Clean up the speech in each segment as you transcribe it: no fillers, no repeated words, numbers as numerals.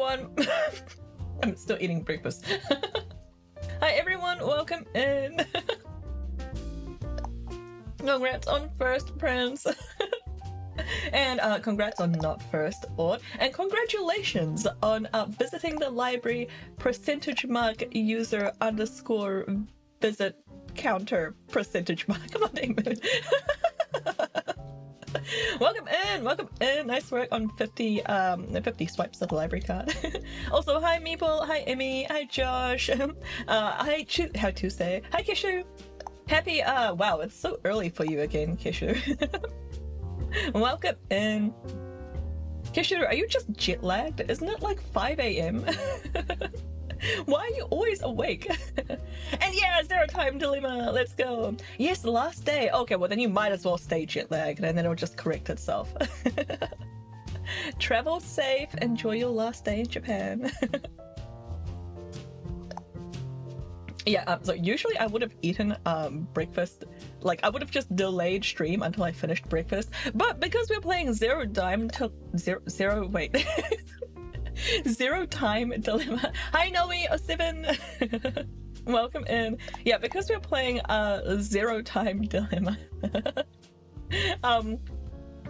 everyone. I'm still eating breakfast. Hi everyone, welcome in. Congrats on first prince. And congrats on not first ord. And congratulations on visiting the library percentage mark user underscore visit counter percentage mark. Come on, Damon. Welcome in. Nice work on 50 swipes of the library card. Also, hi Meeple, hi Emmy, hi Josh, hi Tuesday, hi Kishu. Happy wow, it's so early for you again, Kishu. Welcome in. Kishu, are you just jet lagged? Isn't it like 5 a.m? Why are you always awake? And yeah, zero time dilemma, let's go. Yes, the last day. Okay, well then you might as well stay jet lagged and then it'll just correct itself. Travel safe, enjoy your last day in Japan. Yeah, so usually I would have eaten breakfast, like I would have just delayed stream until I finished breakfast, but because we're playing zero time dilemma. Hi Noe07. Welcome in. Yeah, because we're playing zero time dilemma.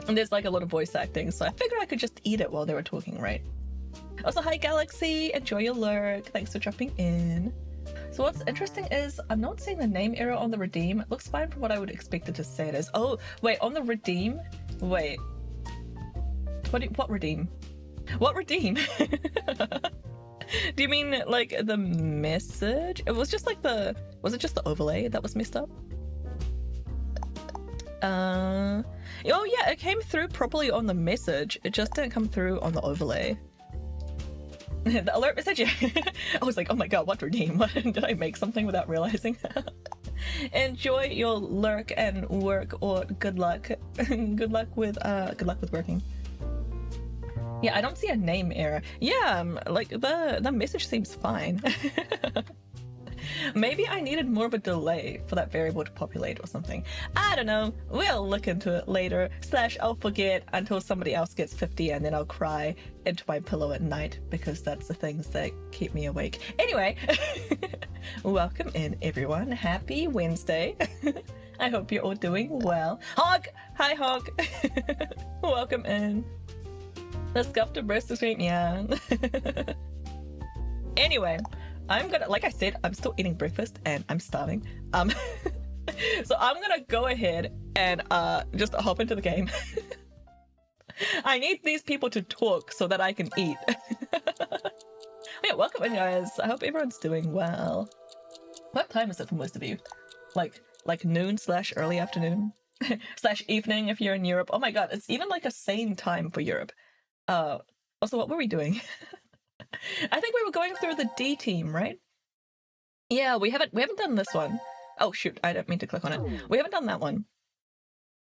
There's like a lot of voice acting, so I figured I could just eat it while they were talking, right? Also, hi Galaxy, enjoy your lurk. Thanks for dropping in. So what's interesting is I'm not seeing the name error on the redeem. It looks fine for what I would expect it to say it is. Oh, wait, on the redeem? Wait. What redeem? What redeem? Do you mean like the message? It was just like was it just the overlay that was messed up? Oh yeah, it came through properly on the message. It just didn't come through on the overlay. The alert message, yeah. I was like, oh my god, what redeem? Did I make something without realizing? Enjoy your lurk and work, or good luck. Good luck with working. Yeah, I don't see a name error. Yeah, like the message seems fine. Maybe I needed more of a delay for that variable to populate or something. I don't know. We'll look into it later. / I'll forget until somebody else gets 50 and then I'll cry into my pillow at night because that's the things that keep me awake. Anyway, welcome in everyone. Happy Wednesday. I hope you're all doing well. Hog! Hi Hog! Welcome in. The scuffed breast stream, yeah. Anyway, I'm gonna, like I said, I'm still eating breakfast and I'm starving. So I'm gonna go ahead and just hop into the game. I need these people to talk so that I can eat. Yeah, welcome in guys. I hope everyone's doing well. What time is it for most of you? Like noon / early afternoon? / evening if you're in Europe. Oh my god, it's even like a same time for Europe. Also, what were we doing? I think we were going through the D team, right? Yeah, we haven't done this one. Oh shoot, I don't mean to click on it. We haven't done that one.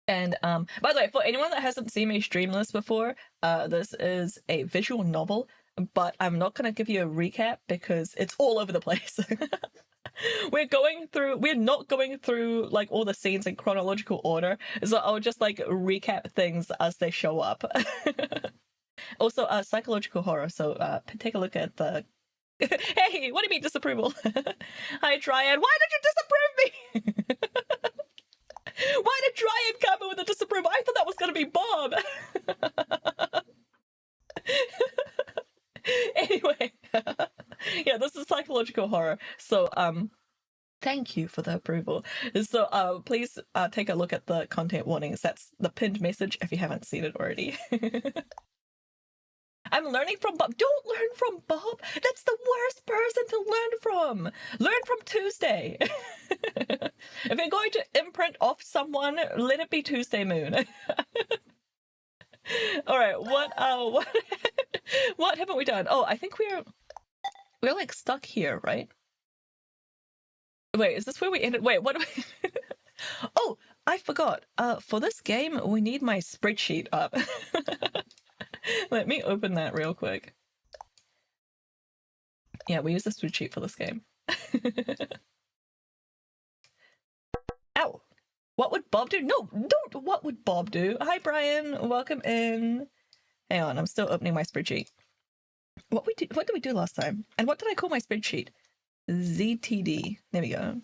And by the way, for anyone that hasn't seen me stream this before, this is a visual novel, but I'm not gonna give you a recap because it's all over the place. We're not going through like all the scenes in chronological order, so I'll just like recap things as they show up. Also, psychological horror, so take a look at the... Hey, what do you mean disapproval? Hi, Triad. Why did you disapprove me? Why did Triad come in with a disapproval? I thought that was going to be Bob. Anyway, yeah, this is psychological horror, so thank you for the approval. So please take a look at the content warnings. That's the pinned message if you haven't seen it already. I'm learning from Bob. Don't learn from Bob. That's the worst person to learn from. Learn from Tuesday. If you're going to imprint off someone, let it be Tuesday Moon. All right. What haven't we done? Oh, I think we're like stuck here, right? Wait, is this where we ended? Wait, what do we... Oh, I forgot. For this game, we need my spreadsheet up. Let me open that real quick. Yeah, we use the spreadsheet for this game. Ow! What would Bob do? No, don't! What would Bob do? Hi, Brian. Welcome in. Hang on, I'm still opening my spreadsheet. What did we do last time? And what did I call my spreadsheet? ZTD. There we go.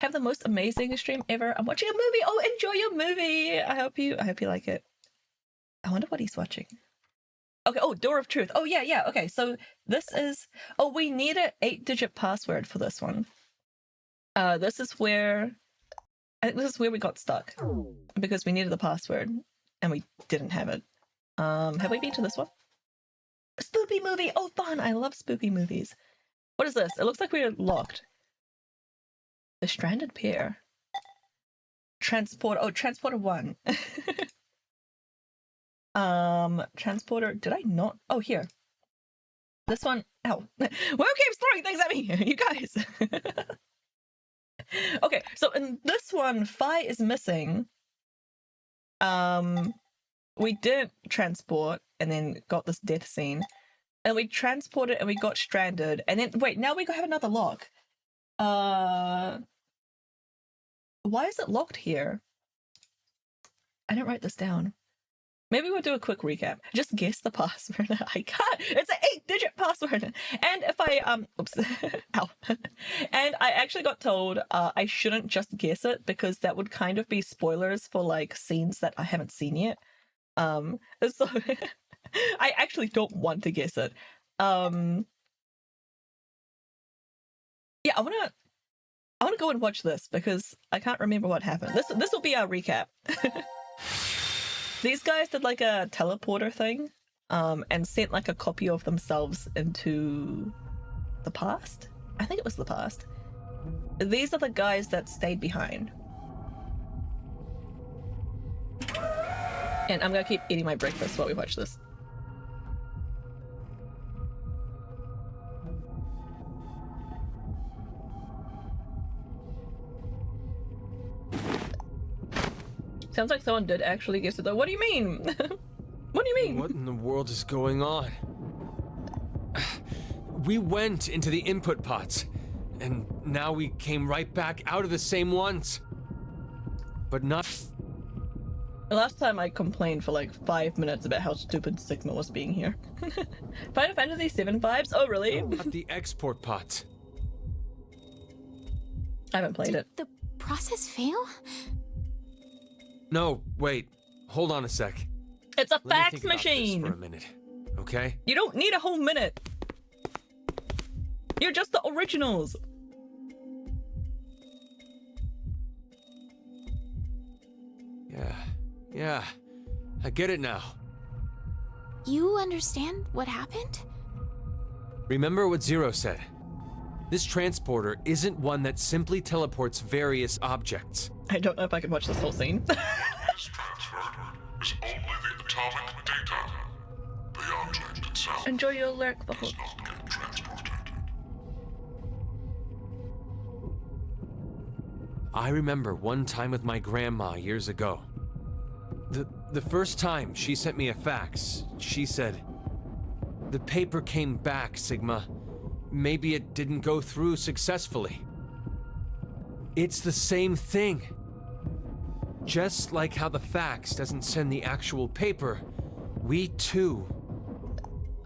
Have the most amazing stream ever. I'm watching a movie. Oh, enjoy your movie. I hope you like it. I wonder what he's watching. Okay, oh, Door of Truth. Oh, yeah. Okay, so this is... Oh, we need an 8-digit password for this one. This is where... I think this is where we got stuck. Because we needed the password, and we didn't have it. Have we been to this one? Spoopy movie! Oh, fun! I love spoopy movies. What is this? It looks like we're locked. The Stranded Pair. Transporter 1. Transporter, did I not? Oh, here. This one, ow. Who keeps throwing things at me? You guys. Okay, so in this one, Phi is missing. We didn't transport and then got this death scene. And we transported and we got stranded. And then, wait, now we have another lock. Why is it locked here? I didn't write this down. Maybe we'll do a quick recap. Just guess the password. I can't. It's an 8-digit password. And if I oops, ow. And I actually got told I shouldn't just guess it because that would kind of be spoilers for like scenes that I haven't seen yet. So I actually don't want to guess it. Yeah, I wanna go and watch this because I can't remember what happened. This will be our recap. These guys did like a teleporter thing, and sent like a copy of themselves into the past. I think it was the past. These are the guys that stayed behind. And I'm gonna keep eating my breakfast while we watch this. Sounds like someone did actually guess it though. What do you mean? What do you mean? What in the world is going on? We went into the input pods, and now we came right back out of the same ones. But not... The last time I complained for like 5 minutes about how stupid Sigma was being here. Final Fantasy VII vibes? Oh, really? Not the export pods. I haven't played it. Did the process fail? No, wait. Hold on a sec. It's a Let me fax think about machine! this for a minute, okay? You don't need a whole minute. You're just the originals. Yeah. I get it now. You understand what happened? Remember what Zero said. This transporter isn't one that simply teleports various objects. I don't know if I can watch this whole scene. This transfer is only the atomic data. The object itself Enjoy your lurk, the whole... does not get transported. I remember one time with my grandma years ago. The first time she sent me a fax, she said, "The paper came back, Sigma. Maybe it didn't go through successfully." It's the same thing. Just like how the fax doesn't send the actual paper, we too.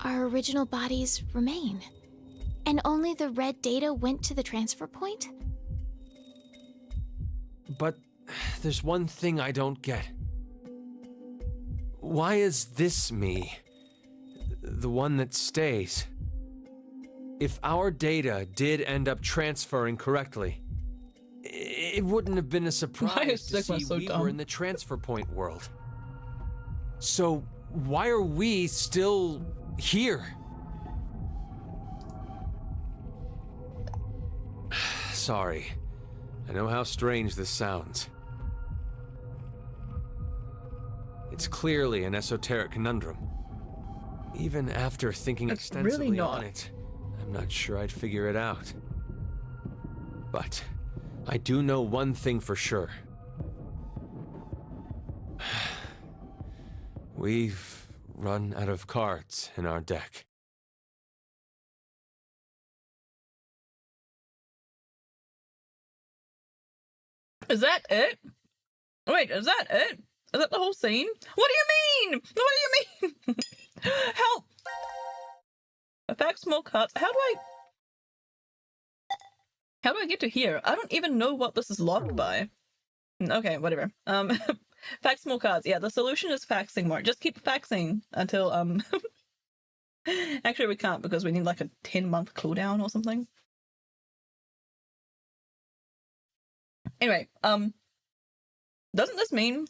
Our original bodies remain. And only the red data went to the transfer point? But there's one thing I don't get. Why is this me the one that stays? If our data did end up transferring correctly, it wouldn't have been a surprise to see we were in the transfer point world. So why are we still here? Sorry. I know how strange this sounds. It's clearly an esoteric conundrum. Even after thinking It's extensively really not. on it, I'm not sure I'd figure it out. But I do know one thing for sure. We've run out of cards in our deck. Is that it? Wait, is that it? Is that the whole scene? What do you mean? What do you mean? Help! Fax small cards. How do I get to here? I don't even know what this is locked by. Okay, whatever. Fax small cards. Yeah, the solution is faxing more. Just keep faxing until actually we can't because we need like a 10-month cooldown or something. Anyway, doesn't this mean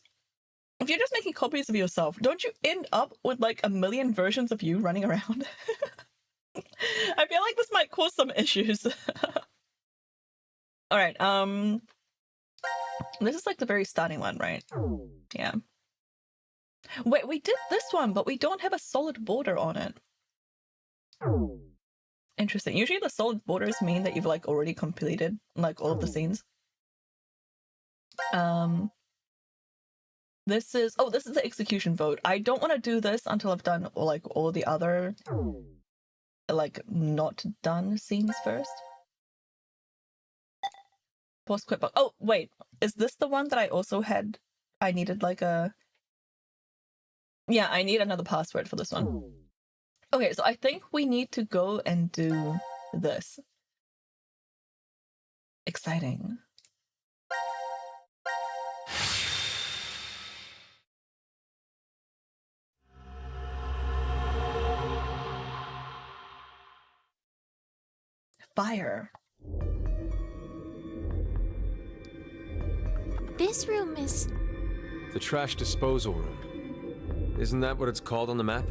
if you're just making copies of yourself, don't you end up with like a million versions of you running around? I feel like this might cause some issues. All right, this is like the very starting one, right? Yeah. Wait, we did this one, but we don't have a solid border on it. Interesting. Usually the solid borders mean that you've like already completed like all of the scenes. This is the execution vote. I don't want to do this until I've done like all the other like not done scenes first. Pause quit box. Oh wait, is this the one that I also had? I needed like a. Yeah, I need another password for this one. Okay, so I think we need to go and do this. Exciting. Fire. This room is... The trash disposal room. Isn't that what it's called on the map?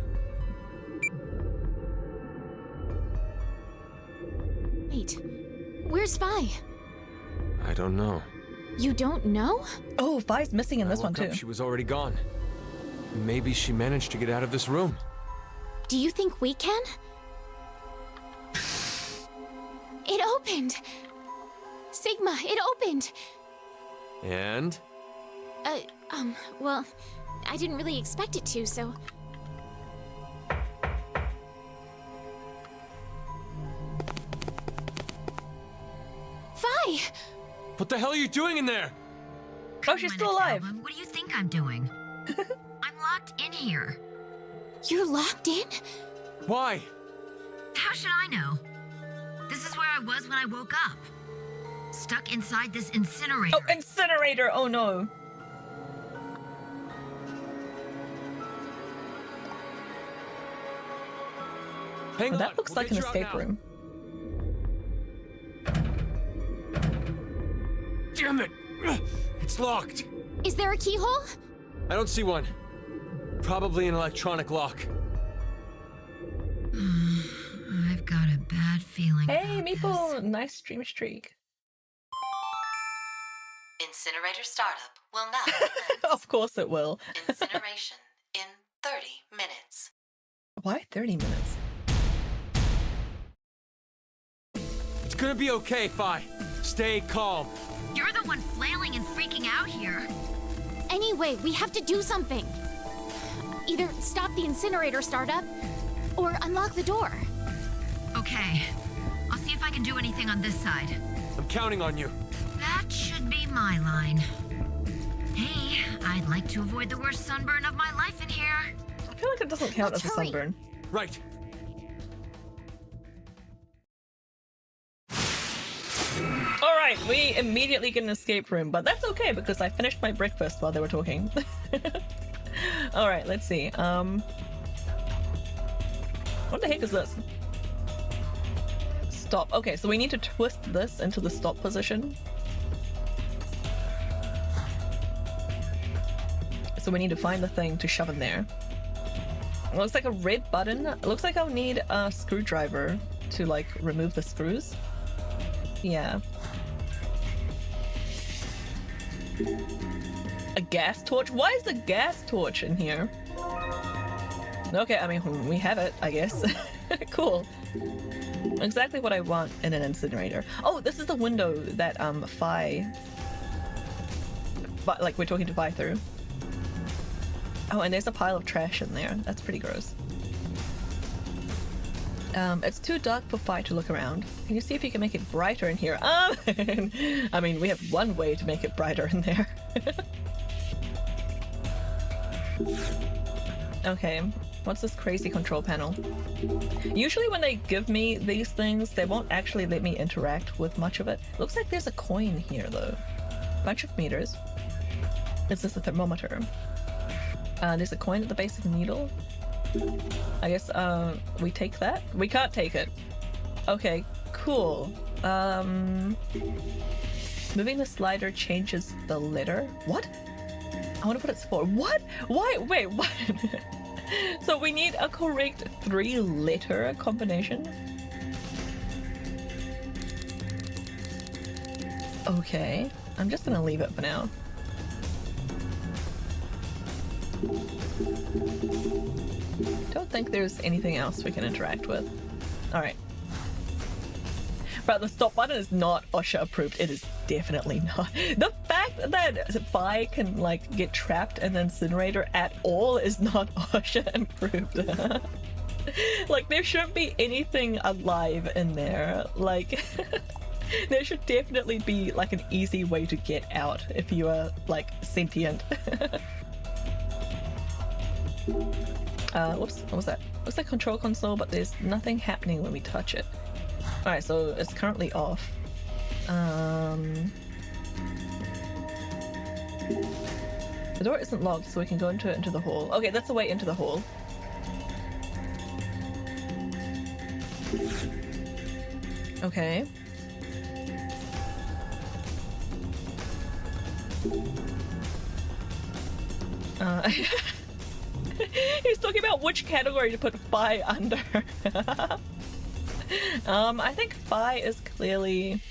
Wait, where's Vi? I don't know. You don't know? Oh, Vi's missing in this one I woke too. up, she was already gone. Maybe she managed to get out of this room. Do you think we can? It opened! Sigma, it opened! And? Well, I didn't really expect it to, so... Vi! What the hell are you doing in there? Oh, she's still alive. What do you think I'm doing? I'm locked in here. You're locked in? Why? How should I know? This is where I was when I woke up. Stuck inside this incinerator. Oh, incinerator! Oh no. Hang Well, on. that looks we'll like an get you out escape now. room. Damn it! It's locked. Is there a keyhole? I don't see one. Probably an electronic lock. I've got a bad feeling Hey, about Meeple! this. Nice stream streak. Incinerator startup will now commence. Of course it will. Incineration in 30 minutes. Why 30 minutes? It's gonna be okay, Fi. Stay calm. You're the one flailing and freaking out here. Anyway, we have to do something. Either stop the incinerator startup, or unlock the door. Okay, I'll see if I can do anything on this side. I'm counting on you. That should be my line. Hey, I'd like to avoid the worst sunburn of my life in here. I feel like it doesn't count Let's as a hurry. sunburn. Right. Alright, we immediately get an escape room, but that's okay because I finished my breakfast while they were talking. Alright, let's see. What the heck is this? Stop. Okay, so we need to twist this into the stop position. So we need to find the thing to shove in there. It looks like a red button. It looks like I'll need a screwdriver to like remove the screws. Yeah. A gas torch? Why is the gas torch in here? Okay, I mean, we have it, I guess. Cool. Exactly what I want in an incinerator. Oh, this is the window that like we're talking to Fi through. Oh, and there's a pile of trash in there. That's pretty gross. It's too dark for Fi to look around. Can you see if you can make it brighter in here? I mean, we have one way to make it brighter in there. Okay. What's this crazy control panel? Usually when they give me these things, they won't actually let me interact with much of it. Looks like there's a coin here though. Bunch of meters. Is this a thermometer? There's a coin at the base of the needle. I guess we take that? We can't take it. Okay, cool. Moving the slider changes the letter. What? I wonder what it's for. What? Why? Wait, what? So we need a correct 3-letter combination? Okay, I'm just gonna leave it for now. Don't think there's anything else we can interact with. Alright. But the stop button is not OSHA approved. It is definitely not. The fact that Vi can like get trapped in the incinerator at all is not OSHA approved. Like there shouldn't be anything alive in there. Like there should definitely be like an easy way to get out if you are like sentient. Whoops, what was that? Looks like control console, but there's nothing happening when we touch it. Alright, so it's currently off. The door isn't locked, so we can go into the hall. Okay, that's the way into the hall. Okay. He's talking about which category to put Phi under. I think Phi is clearly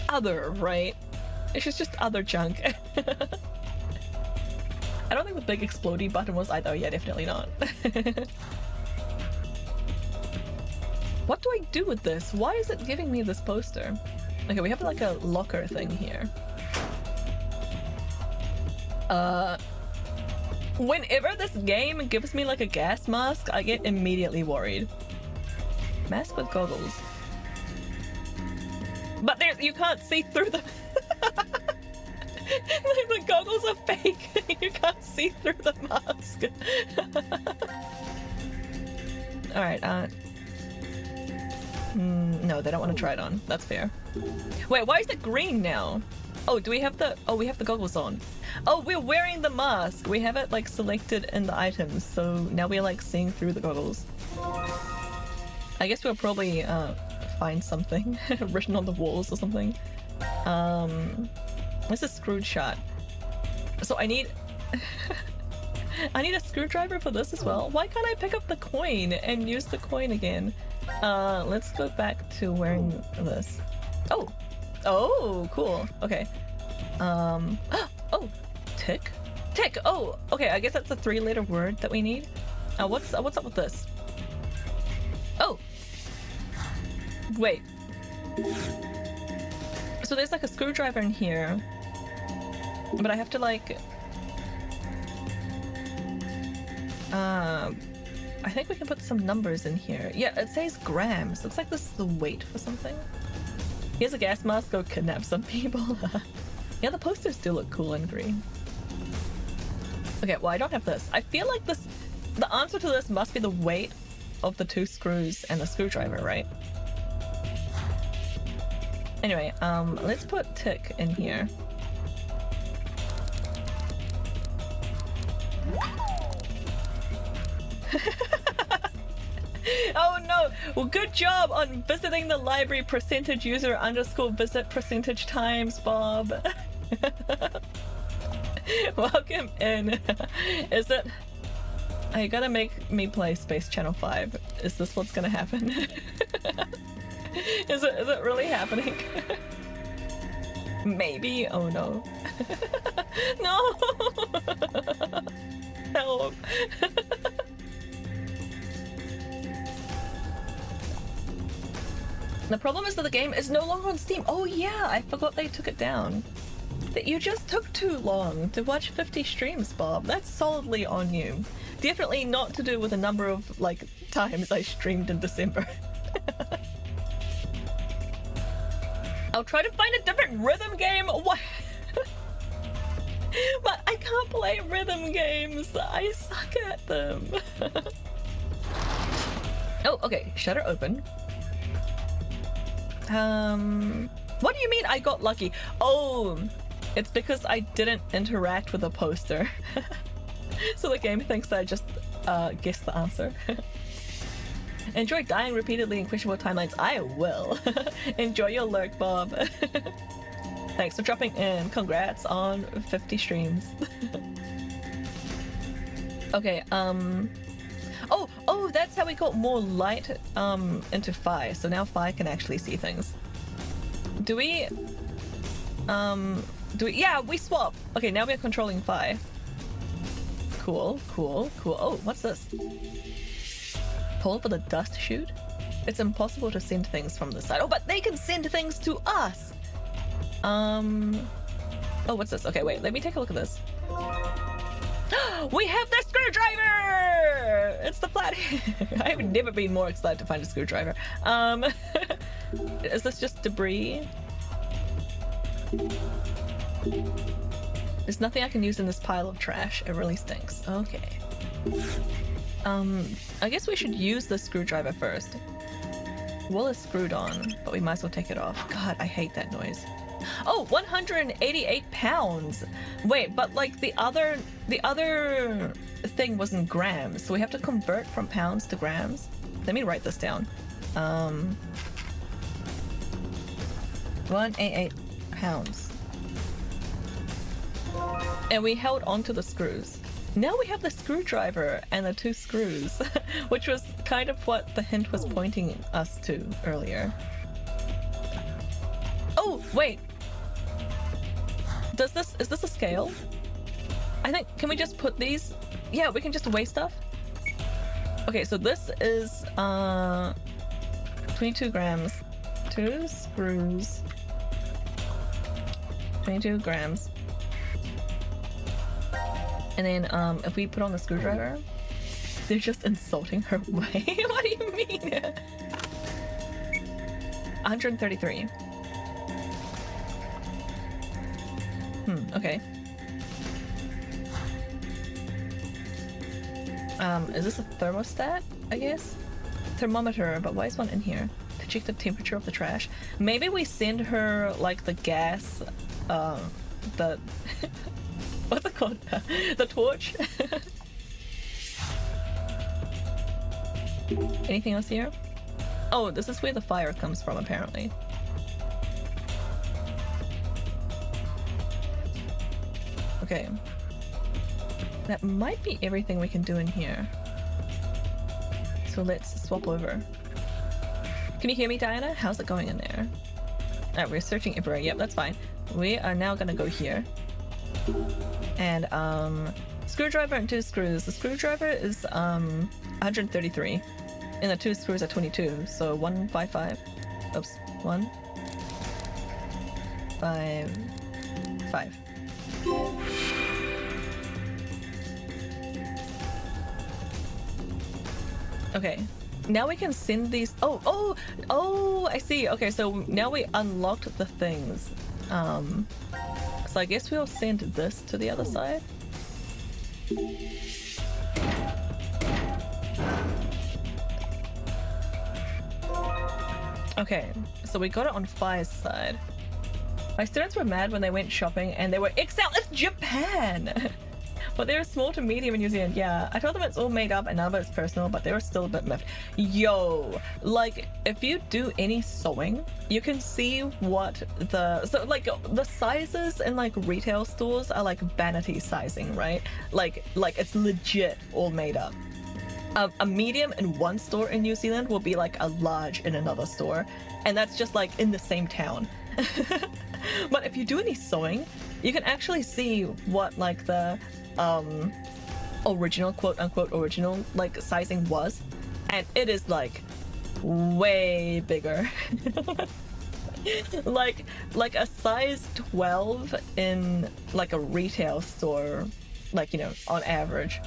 other, right? It's just other junk. I don't think the big explodey button was either. Yeah, definitely not. What do I do with this? Why is it giving me this poster? Okay, we have like a locker thing here. Whenever this game gives me like a gas mask, I get immediately worried. Mask with goggles. But there, you can't see through them. The goggles are fake. You can't see through the mask. Alright, no, they don't want to try it on. That's fair. Wait, why is it green now? Oh, do we have the... Oh, we have the goggles on. Oh, we're wearing the mask. We have it, like, selected in the items, so now we're, like, seeing through the goggles. I guess we'll probably, find something written on the walls or something. This is screwed shut. So I need... I need a screwdriver for this as well. Why can't I pick up the coin and use the coin again? Let's go back to wearing this. Oh! Oh, cool. Okay. Oh! Tick? Tick! Oh! Okay, I guess that's a 3-letter word that we need. What's up with this? Oh! Wait. So there's like a screwdriver in here. But I have to like... I think we can put some numbers in here. Yeah, it says grams. Looks like this is the weight for something. Here's a gas mask, go kidnap some people. Yeah, the posters do look cool in green. Okay, well I don't have this. I feel like this... The answer to this must be the weight of the 2 screws and the screwdriver, right? Anyway, let's put tick in here. Oh no! Well, good job on visiting the library percentage user underscore visit percentage times, Bob. Welcome in. Is it... Are you gonna make me play Space Channel 5? Is this what's gonna happen? Is it really happening? Maybe? Oh no. No! Help! The problem is that the game is no longer on Steam. Oh yeah, I forgot they took it down. That you just took too long to watch 50 streams, Bob. That's solidly on you. Definitely not to do with the number of, like, times I streamed in December. I'll try to find a different rhythm game. What? But I can't can't play rhythm games. I suck at them. Oh, okay. Shutter open. What do you mean I got lucky? Oh, it's because I didn't interact with the poster. So the game thinks I just guessed the answer. Enjoy dying repeatedly in questionable timelines. I will. Enjoy your lurk, Bob. Thanks for dropping in. Congrats on 50 streams. Okay, Oh, that's how we got more light into Phi. So now Phi can actually see things. Do we yeah, we swap. Okay, now we're controlling Phi. Cool. Oh, what's this? Pull for the dust chute? It's impossible to send things from the side. Oh, but they can send things to us! Oh, what's this? Okay, wait, let me take a look at this. We have the screwdriver! It's the flat. I've never been more excited to find a screwdriver. Is this just debris? There's nothing I can use in this pile of trash. It really stinks. Okay. I guess we should use the screwdriver first. Wool is screwed on, but we might as well take it off. God, I hate that noise. Oh, 188 pounds. Wait, but like the other thing was in grams, so we have to convert from pounds to grams. Let me write this down. 188 pounds. And we held onto the screws. Now we have the screwdriver and the 2 screws, which was kind of what the hint was pointing us to earlier. Oh, wait. Is this a scale? I think, can we just put these? Yeah, we can just weigh stuff. Okay, so this is 22 grams. 2 screws. 22 grams. And then if we put on the screwdriver, they're just insulting her way. What do you mean? 133. Okay. Is this a thermostat, I guess? Thermometer, but why is one in here? To check the temperature of the trash. Maybe we send her, like, the gas, the... What's it called? The torch? Anything else here? Oh, this is where the fire comes from, apparently. Okay. That might be everything we can do in here. So let's swap over. Can you hear me, Diana? How's it going in there? Alright, we're searching everywhere. Yep, that's fine. We are now gonna go here. And, screwdriver and 2 screws. The screwdriver is, 133. And the 2 screws are 22. So 155. Oops. 1 5 5. Okay, now we can send these. Oh, I see. Okay, so now we unlocked the things. So I guess we'll send this to the other side. Okay, so we got it on Fire's side. My students were mad when they went shopping and they were, Excel, it's Japan! But they're small to medium in New Zealand. Yeah, I told them it's all made up and none of it's personal, but they were still a bit miffed. Yo, like, if you do any sewing, you can see what so like the sizes in like retail stores are like vanity sizing, right? Like it's legit all made up. A medium in one store in New Zealand will be like a large in another store, and that's just like in the same town. But if you do any sewing, you can actually see what like the original, quote unquote original, like sizing was, and it is like way bigger. like a size 12 in like a retail store, like, you know, on average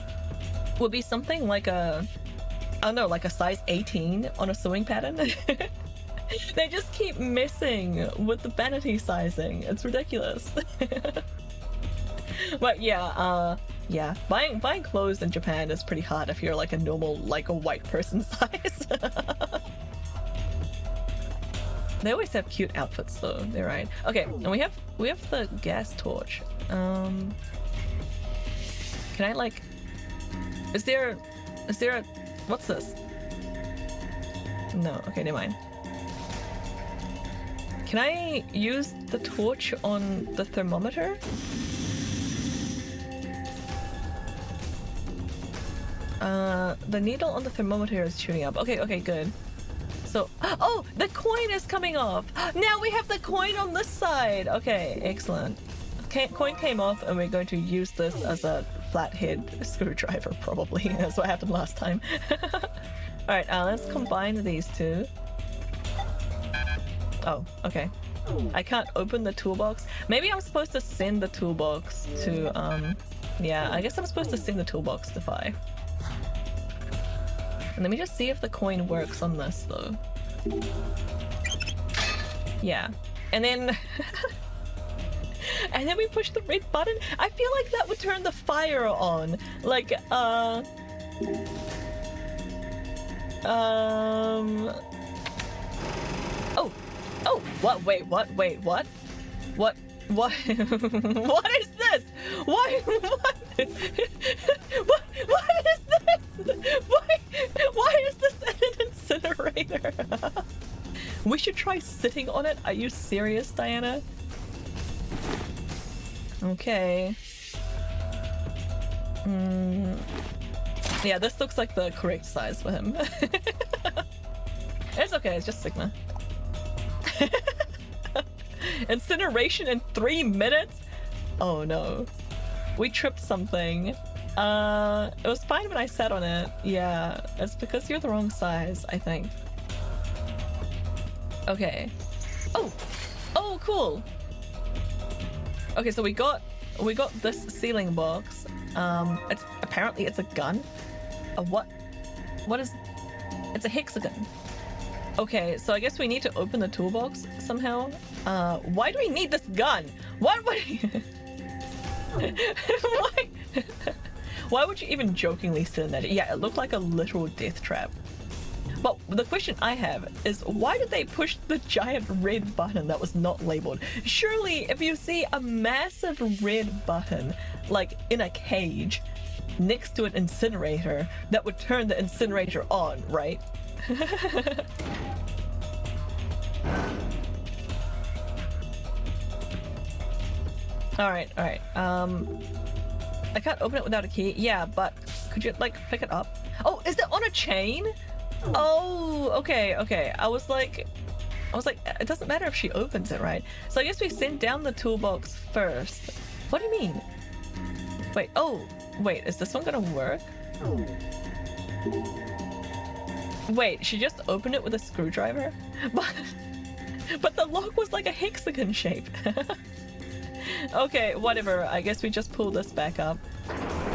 would be something like a, I don't know, like a size 18 on a sewing pattern. They just keep messing with the vanity sizing. It's ridiculous. But yeah, buying clothes in Japan is pretty hard if you're like a normal, like a white person size. They always have cute outfits though, they're right. Okay, and we have the gas torch. Can I like, is there a, what's this? No, okay, never mind. Can I use the torch on the thermometer? The needle on the thermometer is shooting up. Okay, good. So, oh, the coin is coming off. Now we have the coin on this side. Okay, excellent. Coin came off, and we're going to use this as a flathead screwdriver, probably. That's what happened last time. All right, let's combine these two. Oh, okay. I can't open the toolbox. Maybe I'm supposed to send the toolbox to, yeah, I guess I'm supposed to send the toolbox to 5. And let me just see if the coin works on this, though. Yeah. And then... and then we push the red button. I feel like that would turn the fire on. Like, Oh, what? Wait, what? Wait, what? What? What? What is this? What? What? What is this? Why is this an incinerator? We should try sitting on it. Are you serious, Diana? Okay. Yeah, this looks like the correct size for him. It's okay, it's just Sigma. Incineration in 3 minutes? Oh no. We tripped something. It was fine when I sat on it. Yeah, it's because you're the wrong size, I think. Okay. Oh! Oh, cool! Okay, so we got this ceiling box. Apparently it's a gun. A what? What is... It's a hexagon. Okay, so I guess we need to open the toolbox somehow. Why do we need this gun? Why would why would you even jokingly sit in that? Yeah, it looked like a literal death trap. But the question I have is, why did they push the giant red button that was not labeled? Surely if you see a massive red button, like in a cage, next to an incinerator, that would turn the incinerator on, right? Alright. I can't open it without a key. Yeah, but could you like pick it up? Oh, is it on a chain? Oh, okay. I was like, it doesn't matter if she opens it, right? So I guess we send down the toolbox first. What do you mean? Wait, is this one gonna work? Wait, she just opened it with a screwdriver? But the lock was like a hexagon shape. Okay, whatever. I guess we just pull this back up.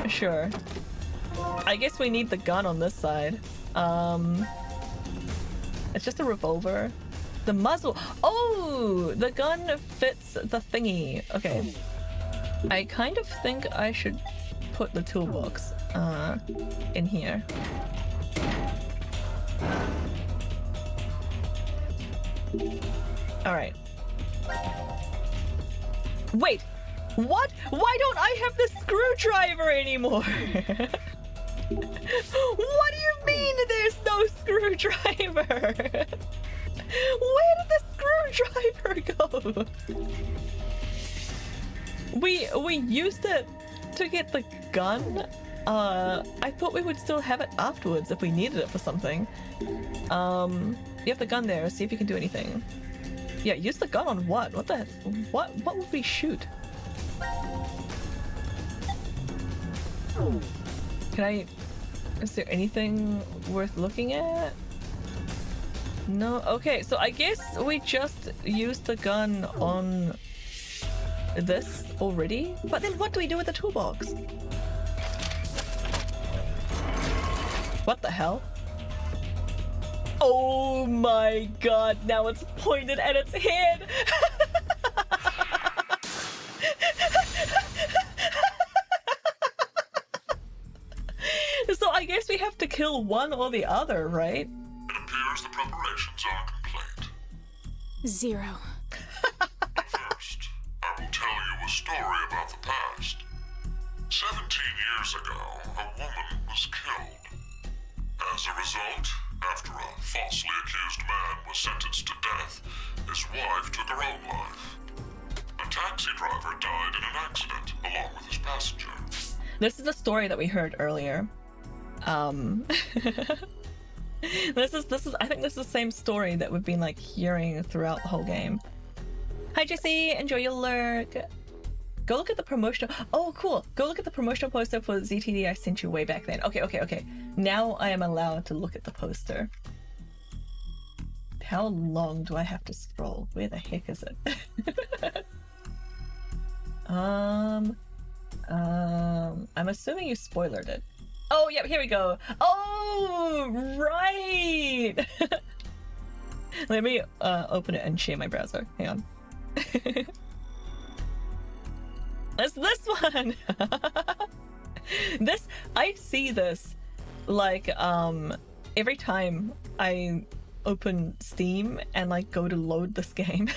Sure. I guess we need the gun on this side. It's just a revolver. The muzzle. Oh, the gun fits the thingy. Okay. I kind of think I should put the toolbox in here. Alright. Wait! What? Why don't I have the screwdriver anymore? What do you mean there's no screwdriver? Where did the screwdriver go? We used it to get the gun. I thought we would still have it afterwards if we needed it for something. You have the gun there. See if you can do anything. Yeah, use the gun on what? What would we shoot? Is there anything worth looking at? No? Okay, so I guess we just used the gun on this already? But then what do we do with the toolbox? What the hell? Oh my god, now it's pointed at its head! have to kill one or the other, right? It appears the preparations are complete. 0. But first, I will tell you a story about the past. 17 years ago, a woman was killed. As a result, after a falsely accused man was sentenced to death, his wife took her own life. A taxi driver died in an accident, along with his passenger. This is the story that we heard earlier. This is I think this is the same story that we've been like hearing throughout the whole game. Hi Jesse, enjoy your lurk. Go look at the promotional. Oh cool. Go look at the promotional poster for ZTD I sent you way back then. Okay. Now I am allowed to look at the poster. How long do I have to scroll? Where the heck is it? I'm assuming you spoilered it. Oh, yep, here we go. Oh, right. Let me open it and share my browser. Hang on. It's this one. I see this like every time I open Steam and like go to load this game.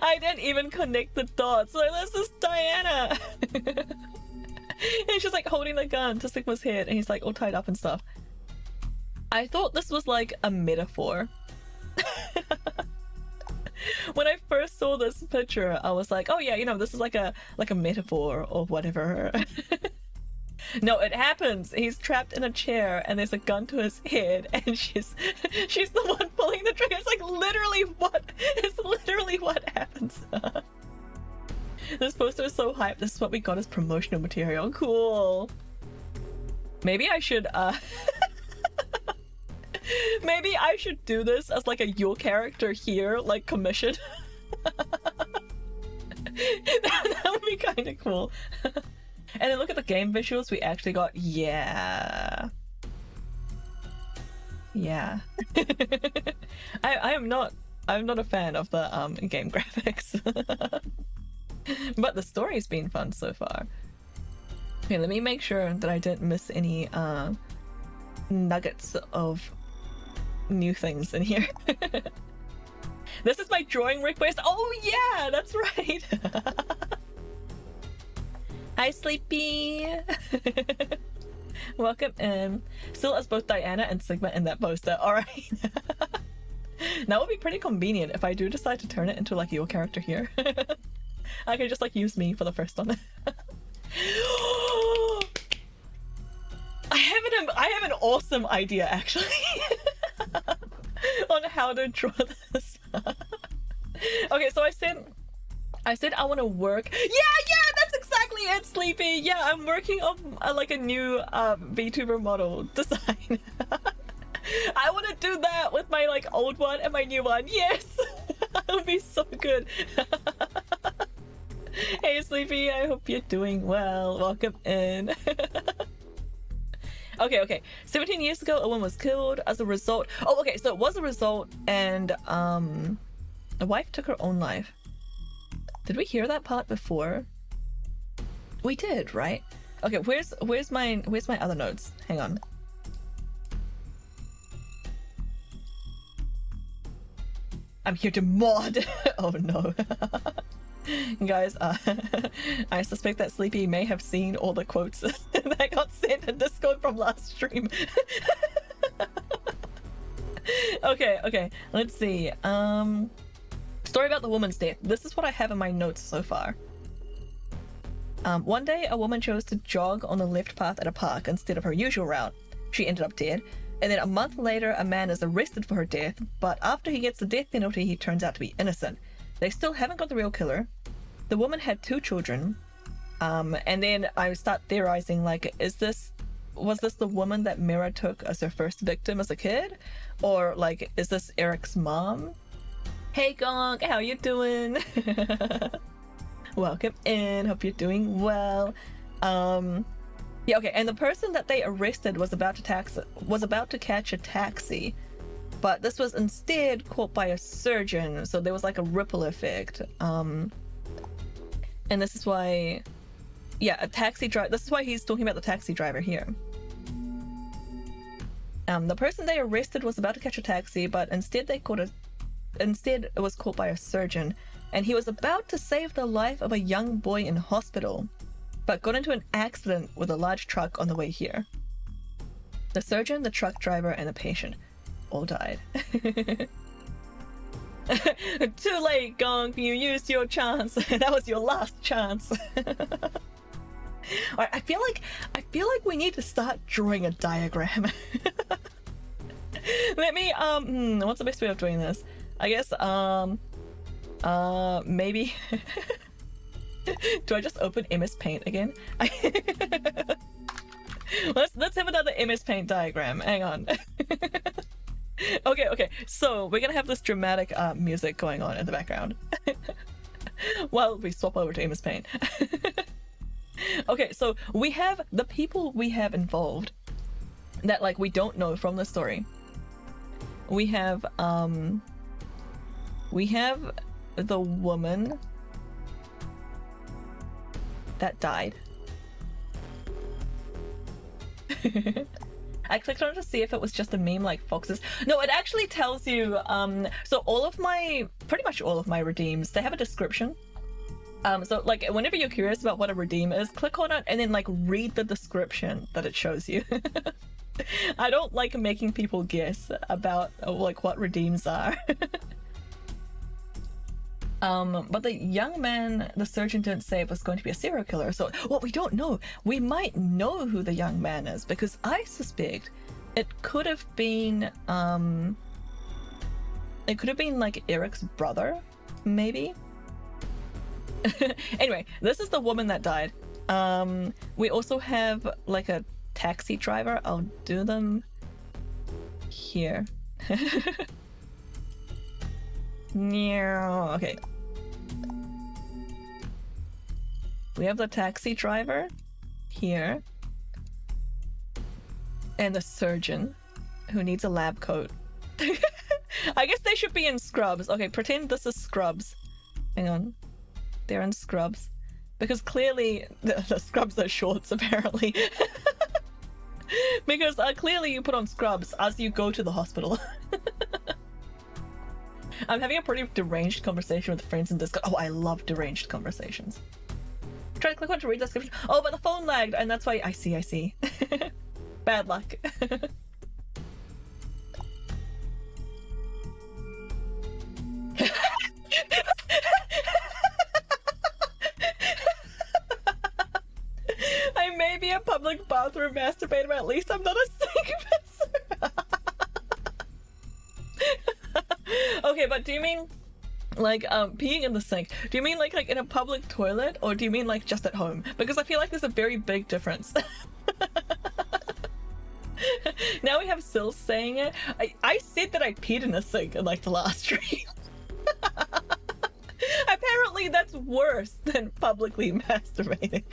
I didn't even connect the dots. Like, this is Diana. And she's like holding the gun to Sigma's head and he's like all tied up and stuff. I thought this was like a metaphor. When I first saw this picture, I was like, oh yeah, you know, this is like a metaphor or whatever. No, it happens. He's trapped in a chair and there's a gun to his head and she's the one pulling the trigger. It's like literally what happens. This poster is so hyped. This is what we got as promotional material. Cool. Maybe I should maybe I should do this as like a your character here like commission. That would be kind of cool. And then look at the game visuals we actually got. Yeah. I'm not a fan of the game graphics. But the story's been fun so far. Okay, let me make sure that I didn't miss any nuggets of new things in here. This is my drawing request. Oh yeah, that's right. Hi Sleepy. Welcome in. Still as both Diana and Sigma in that poster. Alright. That would be pretty convenient if I do decide to turn it into like your character here. I can just like use me for the first one. I have an awesome idea actually on how to draw this. Okay, so I said I want to work. Yeah, that's exactly it, Sleepy. Yeah, I'm working on like a new VTuber model design. I want to do that with my like old one and my new one. Yes, that would be so good. Hey Sleepy, I hope you're doing well. Welcome in. Okay. 17 years ago, a woman was killed as a result. Oh, okay, so it was a result, and the wife took her own life. Did we hear that part before? We did, right? Okay, where's my other notes? Hang on. I'm here to mod. Oh no. Guys, I suspect that Sleepy may have seen all the quotes that got sent in Discord from last stream. Okay, let's see. Story about the woman's death. This is what I have in my notes so far. One day, a woman chose to jog on the left path at a park instead of her usual route. She ended up dead. And then a month later, a man is arrested for her death, but after he gets the death penalty, he turns out to be innocent. They still haven't got the real killer. The woman had 2 children. And then I start theorizing, like, was this the woman that Mira took as her first victim as a kid? Or, like, is this Eric's mom? Hey Gong, how you doing? Welcome in, hope you're doing well. Yeah, okay, and the person that they arrested was about to catch a taxi, but this was instead caught by a surgeon, so there was like a ripple effect. And this is why yeah, a taxi driver. This is why he's talking about the taxi driver here. The person they arrested was about to catch a taxi, but instead it was caught by a surgeon, and he was about to save the life of a young boy in hospital, but got into an accident with a large truck on the way here. The surgeon, the truck driver, and the patient all died. Too late, Gong. You used your chance. That was your last chance. Alright, I feel like we need to start drawing a diagram. Let me what's the best way of doing this? I guess maybe do I just open MS Paint again? Let's have another MS Paint diagram. Hang on. Okay, so we're gonna have this dramatic music going on in the background while we swap over to MS Paint. Okay, so we have the people we have involved that like we don't know from the story. We have the woman that died. I clicked on it to see if it was just a meme like foxes. No, it actually tells you, so pretty much all of my redeems, they have a description. So like whenever you're curious about what a redeem is, click on it and then like read the description that it shows you. I don't like making people guess about like what redeems are. But the young man the surgeon didn't say was going to be a serial killer. So what we don't know, we might know who the young man is, because I suspect it could have been like Eric's brother, maybe. Anyway, this is the woman that died. We also have like a taxi driver. I'll do them here. Okay. We have the taxi driver here. And the surgeon who needs a lab coat. I guess they should be in scrubs. Okay, pretend this is scrubs. Hang on. They're in scrubs. Because clearly the scrubs are shorts, apparently. Because clearly you put on scrubs as you go to the hospital. I'm having a pretty deranged conversation with friends in Discord. Oh, I love deranged conversations. Try to click on to read the description. Oh, but the phone lagged, and that's why I see. Bad luck. I may be a public bathroom masturbator, but at least I'm not a sick pisser. Okay, but do you mean like peeing in the sink? Do you mean like in a public toilet, or do you mean like just at home? Because I feel like there's a very big difference. Now we have Sil saying it. I said that I peed in a sink in like the last stream. Apparently that's worse than publicly masturbating.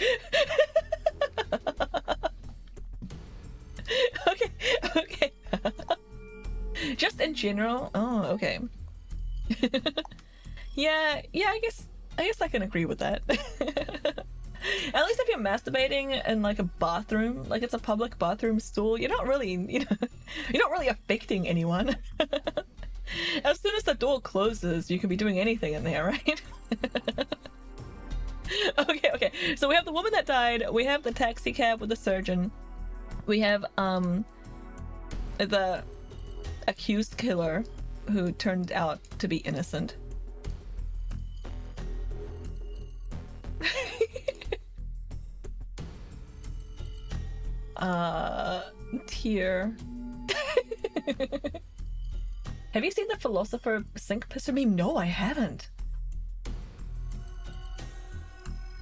Okay. Just in general. Oh, okay. Yeah, I guess I can agree with that. At least if you're masturbating in like a bathroom, like it's a public bathroom stool, you're not really, you're not really affecting anyone. As soon as the door closes, you can be doing anything in there, right? Okay. So we have the woman that died, we have the taxi cab with the surgeon, we have the accused killer who turned out to be innocent. Tier. Have you seen the philosopher sink pisser meme? No, I haven't.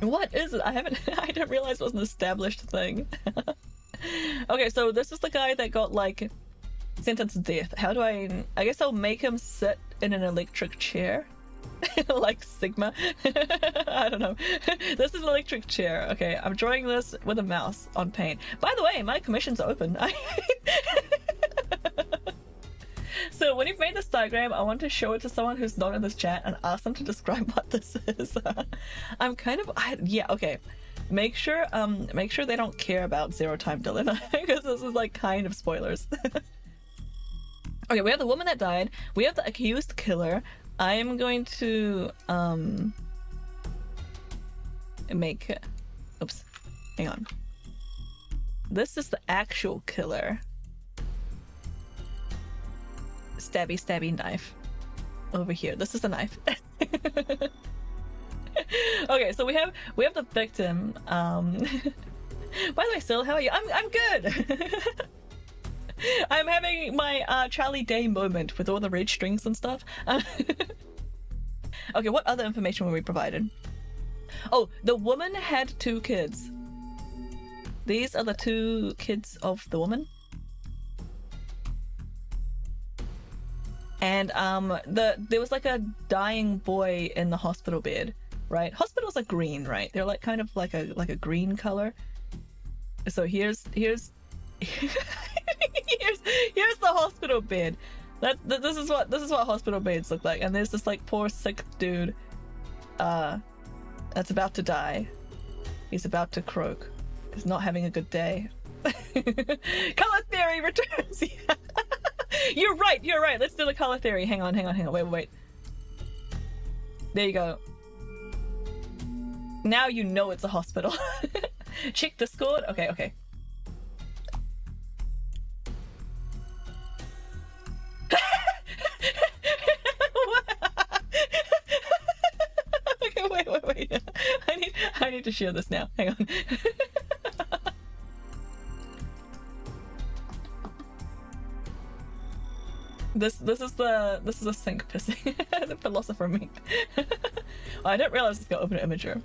What is it? I didn't realize it was an established thing. Okay, so this is the guy that got like sentenced to death. How do I guess I'll make him sit in an electric chair. Like Sigma. I don't know. This is an electric chair. Okay, I'm drawing this with a mouse on paint. By the way, my commission's open. So when you've made this diagram, I want to show it to someone who's not in this chat and ask them to describe what this is. I'm kind of... yeah, okay. make sure they don't care about zero time dilemma because this is like kind of spoilers. Okay, we have the woman that died. We have the accused killer. I am going to make. Oops, hang on. This is the actual killer. Stabby, stabby knife. Over here. This is the knife. Okay, so we have the victim. By the way, Sil, how are you? I'm good. I'm having my Charlie Day moment with all the red strings and stuff. Okay, what other information were we provided? Oh, the woman had 2 kids. These are the 2 kids of the woman. And there was like a dying boy in the hospital bed, right? Hospitals are green, right? They're like kind of like a green color. So here's here's the hospital bed. This is what hospital beds look like. And there's this like poor sick dude that's about to die. He's about to croak. He's not having a good day. Color theory returns. You're right. Let's do the color theory. Hang on. Wait. There you go. Now you know it's a hospital. Check Discord. Okay. Okay, wait. I need to share this now. Hang on. This is a sink pissing. The philosopher me. I didn't realize it's gonna open an imager.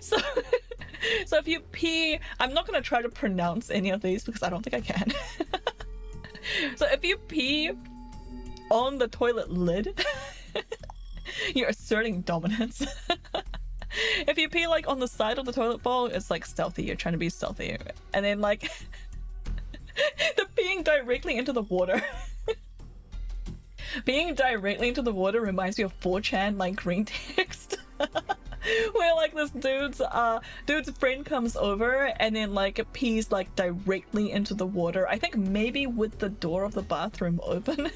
So if you pee, I'm not gonna try to pronounce any of these because I don't think I can. So if you pee on the toilet lid, you're asserting dominance. If you pee like on the side of the toilet bowl, it's like stealthy. You're trying to be stealthy. And then like the peeing directly into the water. Peeing directly into the water reminds me of 4chan like green text. Where like this dude's friend comes over and then like pees like directly into the water. I think maybe with the door of the bathroom open.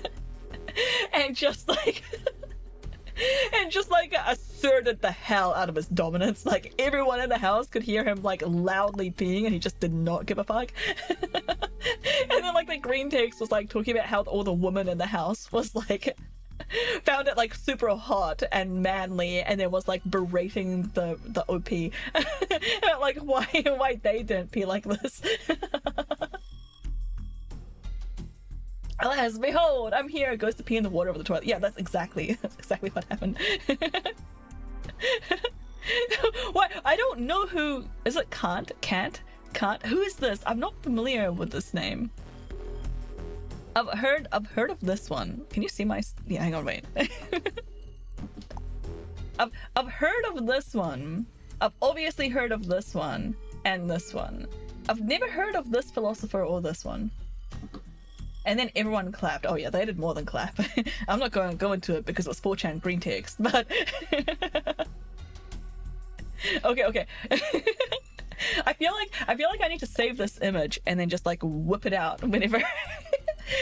And just like asserted the hell out of his dominance. Like everyone in the house could hear him like loudly peeing and he just did not give a fuck. And then like the green text was like talking about how all the women in the house was like found it like super hot and manly, and then was like berating the OP. Like why they didn't pee like this. Alas, behold, I'm here. Goes to pee in the water over the toilet. Yeah, that's exactly what happened. What? I don't know who is it. Can't. Who is this? I'm not familiar with this name. I've heard of this one. Can you see my? Yeah, hang on, wait. I've heard of this one. I've obviously heard of this one and this one. I've never heard of this philosopher or this one. And then everyone clapped. Oh yeah, they did more than clap. I'm not going to go into it because it was 4chan green text, but okay. I feel like I need to save this image and then just like whip it out whenever.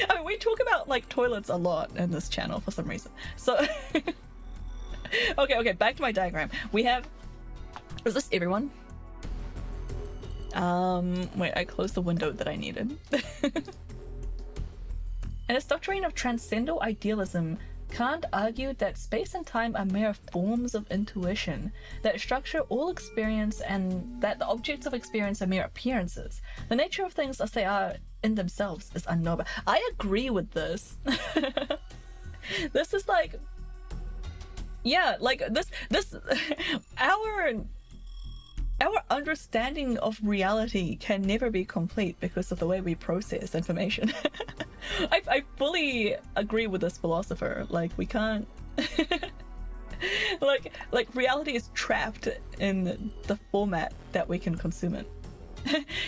I mean, we talk about like toilets a lot in this channel for some reason. So okay, back to my diagram. We have. Is this everyone? Wait, I closed the window that I needed. In its doctrine of transcendental idealism, Kant argued that space and time are mere forms of intuition that structure all experience, and that the objects of experience are mere appearances. The nature of things as they are in themselves is unknowable. I agree with this. This is like, yeah, like this our understanding of reality can never be complete because of the way we process information. I fully agree with this philosopher. Like we can't like reality is trapped in the format that we can consume it.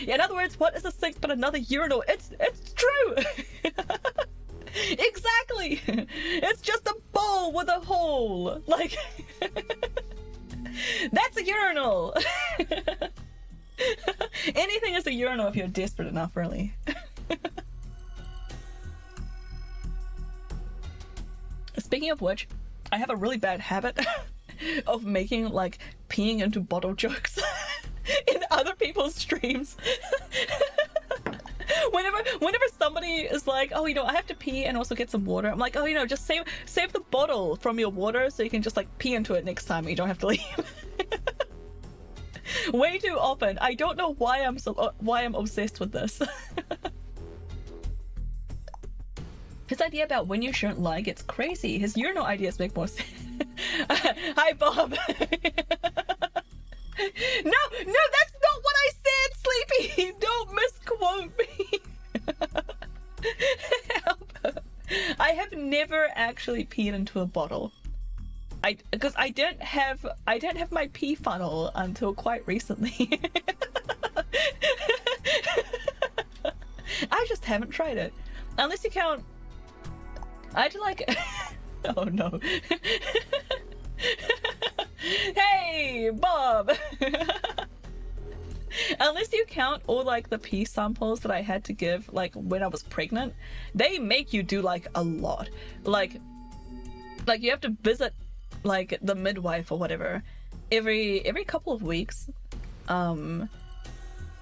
Yeah, in other words, what is a sink but another urinal? It's true. Exactly! It's just a bowl with a hole! Like, that's a urinal! Anything is a urinal if you're desperate enough, really. Speaking of which, I have a really bad habit of making, like, peeing into bottle jokes in other people's streams. Whenever somebody is like, oh, I have to pee and also get some water, I'm like, oh, just save the bottle from your water so you can just, like, pee into it next time and you don't have to leave. Way too often. I don't know why I'm obsessed with this. His idea about when you shouldn't lie gets crazy. His urinal ideas make more sense. Hi, Bob. No, that's not what I said, Sleepy. Don't misquote me. Help. I have never actually peed into a bottle. Because I didn't have my pee funnel until quite recently. I just haven't tried it. Unless you count. I had to like. Oh no. Hey, Bob. Unless you count all like the pee samples that I had to give like when I was pregnant, they make you do like a lot. Like you have to visit like the midwife or whatever every couple of weeks. And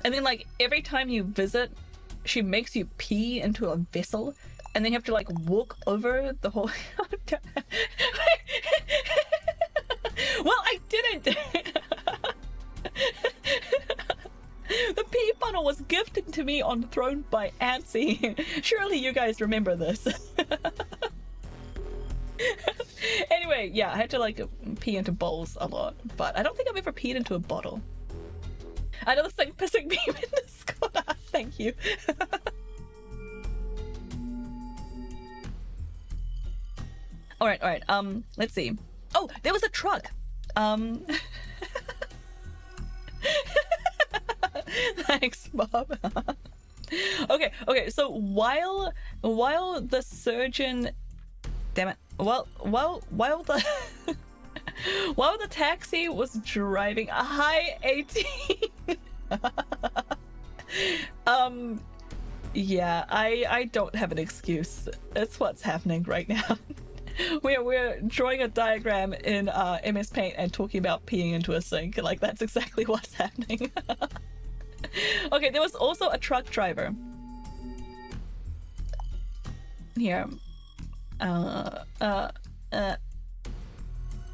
then like every time you visit, she makes you pee into a vessel. And then you have to like walk over the whole. Well, I didn't. The pee funnel was gifted to me on Throne by Antsy. Surely you guys remember this. Anyway, yeah, I had to like pee into bowls a lot, but I don't think I've ever peed into a bottle. I know this thing pissing me in the Discord. Thank you. All right. Let's see. Oh, there was a truck. Thanks, Bob. Okay. So while the surgeon, damn it. While the while the taxi was driving, hi 18. Yeah, I don't have an excuse. It's what's happening right now. We're drawing a diagram in MS Paint and talking about peeing into a sink. Like, that's exactly what's happening. Okay, there was also a truck driver. Here.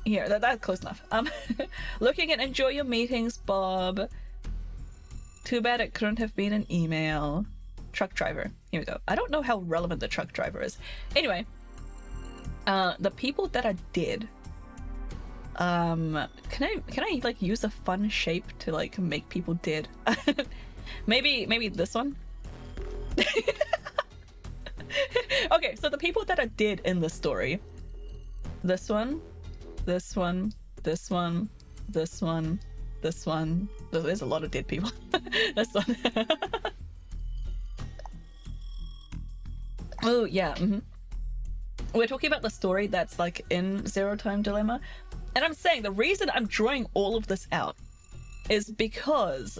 Here, that's close enough. Looking and enjoy your meetings, Bob. Too bad it couldn't have been an email. Truck driver. Here we go. I don't know how relevant the truck driver is. Anyway. The people that are dead. Can I like use a fun shape to like make people dead? maybe this one. Okay, so the people that are dead in the story. This one. There's a lot of dead people. This one. Oh yeah. We're talking about the story that's like in Zero Time Dilemma, and I'm saying the reason I'm drawing all of this out is because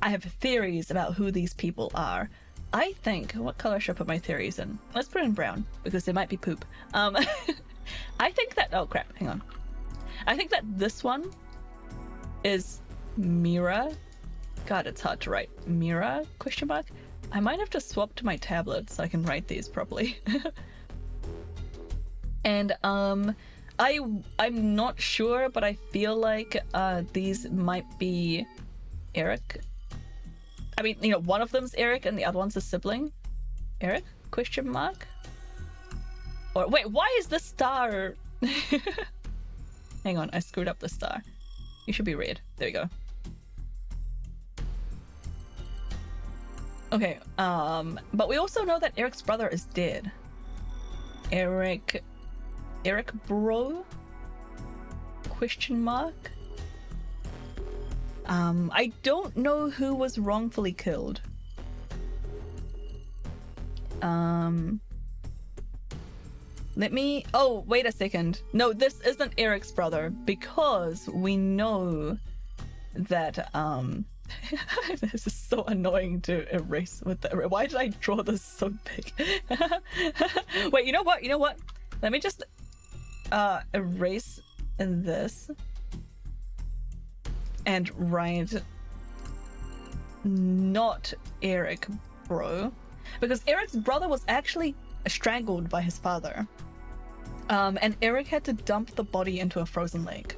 I have theories about who these people are. I think, what color should I put my theories in? Let's put it in brown because there might be poop. I think that, oh crap, hang on. I think that this one is Mira. God, it's hard to write. Mira, question mark? I might have to swap to my tablet so I can write these properly. And I'm not sure, but I feel like these might be Eric. I mean, one of them's Eric and the other one's a sibling. Eric? Question mark? Or wait, why is the star? Hang on, I screwed up the star. You should be red. There we go. Okay, but we also know that Eric's brother is dead. Eric bro? Question mark? I don't know who was wrongfully killed. let me... Oh, wait a second. No, this isn't Eric's brother, because we know that, this is so annoying to erase with the... Why did I draw this so big? Wait, you know what? Let me just, erase this and write not Eric, bro. Because Eric's brother was actually strangled by his father. And Eric had to dump the body into a frozen lake.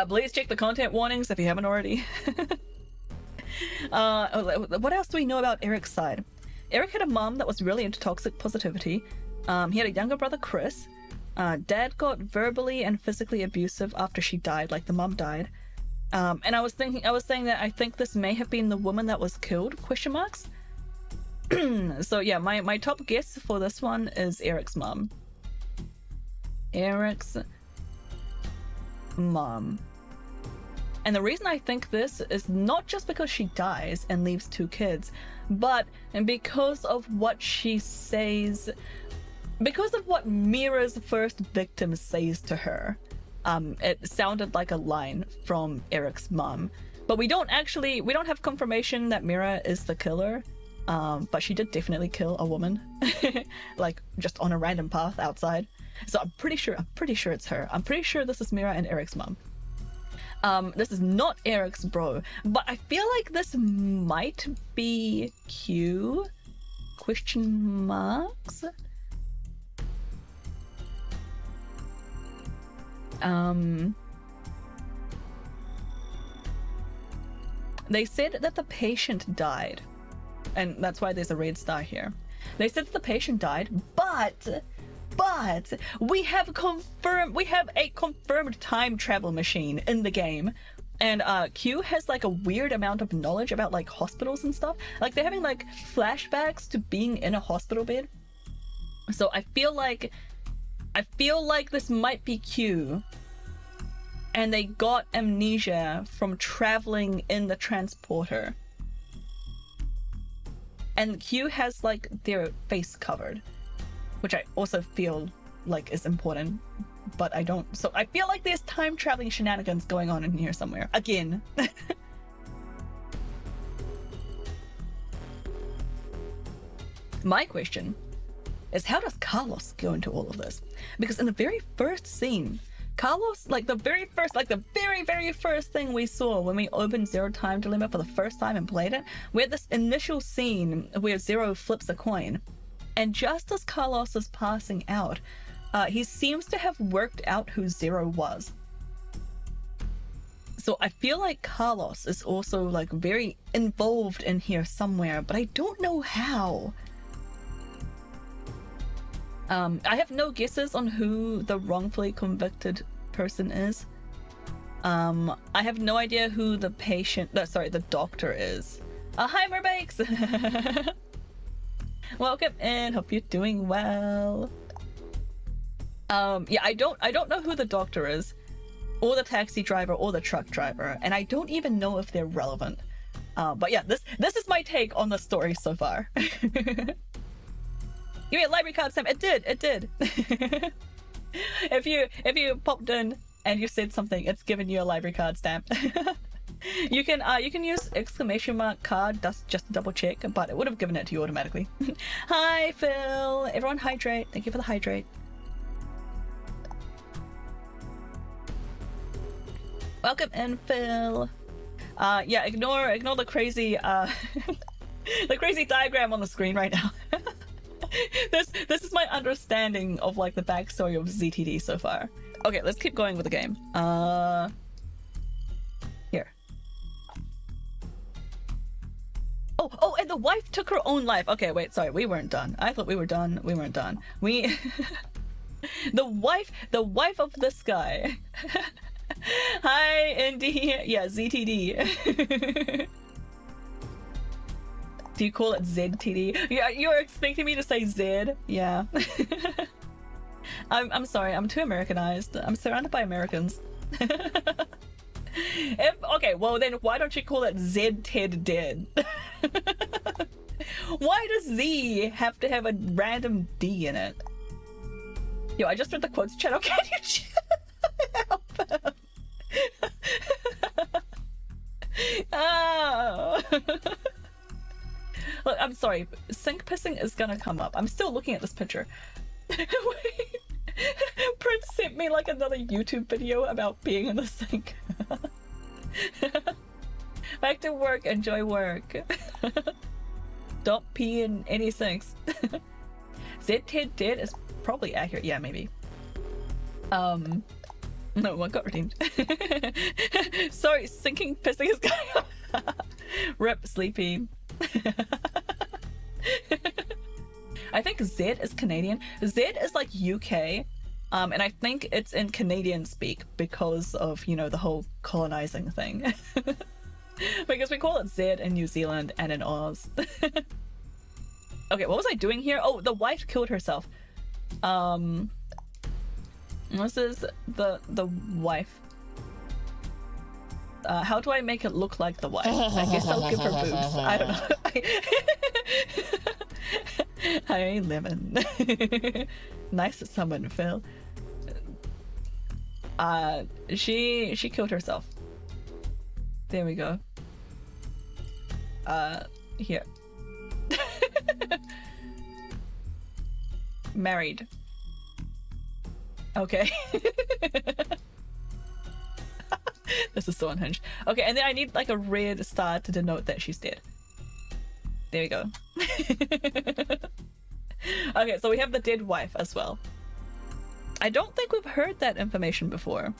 Please check the content warnings if you haven't already. What else do we know about Eric's side? Eric had a mom that was really into toxic positivity. He had a younger brother, Chris. Dad got verbally and physically abusive after she died, like the mom died. And I was saying that I think this may have been the woman that was killed, ? So yeah, my top guess for this one is Eric's mom. Eric's mom. And the reason I think this is not just because she dies and leaves 2 kids, but because of what she says, because of what Mira's first victim says to her. It sounded like a line from Eric's mom, but we don't have confirmation that Mira is the killer. But she did definitely kill a woman, like just on a random path outside. So I'm pretty sure it's her. I'm pretty sure this is Mira and Eric's mom. This is not Eric's bro, but I feel like this might be Q? ? They said that the patient died. And that's why there's a red star here. They said that the patient died, but we have a confirmed time travel machine in the game. And Q has like a weird amount of knowledge about like hospitals and stuff. Like they're having like flashbacks to being in a hospital bed. So I feel like this might be Q. And they got amnesia from traveling in the transporter. And Q has like their face covered, which I also feel like is important, but I don't. So I feel like there's time traveling shenanigans going on in here somewhere again. My question is, how does Carlos go into all of this? Because in the very first scene, Carlos, like the very first thing we saw when we opened Zero Time Dilemma for the first time and played it, we had this initial scene where Zero flips a coin. And just as Carlos is passing out, he seems to have worked out who Zero was. So I feel like Carlos is also like very involved in here somewhere, but I don't know how. I have no guesses on who the wrongfully convicted person is. I have no idea who the the doctor is. Hi, Merbakes! Welcome in, hope you're doing well. Yeah, I don't know who the doctor is, or the taxi driver, or the truck driver, and I don't even know if they're relevant. But yeah, this is my take on the story so far. Give me a library card, Sam. It did. If you popped in and you said something, it's giving you a library card stamp. You can use !card just to double check, but it would have given it to you automatically. Hi Phil. Everyone hydrate. Thank you for the hydrate. Welcome in, Phil. Yeah, ignore the crazy the crazy diagram on the screen right now. This is my understanding of like the backstory of ZTD so far. Okay, let's keep going with the game. Here. Oh, and the wife took her own life. Okay, wait, sorry, we weren't done. I thought we were done. We weren't done. The wife of this guy. Hi, Indy. Yeah, ZTD. Do you call it ZTD? Yeah, you're expecting me to say Z? Yeah. I'm sorry, I'm too Americanized. I'm surrounded by Americans. Okay, well then why don't you call it Z Ted Dead? Why does Z have to have a random D in it? Yo, I just read the quotes channel. Can you help him? Oh. Look, I'm sorry. Sink pissing is gonna come up. I'm still looking at this picture. Wait. Prince sent me like another YouTube video about being in the sink. Back to work. Enjoy work. Don't pee in any sinks. Zed did is probably accurate. Yeah, maybe. No, one got redeemed. Sorry, sinking pissing is going on. Rip, sleepy. I think Zed is Canadian. Zed is like UK. And I think it's in Canadian speak because of, you know, the whole colonizing thing. Because we call it Zed in New Zealand and in Oz. Okay, what was I doing here? Oh, the wife killed herself. This is the wife. How do I make it look like the wife? I guess I'll give her boobs. I don't know. I ain't living. Nice as someone, Phil. She killed herself. There we go. Here. Married. Okay. This is so unhinged. Okay, and then I need like a red star to denote that she's dead. There we go. Okay, so we have the dead wife as well. I don't think we've heard that information before.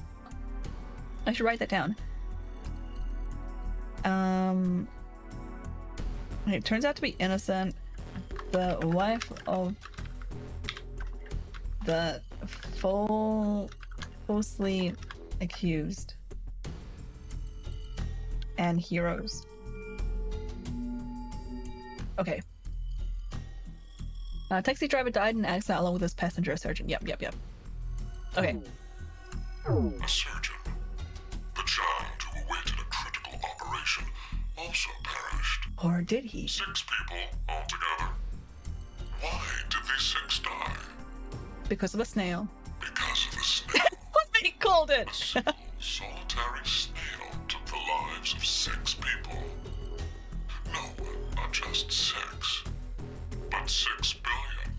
I should write that down. It turns out to be innocent. The wife of the falsely accused. And heroes. Okay. Taxi driver died in an accident along with his passenger surgeon. Yep. Okay. A surgeon. The child who awaited a critical operation also perished. Or did he? 6 people altogether. Why did these 6 die? Because of a snail. Because of the snail. What they called it! A simple, solitary snail took the lives of 6 people. No, not just 6, but 6 billion.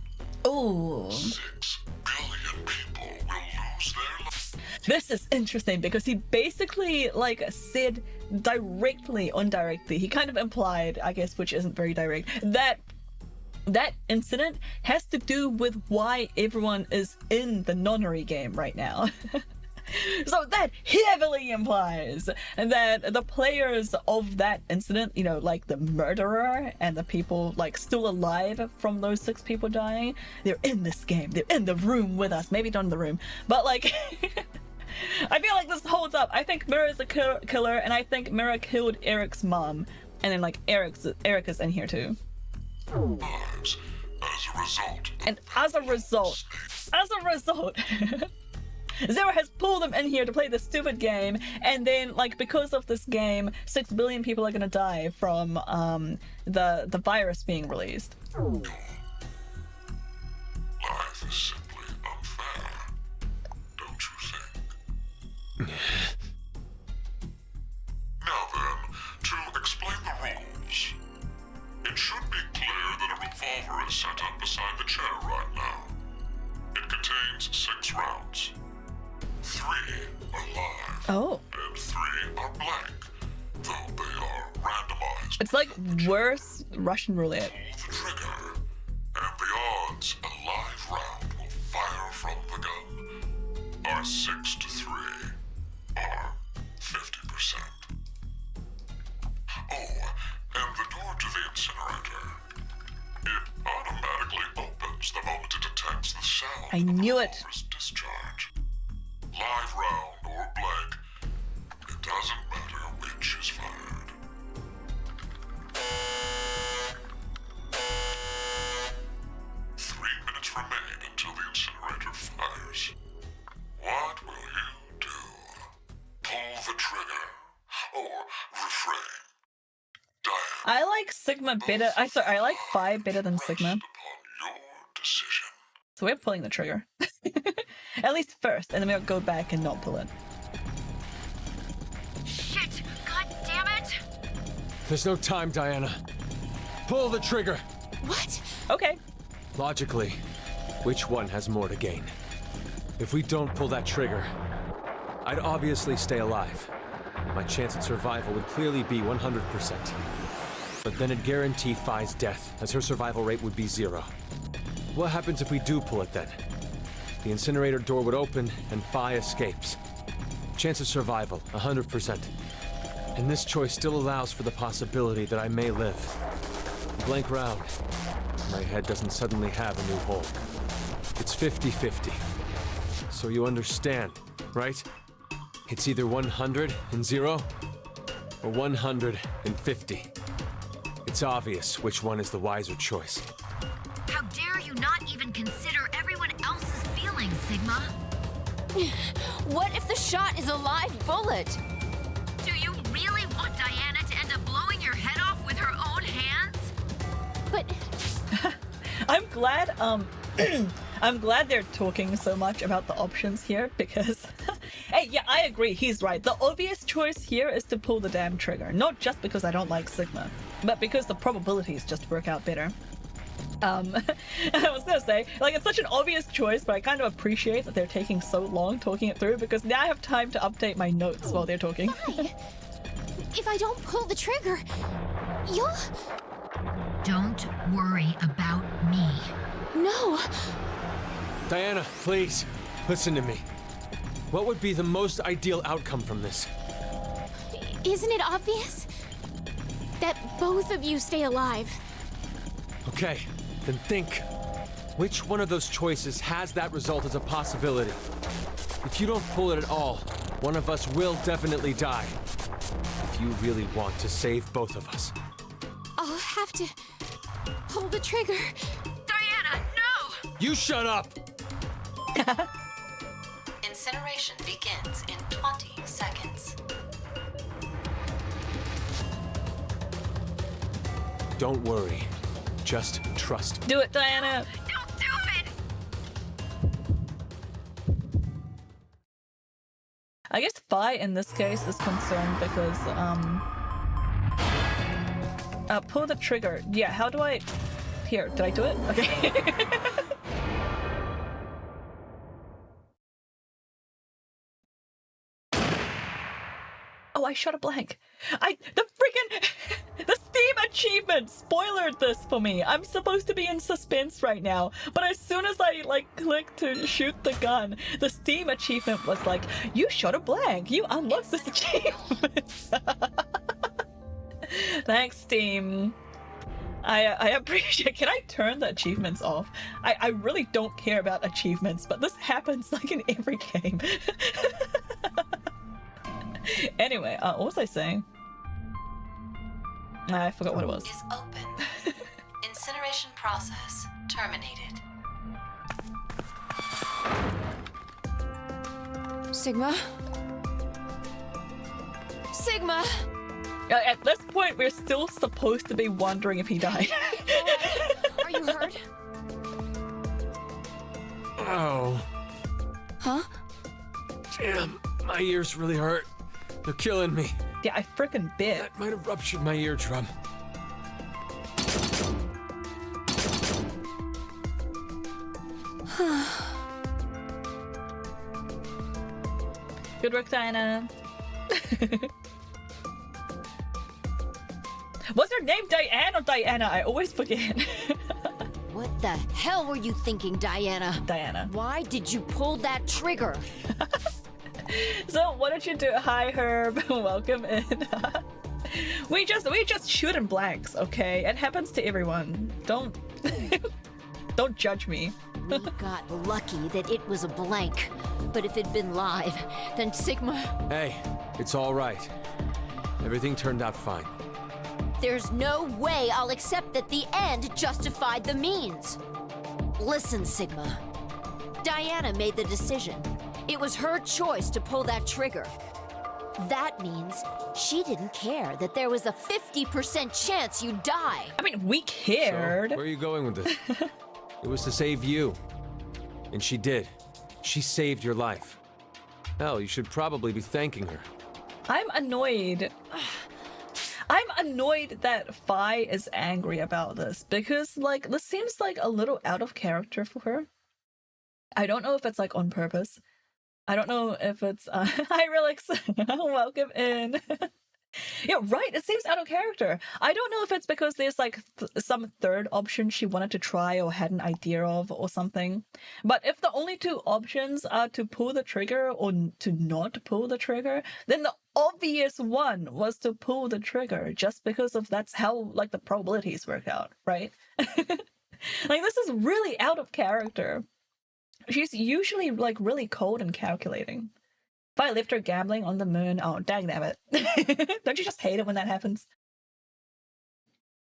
Ooh. 6 billion people will lose their lives. This is interesting because he basically like said directly, indirectly, he kind of implied, I guess, which isn't very direct, that incident has to do with why everyone is in the nonary game right now. So that heavily implies that the players of that incident, you know, like the murderer and the people like still alive from those 6 people dying, they're in this game. They're in the room with us. Maybe not in the room, but like I feel like this holds up. I think Mira's a killer, and I think Mira killed Eric's mom, and then like Eric is in here too. Lives as a result. As a result, Zero has pulled them in here to play this stupid game, and then like because of this game, 6 billion people are gonna die from the virus being released. Life is simply unfair, don't you think? Now then, to explain the rules. It should be clear that a revolver is set up beside the chair right now. It contains 6 rounds. 3 are live. Oh. And 3 are blank, though they are randomized. It's like worse Russian roulette. Pull the trigger, and the odds a live round will fire from the gun are 6 to 3, or 50%. Oh, and the door to the incinerator. It automatically opens the moment it detects the sound I knew of the it. revolver's discharge. Live round or blank, it doesn't matter which is fired. 3 minutes remain until the incinerator fires. What will you do? Pull the trigger or refrain? Diane. I like like Sigma better. I like Phi better than Sigma. Upon your decision. So we're pulling the trigger. At least first, and then we'll go back and not pull it. Shit! God damn it! There's no time, Diana. Pull the trigger. What? Okay. Logically, which one has more to gain? If we don't pull that trigger, I'd obviously stay alive. My chance at survival would clearly be 100%. But then it'd guarantee Phi's death, as her survival rate would be 0. What happens if we do pull it then? The incinerator door would open, and Phi escapes. Chance of survival, 100%. And this choice still allows for the possibility that I may live. Blank round. My head doesn't suddenly have a new hole. It's 50-50. So you understand, right? It's either 100 and 0, or 150. It's obvious which one is the wiser choice. How dare you not even consider everyone else's feelings, Sigma? What if the shot is a live bullet? Do you really want Diana to end up blowing your head off with her own hands? But I'm glad I'm glad they're talking so much about the options here because hey, yeah, I agree, he's right. The obvious choice here is to pull the damn trigger. Not just because I don't like Sigma, but because the probabilities just work out better. I was gonna say, like, it's such an obvious choice, but I kind of appreciate that they're taking so long talking it through because now I have time to update my notes while they're talking. why? If I don't pull the trigger, you'll... Don't worry about me. No. Diana, please, listen to me. What would be the most ideal outcome from this? Isn't it obvious? That both of you stay alive. Okay, then think. Which one of those choices has that result as a possibility? If you don't pull it at all, one of us will definitely die. If you really want to save both of us. I'll have to pull the trigger. Diana, no! You shut up! Incineration begins in 20 seconds. Don't worry. Just trust me. Do it, Diana! Don't do it! I guess Phi in this case is concerned because, pull the trigger. Yeah, how do I... Here, did I do it? Okay. Oh, I shot a blank. The Steam achievement spoilered this for me. I'm supposed to be in suspense right now, but as soon as I, like, clicked to shoot the gun, the Steam achievement was like, you shot a blank. You unlocked this achievement. Thanks, Steam. I appreciate. Can I turn the achievements off? I really don't care about achievements, but this happens like in every game. Anyway, what was I saying? I forgot what it was. Is open. Incineration process terminated. Sigma? Sigma! At this point, we're still supposed to be wondering if he died. Are you hurt? Oh, Huh? damn. My ears really hurt. They're killing me. Yeah, I frickin' bit. That might have ruptured my eardrum. Good work, Diana. Was her name Diane or Diana? I always forget. What the hell were you thinking, Diana? Diana. Why did you pull that trigger? So what did you do? Hi, Herb. Welcome in. we just shooting blanks, okay? It happens to everyone. Don't don't judge me. We got lucky that it was a blank. But if it'd been live, then Sigma... Hey, it's all right. Everything turned out fine. There's no way I'll accept that the end justified the means. Listen, Sigma. Diana made the decision. It was her choice to pull that trigger. That means she didn't care that there was a 50% chance you'd die. I mean, we cared. So, where are you going with this? It was to save you. And she did. She saved your life. Hell, you should probably be thanking her. I'm annoyed. I'm annoyed that Phi is angry about this because, like, this seems like a little out of character for her. I don't know if it's like on purpose. I don't know if it's hi Relix. Welcome in. Yeah, right, it seems out of character. I don't know if it's because there's like some third option she wanted to try or had an idea of or something. But if the only two options are to pull the trigger or to not pull the trigger, then the obvious one was to pull the trigger just because of that's how like the probabilities work out, right? Like this is really out of character. She's usually like really cold and calculating. If I left her gambling on the moon, oh dang damn it. Don't you just hate it when that happens?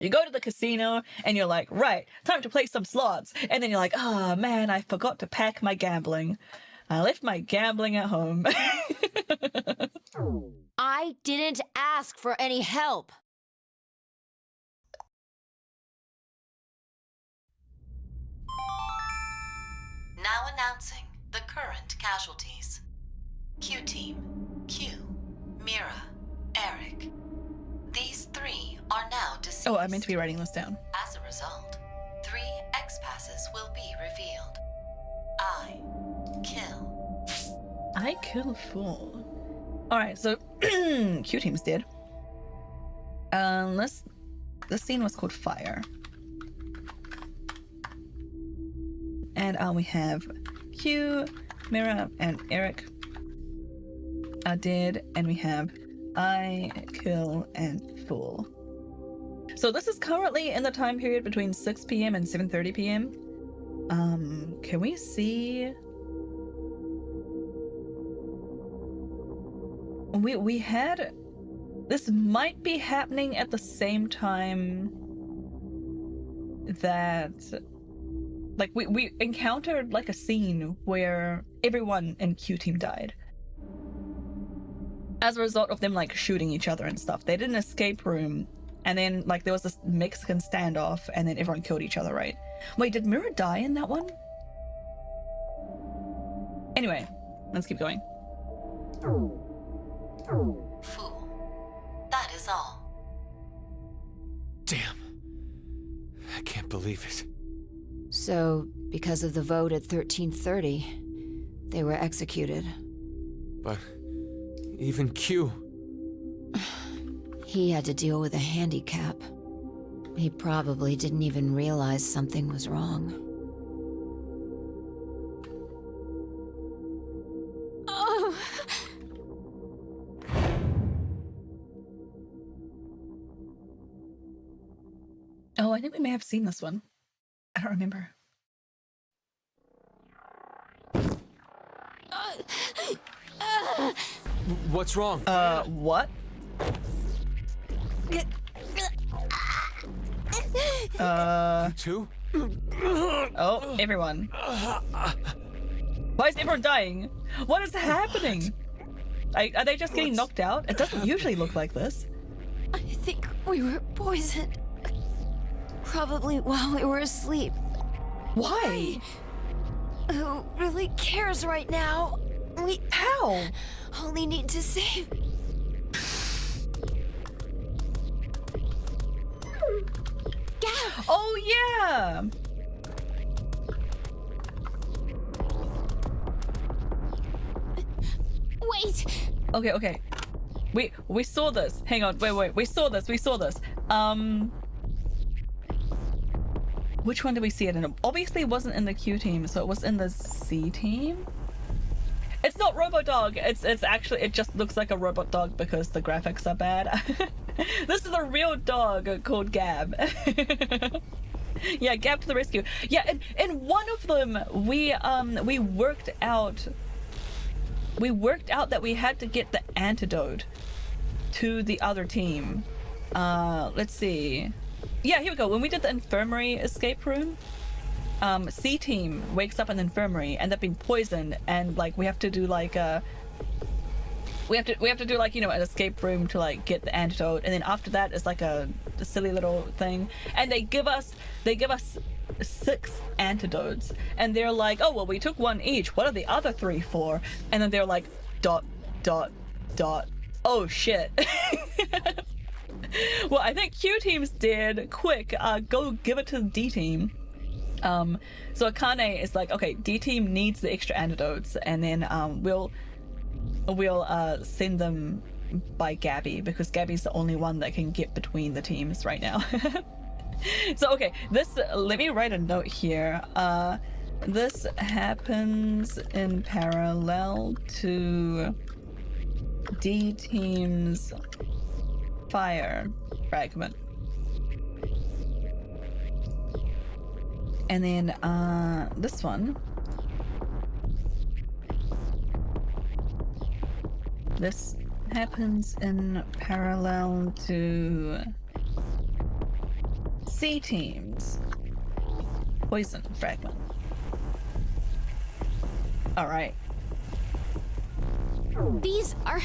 You go to the casino and you're like, right, time to play some slots. And then you're like, oh man, I forgot to pack my gambling. I left my gambling at home. I didn't ask for any help. Now announcing the current casualties. Q-Team, Q, Mira, Eric. These three are now deceased. Oh, I meant to be writing this down. As a result, 3 X-passes will be revealed. I kill. I kill fool. Alright, so Q-Team's dead. This scene was called Fire. And we have Q, Mira, and Eric are dead, and we have I, Kill, and Fool. So this is currently in the time period between 6 p.m. and 7:30 p.m. Can we see? We had this might be happening at the same time that like we encountered like a scene where everyone in Q-Team died as a result of them like shooting each other and stuff. They did an escape room and then like there was this Mexican standoff and then everyone killed each other, right? Wait, did Mira die in that one? Anyway, let's keep going. Fool. That is all. Damn. I can't believe it. So, because of the vote at 1330, they were executed. But even Q. He had to deal with a handicap. He probably didn't even realize something was wrong. Oh. Oh, I think we may have seen this one. I don't remember. What's wrong? What? You too? Oh, everyone. Why is everyone dying? What is happening? Are they just getting knocked out? It doesn't usually look like this. I think we were poisoned. Probably while we were asleep. Why? Who really cares right now? We How? only need to save... Gab! Oh, yeah! Wait! Okay. We saw this. Hang on, wait. We saw this. Which one did we see it in? Obviously it wasn't in the Q team, so it was in the C team? It's not Robodog. It's actually, it just looks like a robot dog because the graphics are bad. This is a real dog called Gab. Yeah, Gab to the rescue. Yeah, in one of them, we worked out that we had to get the antidote to the other team. Let's see. Yeah, here we go. When we did the infirmary escape room, C team wakes up in the infirmary and they've been poisoned, and like we have to do like a we have to do like, you know, an escape room to like get the antidote, and then after that it's like a silly little thing, and they give us 6 antidotes, and they're like, oh well, we took 1 each, what are the other 3 for? And then they're like dot dot dot, oh shit. Well, I think Q teams did. Quick, go give it to D team. So Akane is like, okay, D team needs the extra antidotes, and then we'll send them by Gabby, because Gabby's the only one that can get between the teams right now. So okay, let me write a note here. This happens in parallel to D team's fire fragment. And then this one. This happens in parallel to C team's poison fragment. All right. These are...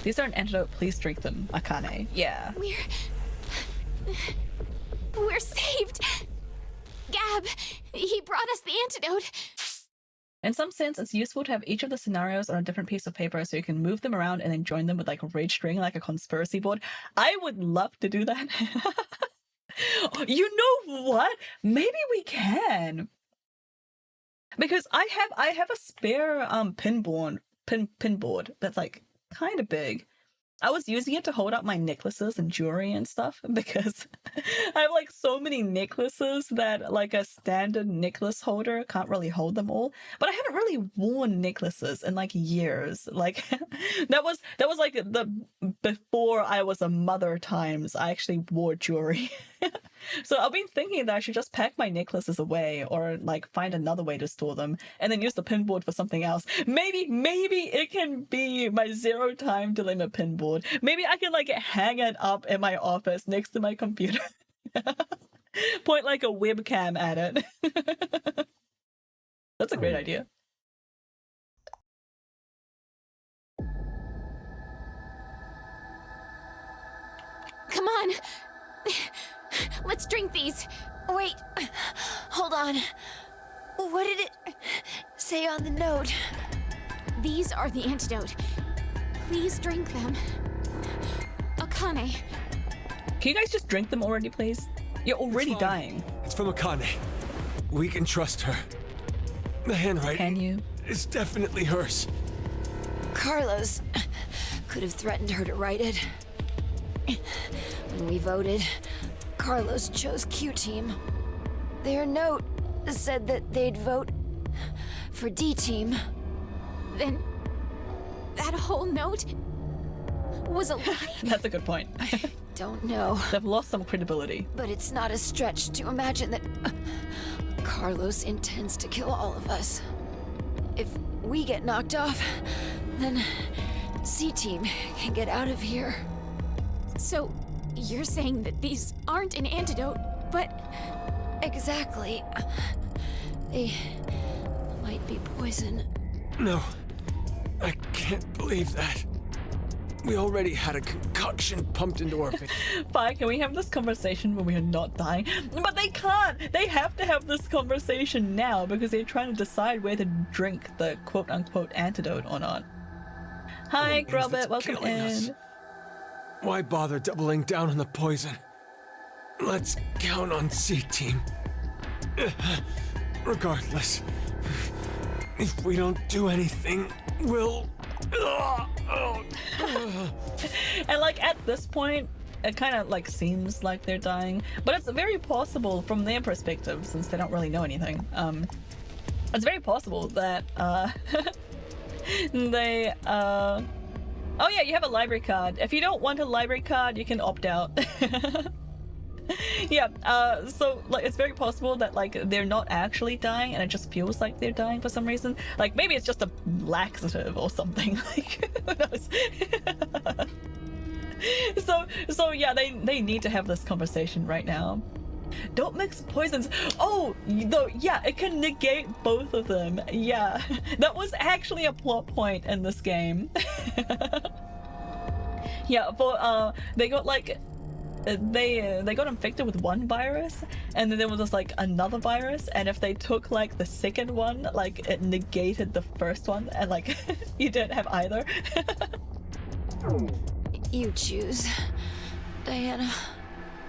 These are an antidote. Please drink them, Akane. Yeah. We're saved! Gab, he brought us the antidote. In some sense, it's useful to have each of the scenarios on a different piece of paper so you can move them around and then join them with like a red string, like a conspiracy board. I would love to do that. You know what? Maybe we can. Because I have a spare pinboard that's like kind of big. I was using it to hold up my necklaces and jewelry and stuff, because I have like so many necklaces that like a standard necklace holder can't really hold them all. But I haven't really worn necklaces in like years. Like that was like the before I was a mother times I actually wore jewelry. So I've been thinking that I should just pack my necklaces away, or like find another way to store them, and then use the pinboard for something else. Maybe it can be my 0 time to limit pinboard. Maybe I can like hang it up in my office next to my computer. Point like a webcam at it. That's a great idea. Come on. Let's drink these. Wait, hold on. What did it say on the note? These are the antidote. Please drink them. Akane. Can you guys just drink them already, please? You're already dying. It's from Akane. We can trust her. The handwriting Can you? is definitely hers. Carlos could have threatened her to write it. When we voted, Carlos chose Q Team. Their note said that they'd vote for D Team. Then that whole note was a lie? That's a good point. Don't know, They've lost some credibility. but it's not a stretch to imagine that Carlos intends to kill all of us. If we get knocked off, then C Team can get out of here. So, you're saying that these aren't an antidote, but... Exactly. They might be poison. No, I can't believe that. We already had a concoction pumped into our veins. Fine, can we have this conversation when we are not dying? But they can't! They have to have this conversation now because they're trying to decide whether to drink the quote-unquote antidote or not. Hi, Grobit, welcome killing us. in. Why bother doubling down on the poison? Let's count on C Team. Regardless, if we don't do anything, we'll... And like at this point, it kind of like seems like they're dying, but it's very possible from their perspective, since they don't really know anything. It's very possible that they oh yeah, you have a library card. If you don't want a library card, you can opt out. Yeah, so like it's very possible that like they're not actually dying and it just feels like they're dying for some reason. Like maybe it's just a laxative or something. Like who knows? So yeah, they need to have this conversation right now. Don't mix poisons. Oh, though, yeah, it can negate both of them. Yeah, that was actually a plot point in this game. Yeah, but they got like they got infected with one virus, and then there was just like another virus, and if they took like the second one, like it negated the first one, and like you didn't have either. You choose. Diana,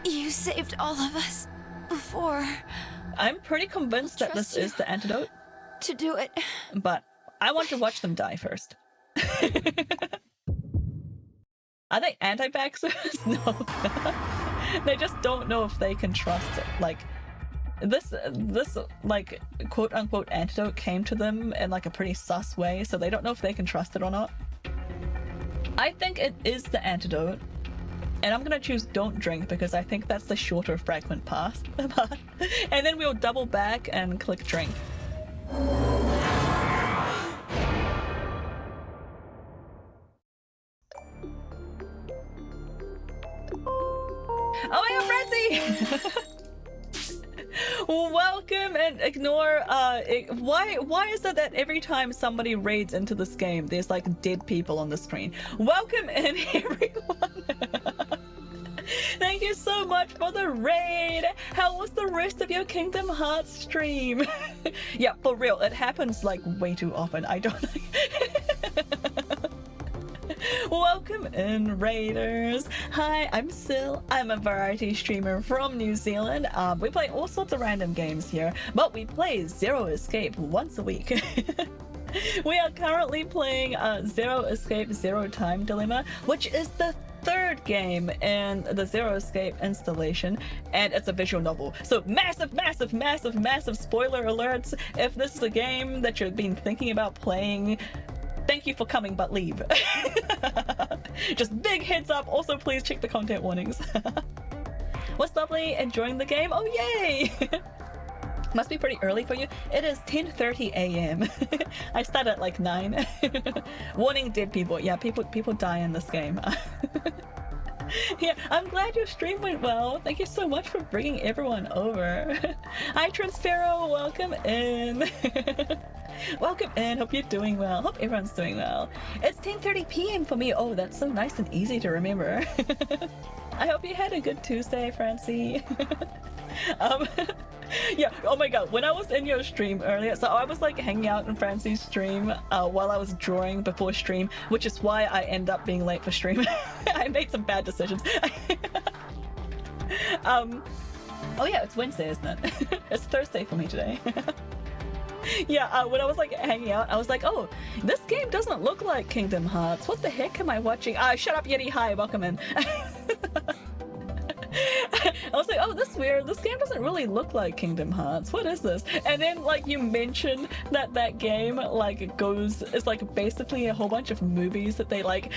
you saved all of us before. I'm pretty convinced that this is the antidote, To do it. but I want to watch them die first. Are they anti-vaxxers? No. They just don't know if they can trust it. Like, this like quote-unquote antidote came to them in like a pretty sus way, so they don't know if they can trust it or not. I think it is the antidote, and I'm gonna choose don't drink because I think that's the shorter fragment path. And then we'll double back and click drink. Oh my god, Francie! Welcome, and ignore why is it that every time somebody raids into this game there's like dead people on the screen? Welcome in, everyone. Thank you so much for the raid. How was the rest of your Kingdom Hearts stream? Yeah, for real, it happens like way too often. I don't Welcome in, Raiders. Hi, I'm Sil. I'm a variety streamer from New Zealand. We play all sorts of random games here, but we play Zero Escape once a week. We are currently playing Zero Escape Zero Time Dilemma, which is the third game in the Zero Escape installation, and it's a visual novel. So massive spoiler alerts. If this is a game that you've been thinking about playing, thank you for coming, but leave. Just big heads up. Also, please check the content warnings. What's lovely? Enjoying the game? Oh, yay! Must be pretty early for you. It is 10:30 a.m. I start at like 9. Warning dead people. Yeah, people die in this game. Yeah, I'm glad your stream went well. Thank you so much for bringing everyone over. Hi, Transfero. Welcome in. Welcome in. Hope you're doing well. Hope everyone's doing well. It's 10:30 p.m. for me. Oh, that's so nice and easy to remember. I hope you had a good Tuesday, Francie. Yeah, oh my god, when I was in your stream earlier, so I was like hanging out in Francie's stream while I was drawing before stream, which is why I end up being late for stream. I made some bad decisions. Oh yeah, it's Wednesday, isn't it? It's Thursday for me today. Yeah, when I was like hanging out, I was like, oh, this game doesn't look like Kingdom Hearts. What the heck am I watching? Shut up, Yeti. Hi, welcome in. I was like, oh, this is weird. This game doesn't really look like Kingdom Hearts. What is this? And then like you mentioned that game like it's like basically a whole bunch of movies that they like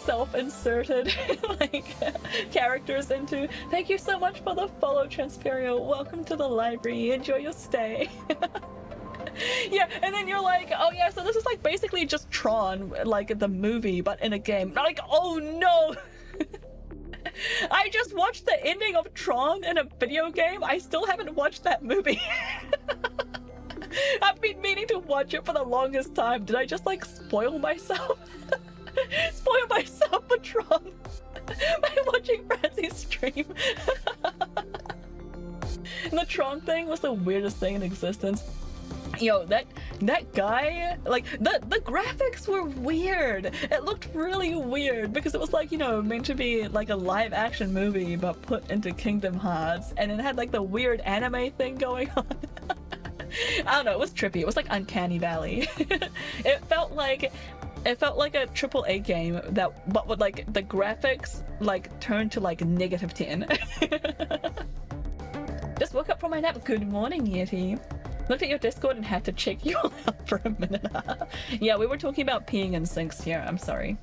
self-inserted like characters into. Thank you so much for the follow, Transferio. Welcome to the library. Enjoy your stay. Yeah, and then you're like, oh yeah, so this is like basically just Tron, like the movie, but in a game. Like, oh no! I just watched the ending of Tron in a video game. I still haven't watched that movie. I've been meaning to watch it for the longest time. Did I just like spoil myself? Spoil myself for Tron by watching Francie's stream. And the Tron thing was the weirdest thing in existence. Yo, that guy, like the graphics were weird. It looked really weird because it was like, you know, meant to be like a live action movie but put into Kingdom Hearts, and it had like the weird anime thing going on. I don't know, it was trippy. It was like Uncanny Valley. It felt like a AAA game but with like the graphics like turned to like -10. Just woke up from my nap. Good morning, Yeti. Looked at your Discord and had to check you all out for a minute. Yeah, we were talking about peeing in sinks here. I'm sorry.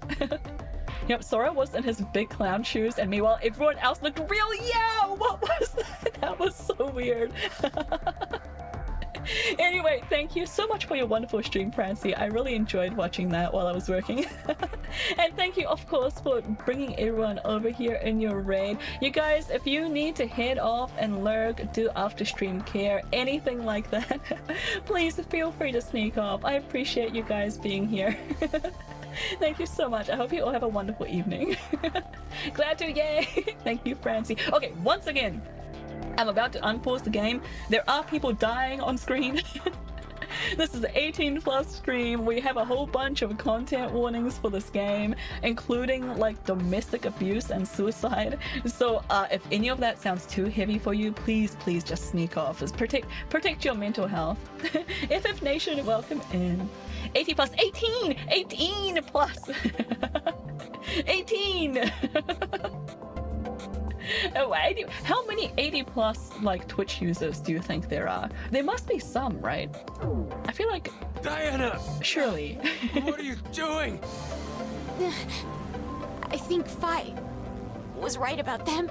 Yep, Sora was in his big clown shoes, and meanwhile everyone else looked real. Yeah, what was that? That was so weird. Anyway, thank you so much for your wonderful stream, Francie. I really enjoyed watching that while I was working. And thank you, of course, for bringing everyone over here in your raid. You guys, if you need to head off and lurk, do after stream care, anything like that, please feel free to sneak off. I appreciate you guys being here. Thank you so much. I hope you all have a wonderful evening. Glad to, yay! Thank you, Francie. Okay, once again, I'm about to unpause the game. There are people dying on screen. This is an 18 plus stream. We have a whole bunch of content warnings for this game, including like domestic abuse and suicide. So if any of that sounds too heavy for you, please just sneak off. Just protect your mental health. FF Nation, welcome in. 80 plus 18 plus 18. Oh, 80. How many 80 plus like Twitch users do you think there are? There must be some, right? I feel like Diana! surely. What are you doing? I think Fi was right about them.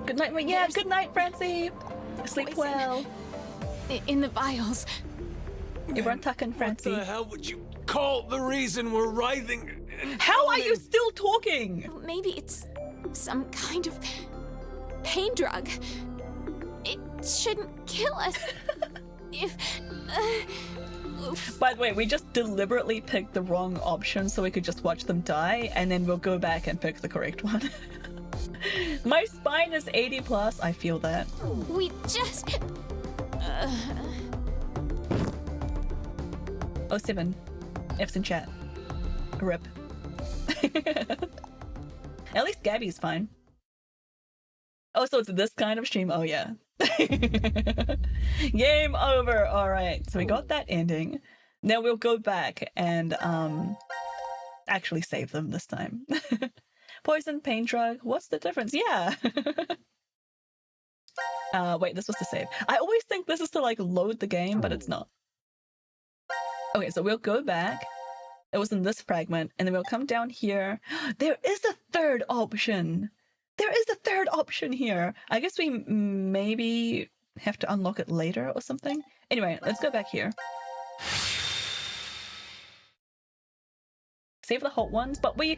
Good night. Yeah, good night, Francie. Sleep Poison. well. In the vials. Everyone tucking Francie. What the hell would you call the reason we're writhing? And How are you moaning? still talking? Maybe it's some kind of pain drug. It shouldn't kill us. If... By the way, we just deliberately picked the wrong option so we could just watch them die, and then we'll go back and pick the correct one. My spine is 80 plus. I feel that. we just... 07. F's in chat. Rip. At least Gabby's fine. Oh, so it's this kind of stream? Oh, yeah. Game over. All right. So we got that ending. Now we'll go back and actually save them this time. Poison, pain drug. What's the difference? Yeah. Wait, this was to save. I always think this is to like load the game, but it's not. Okay, so we'll go back. It was in this fragment, and then we'll come down here. There is a third option. There is a third option here. I guess we maybe have to unlock it later or something. Anyway, let's go back here. Save the hot ones, but we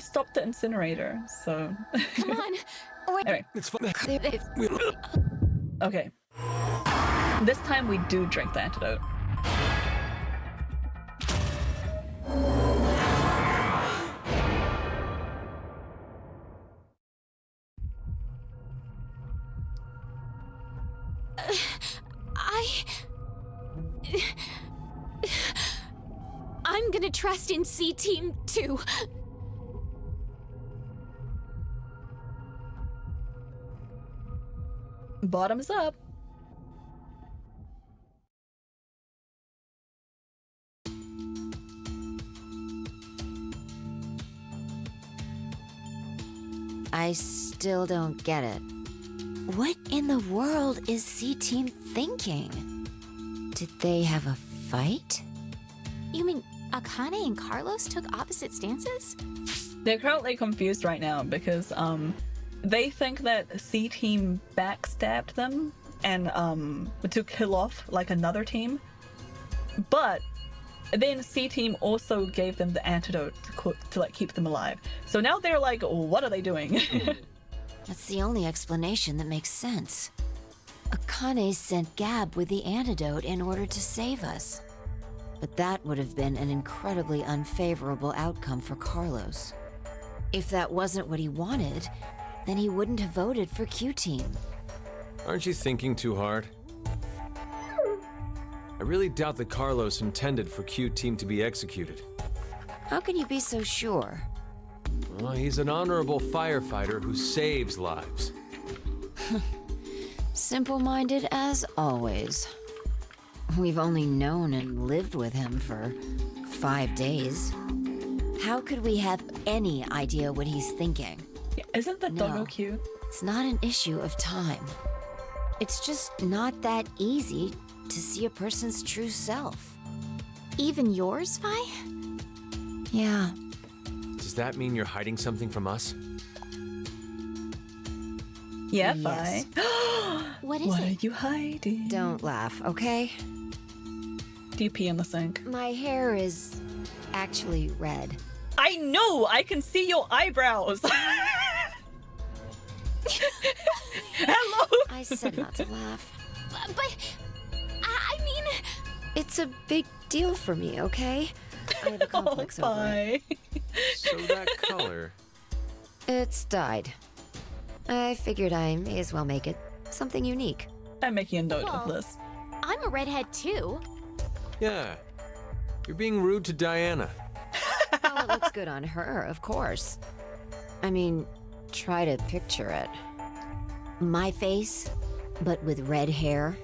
stopped the incinerator, so. Come on. Anyway, It's fine. okay. This time we do drink the antidote. I'm gonna trust in C-Team too. Bottoms up. I still don't get it. What in the world is C-Team thinking? Did they have a fight? You mean Akane and Carlos took opposite stances? They're currently confused right now because they think that C-Team backstabbed them and to kill off like another team. But then C-Team also gave them the antidote to like keep them alive. So now they're like, what are they doing? That's the only explanation that makes sense. Akane sent Gab with the antidote in order to save us. But that would have been an incredibly unfavorable outcome for Carlos. If that wasn't what he wanted, then he wouldn't have voted for Q-Team. Aren't you thinking too hard? I really doubt that Carlos intended for Q-Team to be executed. How can you be so sure? Well, he's an honorable firefighter who saves lives. Simple-minded as always. We've only known and lived with him for 5 days. How could we have any idea what he's thinking? Isn't the No. doggo cute? It's not an issue of time. It's just not that easy to see a person's true self. Even yours, Fi? Yeah, Does that mean you're hiding something from us? Yeah, Yes. fine. What is What it? are you hiding? Don't laugh, okay? Do you pee in the sink? My hair is actually red. I know! I can see your eyebrows! Hello! I said not to laugh. But I mean, It's a big deal for me, okay? I have a complex over it. bye. So that color. It's dyed. I figured I may as well make it something unique. I'm making a note of Well- this. I'm a redhead too. Yeah. You're being rude to Diana. Oh, it looks good on her, of course. I mean, try to picture it. My face, but with red hair.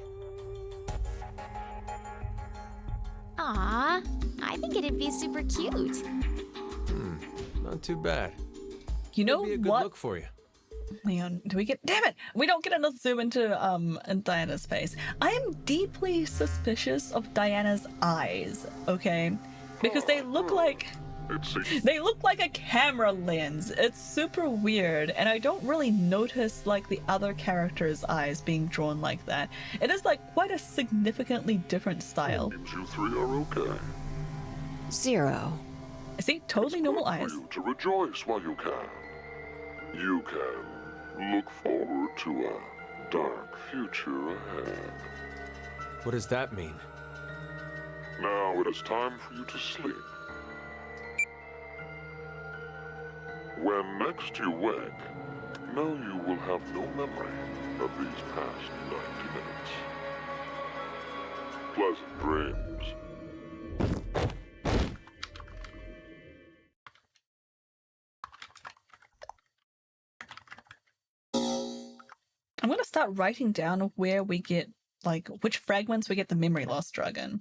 Aw, I think it'd be super cute. Not too bad. You know Be a good what? look for you. Man, do we get? Damn it! We don't get enough zoom into Diana's face. I am deeply suspicious of Diana's eyes. Okay, because they look like they look like a camera lens. It's super weird, and I don't really notice like the other characters' eyes being drawn like that. It is like quite a significantly different style. Seems you three are okay. Zero. I see totally normal For eyes. you to rejoice while you can. You can look forward to a dark future ahead. What does that mean? Now it is time for you to sleep. When next you wake, know you will have no memory of these past 90 minutes. Pleasant dreams. I'm gonna start writing down where we get, like, which fragments we get the memory loss drug in.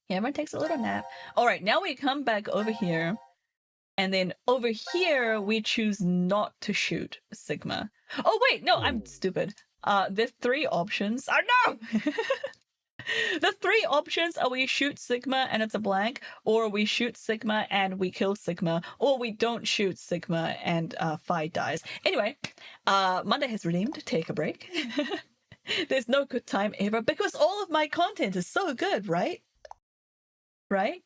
Yeah, everyone takes a little nap. Alright, now we come back over here. And then over here, we choose not to shoot Sigma. Oh, wait, no, I'm stupid. There's three options. Oh, no! The three options are we shoot Sigma and it's a blank, or we shoot Sigma and we kill Sigma, or we don't shoot Sigma and Phi dies. Anyway, Monday has redeemed. Take a break. There's no good time ever because all of my content is so good, right? Right?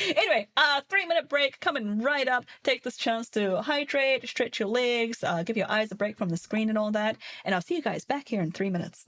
Anyway, 3-minute break coming right up. Take this chance to hydrate, stretch your legs, give your eyes a break from the screen and all that. And I'll see you guys back here in 3 minutes.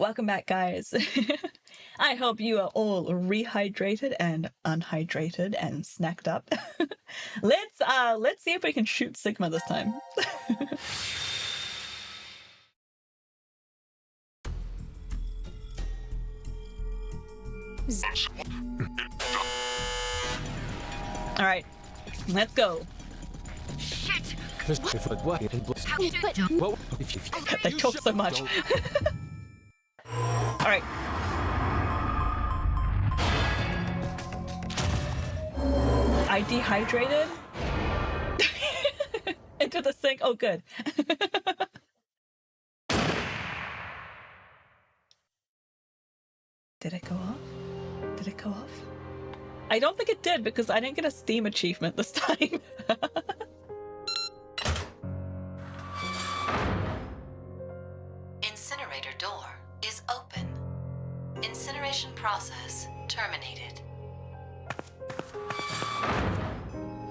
welcome back, guys. I hope you are all rehydrated and unhydrated and snacked up. Let's see if we can shoot Sigma this time. All right, let's go. Shit! What? How did you jump? Whoa. They talk so much. All right. I dehydrated into the sink. Oh, good. Did it go off? Did it go off? I don't think it did because I didn't get a Steam achievement this time. Incinerator door is open. Incineration process terminated.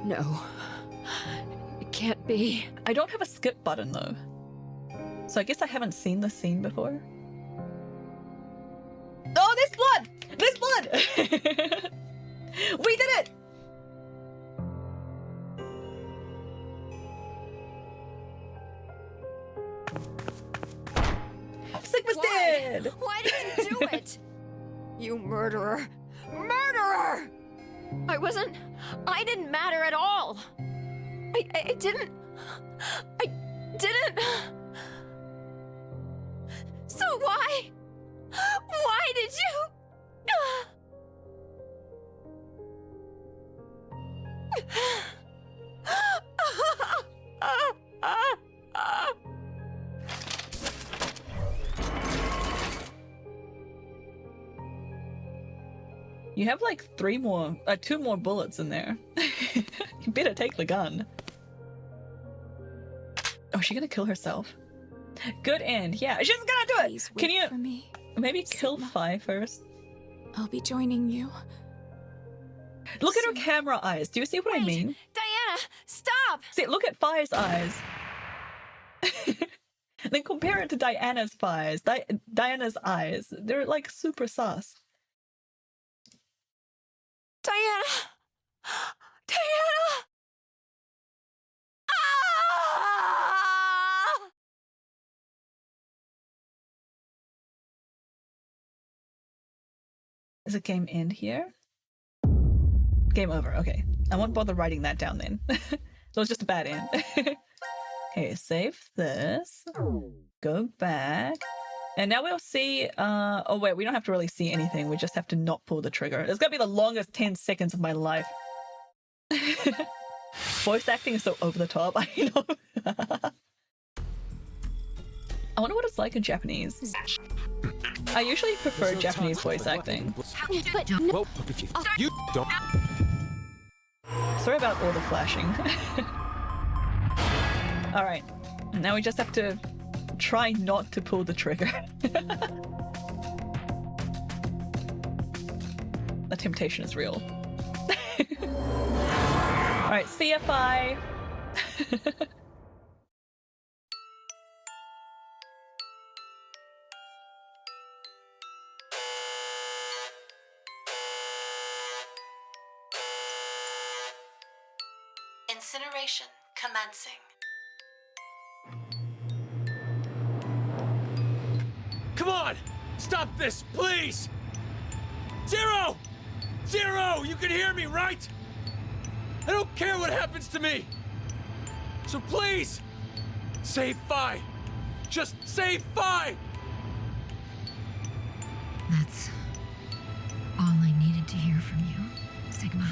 No. It can't be. I don't have a skip button though. So I guess I haven't seen the scene before. Oh, there's blood! There's blood! We did it! Sigma's dead! Why did you do it? You murderer! Murderer! I didn't matter at all. I didn't. So why? Why did you? You have like two more bullets in there. You better take the gun. Oh, is she gonna kill herself? Good end. Yeah, she's gonna do it. Please Can wait you for me. maybe kill Sigma. Fi first? I'll be joining you. Look at her Soon. camera eyes. Do you see what I Wait. mean? Diana, stop! See, look at Fi's eyes. Then compare it to Diana's eyes. Diana's eyes. They're like super sus. Diana! Diana! Ah! Is it game end here? Game over. Okay. I won't bother writing that down then. So it's just a bad end. Okay, save this. Go back. And now we'll see, oh wait, we don't have to really see anything. We just have to not pull the trigger. It's gonna be the longest 10 seconds of my life. Voice acting is so over the top, I know. I wonder what it's like in Japanese. I usually prefer Japanese voice acting. How did you But jump? no, Whoa. You don't. Sorry about all the flashing. Alright, now we just have to try not to pull the trigger. The temptation is real. Alright, CFI. Incineration commencing. Come on! Stop this, please! Zero! Zero! You can hear me, right? I don't care what happens to me! So please! Save Fi! Just save Fi! That's all I needed to hear from you, Sigma.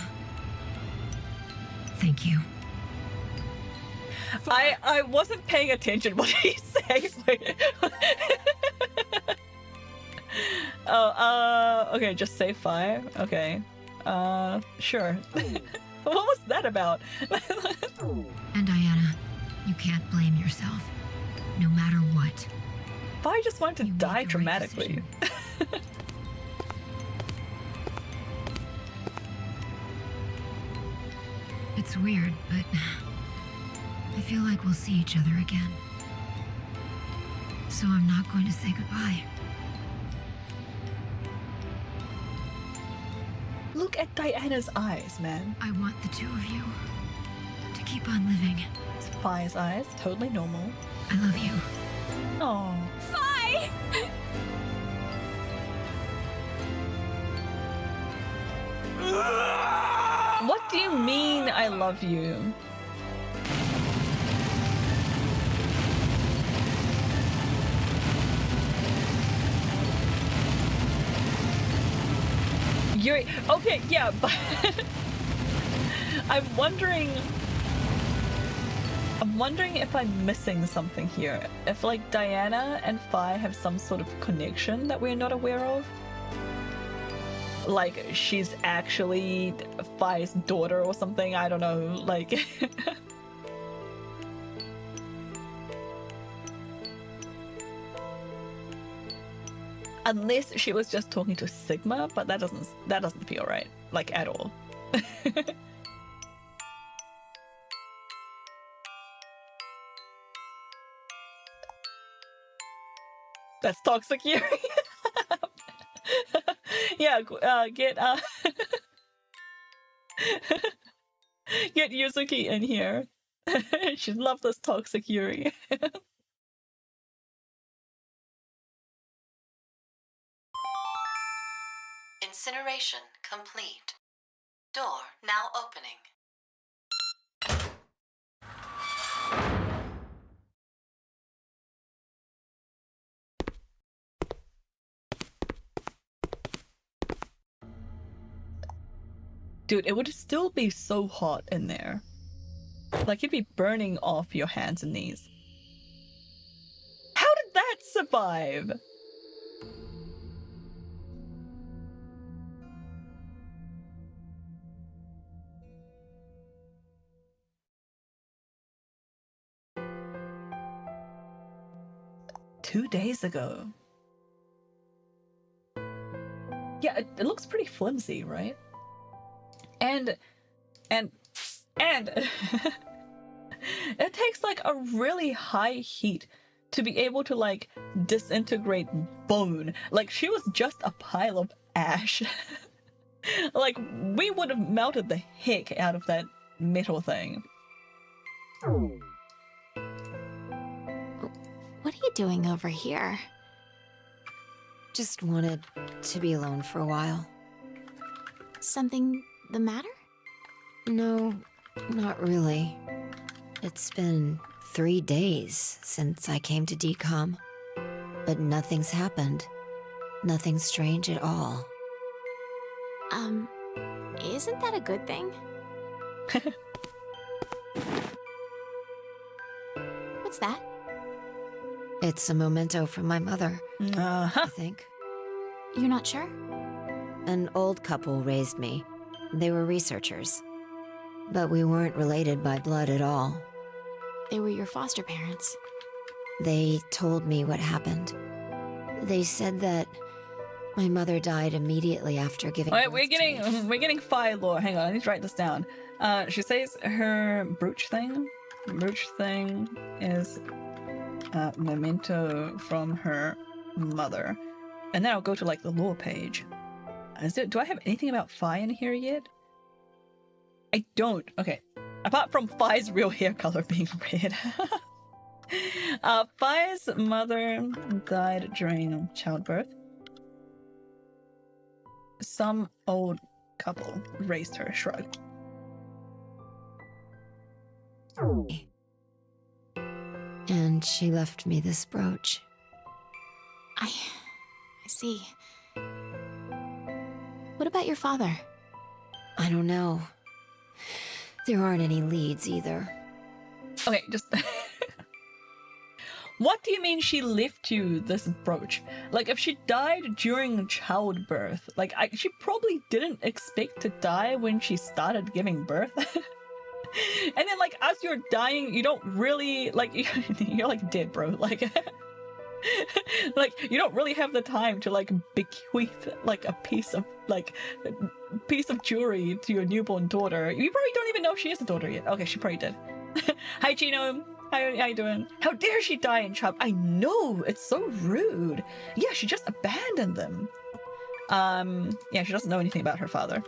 Thank you. I wasn't paying attention what he said. Wait. Oh, okay, just save 5. Okay. Sure. What was that about? And Diana, you can't blame yourself. No matter what. I just wanted to You made die the right dramatically. decision. It's weird, but I feel like we'll see each other again. So I'm not going to say goodbye. Look at Diana's eyes, man. I want the two of you to keep on living. Fi's eyes, totally normal. I love you. Oh. Fi! What do you mean I love you? You're okay, yeah, but I'm wondering if I'm missing something here. If like Diana and Fi have some sort of connection that we're not aware of. Like she's actually Fi's daughter or something, I don't know, like unless she was just talking to Sigma, but that doesn't feel right, like at all. That's toxic Yuri. Yeah, get get Yuzuki in here. She'd love this toxic Yuri. Incineration complete. Door now opening. Dude, it would still be so hot in there. Like you'd be burning off your hands and knees. How did that survive? Two days ago. Yeah, it looks pretty flimsy, right? And it takes like a really high heat to be able to like disintegrate bone. Like she was just a pile of ash. Like we would have melted the heck out of that metal thing. What are you doing over here? Just wanted to be alone for a while. Something the matter? No, not really. It's been 3 days since I came to DCOM, but nothing's happened. Nothing strange at all. Isn't that a good thing? What's that? It's a memento from my mother, I think. You're not sure? An old couple raised me. They were researchers. But we weren't related by blood at all. They were your foster parents. They told me what happened. They said that my mother died immediately after giving Alright, birth we're to me. getting Fi lore. Hang on, I need to write this down. She says her brooch thing is a memento from her mother. And then I'll go to like the lore page. Do I have anything about Fi in here yet? I don't. Okay. Apart from Fi's real hair color being red. Fi's mother died during childbirth. Some old couple raised her. Shrug. And she left me this brooch. I see. What about your father? I don't know. There aren't any leads either. Okay, just... What do you mean she left you this brooch? Like, if she died during childbirth, like, she probably didn't expect to die when she started giving birth. And then, like, as you're dying, you don't really, like, you're, like, dead, bro. Like, like, you don't really have the time to, like, bequeath, like, a piece of jewelry to your newborn daughter. You probably don't even know if she is a daughter yet. Okay, she probably did. Hi, Chino. How you doing? How dare she die in child? I know, it's so rude. Yeah, she just abandoned them. Yeah, she doesn't know anything about her father.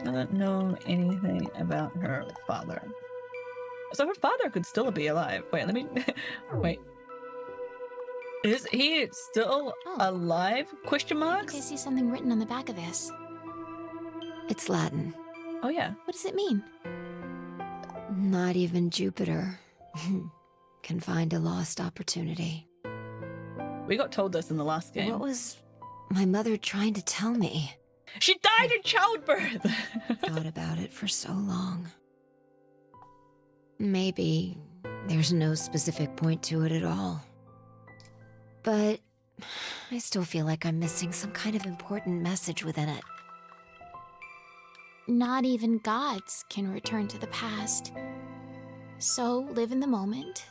Doesn't know anything about her father. So her father could still be alive. Wait, let me... Wait. Is he still alive? Question I marks? think I see something written on the back of this. It's Latin. Oh, yeah. What does it mean? Not even Jupiter can find a lost opportunity. We got told this in the last game. What was my mother trying to tell me? She died in childbirth! Thought about it for so long. Maybe there's no specific point to it at all. But I still feel like I'm missing some kind of important message within it. Not even gods can return to the past. So live in the moment,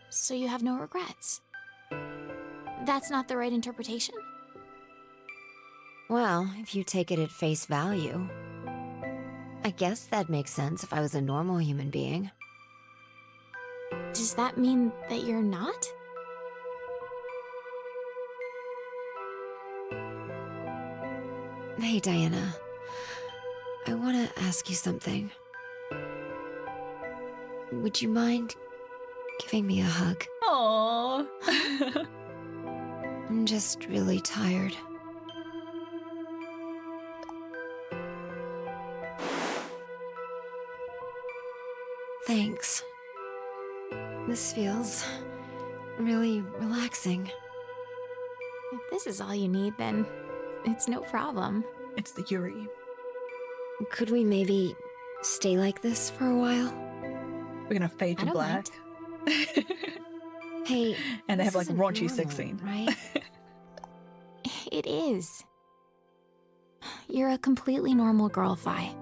so you have no regrets. That's not the right interpretation? Well, if you take it at face value, I guess that makes sense if I was a normal human being. Does that mean that you're not? Hey, Diana. I want to ask you something. Would you mind giving me a hug? Aww. I'm just really tired. Thanks. This feels really relaxing. If this is all you need, then it's no problem. It's the Yuri. Could we maybe stay like this for a while? We're gonna fade I to don't black. Hey, And they have like this isn't raunchy sex normal, scene. right? It is. You're a completely normal girl, Fi.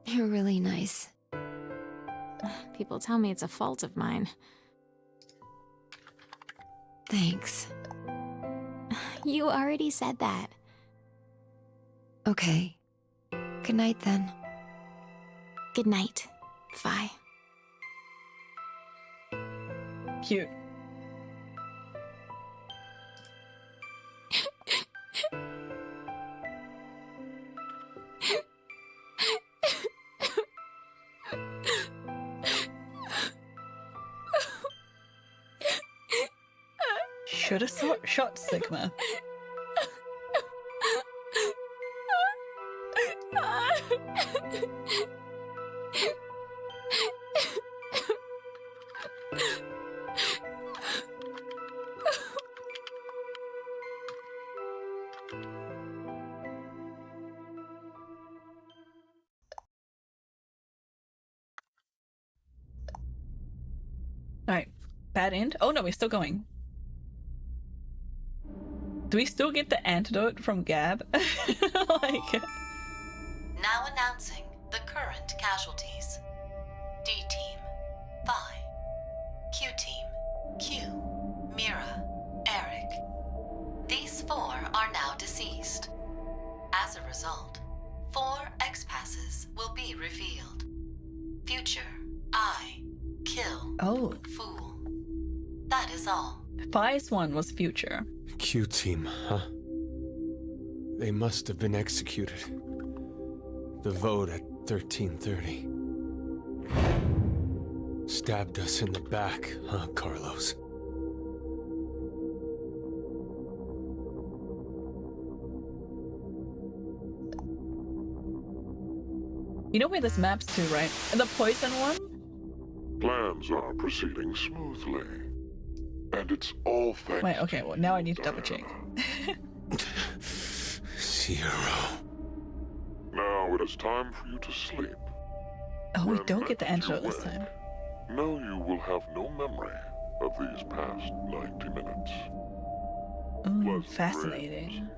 You're really nice. People tell me it's a fault of mine. Thanks. You already said that. Okay. Good night then. Good night, Fi. Cute. Should have shot Sigma. Alright. Bad end? Oh no, we're still going. Do we still get the antidote from Gab? Like... Now announcing the current casualties. D Team, Vi. Q Team, Q, Mira, Eric. These 4 are now deceased. As a result, 4 X-Passes will be revealed. Future, I, Kill, Oh. Fool. That is all. Fi's one was future. Q team, huh? They must have been executed. The vote at 13:30. Stabbed us in the back, huh, Carlos? You know where this maps to, right? The poison one? Plans are proceeding smoothly. And it's all thanks Wait, okay, well now I need to double check. Zero. Now it is time for you to sleep. Oh, we When don't get the that you antidote this wake, time. Know you will have no memory of these past 90 minutes. Ooh, Pleasant fascinating.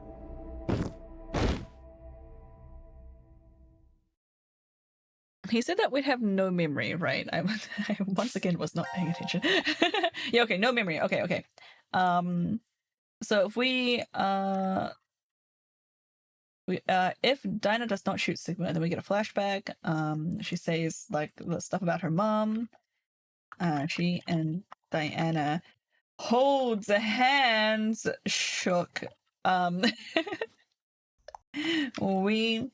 He said that we'd have no memory, right? I once again was not paying attention. Yeah, okay, no memory. Okay. So if if Dinah does not shoot Sigma, then we get a flashback. She says like the stuff about her mom. She and Diana holds hands, shook. We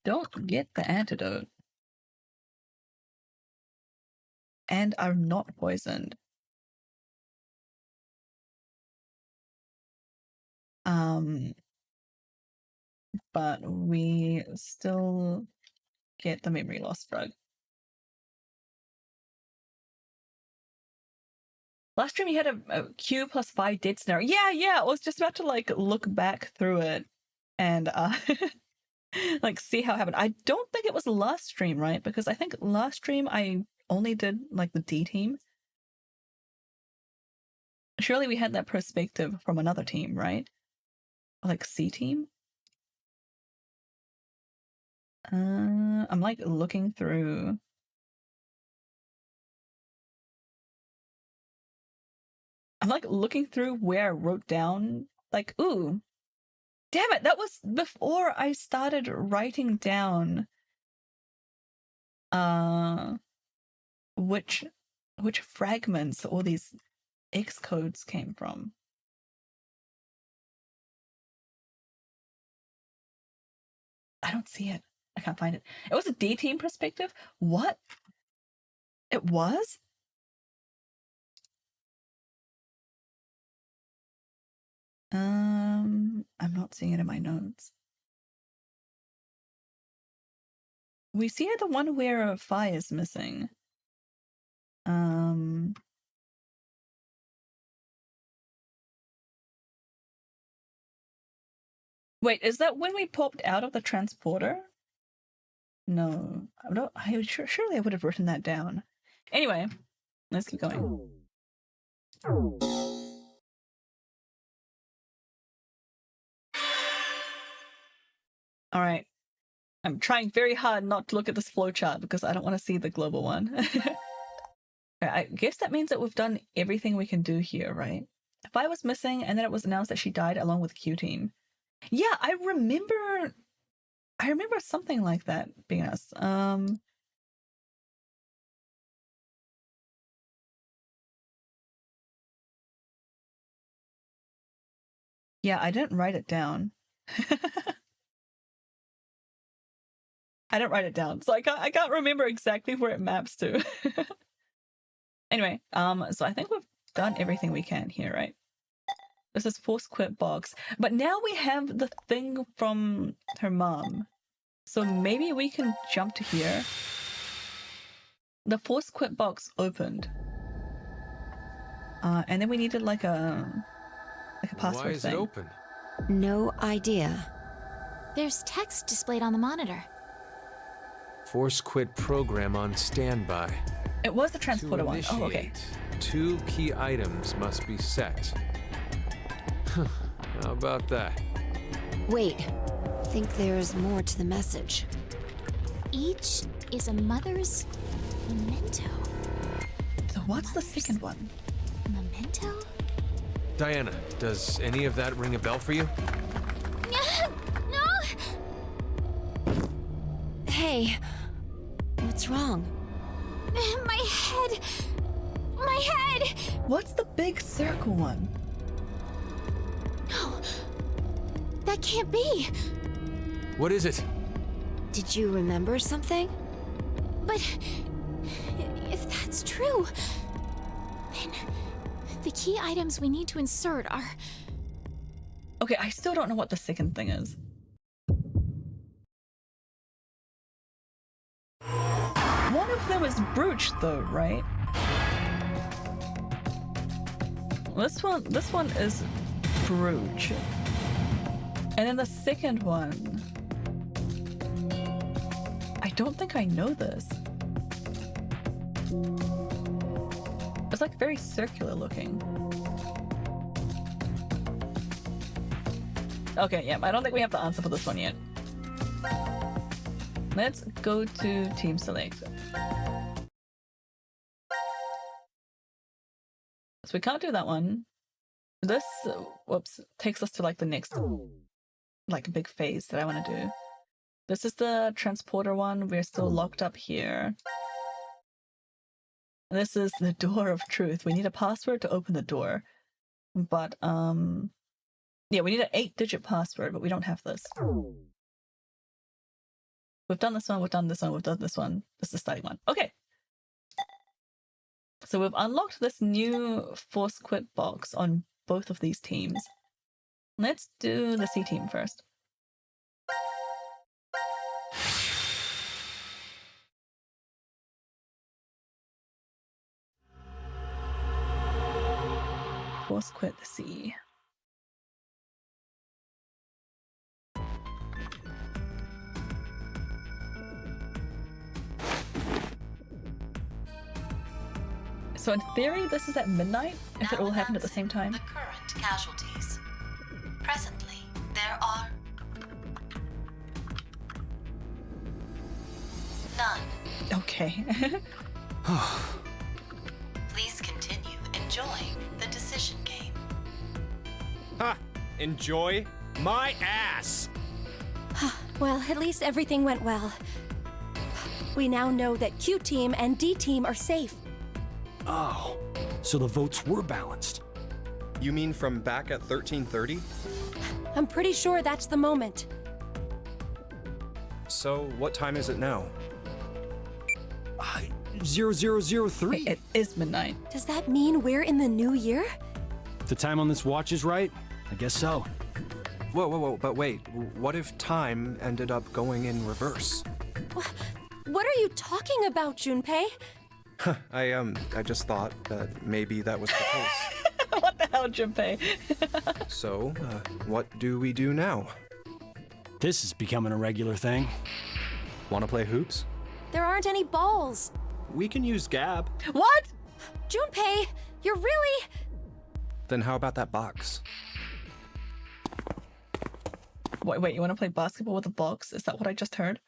don't get the antidote. And are not poisoned. But we still get the memory loss drug. Last stream you had a Q plus 5 dead scenario. Yeah, I was just about to like look back through it and like see how it happened. I don't think it was last stream, right? Because I think last stream I only did like the D team. Surely we had that perspective from another team, right? Like C team? I'm like looking through. I'm like looking through where I wrote down, like, ooh, damn it, that was before I started writing down which fragments all these X codes came from. I don't see it. I can't find it. It was a D team perspective? What? It was? I'm not seeing it in my notes. We see the one where Phi is missing. Wait, is that when we popped out of the transporter? No, surely I would have written that down. Anyway, let's keep going. All right. I'm trying very hard not to look at this flowchart because I don't want to see the global one. I guess that means that we've done everything we can do here, right? If I was missing and then it was announced that she died along with Q Team. Yeah, I remember something like that being us. Yeah, I didn't write it down. I didn't write it down, so I can't remember exactly where it maps to. Anyway, so I think we've done everything we can here, right? This is force quit box, but now we have the thing from her mom, so maybe we can jump to here. The force quit box opened, and then we needed like a password. Why is thing. it open? No idea. There's text displayed on the monitor. Force quit program on standby. It was the transporter To one. initiate, Oh, okay. 2 key items must be set. How about that? Wait, think there's more to the message. Each is a mother's memento. So what's the second one? Memento? Diana, does any of that ring a bell for you? No! Hey, what's wrong? My head! My head! What's the big circle one? No! That can't be! What is it? Did you remember something? But if that's true, then the key items we need to insert are... Okay, I still don't know what the second thing is. One of them is Brooch, though, right? This one is Brooch. And then the second one... I don't think I know this. It's like very circular looking. Okay, yeah, I don't think we have the answer for this one yet. Let's go to Team Select. So we can't do that one. This, whoops, takes us to like the next, like big phase that I want to do. This is the transporter one. We're still locked up here. This is the door of truth. We need a password to open the door. But, Yeah, we need an 8-digit password, but we don't have this. We've done this one, we've done this one, we've done this one. This is the starting one. Okay. So we've unlocked this new force quit box on both of these teams. Let's do the C team first. Force quit the C. So in theory, this is at midnight, if it all happened at the same time. The current casualties. Presently, there are none. Okay. Please continue enjoying the decision game. Ha! Enjoy my ass! Well, at least everything went well. We now know that Q team and D team are safe. Oh, so the votes were balanced. You mean from back at 1330? I'm pretty sure that's the moment. So, what time is it now? 0003. It is midnight. Does that mean we're in the new year? If the time on this watch is right, I guess so. Whoa, but wait. What if time ended up going in reverse? What are you talking about, Junpei? I just thought that maybe that was the case. What the hell, Junpei? So, what do we do now? This is becoming a regular thing. Wanna play hoops? There aren't any balls. We can use Gab. What? Junpei, you're really... Then how about that box? Wait, you want to play basketball with a box? Is that what I just heard?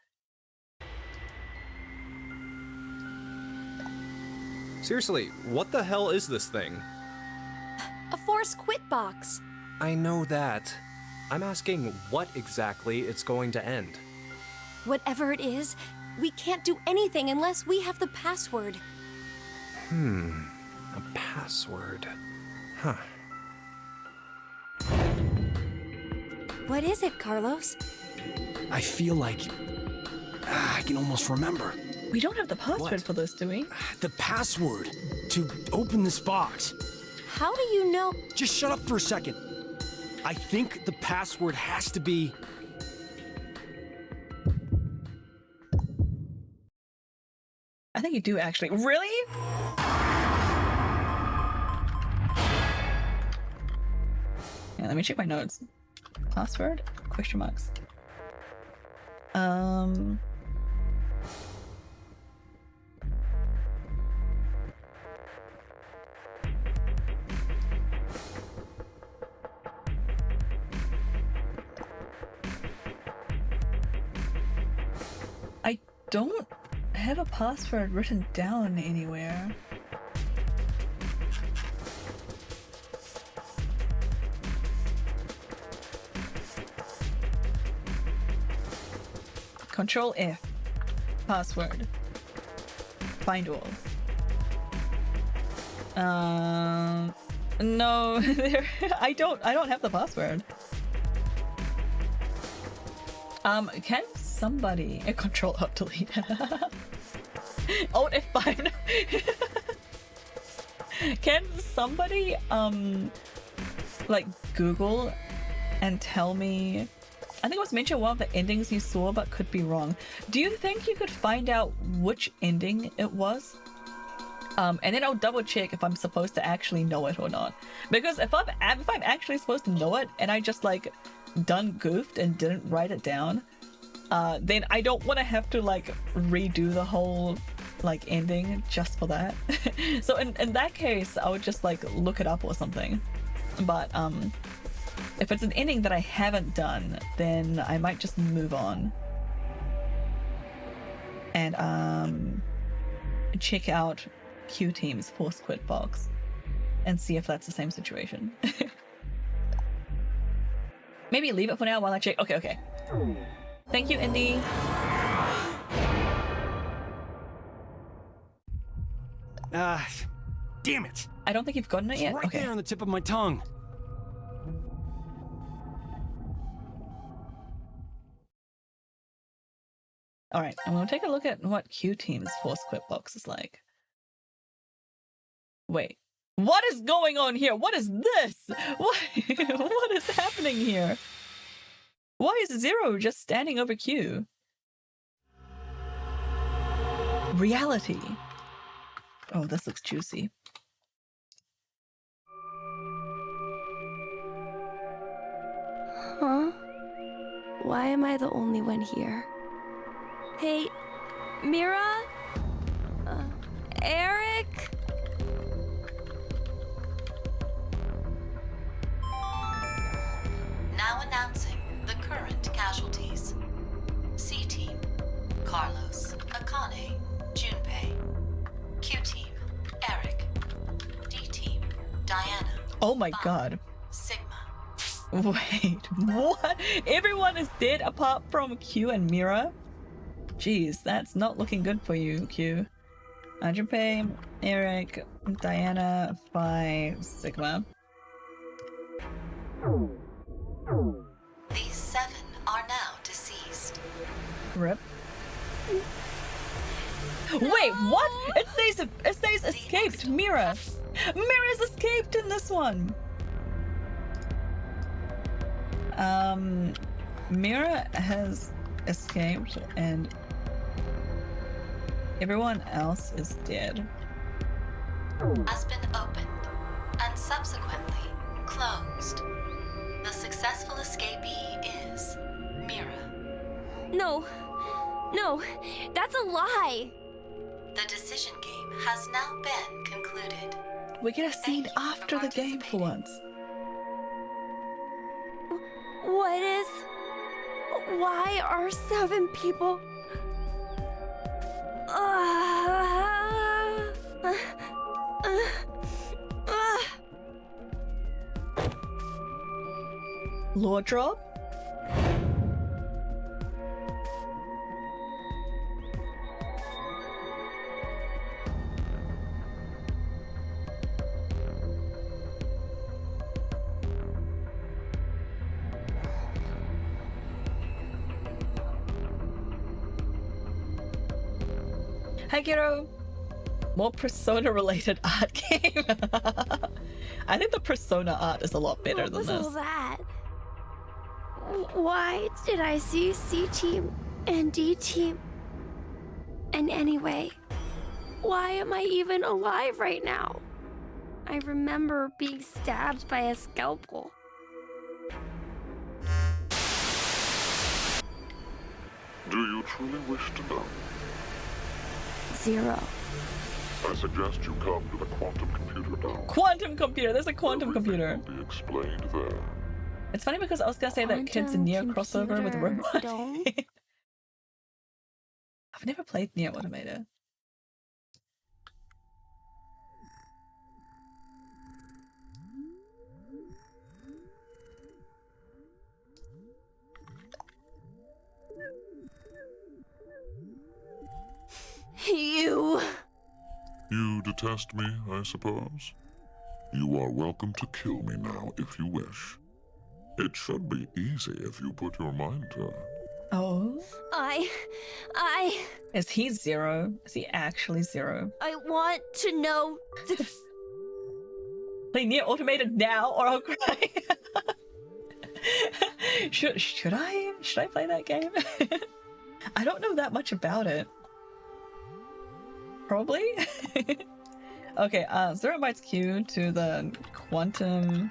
Seriously, what the hell is this thing? a force quit box. I know that. I'm asking what exactly it's going to end. Whatever it is, we can't do anything unless we have the password. A password. Huh. What is it, Carlos? I feel like I can almost remember. We don't have the password What? for this, do we? The password to open this box. How do you know? Just shut up for a second. I think the password has to be... I think you do actually. Really? Yeah, let me check my notes. Password? Question marks. I don't have a password written down anywhere. Control F. Password. Find all. No, I don't have the password. Can somebody Control Alt Delete? Alt F5. Can somebody like Google and tell me? I think it was mentioned one of the endings you saw, but could be wrong. Do you think you could find out which ending it was? And then I'll double check if I'm supposed to actually know it or not. Because if I'm actually supposed to know it and I just like done goofed and didn't write it down, then I don't want to have to like redo the whole like ending just for that. So in that case, I would just like look it up or something. But if it's an ending that I haven't done, then I might just move on and check out Q Team's force quit box and see if that's the same situation. Maybe leave it for now while I check. Okay. Thank you, Indy. Damn it! I don't think you've gotten it It's yet. right Okay. there on the tip of my tongue. Alright, and we'll take a look at what Q Team's force quit box is like. Wait. What is going on here? What is this? What is happening here? Why is Zero just standing over Q? Reality. Oh, this looks juicy. Huh? Why am I the only one here? Hey, Mira? Eric? Now announcing the current casualties. C Team, Carlos, Akane, Junpei. Q Team, Eric. D Team, Diana. Oh my god. Sigma. Wait, what? Everyone is dead apart from Q and Mira? Jeez, that's not looking good for you, Q. Junpei, Eric, Diana, Phi, Sigma. These 7 are now deceased. RIP. Wait, what? It says escaped, Mira. Mira's escaped in this one. Mira has escaped and everyone else is dead. Has been opened and subsequently closed. The successful escapee is Mira. No, that's a lie. The decision game has now been concluded. We get a scene after the game for once. What is... Why are 7 people... Lore drop? Hi, Kiro. More Persona-related art game. I think the Persona art is a lot better than What was this. all that? Why did I see C Team and D Team? And anyway, why am I even alive right now? I remember being stabbed by a scalpel. Do you truly wish to know? 0. I suggest you come to the quantum computer now. Quantum computer! There's a quantum computer! Will be explained there. It's funny because I was gonna say that Kids in Nier crossover with Robot. I've never played Nier Automata. You... You detest me, I suppose? You are welcome to kill me now if you wish. It should be easy if you put your mind to it. Oh? I... Is he 0? Is he actually 0? I want to know... Play Nier Automata now or I'll cry. Should I play that game? I don't know that much about it. Probably? Okay, 0 bytes Q to the quantum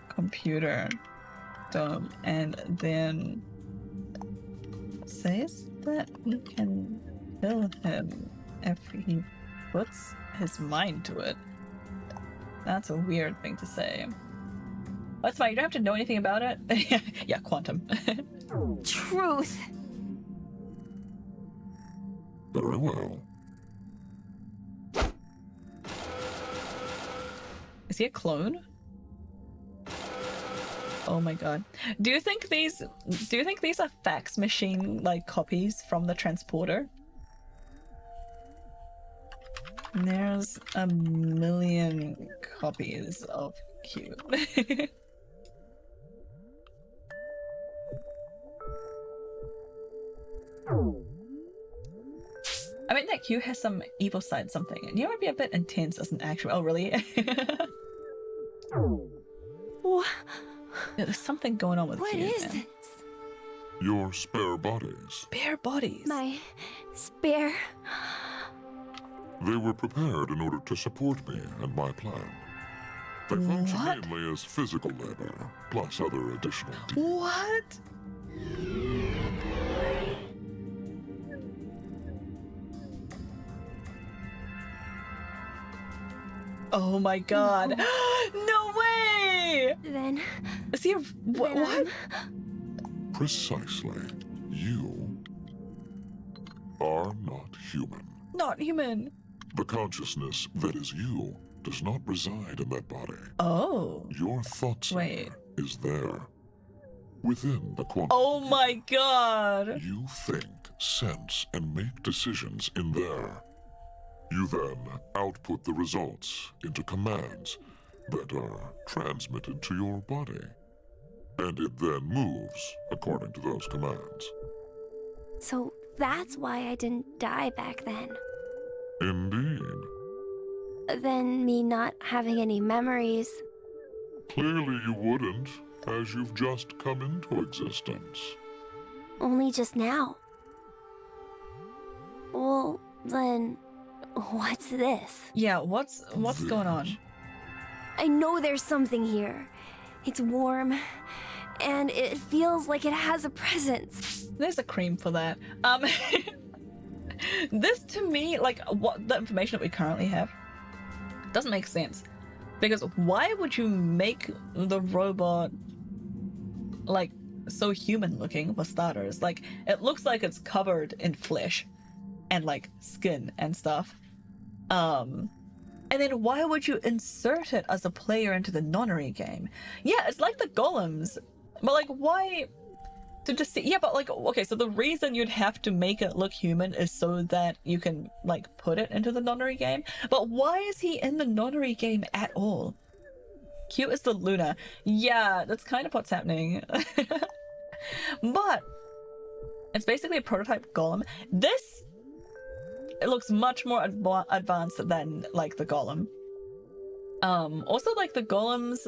computer dome, and then says that we can kill him if he puts his mind to it. That's a weird thing to say. That's fine, you don't have to know anything about it. Yeah, quantum. Truth. Very well. Is he a clone? Oh my god. Do you think these are fax machine like copies from the transporter? There's a million copies of Q. that Q has some evil side something, and you might be a bit intense as an actual. Oh, really? What Yeah, there's something going on with Q. is Man. this? Your spare bodies. Spare bodies. My spare. They were prepared in order to support me and my plan. They function What? mainly as physical labor, plus other additional deeds. What? Oh my god. No way! Then. Is he a, what? Precisely. You are not human. Not human. The consciousness that is you does not reside in that body. Oh. Your thought center Wait. is there. Within the quantum. Oh my god. You think, sense, and make decisions in there. You then output the results into commands that are transmitted to your body. And it then moves according to those commands. So that's why I didn't die back then. Indeed. Then me not having any memories. Clearly you wouldn't, as you've just come into existence. Only just now. Well, then, what's this? Yeah, what's going on? I know there's something here. It's warm, and it feels like it has a presence. There's a cream for that. This to me, like what the information that we currently have, doesn't make sense. Because why would you make the robot like so human looking for starters? Like it looks like it's covered in flesh and like skin and stuff. And then why would you insert it as a player into the nonary game? Yeah, it's like the golems. But like why to just see, yeah, but like okay, so the reason you'd have to make it look human is so that you can like put it into the nonary game. But why is he in the nonary game at all? Cute as the Luna. Yeah, that's kind of what's happening. But it's basically a prototype golem. This it looks much more advanced than like the golem. Also like the golems.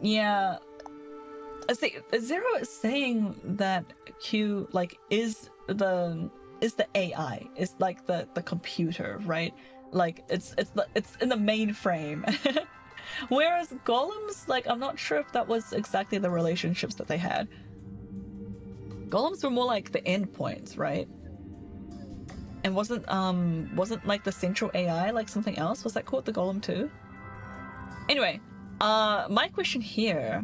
Yeah. See, Zero is saying that Q like is the AI, is like the computer, right? Like it's in the mainframe. Whereas golems, like I'm not sure if that was exactly the relationships that they had. Golems were more like the endpoints, right? And wasn't like the central AI like something else? Was that called the golem too? Anyway, my question here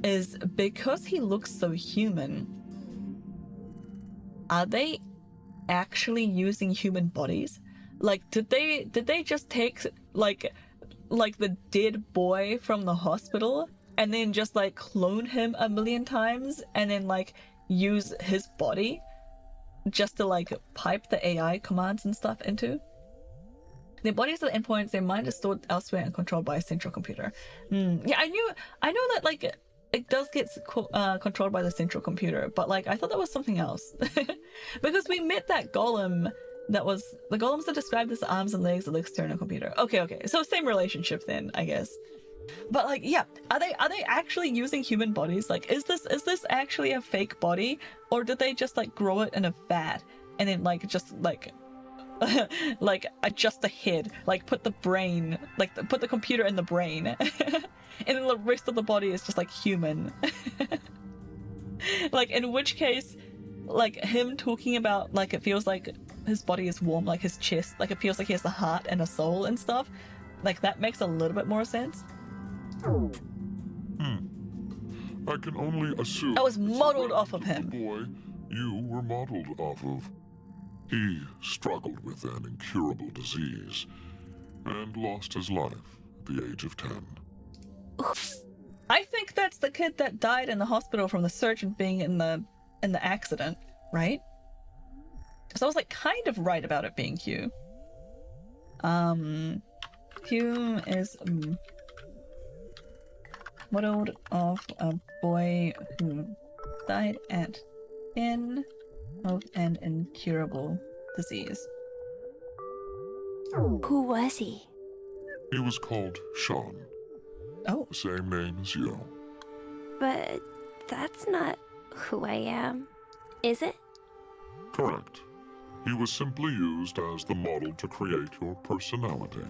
is because he looks so human, are they actually using human bodies? Like did they just take like the dead boy from the hospital and then just like clone him a million times and then like use his body just to like pipe the AI commands and stuff into? Their bodies are the endpoints, their mind is stored elsewhere and controlled by a central computer. Yeah, I know that like it does get controlled by the central computer, but like I thought that was something else. Because we met that golem that was the golems that described as arms and legs of the external computer. Okay, so same relationship then, I guess. But like, yeah, are they actually using human bodies? Like, is this actually a fake body, or did they just like grow it in a vat and then like just like like adjust the head, like put the brain, like put the computer in the brain, and then the rest of the body is just like human. Like in which case, like him talking about like it feels like his body is warm, like his chest, like it feels like he has a heart and a soul and stuff. Like that makes a little bit more sense. I can only assume I was modeled off of him. The boy you were modeled off of. He struggled with an incurable disease and lost his life at the age of 10. I think that's the kid that died in the hospital from the surgeon being in the accident, right? So I was like kind of right about it being Q. Q is modeled off a boy who died at 10 of an incurable disease. Who was he? He was called Sean. Oh. The same name as you. But that's not who I am, is it? Correct. He was simply used as the model to create your personality.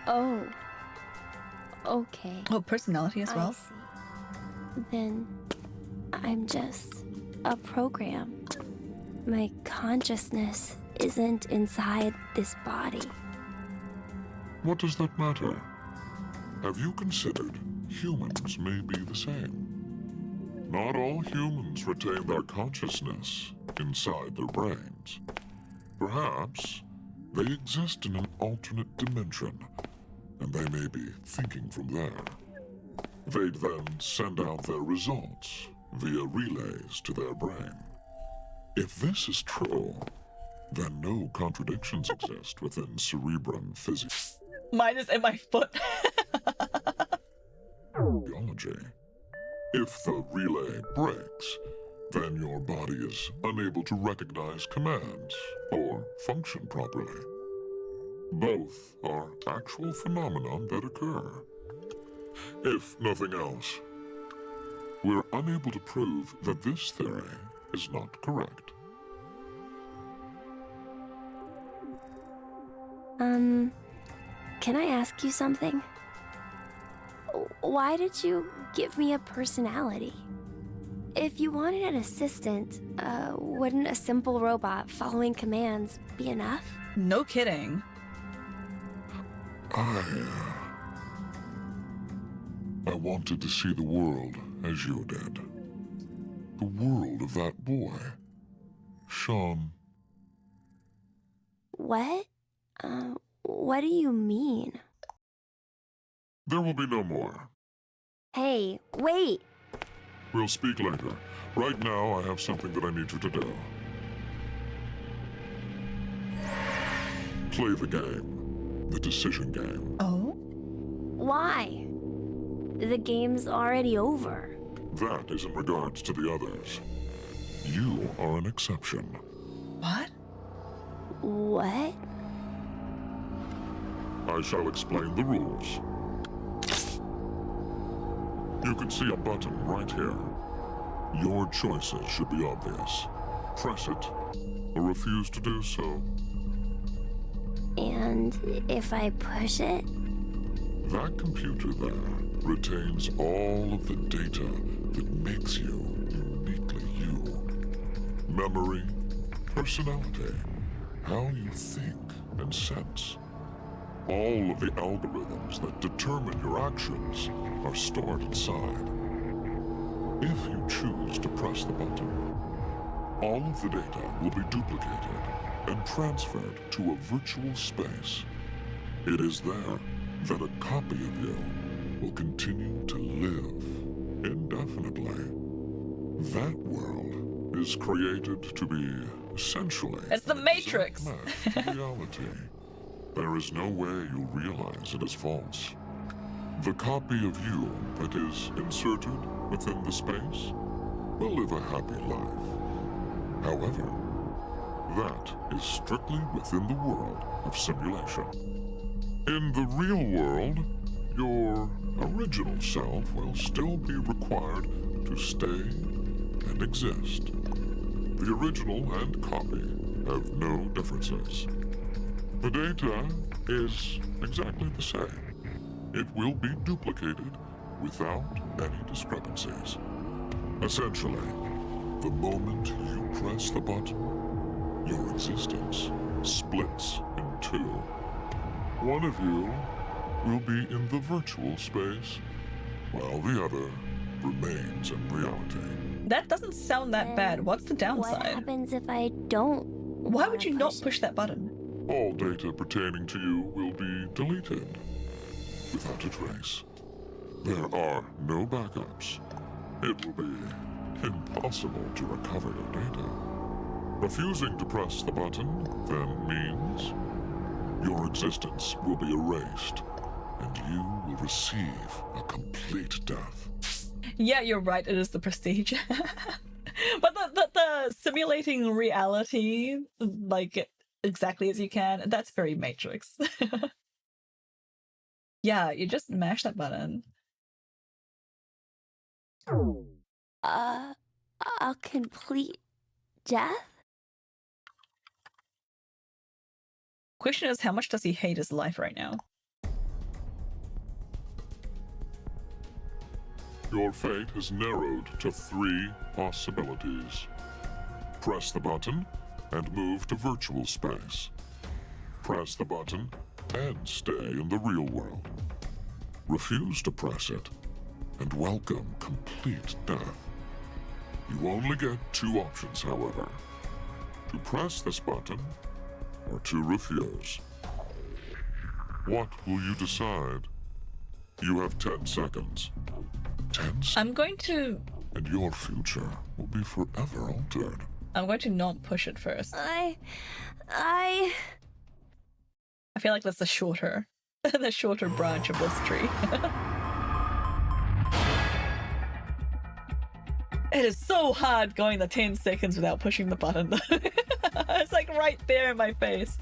Oh. Okay. Oh, personality as well? I see. Then I'm just a program. My consciousness isn't inside this body. What does that matter? Have you considered humans may be the same? Not all humans retain their consciousness inside their brains. Perhaps they exist in an alternate dimension, and they may be thinking from there. They'd then send out their results via relays to their brain. If this is true, then no contradictions exist within cerebrum physiology. Mine is in my foot. If the relay breaks, then your body is unable to recognize commands or function properly. Both are actual phenomena that occur. If nothing else, we're unable to prove that this theory is not correct. Can I ask you something? Why did you give me a personality? If you wanted an assistant, wouldn't a simple robot following commands be enough? No kidding. I wanted to see the world as you did. The world of that boy, Sean. What? What do you mean? There will be no more. Hey, wait! We'll speak later. Right now, I have something that I need you to do. Play the game. The decision game. Oh? Why? The game's already over. That is in regards to the others. You are an exception. What? What? I shall explain the rules. You can see a button right here. Your choices should be obvious. Press it, or refuse to do so. And if I push it? That computer there retains all of the data that makes you uniquely you. Memory, personality, how you think and sense. All of the algorithms that determine your actions are stored inside. If you choose to press the button, all of the data will be duplicated and transferred to a virtual space. It is there that a copy of you will continue to live indefinitely. That world is created to be essentially It's the an Matrix. exact match to reality. There is no way you'll realize it is false. The copy of you that is inserted within the space will live a happy life. However, that is strictly within the world of simulation. In the real world, your original self will still be required to stay and exist. The original and copy have no differences. The data is exactly the same. It will be duplicated without any discrepancies. Essentially, the moment you press the button, your existence splits in two. One of you will be in the virtual space, while the other remains in reality. That doesn't sound that bad. What's the What downside? happens if I don't? Why would you not push that button? All data pertaining to you will be deleted without a trace. There are no backups. It will be impossible to recover your data. Refusing to press the button then means your existence will be erased, and you will receive a complete death. Yeah, you're right. It is the prestige. But the simulating reality like exactly as you can. That's very Matrix. Yeah, you just mash that button. A complete death? Question is, how much does he hate his life right now? Your fate has narrowed to 3 possibilities. Press the button and move to virtual space. Press the button and stay in the real world. Refuse to press it and welcome complete death. You only get 2 options, however. To press this button or to refuse. What will you decide? You have 10 seconds. 10 seconds. I'm going to... And your future will be forever altered. I'm going to not push it first. I feel like that's the shorter branch of this tree. It is so hard going the 10 seconds without pushing the button. It's like right there in my face.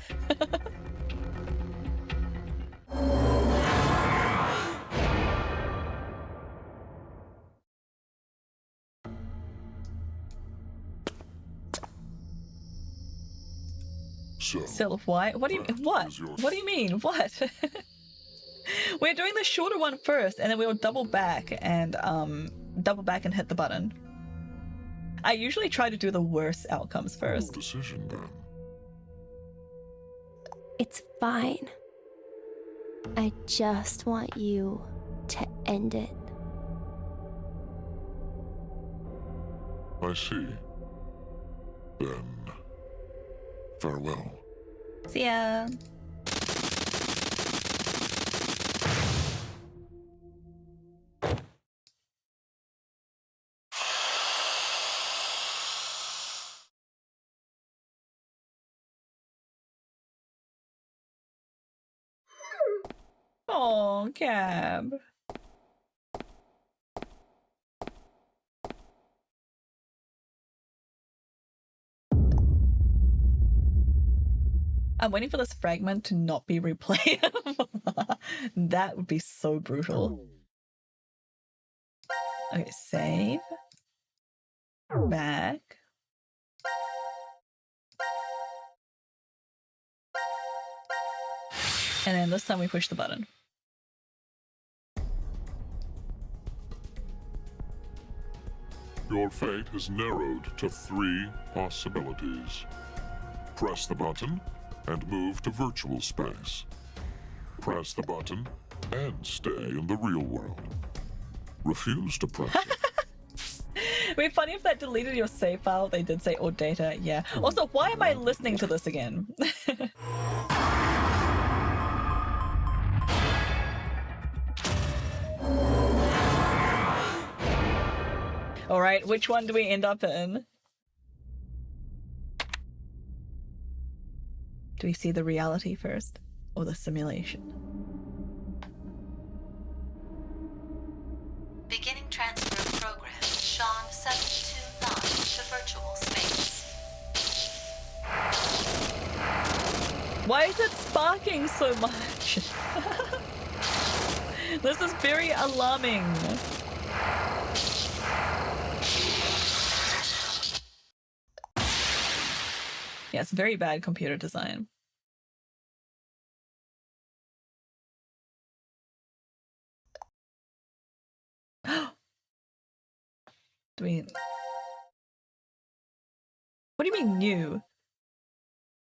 So why? What do you mean? What? What do you mean? What? We're doing the shorter one first, and then we'll double back and hit the button. I usually try to do the worst outcomes first. Decision then. It's fine. I just want you to end it. I see. Then, farewell. See ya. Oh, Cab. I'm waiting for this fragment to not be replayable. That would be so brutal. Okay, save. Back. And then this time we push the button. Your fate has narrowed to 3 possibilities. Press the button and move to virtual space. Press the button and stay in the real world. Refuse to press it. It'd be funny if that deleted your save file. They did say, or data, yeah. Also, why am I listening to this again? Alright, which one do we end up in? Do we see the reality first, or the simulation? Beginning transfer of program. Sean 729 to virtual space. Why is it sparking so much? This is very alarming. Yeah, it's very bad computer design. Do we... What do you mean new?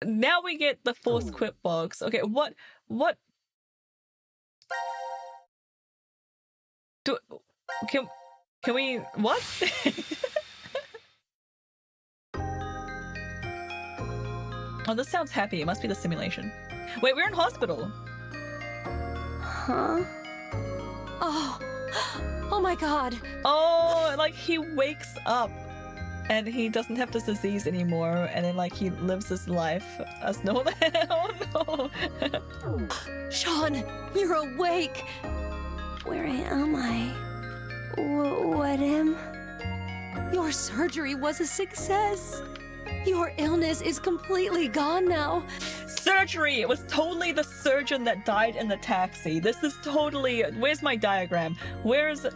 Now we get the forced quit box. Okay, what do... Can we... What? Oh, this sounds happy. It must be the simulation. Wait, we're in hospital. Huh? Oh my god. Oh, like he wakes up and he doesn't have this disease anymore, and then like he lives his life as no. Oh no. Sean, you're awake. Where am I? What am? Your surgery was a success. Your illness is completely gone now. Surgery! It was totally the surgeon that died in the taxi. This is totally... Where's my diagram? Where's...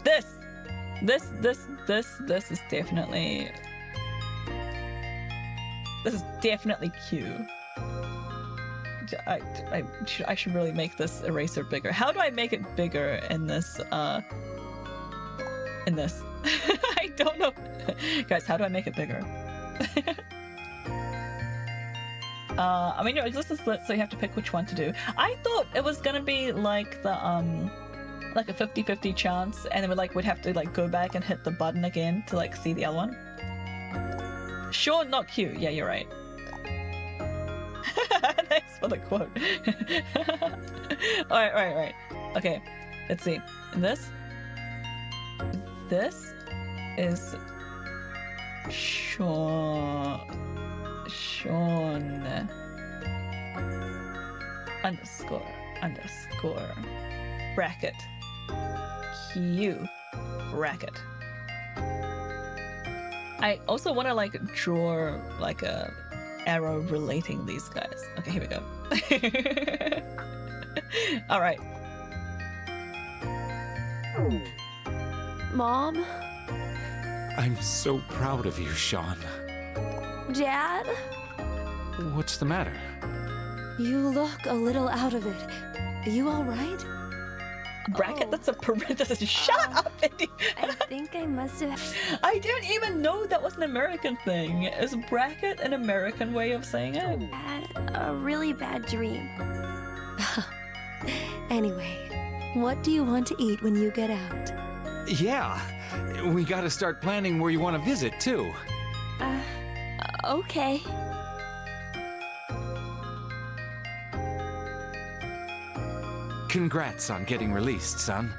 This is definitely... This is definitely Q. I should really make this eraser bigger. How do I make it bigger in this, in this? I don't know. Guys, how do I make it bigger? I mean, this is split, so you have to pick which one to do. I thought it was gonna be like the, like a 50-50 chance, and then we'd have to like go back and hit the button again to like see the other one. Sure, not Q. Yeah, you're right. Thanks for the quote. Alright. Okay, let's see. This is Sean underscore bracket Q bracket. I also want to like draw like a arrow relating these guys. Okay, here we go. All right. Mom? I'm so proud of you, Sean. Dad? What's the matter? You look a little out of it. Are you all right? Bracket, that's a parenthesis. Shut up, Indy. I think I must have... I didn't even know that was an American thing. Is bracket an American way of saying it? Had a really bad dream. Anyway, what do you want to eat when you get out? Yeah, we gotta start planning where you want to visit, too. Okay. Congrats on getting released, son.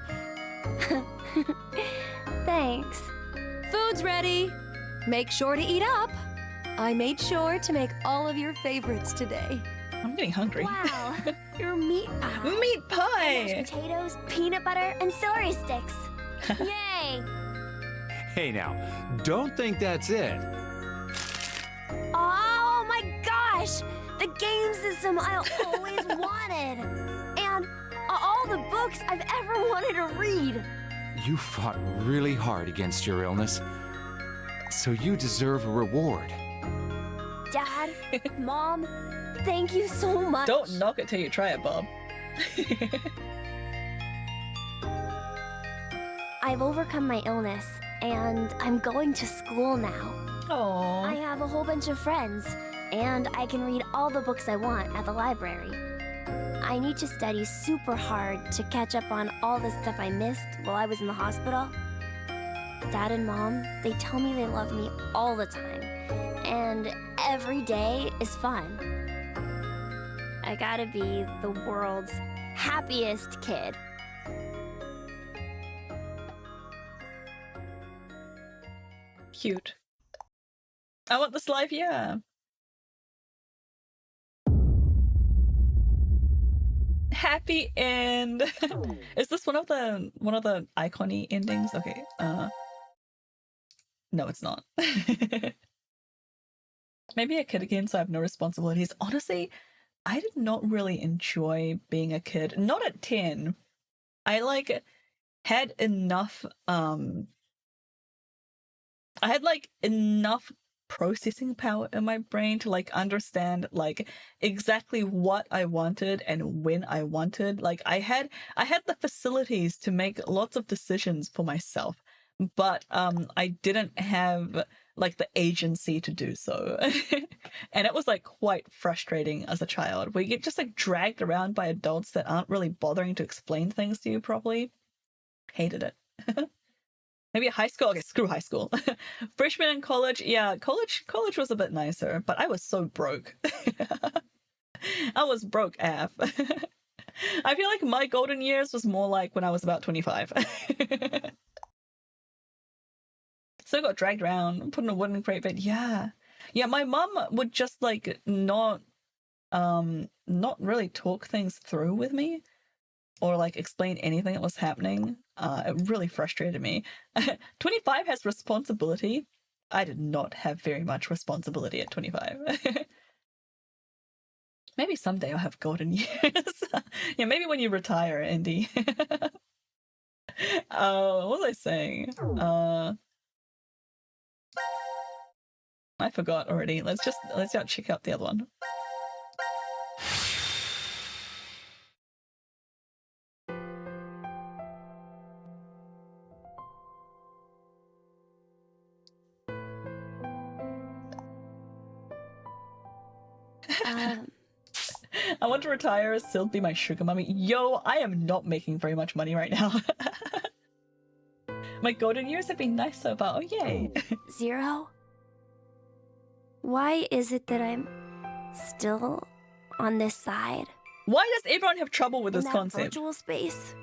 Thanks. Food's ready. Make sure to eat up. I made sure to make all of your favorites today. I'm getting hungry. Wow, your meat pie. Meat pie! And there's potatoes, peanut butter, and celery sticks. Yay! Hey now, don't think that's it. Oh my gosh! The game system I always wanted! And all the books I've ever wanted to read! You fought really hard against your illness, so you deserve a reward. Dad, Mom, thank you so much. Don't knock it till you try it, Bob. I've overcome my illness, and I'm going to school now. Aww. I have a whole bunch of friends, and I can read all the books I want at the library. I need to study super hard to catch up on all the stuff I missed while I was in the hospital. Dad and Mom, they tell me they love me all the time, and every day is fun. I gotta be the world's happiest kid. Cute. I want this life, yeah. Happy end. Is this one of the icon-y endings? Okay. No, it's not. Maybe a kid again, so I have no responsibilities. Honestly, I did not really enjoy being a kid. Not at 10. I like had enough I had like enough processing power in my brain to like understand like exactly what I wanted and when I wanted. Like I had the facilities to make lots of decisions for myself, but I didn't have like the agency to do so. And it was like quite frustrating as a child. We get just like dragged around by adults that aren't really bothering to explain things to you properly. Hated it. Maybe high school. Okay, screw high school. Freshman in college. Yeah, college was a bit nicer, but I was so broke. I was broke AF. I feel like my golden years was more like when I was about 25. So I got dragged around, put in a wooden crate bed. Yeah. Yeah, my mum would just like not really talk things through with me. or like explain anything that was happening. It really frustrated me. 25 has responsibility. I did not have very much responsibility at 25. Maybe someday I'll have golden years. Yeah, maybe when you retire, Indy. What was I saying? I forgot already. Let's just check out the other one. I want to retire, still be my sugar mommy. Yo, I am not making very much money right now. My golden years have been nice so far. Oh, yay. Zero? Why is it that I'm still on this side? Why does everyone have trouble with this In that concept? virtual space?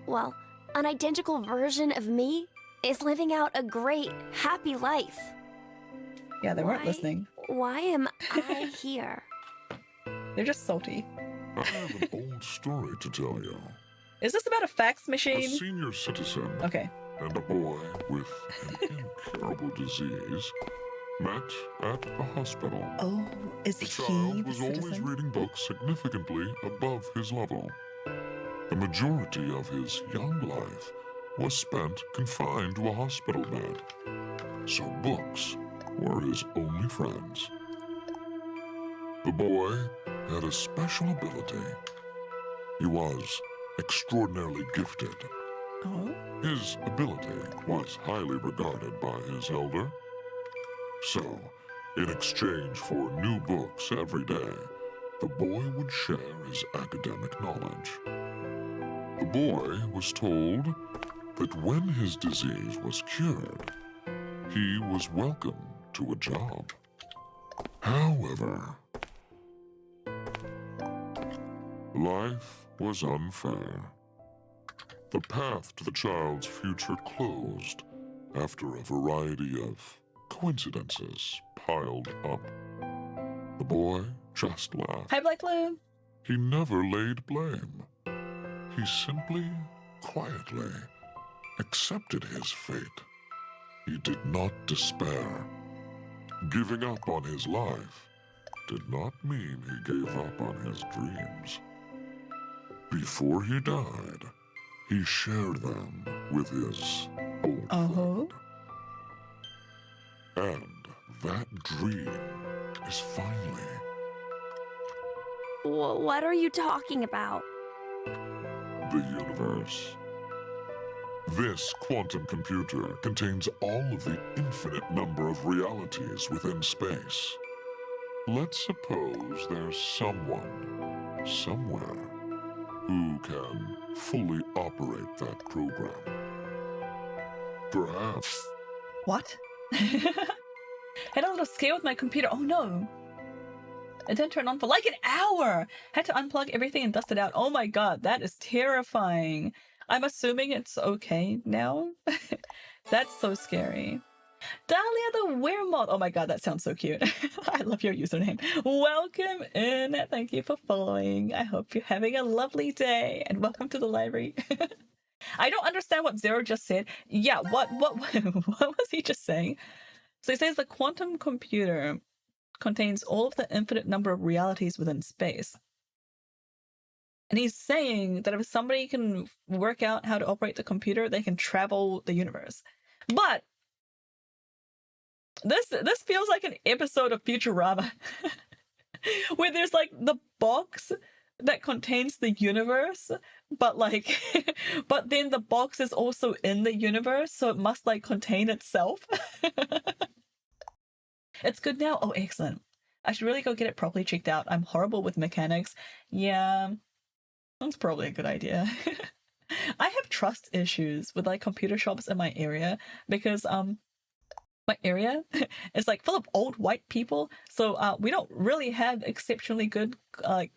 Well, an identical version of me is living out a great, happy life. Yeah, they weren't listening. Why am I here? They're just salty. I have an old story to tell you. Is this about a fax A machine? senior citizen Okay. and a boy with an incurable disease met at a hospital. Oh, is The he child the was always citizen? reading books significantly above his level. The majority of his young life was spent confined to a hospital bed, so books were his only friends. The boy had a special ability. He was extraordinarily gifted. Oh? His ability was highly regarded by his elder. So, in exchange for new books every day, the boy would share his academic knowledge. The boy was told that when his disease was cured, he was welcome to a job. However, life was unfair. The path to the child's future closed after a variety of coincidences piled up. The boy just laughed. Hi, Black Blue. He never laid blame. He simply, quietly accepted his fate. He did not despair. Giving up on his life did not mean he gave up on his dreams. Before he died, he shared them with his old friend. And that dream is finally... What are you talking about? the universe. This quantum computer contains all of the infinite number of realities within space. Let's suppose there's someone, somewhere, who can fully operate that program. Perhaps... What? Had a little scare with my computer. Oh no. It didn't turn on for like an hour. Had to unplug everything and dust it out. Oh my god, that is terrifying. I'm assuming it's okay now. That's so scary. Dahlia the Weremoth. Oh my god, that sounds so cute. I love your username. Welcome in. Thank you for following. I hope you're having a lovely day and welcome to the library. I don't understand what Zero just said. Yeah, what was he just saying? So he says the quantum computer contains all of the infinite number of realities within space. And he's saying that if somebody can work out how to operate the computer, they can travel the universe. But this feels like an episode of Futurama where there's like the box that contains the universe, but like but then the box is also in the universe, so it must like contain itself. It's good now? Oh, excellent. I should really go get it properly checked out. I'm horrible with mechanics. Yeah, that's probably a good idea. I have trust issues with like computer shops in my area because my area is like full of old white people, so we don't really have exceptionally good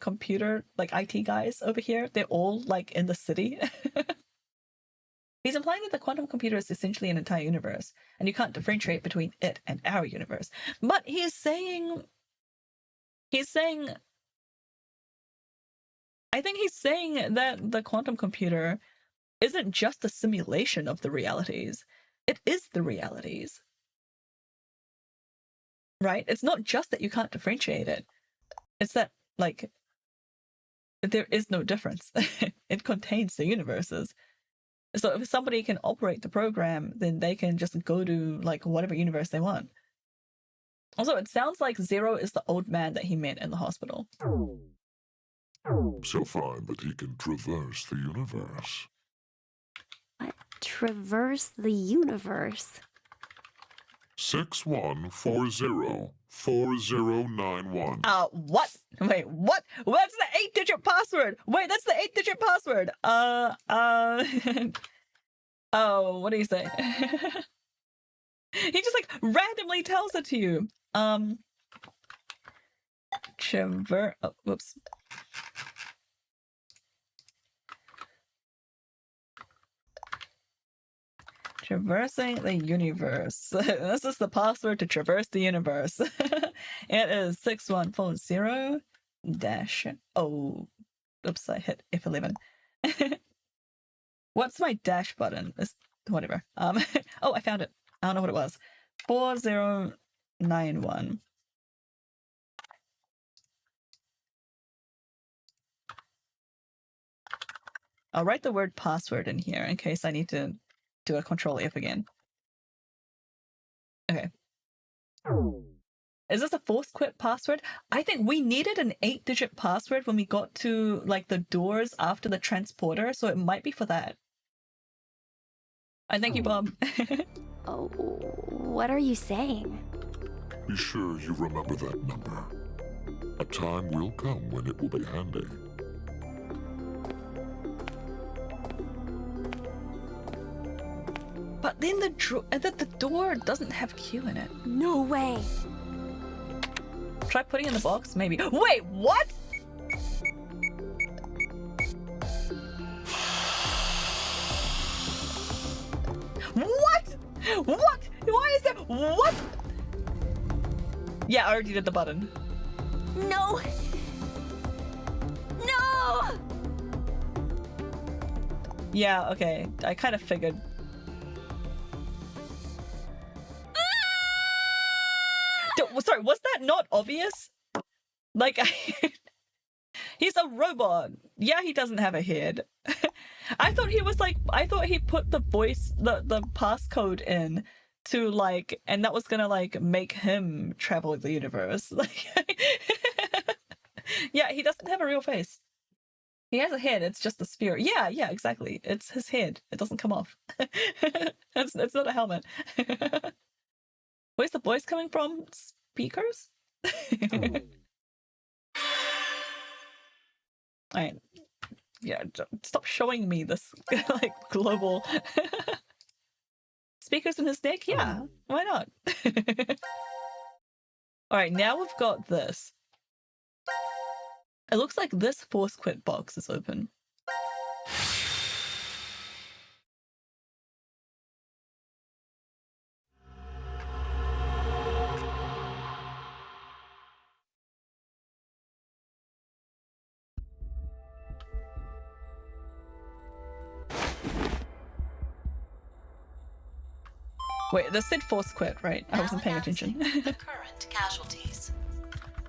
computer like IT guys over here. They're all like in the city. He's implying that the quantum computer is essentially an entire universe, and you can't differentiate between it and our universe. But he's saying I think he's saying that the quantum computer isn't just a simulation of the realities. It is the realities. Right? It's not just that you can't differentiate it. It's that, like, there is no difference. It contains the universes. So if somebody can operate the program, then they can just go to, like, whatever universe they want. Also, it sounds like Zero is the old man that he met in the hospital. So find that he can traverse the universe. What? Traverse the universe? 61404091. What? Wait, what? What's the 8-digit password? Wait, that's the 8-digit password. Oh, what do you say? He just, like, randomly tells it to you. Oh, whoops. Traversing the universe. This is the password to traverse the universe. It is 6140 dash. Oh, oops! I hit F11. What's my dash button? It's whatever. Oh, I found it. I don't know what it was. 4091. I'll write the word password in here in case I need to do a Control F again. Okay. Is this a force quit password? I think we needed an 8-digit password when we got to, like, the doors after the transporter, so it might be for that. I thank you, Bob. Oh, what are you saying? Be sure you remember that number. A time will come when it will be handy. But then the door doesn't have Q in it. No way. Try putting it in the box, maybe. Wait, what? What? What? Why is that? What? Yeah, I already did the button. No. No. Yeah, okay. I kind of figured. Sorry, was that not obvious? Like, he's a robot. Yeah, he doesn't have a head. I thought he was like, I thought he put the voice, the passcode in to, like, and that was gonna, like, make him travel the universe. Like, yeah, he doesn't have a real face. He has a head, it's just a sphere. Yeah, exactly. It's his head. It doesn't come off. It's not a helmet. Where's the voice coming from? Speakers? Alright. Yeah, stop showing me this, like, global... Speakers in his neck? Yeah, why not? Alright, now we've got this. It looks like this force quit box is open. Wait, this said force quit, right? I wasn't paying attention. The current casualties.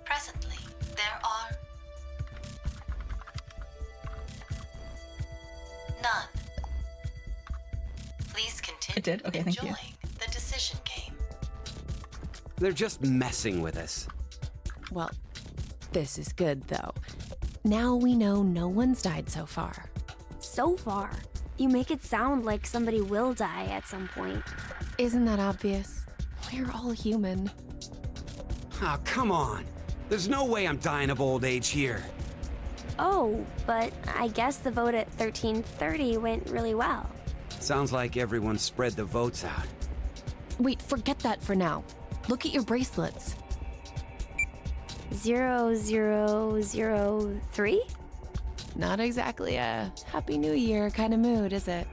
Presently, there are none. Please continue It did? Okay, thank you. enjoying the decision game. They're just messing with us. Well, this is good, though. Now we know no one's died so far. So far. You make it sound like somebody will die at some point. Isn't that obvious? We're all human. Oh, come on. There's no way I'm dying of old age here. Oh, but I guess the vote at 1330 went really well. Sounds like everyone spread the votes out. Wait, forget that for now. Look at your bracelets. 0003? Not exactly a Happy New Year kind of mood, is it?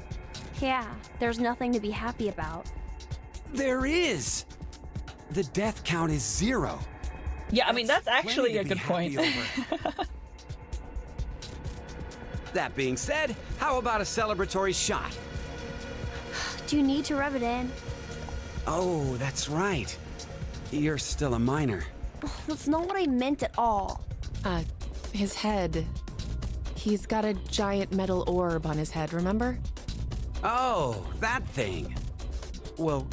Yeah, there's nothing to be happy about. There is! The death count is 0. Yeah, I mean, that's actually a good point. That being said, how about a celebratory shot? Do you need to rub it in? Oh, that's right. You're still a minor. That's not what I meant at all. His head. He's got a giant metal orb on his head, remember? Oh, that thing. Well,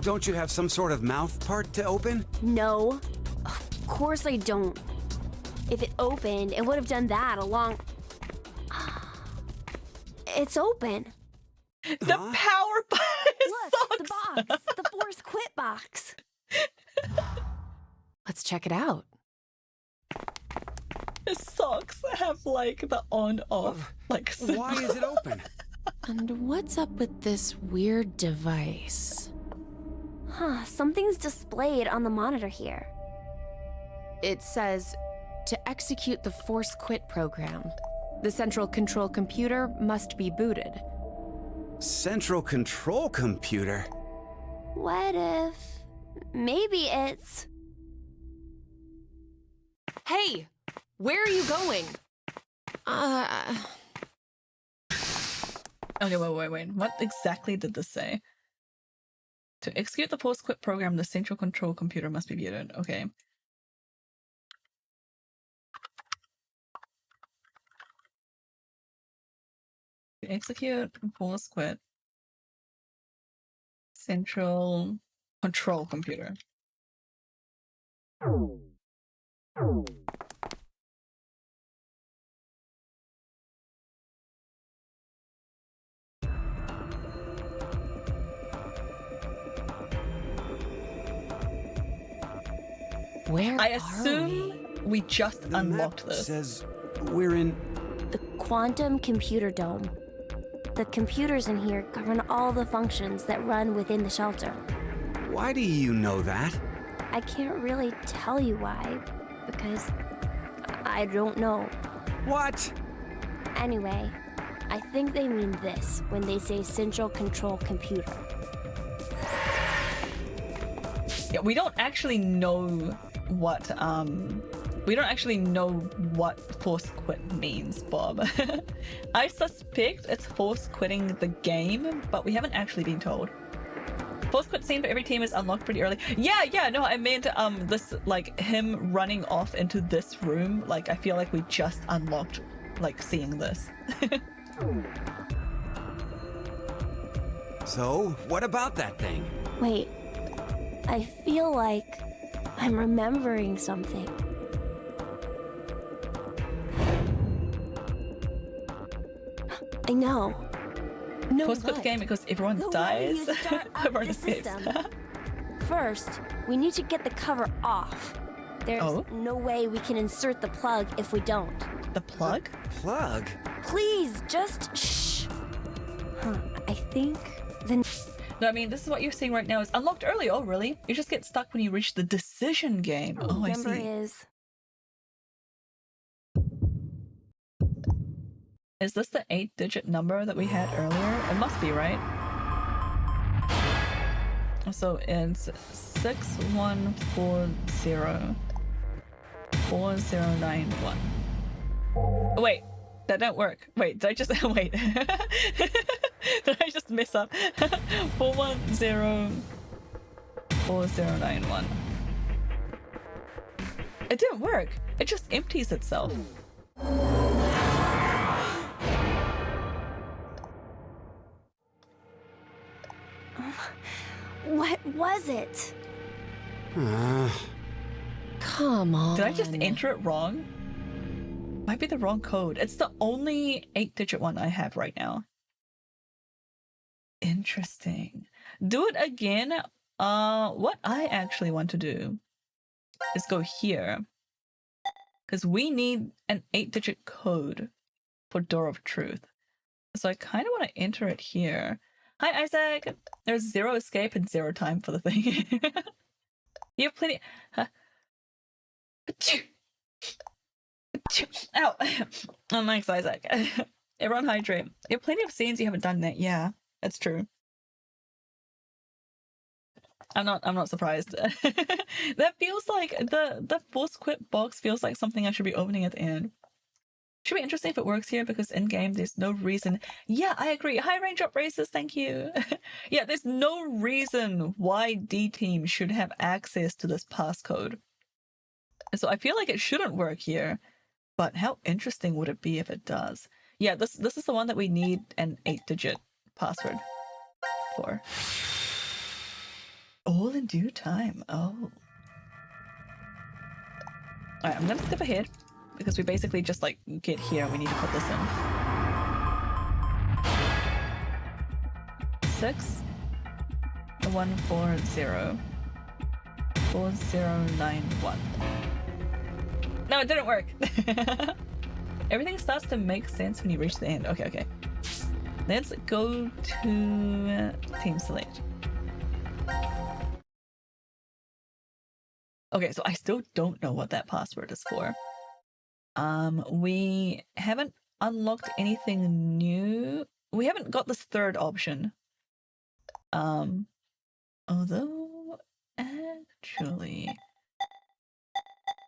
don't you have some sort of mouth part to open? No. Of course I don't. If it opened, it would have done that along... It's open. The power button Look, the box. The force quit box. Let's check it out. His socks have like the on-off. Like, why is it open? And what's up with this weird device? Huh, something's displayed on the monitor here. It says, to execute the force quit program, the central control computer must be booted. Central control computer? What if... maybe it's... Hey! Where are you going? Okay, wait. What exactly did this say? To execute the force quit program, the central control computer must be muted. Okay. To execute force quit, central control computer. Where I assume we just unlocked this. Says we're in the quantum computer dome. The computers in here govern all the functions that run within the shelter. Why do you know that? I can't really tell you why, because I don't know. What? Anyway, I think they mean this when they say central control computer. Yeah, we don't actually know what force quit means, Bob. I suspect it's force quitting the game, but we haven't actually been told. Force quit scene for every team is unlocked pretty early. Yeah, no, I meant this, like, him running off into this room. Like, I feel like we just unlocked, like, seeing this. So, what about that thing? Wait, I feel like I'm remembering something. I know. No, force quit the game because everyone dies. Everyone escapes. First, we need to get the cover off. There's no way we can insert the plug if we don't. The plug? Plug? Please, just shh. I think the... No, I mean, this is what you're seeing right now is unlocked early. Oh, really? You just get stuck when you reach the decision game. Oh, I see. Is this the 8-digit number that we had earlier? It must be, right? So it's 61404091. Oh, wait, that didn't work. Wait, did I just wait? Did I just mess up? 4104091. It didn't work. It just empties itself. What was it? Come on. Did I just enter it wrong? Might be the wrong code. It's the only 8-digit one I have right now. Interesting. Do it again. What I actually want to do is go here. Because we need an 8-digit code for Door of Truth. So I kind of want to enter it here. Hi, Isaac. There's 0 escape and 0 time for the thing. You have plenty... Huh? Ow! Oh, thanks, Isaac. Everyone hydrate. You have plenty of scenes you haven't done that. Yeah, that's true. I'm not surprised. That feels like the force quit box feels like something I should be opening at the end. Should be interesting if it works here because in game there's no reason. Yeah, I agree. High range up races, thank you. Yeah, there's no reason why D team should have access to this passcode. So I feel like it shouldn't work here, but how interesting would it be if it does? Yeah, this is the one that we need an 8-digit password for. All in due time. Oh. Alright, I'm gonna skip ahead because we basically just like get here and we need to put this in. 6 140 4091. No, it didn't work. Everything starts to make sense when you reach the end. Okay, okay. Let's go to team select. Okay, so I still don't know what that password is for. We haven't unlocked anything new. We haven't got this third option. Although actually,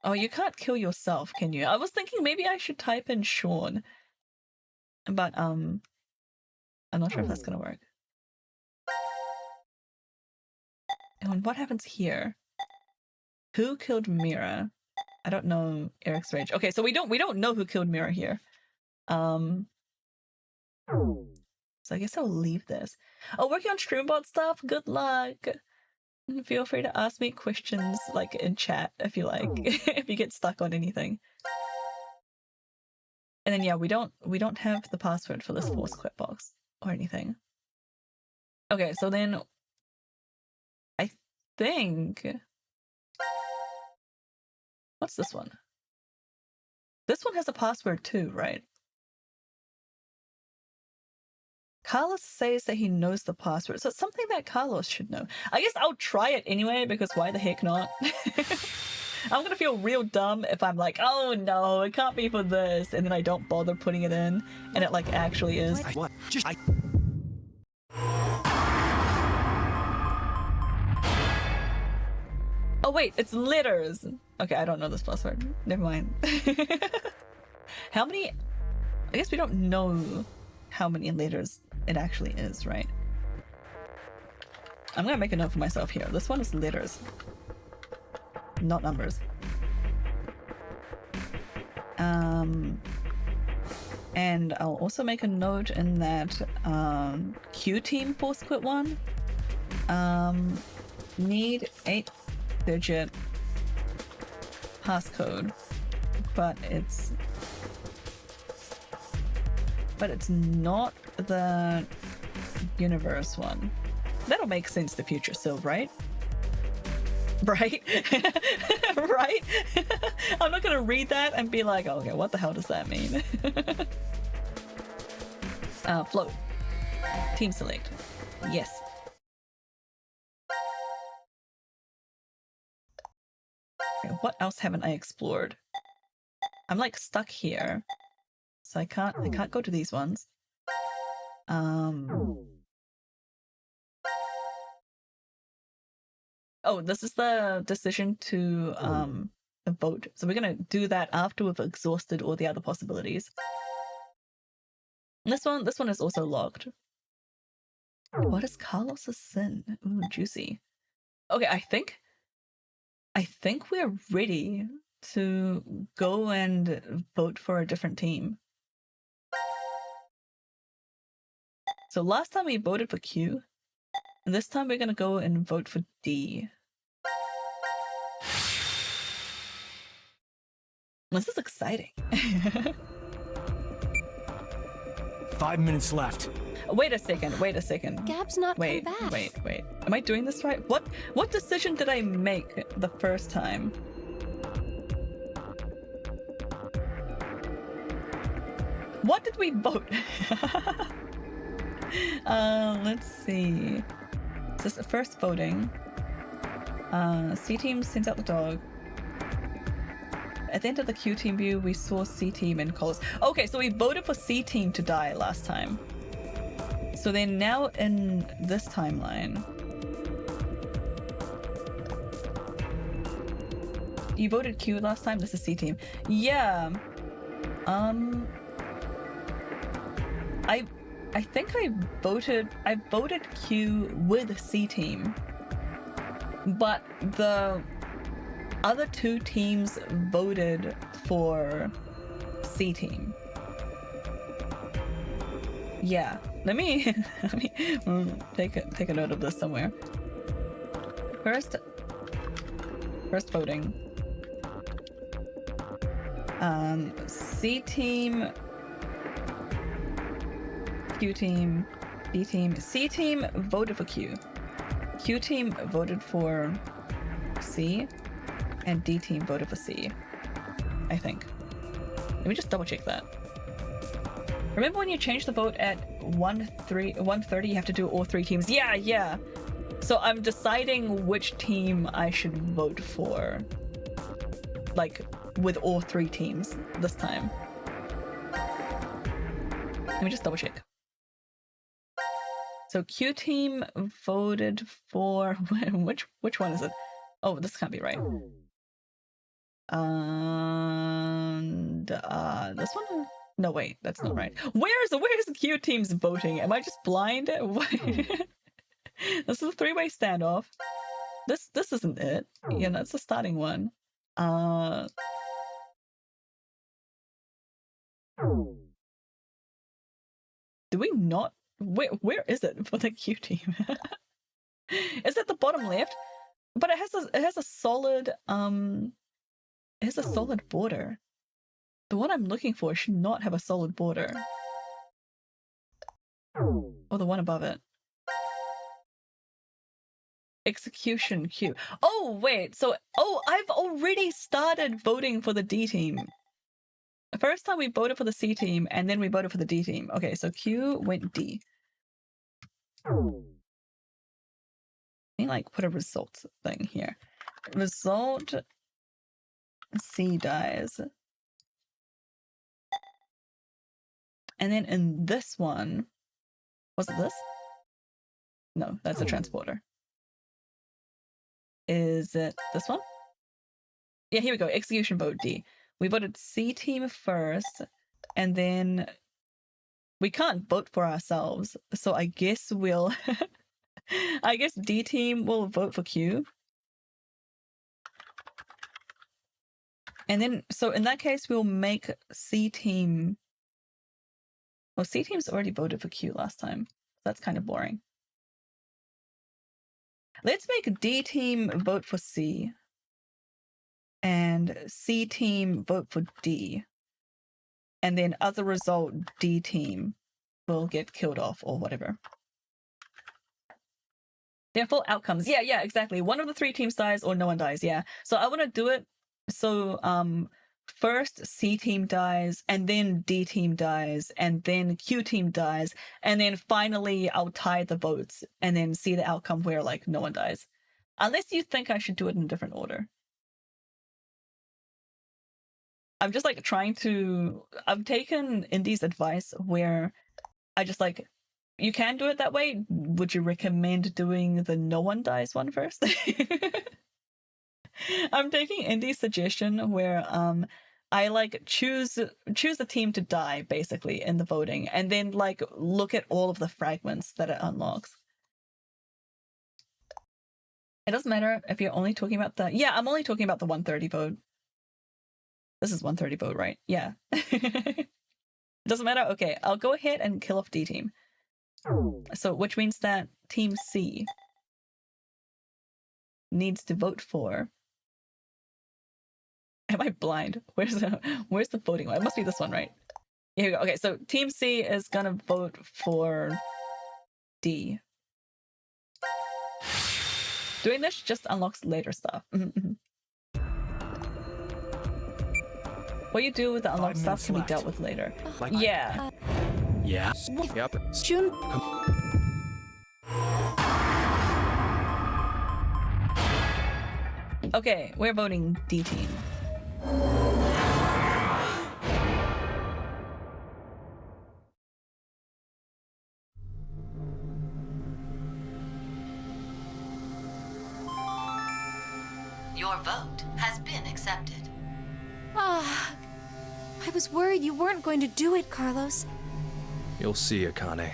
oh, you can't kill yourself, can you? I was thinking maybe I should type in Sean, but I'm not sure if that's gonna work. And what happens here? Who killed Mira? I don't know Eric's rage. Okay, so we don't know who killed Mira here. So I guess I'll leave this. Oh, working on StreamBot stuff. Good luck. Feel free to ask me questions like in chat if you like. If you get stuck on anything. And then yeah, we don't have the password for this force quit box or anything. Okay, so then I think, what's this one? This one has a password too, right? Carlos says that he knows the password, so it's something that Carlos should know. I guess I'll try it anyway, because why the heck not? I'm gonna feel real dumb if I'm like, oh no, it can't be for this, and then I don't bother putting it in, and it like actually is. What? Oh wait, it's letters! Okay, I don't know this password. Never mind. How many? I guess we don't know how many letters it actually is, right? I'm gonna make a note for myself here. This one is letters, not numbers. And I'll also make a note in that Q team force quit one. Need 8-digit passcode, but it's not the universe one. That'll make sense the future still, right? Right? Right? I'm not gonna read that and be like, okay, what the hell does that mean? Float. Team select. Yes. Okay, what else haven't I explored? I'm like stuck here. So I can't go to these ones. Oh, this is the decision to vote. So we're gonna do that after we've exhausted all the other possibilities. This one is also locked. What is Carlos's sin? Ooh, juicy. Okay, I think we're ready to go and vote for a different team. So last time we voted for Q, and this time we're gonna go and vote for D. This is exciting. 5 minutes left. Wait a second. Gab's not come back. Wait. Am I doing this right? What decision did I make the first time? What did we vote? Let's see. This is first voting. C team sends out the dog. At the end of the Q team view, we saw C team and Carlos. Okay, so we voted for C team to die last time. So then now in this timeline, you voted Q last time. This is C team. Yeah. I think I voted Q with C team, but the other two teams voted for C team. Yeah, let me take a note of this somewhere. First voting. C team, Q team, D team. C team voted for Q. Q team voted for C, and D team voted for C, I think. Let me just double check that. Remember when you change the vote at 1:30, you have to do all three teams? Yeah. So I'm deciding which team I should vote for, like, with all three teams this time. Let me just double check. So Q team voted for which one is it? Oh, this can't be right. And this one? No, wait, that's not right. Where's the Q team's voting? Am I just blind? This is a three-way standoff. This isn't it. Yeah, that's the starting one. Do we not? Where is it for the Q team? Is it the bottom left? But it has a solid border. The one I'm looking for should not have a solid border. Or the one above it. Execution Q. Oh, wait. So, I've already started voting for the D team. The first time we voted for the C team, and then we voted for the D team. Okay, so Q went D. Let me, like, put a result thing here. Result, C dies. And then in this one, was it this? No, that's a transporter. Is it this one? Yeah, here we go. Execution vote D. We voted C team first, and then we can't vote for ourselves. So I guess we'll... I guess D team will vote for Q. And then, so in that case, we'll make C team... Well, C team's already voted for Q last time. That's kind of boring. Let's make D team vote for C. And C team vote for D. And then as a result, D team will get killed off or whatever. Therefore, outcomes. Yeah, exactly. One of the three teams dies or no one dies, yeah. So I want to do it so first C team dies, and then D team dies, and then Q team dies, and then finally I'll tie the votes and then see the outcome where, like, no one dies. Unless you think I should do it in a different order. I'm just, like, trying to... I've taken Indy's advice where I just, like, you can do it that way. Would you recommend doing the no one dies one first? I'm taking Indy's suggestion where I, like, choose a team to die, basically, in the voting, and then, like, look at all of the fragments that it unlocks. It doesn't matter if you're only talking about the... Yeah, I'm only talking about the 130 vote. This is 130 vote, right? Yeah. Doesn't matter? Okay, I'll go ahead and kill off D team. So, which means that Team C needs to vote for... Am I blind? Where's the voting one? It must be this one, right? Here we go. Okay, so Team C is gonna vote for D. Doing this just unlocks later stuff. What you do with the unlocked stuff can be dealt with later. Yeah. Yeah. Yep. June. Okay, we're voting D team. Your vote has been accepted. Ah, I was worried you weren't going to do it, Carlos. You'll see, Akane.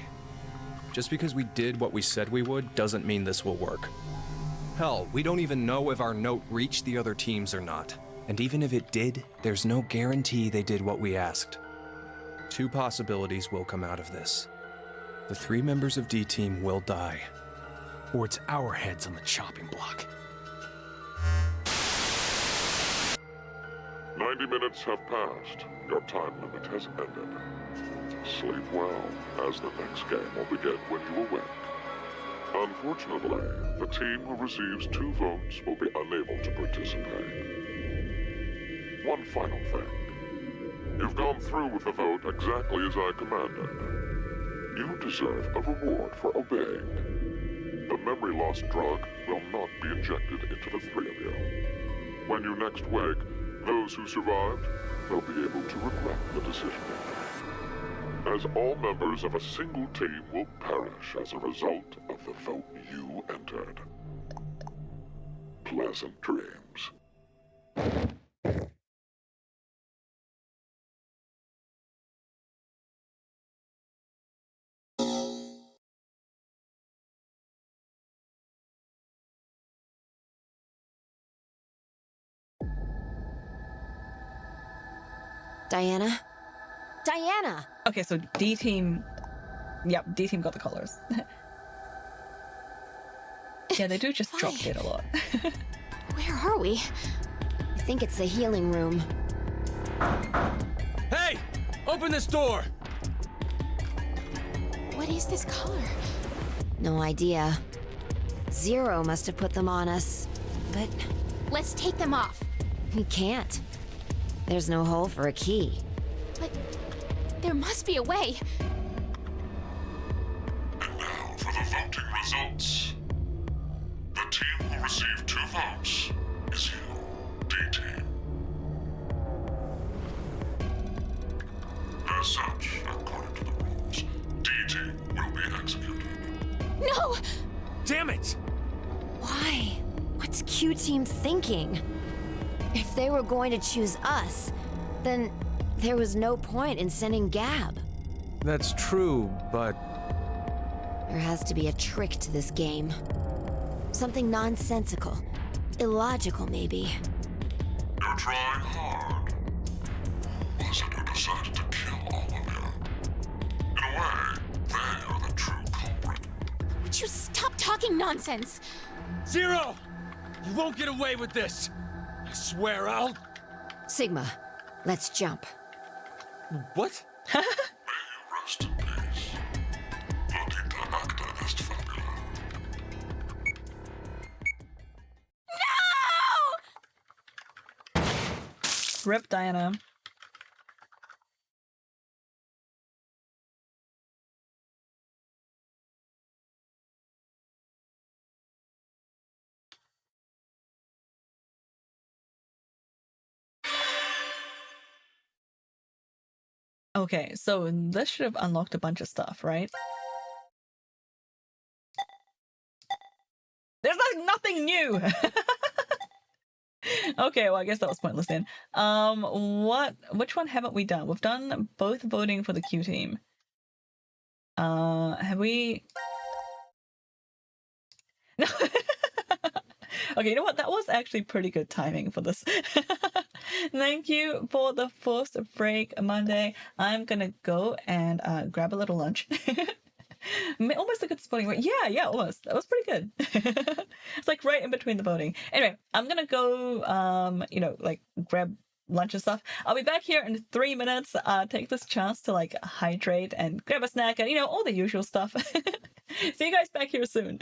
Just because we did what we said we would doesn't mean this will work. Hell, we don't even know if our note reached the other teams or not. And even if it did, there's no guarantee they did what we asked. 2 possibilities will come out of this. The 3 members of D-Team will die. Or it's our heads on the chopping block. 90 minutes have passed. Your time limit has ended. Sleep well, as the next game will begin when you awake. Unfortunately, the team who receives 2 votes will be unable to participate. One final thing. You've gone through with the vote exactly as I commanded. You deserve a reward for obeying. The memory loss drug will not be injected into the 3 of you. When you next wake, those who survived will be able to regret the decision they made, as all members of a single team will perish as a result of the vote you entered. Pleasant dreams. Diana? Diana! Okay, so D-Team... Yep, D-Team got the colors. Yeah, they do just drop dead a lot. Where are we? I think it's the healing room. Hey! Open this door! What is this color? No idea. Zero must have put them on us. But Let's take them off. we can't. There's no hole for a key. But there must be a way. And now for the voting results. The team who received 2 votes is you, D-Team. As such, according to the rules, D-Team will be executed. No! Damn it! Why? What's Q-Team thinking? If they were going to choose us, then there was no point in sending Gab. That's true, but... There has to be a trick to this game. Something nonsensical. Illogical, maybe. You're trying hard. Who was it who decided to kill all of you? In a way, they are the true culprit. Would you stop talking nonsense? Zero! You won't get away with this! I swear I'll... Sigma, let's jump. What? May you rest in peace. Latita acta est fabula. Rip Diana. Okay, so this should have unlocked a bunch of stuff, right? There's nothing new! Okay, well I guess that was pointless then. Which one haven't we done? We've done both voting for the Q team. Have we... No. Okay, you know what? That was actually pretty good timing for this. Thank you for the first break, Monday. I'm gonna go and grab a little lunch. Almost a good spotting rate. Yeah, almost. That was pretty good. It's like right in between the voting. Anyway, I'm gonna go, like grab lunch and stuff. I'll be back here in 3 minutes. Take this chance to like hydrate and grab a snack and all the usual stuff. See you guys back here soon.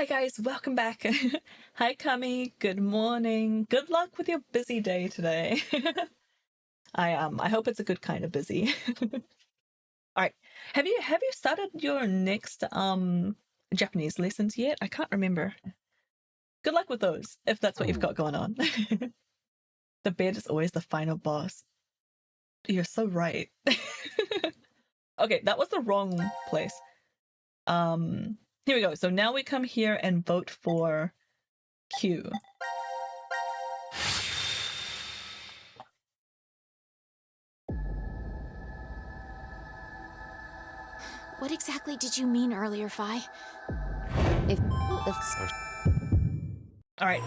Hi guys, welcome back. Hi Kami, good morning. Good luck with your busy day today. I hope it's a good kind of busy. All right. Have you started your next Japanese lessons yet? I can't remember. Good luck with those if that's what you've got going on. The bed is always the final boss. You're so right. Okay, that was the wrong place. Here we go. So now we come here and vote for Q. What exactly did you mean earlier, Fi? All right.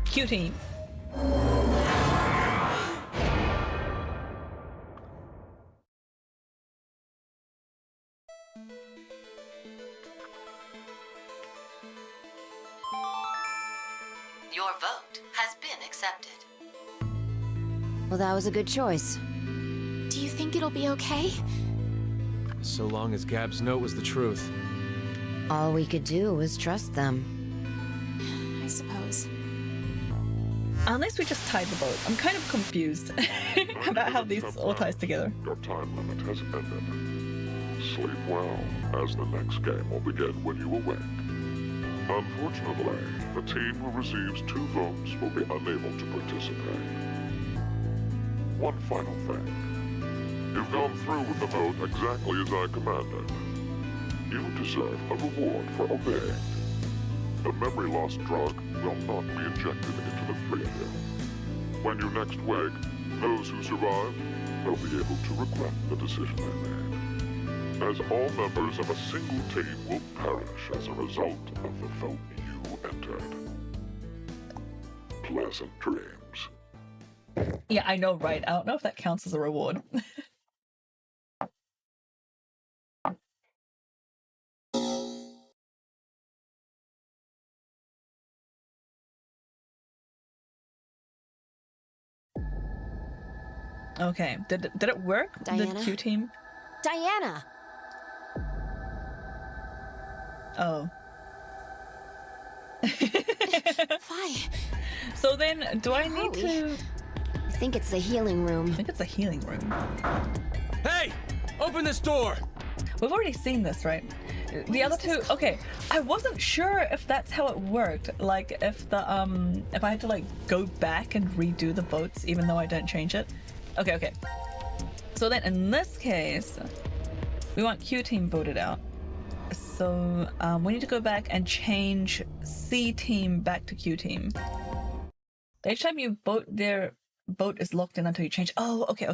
Q team. Your vote has been accepted. Well, that was a good choice. Do you think it'll be okay? So long as Gab's note was the truth. All we could do was trust them. I suppose. Unless we just tied the boat. I'm kind of confused about how these all ties together. Your time limit has ended. Sleep well, as the next game will begin when you awake. Unfortunately, the team who receives 2 votes will be unable to participate. One final thing. You've gone through with the vote exactly as I commanded. You deserve a reward for obeying. The memory loss drug will not be injected into the 3 of you. When you next wake, those who survive will be able to regret the decision they made, as all members of a single team will perish as a result of the vote you entered. Pleasant dreams. Yeah, I know, right? I don't know if that counts as a reward. Okay, did it work? Diana? The Q team? Diana! Oh. Fi. So then, do I need to... I think it's the healing room. I think it's a healing room. Hey! Open this door! We've already seen this, right? The other two, okay. I wasn't sure if that's how it worked. Like, if the, if I had to, like, go back and redo the votes, even though I didn't change it. Okay. So then, in this case, we want Q team voted out. So, we need to go back and change C team back to Q team. Each time you vote, their vote is locked in until you change. Oh, okay.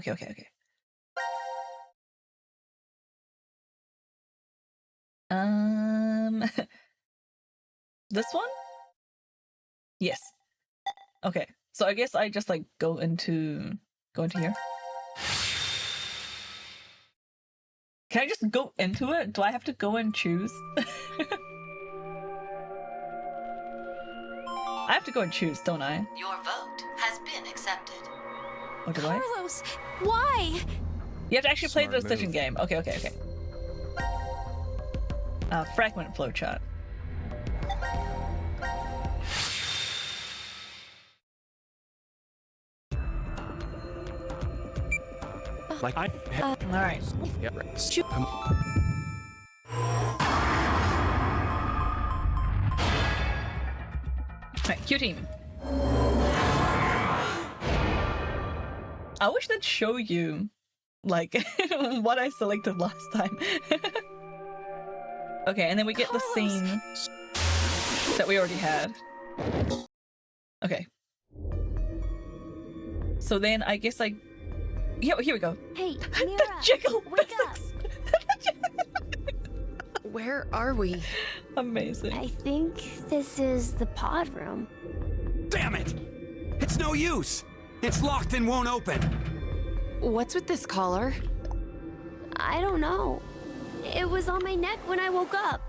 This one? Yes. Okay. So I guess I just like go into here. Can I just go into it? Do I have to go and choose? I have to go and choose, don't I? Your vote has been accepted. Oh, do I? Carlos, why? You have to actually play the Smart decision move. game. Okay. Fragment flowchart. Like I. All right. Come on. Alright, Q team. I wish they'd show you, like, what I selected last time. Okay, and then we get the scene that we already had. Okay. So then I guess like... Yeah, here we go. Hey, The Mira, jiggle wake up. Where are we? Amazing. I think this is the pod room. Damn it! It's no use! It's locked and won't open! What's with this collar? I don't know. It was on my neck when I woke up.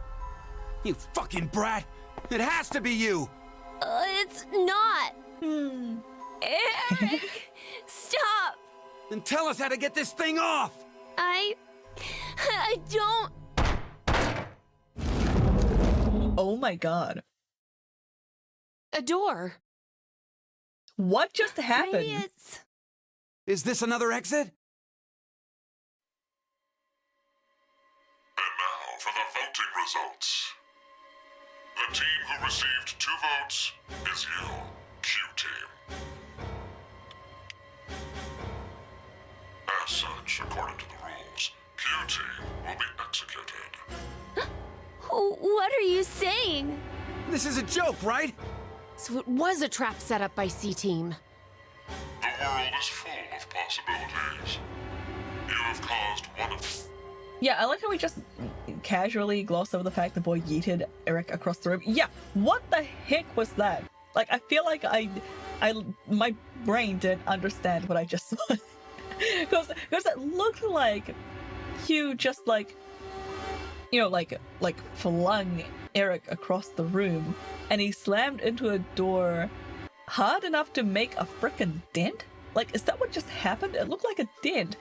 You fucking brat! It has to be you! It's not. Eric, stop. Then tell us how to get this thing off! I don't my god. A door. What just happened? Maybe it's... Is this another exit? And now for the voting results. The team who received 2 votes is you, Q-Team. As such, according to the rules, Q-Team will be executed. What are you saying? This is a joke, right? So it was a trap set up by C-Team. The world is full of possibilities. You have caused one of... Yeah, I like how we just casually gloss over the fact the boy yeeted Eric across the room. Yeah, what the heck was that? Like, I feel like my brain didn't understand what I just saw. Because it looked like Hugh just like, you know, like flung Eric across the room, and he slammed into a door hard enough to make a frickin' dent? Like, is that what just happened? It looked like a dent.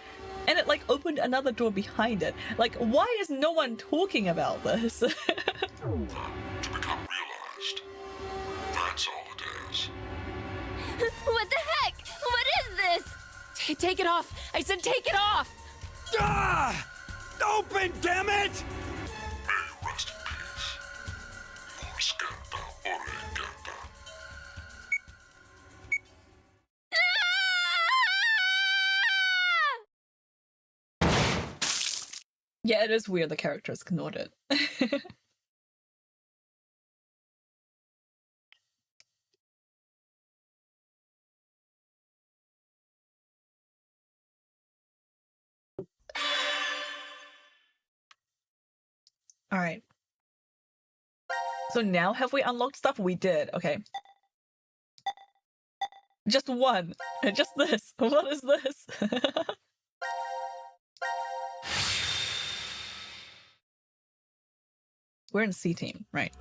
And it like opened another door behind it. Like, why is no one talking about this? To become realized. That's all it is. What the heck? What is this? Take it off! I said take it off! Ah! Open, damn it! May you rest in peace. Morskelta Orengeta. Yeah, it is weird the characters ignored it. All right. So now have we unlocked stuff? We did. Okay. Just one. Just this. What is this? We're in C team, right?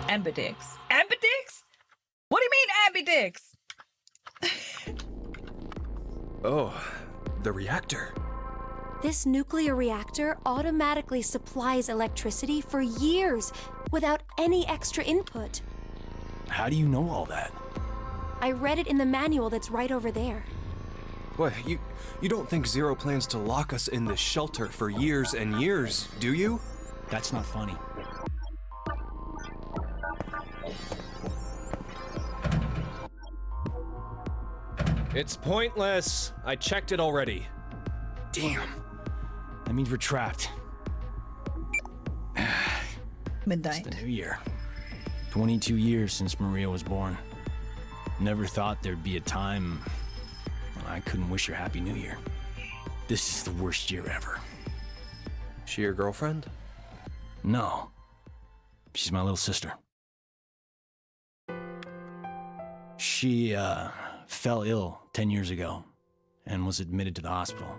Ambidix. Ambidix? What do you mean ambidix? Oh, the reactor. This nuclear reactor automatically supplies electricity for years without any extra input. How do you know all that? I read it in the manual that's right over there. What, you don't think Zero plans to lock us in this shelter for years and years, do you? That's not funny. It's pointless. I checked it already. Damn. That means we're trapped. Midnight. It's the new year. 22 years since Maria was born. Never thought there'd be a time when I couldn't wish her Happy New Year. This is the worst year ever. She your girlfriend? No. She's my little sister. She, fell ill 10 years ago and was admitted to the hospital.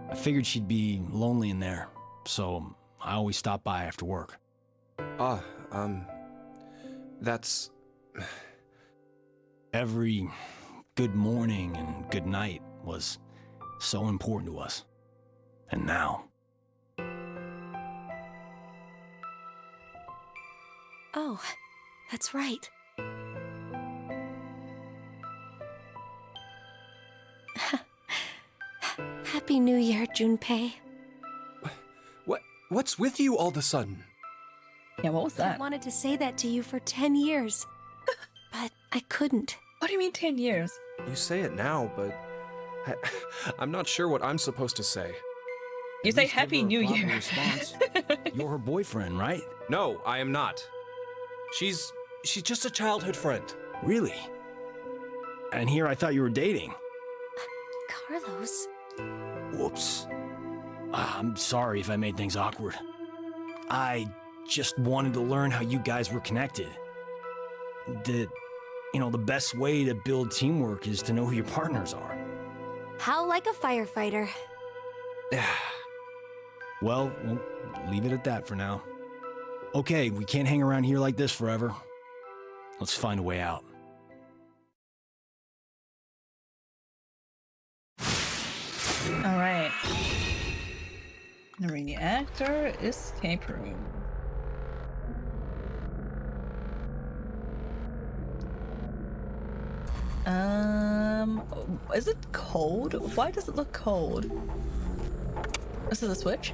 I figured she'd be lonely in there, so I always stop by after work. That's... Every good morning and good night was so important to us. And now... Oh, that's right. Happy New Year, Junpei. What's with you all of a sudden? Yeah, what was that? I wanted to say that to you for 10 years, but I couldn't. What do you mean 10 years? You say it now, but... I'm not sure what I'm supposed to say. You say Happy New Year. Response. You're her boyfriend, right? No, I am not. She's just a childhood friend. Really? And here I thought you were dating. Carlos? Whoops. I'm sorry if I made things awkward. I just wanted to learn how you guys were connected. The best way to build teamwork is to know who your partners are. How like a firefighter. Well, we'll leave it at that for now. Okay, we can't hang around here like this forever. Let's find a way out. All right. The reactor escape room. Is it cold? Why does it look cold? This is a switch?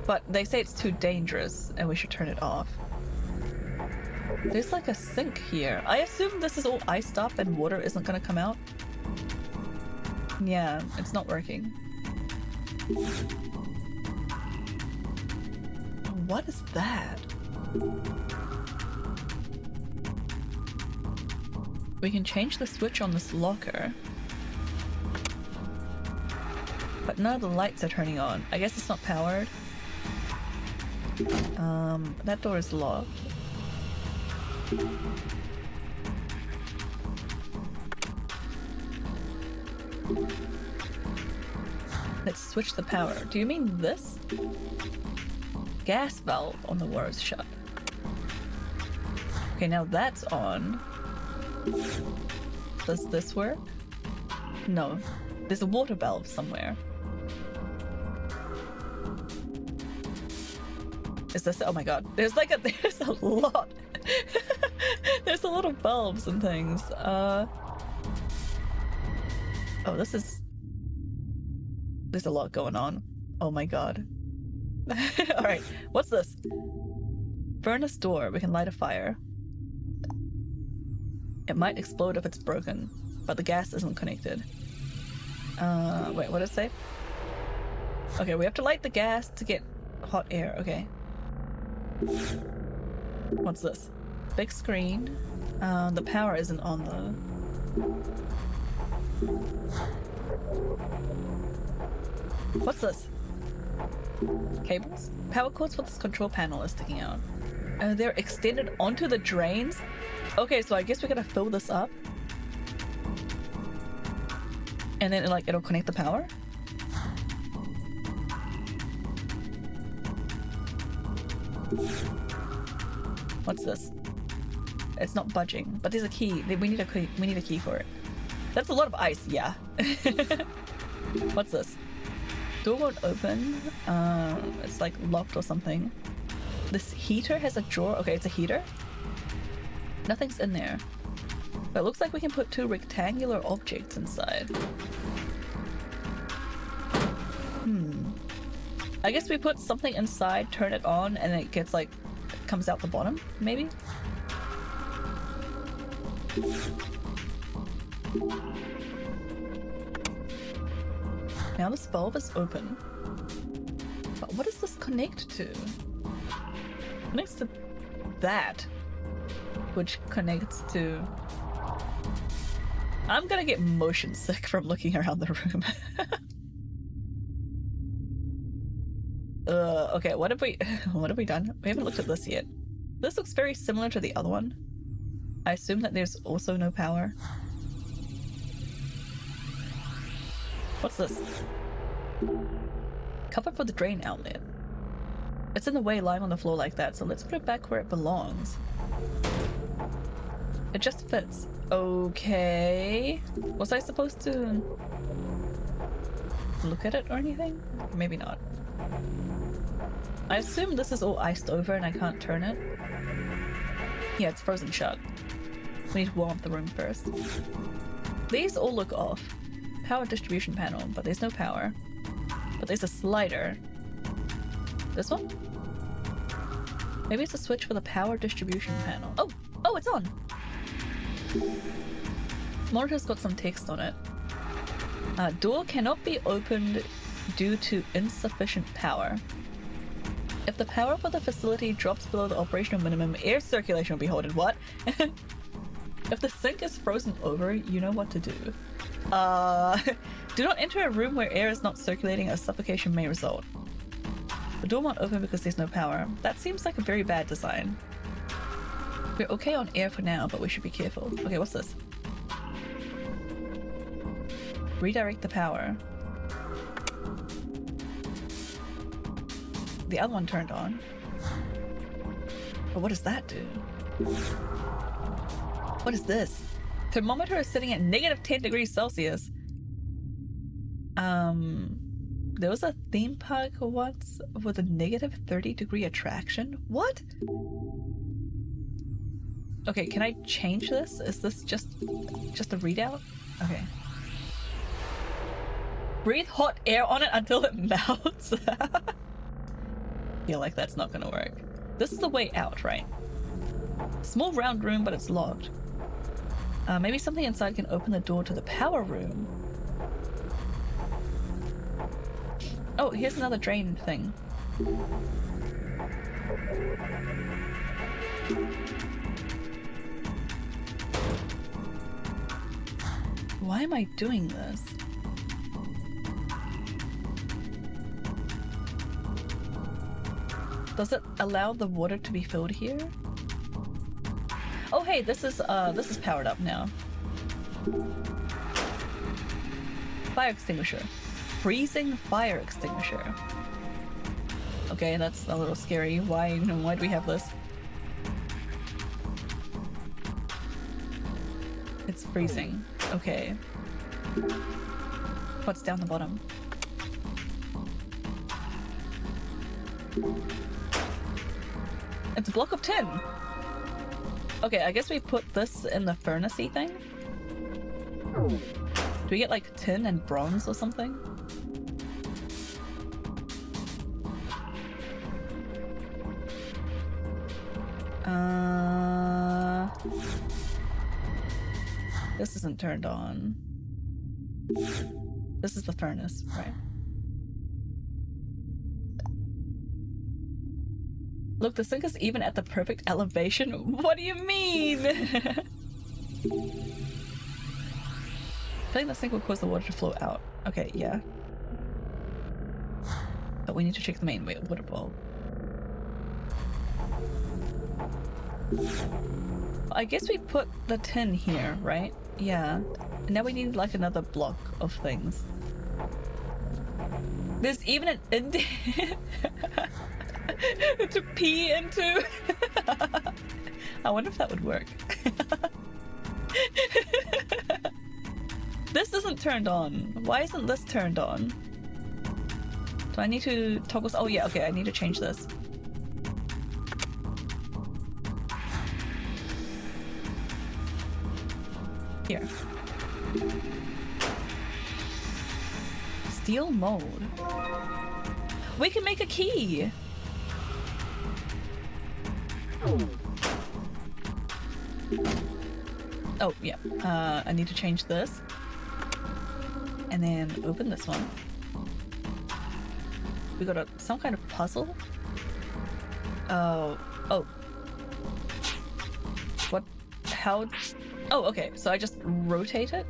But they say it's too dangerous and we should turn it off. There's like a sink here. I assume this is all iced up and water isn't gonna come out. Yeah, it's not working. What is that? We can change the switch on this locker. But none of the lights are turning on. I guess it's not powered. That door is locked. Let's switch the power. Do you mean this? Gas valve on the door is shut. Okay, now that's on. Does this work? No. There's a water valve somewhere. Is this? Oh my god. There's a lot. There's a lot of valves and things. Oh, there's a lot going on. Oh my god. Alright, what's this? Furnace door. We can light a fire. It might explode if it's broken, but the gas isn't connected. Wait, what did it say? Okay, we have to light the gas to get hot air. Okay. What's this? Big screen. The power isn't on though. What's this? Cables? Power cords for this control panel is sticking out. They're extended onto the drains? Okay, so I guess we're gonna fill this up. And then it'll connect the power? What's this? It's not budging, but there's a key. We need a key. We need a key for it. That's a lot of ice. Yeah. What's this? Door won't open. It's like locked or something. This heater has a drawer. Okay, it's a heater. Nothing's in there. But it looks like we can put two rectangular objects inside. I guess we put something inside, turn it on, and it gets comes out the bottom, maybe? Now this valve is open. But what does this connect to? Connects to that. Which connects to... I'm gonna get motion sick from looking around the room. Okay, what have we done? We haven't looked at this yet. This looks very similar to the other one. I assume that there's also no power. What's this? Cover for the drain outlet. It's in the way lying on the floor like that, so let's put it back where it belongs. It just fits. Okay. Was I supposed to look at it or anything? Maybe not. I assume this is all iced over and I can't turn it. Yeah, it's frozen shut. We need to warm up the room first. These all look off. Power distribution panel, but there's no power. But there's a slider. This one? Maybe it's a switch for the power distribution panel. Oh! Oh, it's on! Monitor's got some text on it. Door cannot be opened due to insufficient power. If the power for the facility drops below the operational minimum, air circulation will be halted. What? If the sink is frozen over, you know what to do. Do not enter a room where air is not circulating, as suffocation may result. The door won't open because there's no power. That seems like a very bad design. We're okay on air for now, but we should be careful. Okay, what's this? Redirect the power. The other one turned on. But what does that do? What is this? Thermometer is sitting at -10 degrees Celsius. There was a theme park once with a -30 degree attraction? What? Okay, can I change this? Is this just a readout? Okay. Breathe hot air on it until it melts. Feel like that's not gonna work. This is the way out, right? Small round room, but it's locked. Maybe something inside can open the door to the power room. Oh, here's another drain thing. Why am I doing this? Does it allow the water to be filled here? Oh hey, this is powered up now. Fire extinguisher. Freezing fire extinguisher. Okay, that's a little scary. Why do we have this? It's freezing. Okay. What's down the bottom? It's a block of tin! Okay, I guess we put this in the furnace-y thing? Do we get like tin and bronze or something? This isn't turned on. This is the furnace, right? Look, the sink is even at the perfect elevation. What do you mean? I think the sink will cause the water to flow out. Okay, yeah. But we need to check the main water bowl. I guess we put the tin here, right? Yeah. And now we need like another block of things. There's even an indent to pee into. I wonder if that would work. This isn't turned on. Why isn't this turned on? Do I need to toggle? Oh yeah, okay, I need to change this. Here. Steel mold. We can make a key! Oh, yeah. I need to change this. And then open this one. We got some kind of puzzle? Oh. What? How? Oh, okay. So I just rotate it?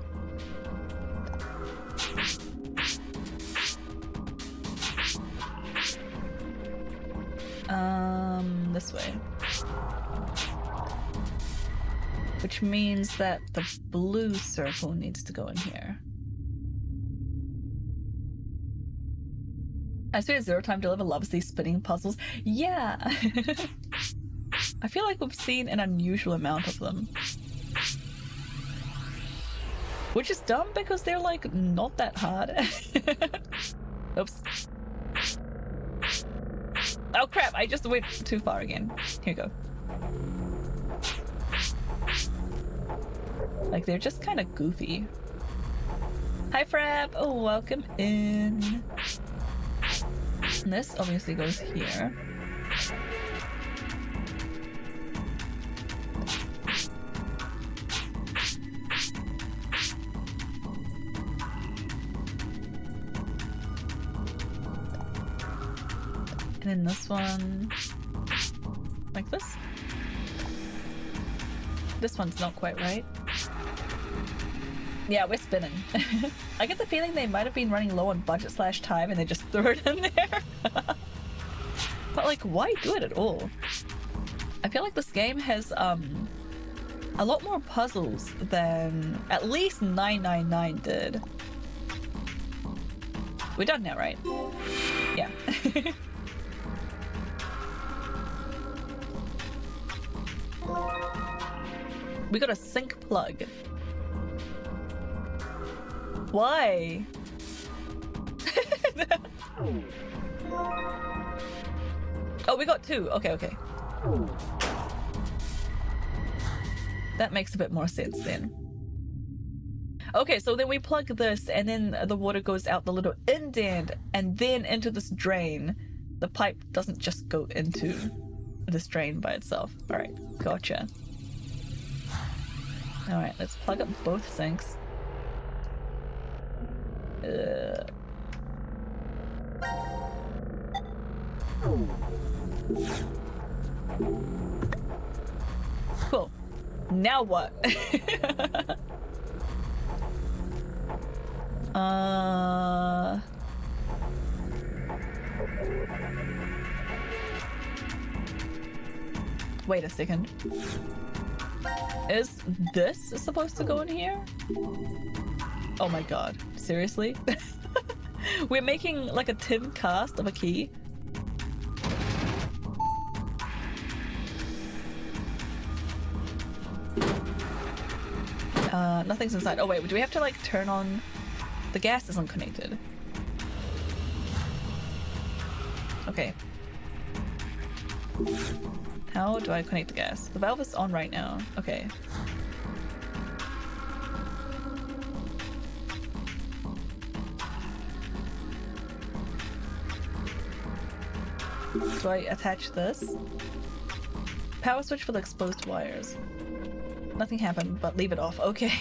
This way. Which means that the blue circle needs to go in here. I swear Zero Time Deliver loves these spinning puzzles. Yeah! I feel like we've seen an unusual amount of them. Which is dumb because they're like not that hard. Oops. Oh crap, I just went too far again. Here you go. Like they're just kind of goofy. Hi Frap! Oh, welcome in. And this obviously goes here. And then this one, like this. This one's not quite right. Yeah, we're spinning. I get the feeling they might have been running low on budget / time and they just threw it in there. But like, why do it at all? I feel like this game has a lot more puzzles than at least 999 did. We're done now, right? Yeah. We got a sink plug. Why? Oh, we got two. Okay. That makes a bit more sense then. Okay, so then we plug this and then the water goes out the little indent and then into this drain. The pipe doesn't just go into this drain by itself. Alright, gotcha. Alright, let's plug up both sinks. Cool. Now what? Wait a second. Is this supposed to go in here? Oh my god. Seriously? We're making like a tin cast of a key. Nothing's inside. Oh wait, do we have to like turn on... The gas isn't connected. Okay. How do I connect the gas? The valve is on right now. Okay. Do I attach this? Power switch for the exposed wires. Nothing happened, but leave it off. Okay.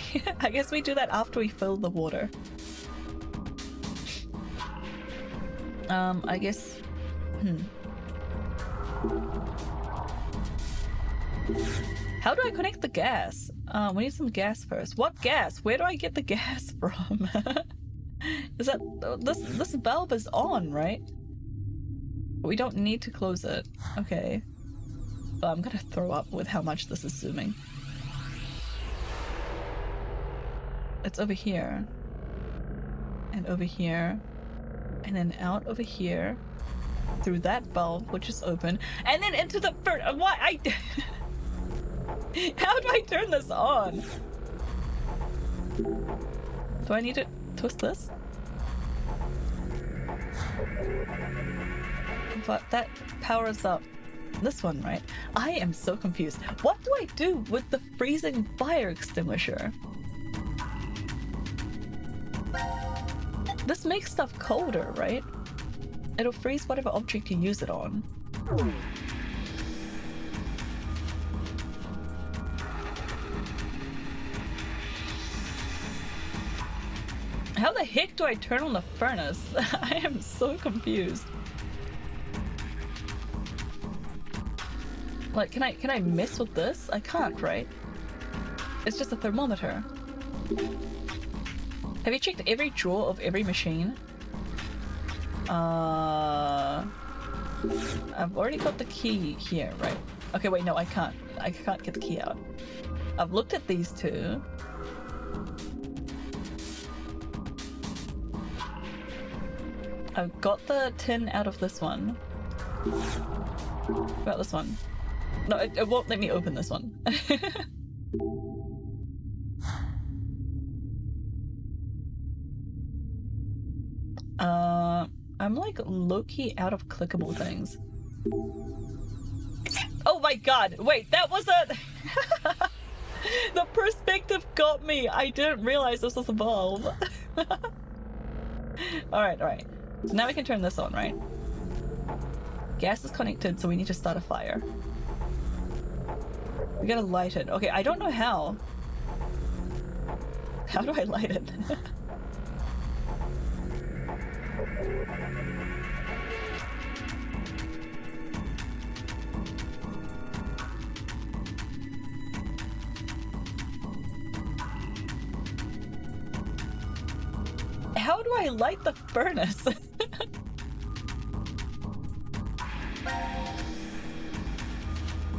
I guess we do that after we fill the water. I guess... How do I connect the gas? We need some gas first. What gas? Where do I get the gas from? Is that... This valve is on, right? We don't need to close it. Okay. But I'm gonna throw up with how much this is zooming. It's over here. And over here. And then out over here. Through that valve, which is open. And then into the... What? How do I turn this on? Do I need to twist this? But that powers up this one, right? I am so confused. What do I do with the freezing fire extinguisher? This makes stuff colder, right? It'll freeze whatever object you use it on. How the heck do I turn on the furnace? I am so confused. Like, can I mess with this? I can't, right? It's just a thermometer. Have you checked every drawer of every machine? I've already got the key here, right? Okay, wait, no, I can't. I can't get the key out. I've looked at these two. I've got the tin out of this one. What about this one? No, it won't let me open this one. I'm like low-key out of clickable things. Oh my god! Wait, that was a... The perspective got me! I didn't realize this was a valve. Alright, alright. So now we can turn this on, right? Gas is connected, so we need to start a fire. We gotta light it. Okay, I don't know how. How do I light it? How do I light the furnace?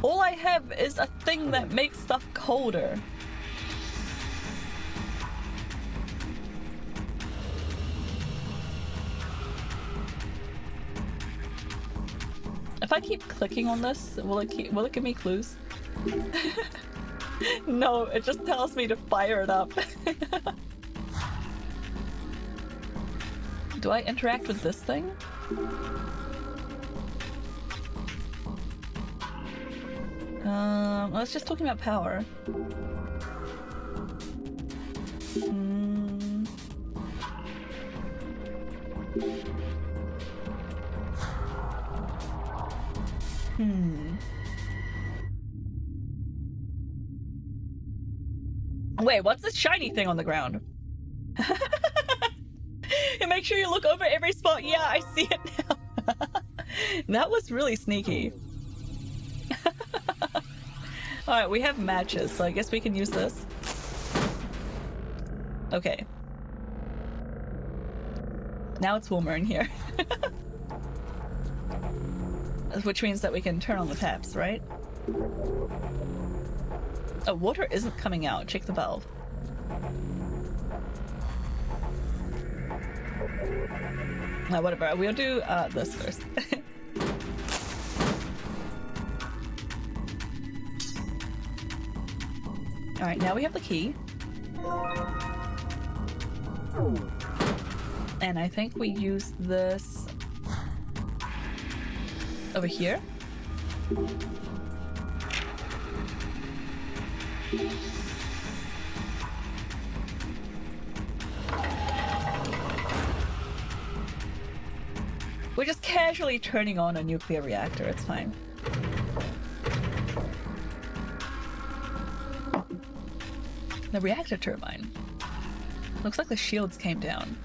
All I have is a thing that makes stuff colder. If I keep clicking on this, will it give me clues? No, it just tells me to fire it up. Do I interact with this thing? Let's just talking about power. Wait, what's this shiny thing on the ground? And make sure you look over every spot. Yeah, I see it now. That was really sneaky. Alright, we have matches, so I guess we can use this. Okay. Now it's warmer in here. Which means that we can turn on the taps, right? Oh, water isn't coming out. Check the valve. No, whatever. We'll do this first. Alright, now we have the key. And I think we use this over here. We're just casually turning on a nuclear reactor, it's fine. The reactor turbine. Looks like the shields came down.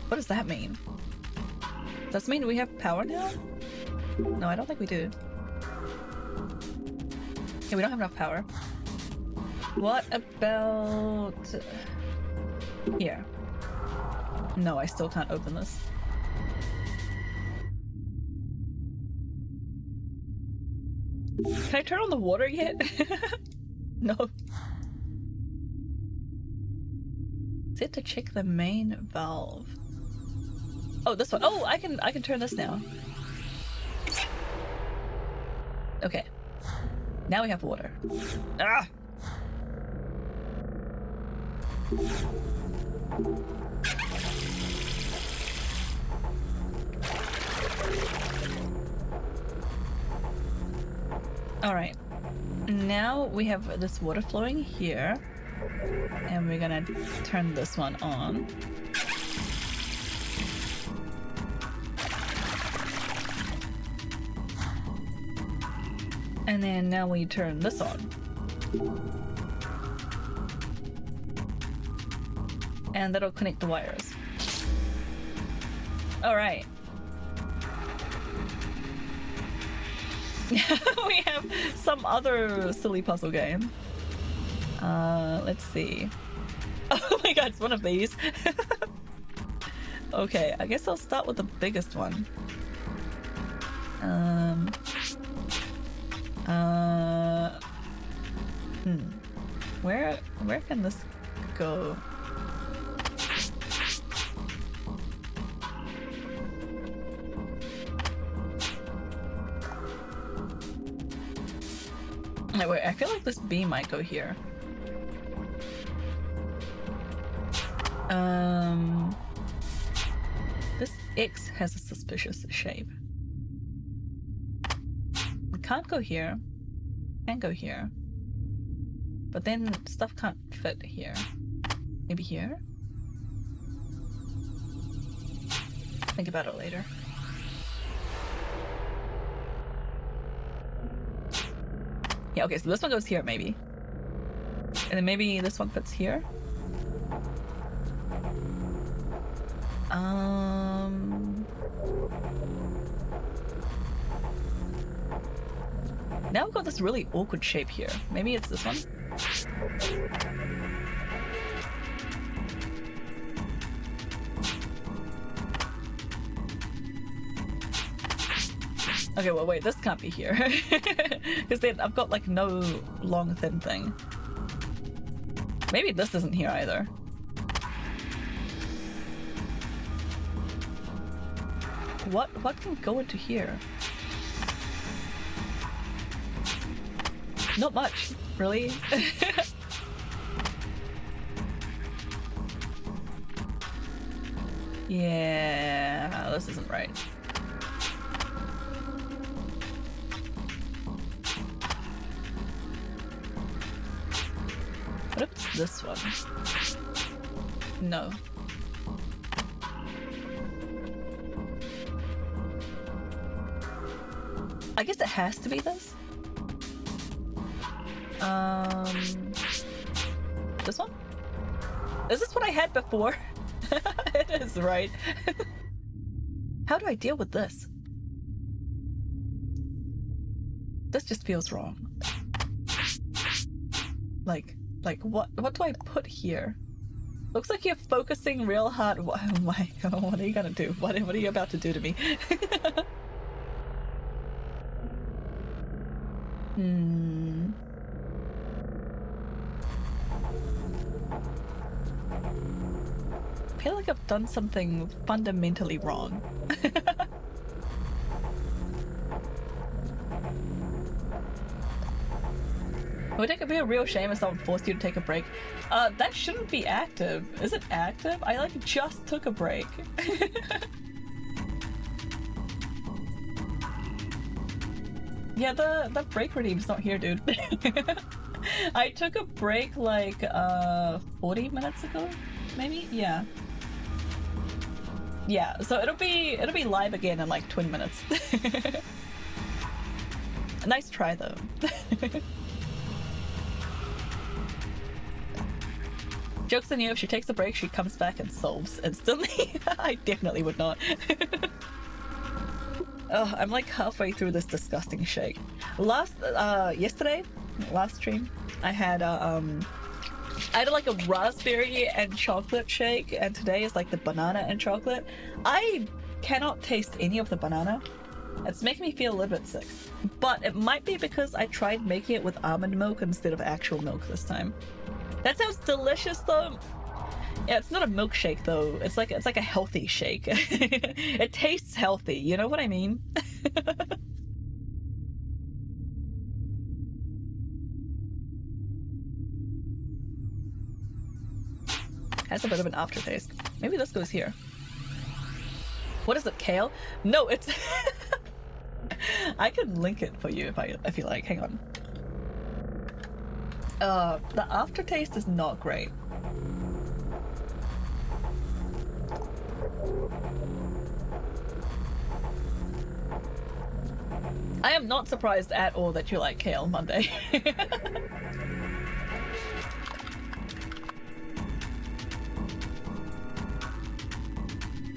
What does that mean? Does that mean we have power now? No, I don't think we do. Yeah, we don't have enough power. What about... here? No, I still can't open this. Can I turn on the water yet? No. Set to check the main valve. Oh, this one. Oh, I can turn this now. Okay. Now we have water. Ah! Alright. Now we have this water flowing here. And we're gonna turn this one on. And then now we turn this on. And that'll connect the wires. Alright. We have some other silly puzzle game. Let's see. Oh my god, it's one of these. Okay, I guess I'll start with the biggest one. Where can this go? Wait, I feel like this B might go here. This X has a suspicious shape. It can't go here. Can go here. But then stuff can't fit here. Maybe here? Think about it later. Yeah, okay, so this one goes here, maybe. And then maybe this one fits here. Now we've got this really awkward shape here. Maybe it's this one? Okay, well wait, this can't be here. Because then I've got like no long thin thing. Maybe this isn't here either. What can go into here? Not much, really. Yeah, this isn't right. this one? No. I guess it has to be this. This one? Is this what I had before? It is, right? How do I deal with this? This just feels wrong. Like what do I put here? Looks like you're focusing real hard. Oh my god, what are you gonna do? What are you about to do to me? I feel like I've done something fundamentally wrong. It would be a real shame if someone forced you to take a break. That shouldn't be active. Is it active? I like just took a break. Yeah, the break redeem's not here, dude. I took a break like 40 minutes ago, maybe? Yeah. Yeah, so it'll be live again in like 20 minutes. Nice try though. Joke's on you, if she takes a break, she comes back and solves instantly. I definitely would not. Oh, I'm like halfway through this disgusting shake. Yesterday, last stream, I had like a raspberry and chocolate shake, and today is like the banana and chocolate. I cannot taste any of the banana. It's making me feel a little bit sick. But it might be because I tried making it with almond milk instead of actual milk this time. That sounds delicious though. Yeah, it's not a milkshake though. It's like a healthy shake. It tastes healthy, you know what I mean? Has a bit of an aftertaste. Maybe this goes here. What is it, kale? No, it's I could link it for you if you like. Hang on. The aftertaste is not great. I am not surprised at all that you like kale, Monday.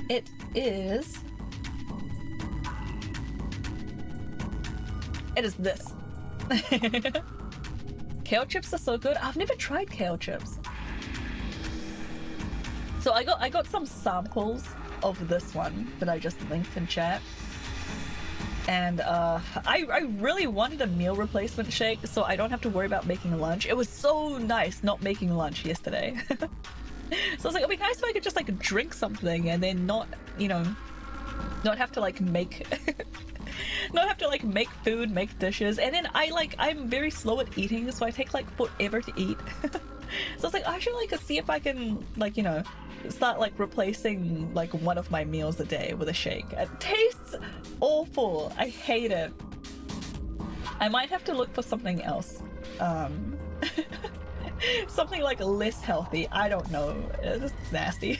It is this. Kale chips are so good. I've never tried kale chips. So I got some samples of this one that I just linked in chat. And I really wanted a meal replacement shake so I don't have to worry about making lunch. It was so nice not making lunch yesterday. So I was like, it'd be nice if I could just like drink something and then not, you know, not have to like make not have to like make food, make dishes. And then I'm very slow at eating, so I take like forever to eat. So I was like, I should like see if I can like, you know, start like replacing like one of my meals a day with a shake. It tastes awful. I hate it. I might have to look for something else. Something like less healthy. I don't know. It's nasty.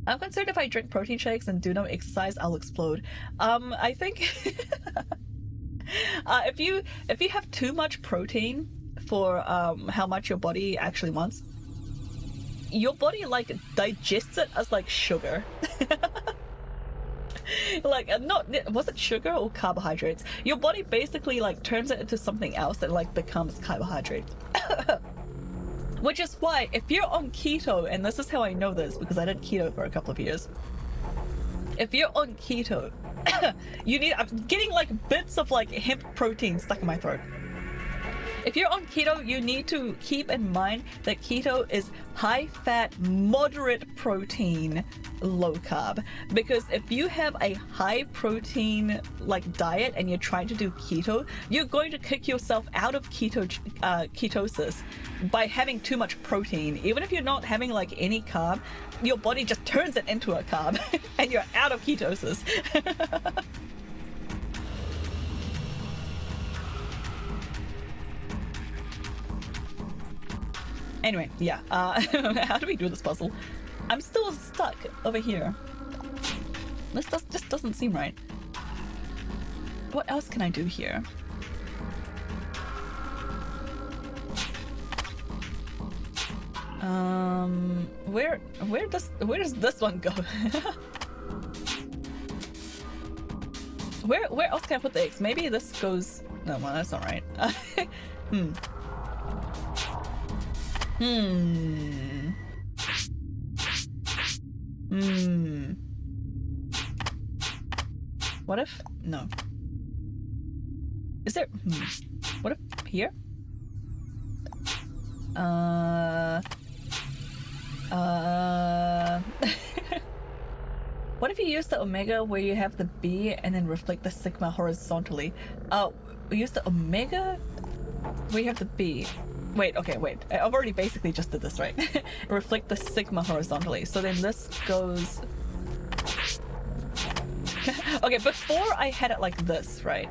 I'm concerned if I drink protein shakes and do no exercise, I'll explode. I think if you have too much protein for how much your body actually wants, your body like digests it as like sugar. Like was it sugar or carbohydrates? Your body basically like turns it into something else that like becomes carbohydrate. Which is why if you're on keto, and this is how I know this because I did keto for a couple of years. If you're on keto, I'm getting like bits of like hemp protein stuck in my throat. If you're on keto, you need to keep in mind that keto is high fat, moderate protein, low carb. Because if you have a high protein like diet and you're trying to do keto, you're going to kick yourself out of ketosis by having too much protein. Even if you're not having like any carb, your body just turns it into a carb and you're out of ketosis. Anyway, yeah. How do we do this puzzle? I'm still stuck over here. This just doesn't seem right. What else can I do here? Where does this one go? Where else can I put the eggs? Maybe this goes. No, well, that's not right. What if? No. Is there? What if here? What if you use the omega where you have the B and then reflect the sigma horizontally? Use the omega where you have the B. Wait, okay, wait. I've already basically just did this, right? Reflect the sigma horizontally. So then this goes... Okay, before I had it like this, right?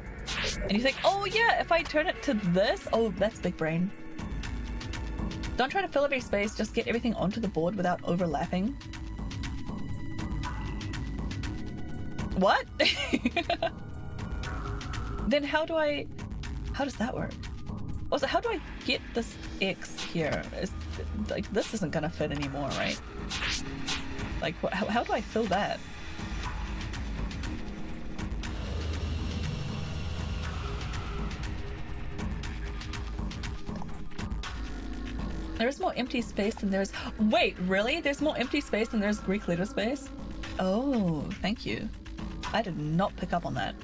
And you think, oh yeah, if I turn it to this... Oh, that's big brain. Don't try to fill every space, just get everything onto the board without overlapping. What? Then how does that work? Also, how do I get this X here? Like, this isn't gonna fit anymore, right? Like, how do I fill that? There's more empty space than there's... Wait, really? There's more empty space than there's Greek letter space? Oh, thank you. I did not pick up on that.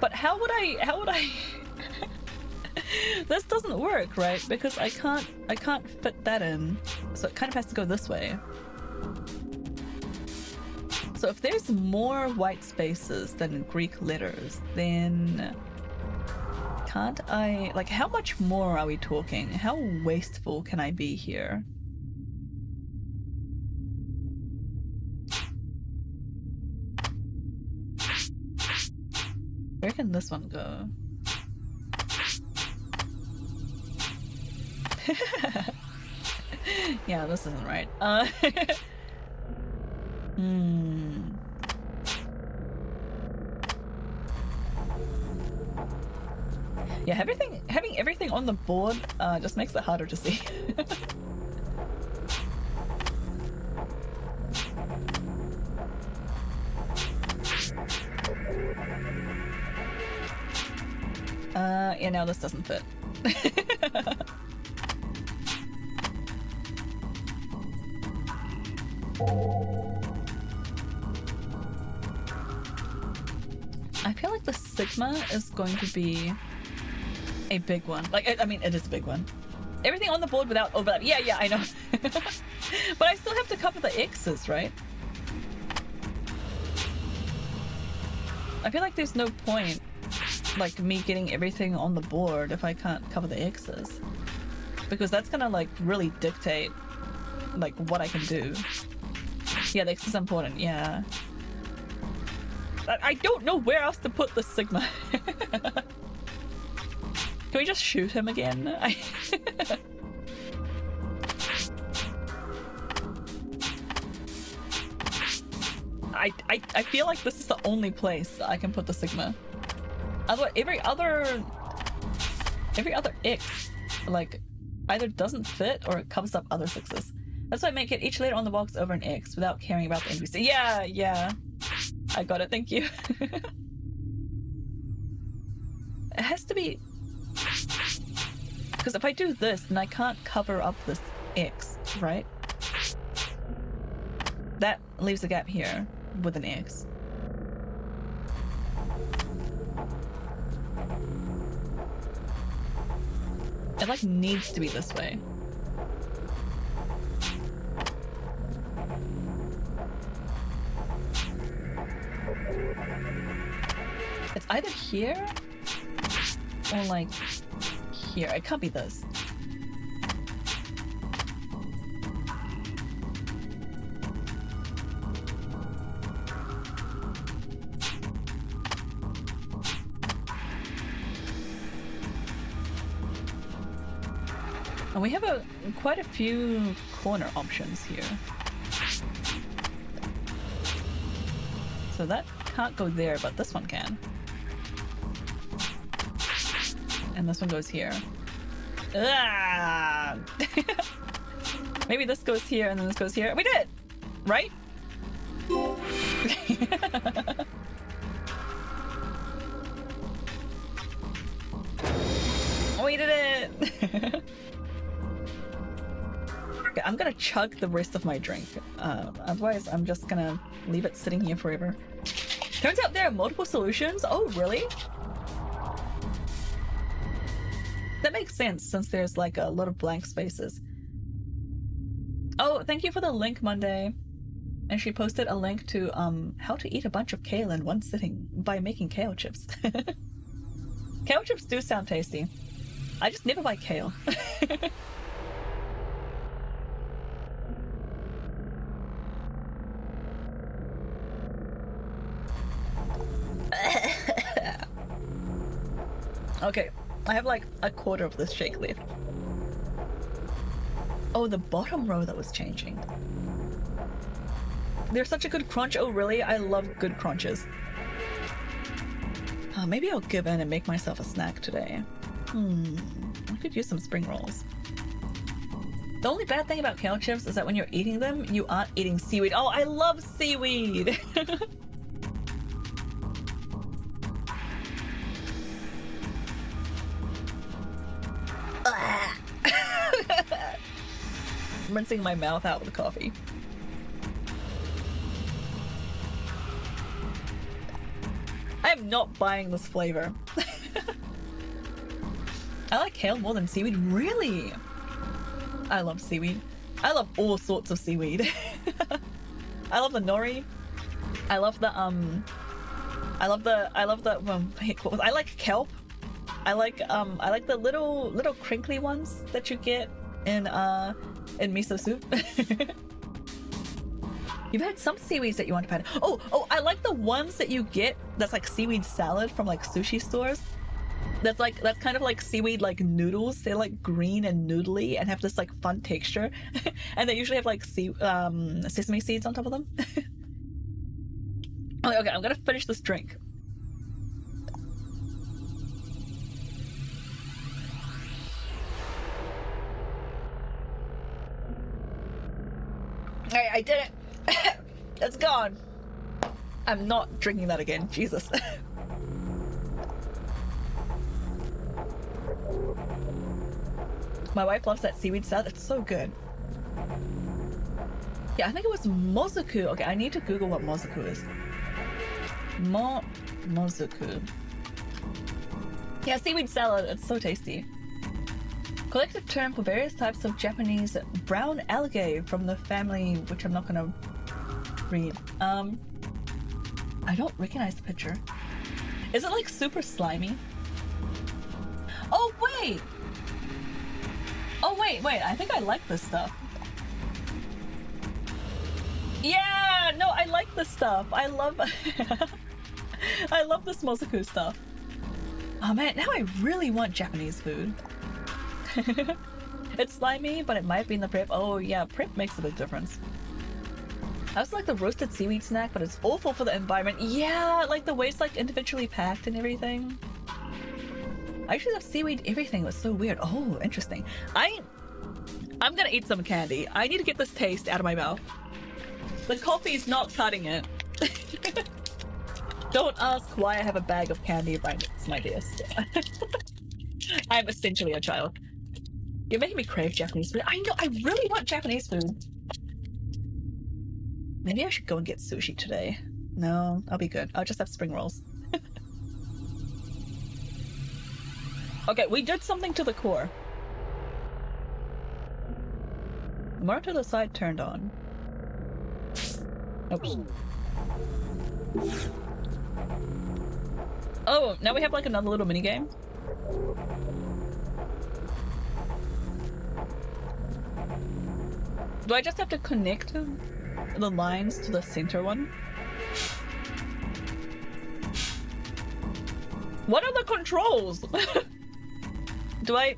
But how would I... This doesn't work, right? Because I can't fit that in. So it kind of has to go this way. So if there's more white spaces than Greek letters, then... Can't I... Like, how much more are we talking? How wasteful can I be here? Where can this one go? Yeah, this isn't right. Yeah, having everything on the board just makes it harder to see. Yeah, no, this doesn't fit. I feel like the sigma is going to be a big one. Like, I mean, it is a big one. Everything on the board without overlap. Yeah, I know. But I still have to cover the X's, right? I feel like there's no point, like, me getting everything on the board if I can't cover the X's. Because that's gonna, like, really dictate, like, what I can do. Yeah, the X is important, yeah. I don't know where else to put the sigma. Can we just shoot him again? I feel like this is the only place I can put the sigma. Otherwise, every other X, like, either doesn't fit or it covers up other sixes. That's why I make it each letter on the box over an X without caring about the NPC. Yeah. I got it, thank you. It has to be... Because if I do this, then I can't cover up this X, right? That leaves a gap here with an X. It, like, needs to be this way. It's either here or, like, here. It can't be this. And we have quite a few corner options here. So that can't go there, but this one can. And this one goes here. Ah! Maybe this goes here and then this goes here. We did it! Right? We did it! Okay, I'm gonna chug the rest of my drink. Otherwise, I'm just gonna leave it sitting here forever. Turns out there are multiple solutions. Oh, really? That makes sense since there's like a lot of blank spaces. Oh, thank you for the link, Monday. And she posted a link to how to eat a bunch of kale in one sitting by making kale chips. Kale chips do sound tasty. I just never buy kale. Okay, I have like a quarter of this shake left. Oh, the bottom row that was changing. They're such a good crunch. Oh, really? I love good crunches. Maybe I'll give in and make myself a snack today. I could use some spring rolls. The only bad thing about kale chips is that when you're eating them, you aren't eating seaweed. Oh, I love seaweed! I'm rinsing my mouth out with coffee. I am not buying this flavor. I like kale more than seaweed. Really? I love seaweed. I love all sorts of seaweed. I love the nori. I love the I like kelp. I like the little crinkly ones that you get in miso soup. You've had some seaweeds that you want to find. Oh, I like the ones that you get that's like seaweed salad from like sushi stores. That's kind of like seaweed like noodles. They're like green and noodly and have this like fun texture. And they usually have like sesame seeds on top of them. Okay, I'm gonna finish this drink. Alright, I did it! It's gone! I'm not drinking that again, Jesus. My wife loves that seaweed salad, it's so good. Yeah, I think it was mozuku. Okay, I need to Google what mozuku is. Mozuku. Yeah, seaweed salad, it's so tasty. Collective term for various types of Japanese brown algae from the family, which I'm not gonna read. I don't recognize the picture. Is it like super slimy? Oh wait! Oh wait, I think I like this stuff. Yeah, no, I like this stuff. I love I love this mozuku stuff. Oh man, now I really want Japanese food. It's slimy, but it might be in the prep. Oh yeah, prep makes a big difference. I also like the roasted seaweed snack, but it's awful for the environment. Yeah, like the way it's like individually packed and everything. I actually love seaweed everything. It was so weird. Oh, interesting. I'm gonna eat some candy. I need to get this taste out of my mouth. The coffee's not cutting it. Don't ask why I have a bag of candy right next to my desk. I'm essentially a child. You're making me crave Japanese food. I know, I really want Japanese food. Maybe I should go and get sushi today. No, I'll be good. I'll just have spring rolls. Okay, we did something to the core. The monitor to the side turned on. Oops. Oh, now we have like another little mini game. Do I just have to connect the lines to the center one? What are the controls? Do I...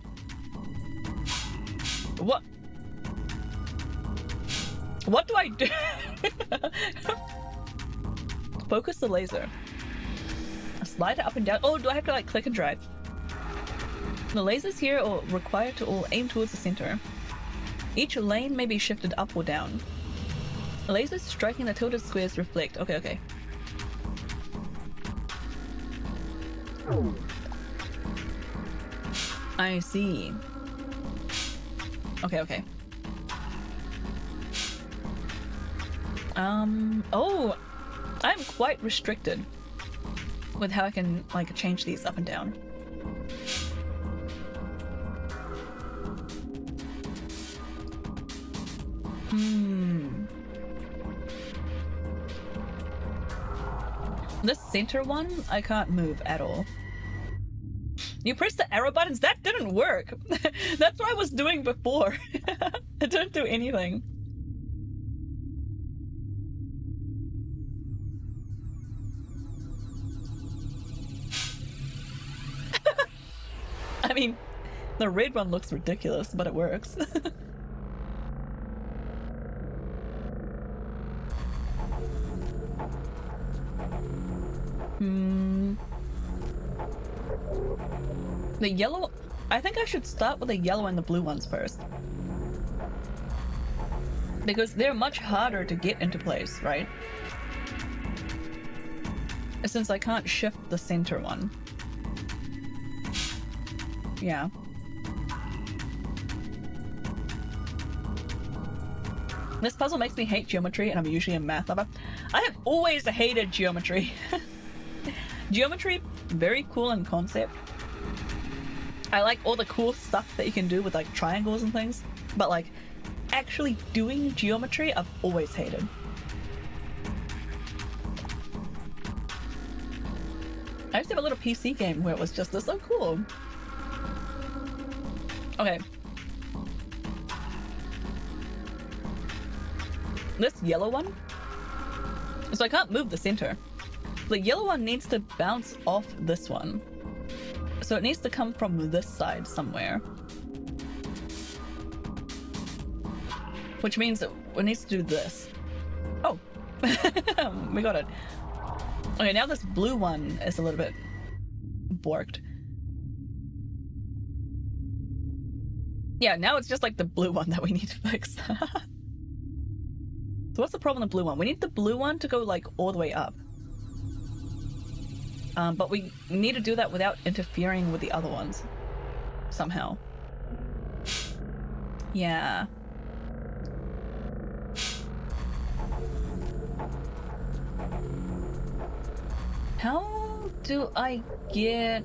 What? What do I do? Focus the laser. Slide it up and down. Oh, do I have to like click and drag? The lasers here are required to all aim towards the center. Each lane may be shifted up or down. Lasers striking the tilted squares reflect. Okay, okay. I see. Okay, okay. Oh, I'm quite restricted with how I can like change these up and down. This center one, I can't move at all. You press the arrow buttons? That didn't work. That's what I was doing before. It didn't do anything. I mean, the red one looks ridiculous, but it works. The yellow... I think I should start with the yellow and the blue ones first. Because they're much harder to get into place, right? Since I can't shift the center one. Yeah. This puzzle makes me hate geometry, and I'm usually a math lover. I have always hated geometry. Geometry, very cool in concept. I like all the cool stuff that you can do with like triangles and things, but like actually doing geometry, I've always hated. I used to have a little PC game where it was just this so cool. Okay. This yellow one, so I can't move the center. The yellow one needs to bounce off this one. So it needs to come from this side somewhere. Which means it needs to do this. Oh. We got it. Okay, now this blue one is a little bit borked. Yeah, now it's just like the blue one that we need to fix. So what's the problem with the blue one? We need the blue one to go like all the way up. But we need to do that without interfering with the other ones. Somehow. Yeah. How do I get...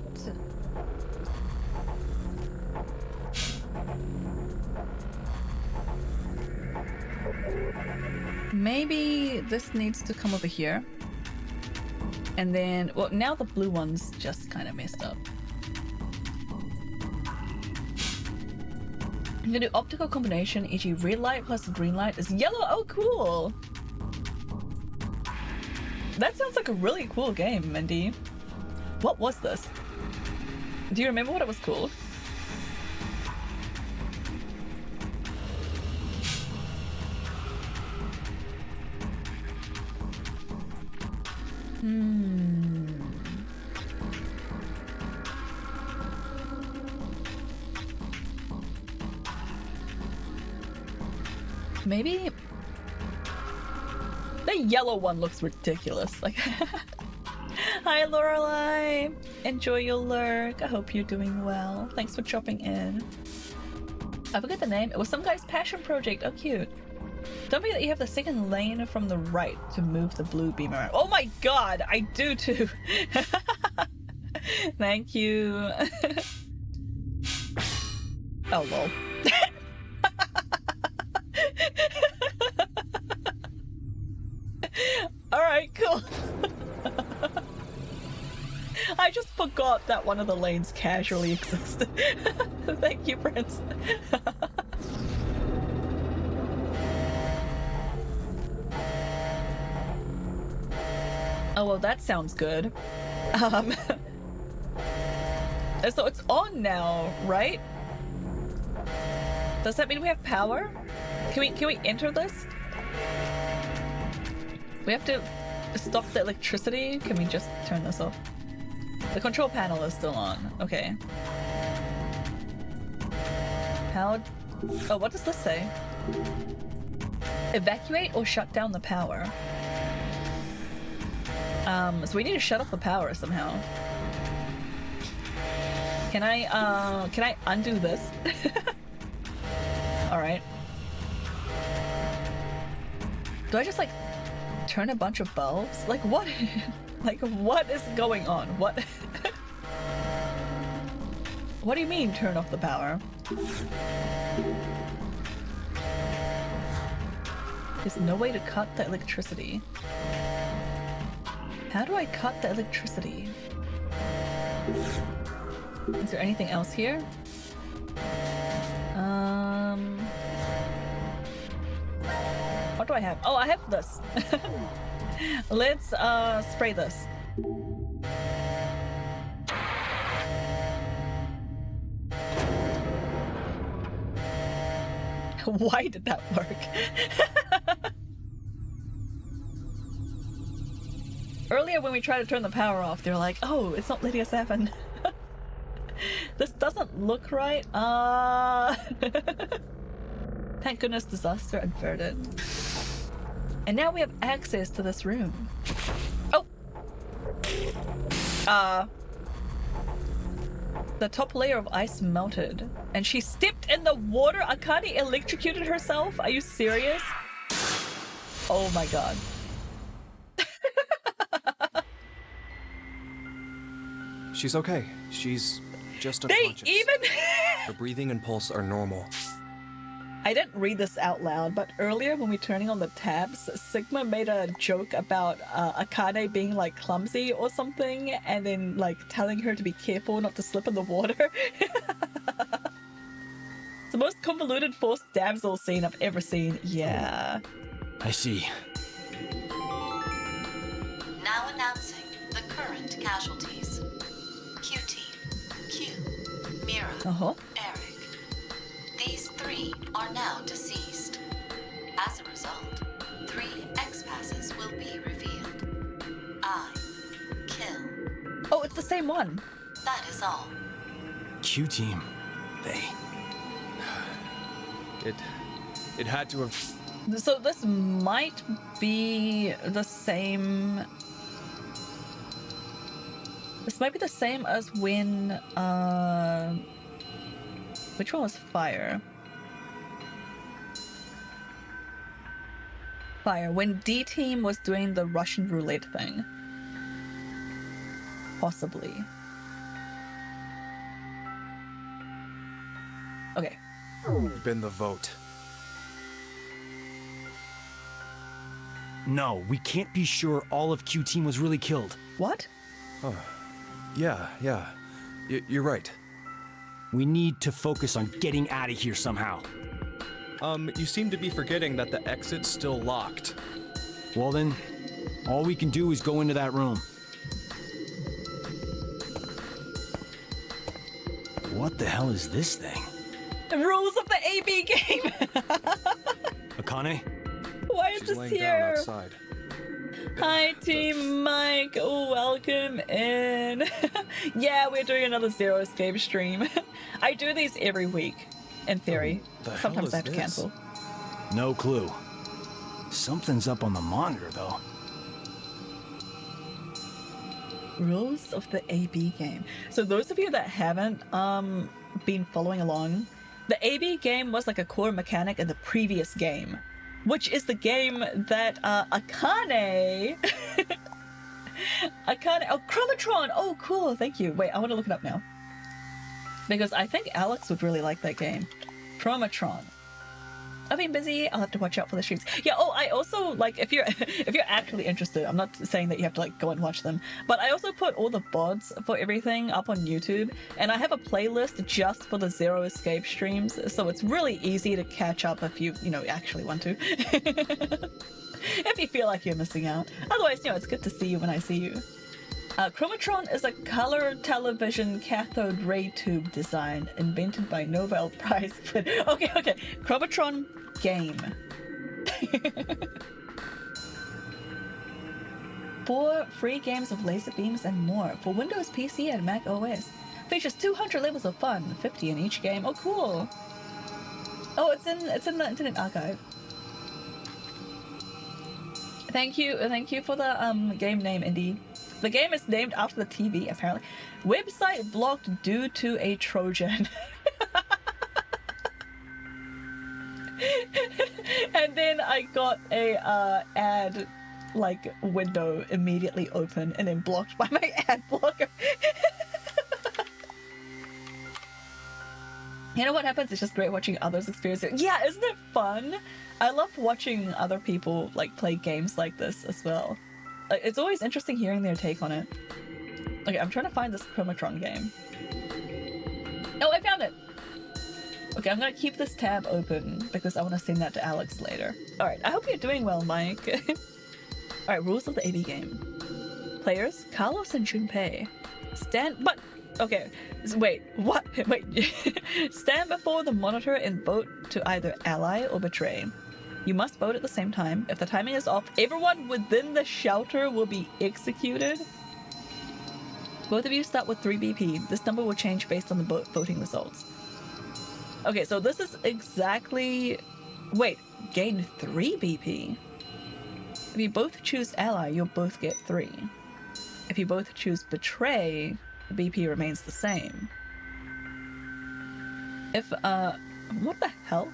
Maybe this needs to come over here. And then, well, now the blue one's just kind of messed up. I'm gonna do optical combination, e.g. red light plus green light is yellow. Oh, cool! That sounds like a really cool game, Mindy. What was this? Do you remember what it was called? Maybe the yellow one looks ridiculous. Like, hi Lorelei, enjoy your lurk. I hope you're doing well. Thanks for dropping in. I forget the name. It was some guy's passion project. Oh, cute. Don't forget that you have the second lane from the right to move the blue beam around. Oh my god, I do too. Thank you. Oh lol. Alright, cool. I just forgot that one of the lanes casually existed. Thank you, Prince. Oh, well, that sounds good. So it's on now, right? Does that mean we have power? Can we enter this? We have to stop the electricity? Can we just turn this off? The control panel is still on. Okay. How... Oh, what does this say? Evacuate or shut down the power. So we need to shut off the power somehow. Can I undo this? Alright. Do I just like turn a bunch of bulbs? Like what? Like what is going on? What? What do you mean turn off the power? There's no way to cut the electricity. How do I cut the electricity? Is there anything else here? What do I have? Oh, I have this. Let's spray this. Why did that work? Earlier when we tried to turn the power off, they were like, oh, it's not Lydia 7. This doesn't look right. Thank goodness disaster averted. And now we have access to this room. Oh! The top layer of ice melted. And she stepped in the water? Akane electrocuted herself? Are you serious? Oh my god. She's okay. She's just unconscious. Her breathing and pulse are normal. I didn't read this out loud, but earlier when we were turning on the tabs, Sigma made a joke about Akane being like clumsy or something, and then like telling her to be careful not to slip in the water. It's the most convoluted forced damsel scene I've ever seen. Yeah. I see. Now announcing the current casualties. Q-Team, Q, Mira, Eric. These 3 are now deceased. As a result, 3 X-passes will be revealed. I kill. Oh, it's the same one. That is all. Q-Team. It had to have... So this might be the same... This might be the same as when, which one was Fire? Fire, when D-Team was doing the Russian roulette thing. Possibly. Okay. Been the vote. No, we can't be sure all of Q-Team was really killed. What? Oh. Yeah. You're right. We need to focus on getting out of here somehow. You seem to be forgetting that the exit's still locked. Well then, all we can do is go into that room. What the hell is this thing? The rules of the AB game! Akane? Why is She's this laying here? down outside. Hi, Team Mike. Welcome in. Yeah, we're doing another Zero Escape stream. I do these every week, in theory. Sometimes I have to cancel. No clue. Something's up on the monitor, though. Rules of the AB game. So those of you that haven't been following along, the AB game was like a core mechanic in the previous game, which is the game that Akane... Akane... Oh, Chromatron! Oh, cool, thank you. Wait, I want to look it up now. Because I think Alex would really like that game. Chromatron. I've been busy, I'll have to watch out for the streams. Yeah, oh, I also, like, if you're actually interested, I'm not saying that you have to, like, go and watch them, but I also put all the VODs for everything up on YouTube, and I have a playlist just for the Zero Escape streams, so it's really easy to catch up if you actually want to. If you feel like you're missing out. Otherwise, it's good to see you when I see you. Chromatron is a color television cathode ray tube design invented by Nobel Prize. Okay. Chromatron game. 4 free games of laser beams and more for Windows PC and Mac OS. Features 200 levels of fun, 50 in each game. Oh, cool. Oh, it's in the Internet Archive. Thank you for the game name, Indy. The game is named after the TV, apparently. Website blocked due to a Trojan. And then I got a ad like window immediately open and then blocked by my ad blocker. You know what happens? It's just great watching others experience it. Yeah, isn't it fun? I love watching other people like play games like this as well. Like, it's always interesting hearing their take on it. Okay, I'm trying to find this Chromatron game. Oh, I found it! Okay, I'm gonna keep this tab open because I want to send that to Alex later. Alright, I hope you're doing well, Mike. Alright, rules of the AB game. Players, Carlos and Junpei. Okay, wait, what? Wait. Stand before the monitor and vote to either ally or betray. You must vote at the same time. If the timing is off, everyone within the shelter will be executed. Both of you start with 3 BP. This number will change based on the voting results. Okay, so this is exactly... Wait, gain 3 BP? If you both choose ally, you'll both get 3. If you both choose betray, the BP remains the same. If, what the hell?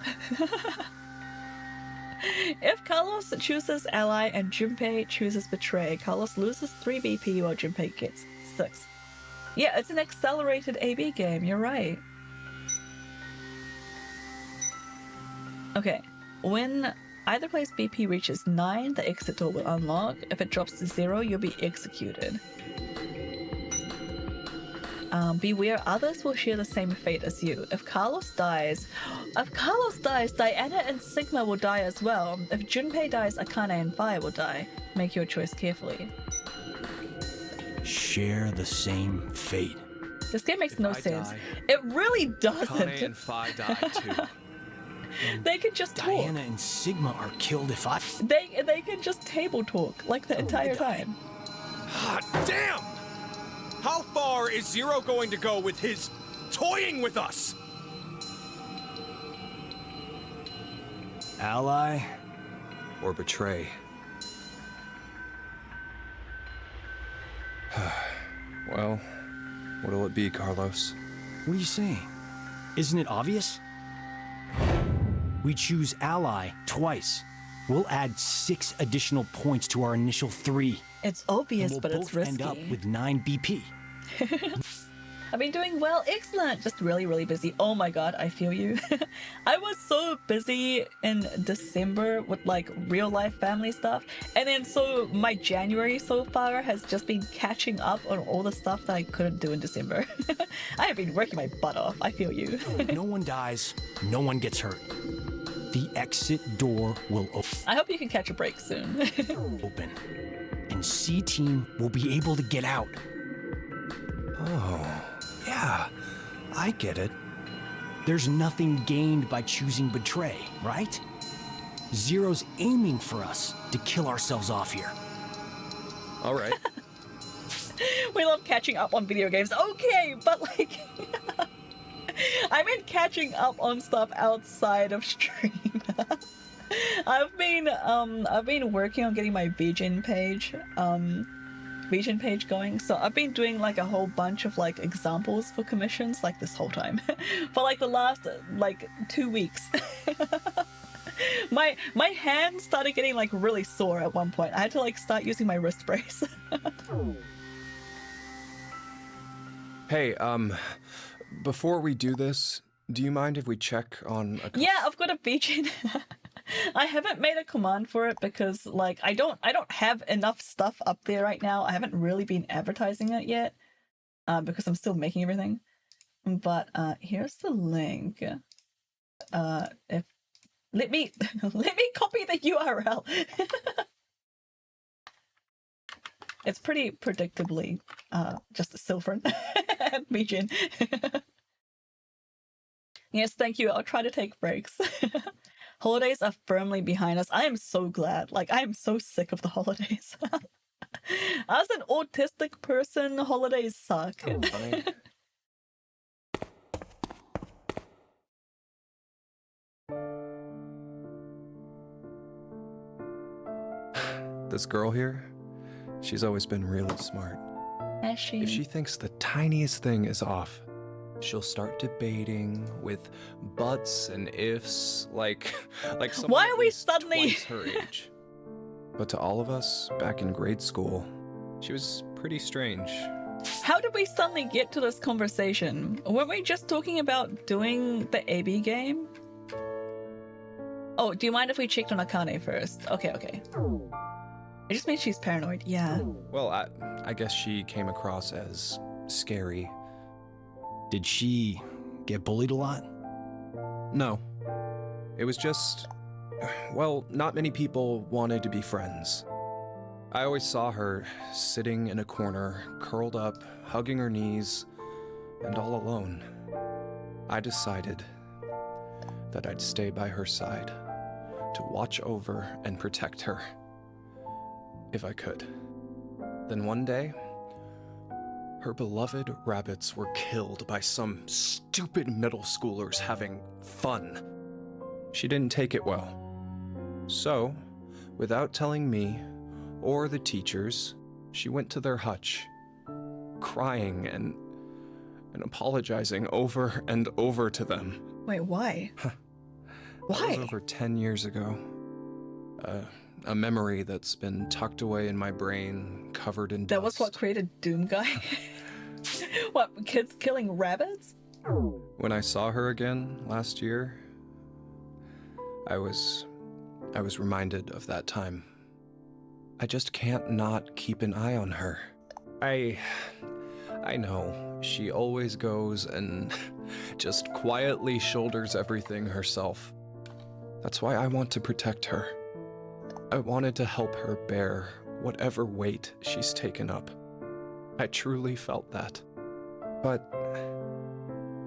If Carlos chooses ally and Junpei chooses betray, Carlos loses 3 BP while Junpei gets 6. Yeah, it's an accelerated AB game, you're right. Okay, when either player's BP reaches 9, the exit door will unlock. If it drops to 0, you'll be executed. Beware, others will share the same fate as you. If Carlos dies, Diana and Sigma will die as well. If Junpei dies, Akane and Fire will die. Make your choice carefully. Share the same fate. This game makes no sense. It really doesn't. Akane and Fi die too. They can just talk. Diana and Sigma are killed if I... They can just table talk like the entire time. Hot damn! How far is Zero going to go with his toying with us? Ally or betray? Well, what'll it be, Carlos? What are you saying? Isn't it obvious? We choose ally twice. We'll add 6 additional points to our initial 3. It's obvious, we'll but it's risky. End up with 9 BP. I've been doing well, excellent. Just really busy. Oh my god, I feel you. I was so busy in December with like real life family stuff, and then so my January so far has just been catching up on all the stuff that I couldn't do in December. I have been working my butt off. I feel you. No one dies, no one gets hurt. The exit door will open. I hope you can catch a break soon. Open. And C-Team will be able to get out. Oh, yeah, I get it. There's nothing gained by choosing betray, right? Zero's aiming for us to kill ourselves off here. All right. We love catching up on video games. Okay, but like... I meant catching up on stuff outside of stream. I've been working on getting my VGen page going, so I've been doing like a whole bunch of like examples for commissions like this whole time for like the last like 2 weeks. my hands started getting like really sore at one point. I had to like start using my wrist brace. Hey, before we do this, do you mind if we check on a... Yeah, I've got a VGen. I haven't made a command for it because like I don't have enough stuff up there right now. I haven't really been advertising it yet because I'm still making everything. But here's the link. If let me copy the URL. It's pretty predictably just Sylvan and Mijin. Yes, thank you. I'll try to take breaks. Holidays are firmly behind us. I am so glad. Like, I am so sick of the holidays. As an autistic person, holidays suck. Funny. This girl here, she's always been really smart. Has she? If she thinks the tiniest thing is off, she'll start debating with buts and ifs, like someone Why at are we least suddenly twice her age. But to all of us back in grade school, she was pretty strange. How did we suddenly get to this conversation? Weren't we just talking about doing the AB game? Oh, do you mind if we checked on Akane first? Okay. It just means she's paranoid, yeah. Well, I guess she came across as scary. Did she get bullied a lot? No. It was just... Well, not many people wanted to be friends. I always saw her sitting in a corner, curled up, hugging her knees, and all alone. I decided that I'd stay by her side to watch over and protect her, if I could. Then one day, her beloved rabbits were killed by some stupid middle schoolers having fun. She didn't take it well. So, without telling me or the teachers, she went to their hutch, crying and apologizing over and over to them. Wait, why? That was over 10 years ago. A memory that's been tucked away in my brain, covered in dust. That was what created Doom Guy? What, kids killing rabbits? When I saw her again last year, I was reminded of that time. I just can't not keep an eye on her. I know, she always goes and just quietly shoulders everything herself. That's why I want to protect her. I wanted to help her bear whatever weight she's taken up. I truly felt that. But,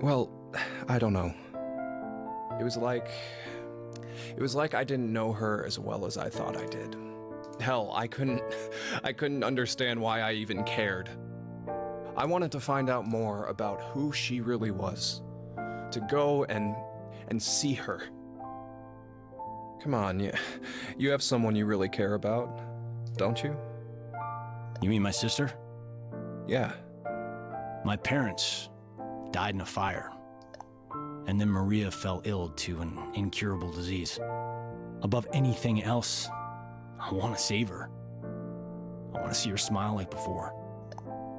well, I don't know. It was like I didn't know her as well as I thought I did. Hell, I couldn't understand why I even cared. I wanted to find out more about who she really was. To go and see her. Come on, you have someone you really care about, don't you? You mean my sister? Yeah. My parents died in a fire. And then Maria fell ill to an incurable disease. Above anything else, I want to save her. I want to see her smile like before.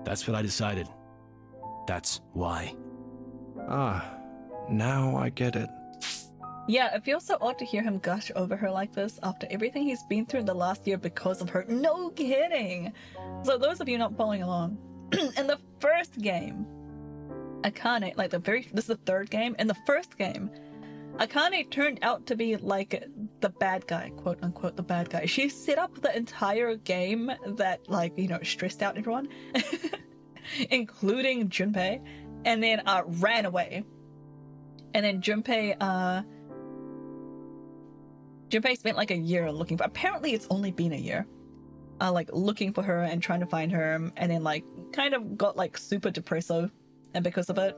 That's what I decided. That's why. Ah, now I get it. Yeah, it feels so odd to hear him gush over her like this after everything he's been through in the last year because of her. No kidding! So those of you not following along, in the first game, Akane, this is the third game, in the first game, Akane turned out to be like the bad guy, quote unquote the bad guy. She set up the entire game that stressed out everyone, including Junpei, and then ran away. And then Junpei spent like a year looking for, apparently it's only been a year, looking for her and trying to find her, and then kind of got super depresso, and because of it,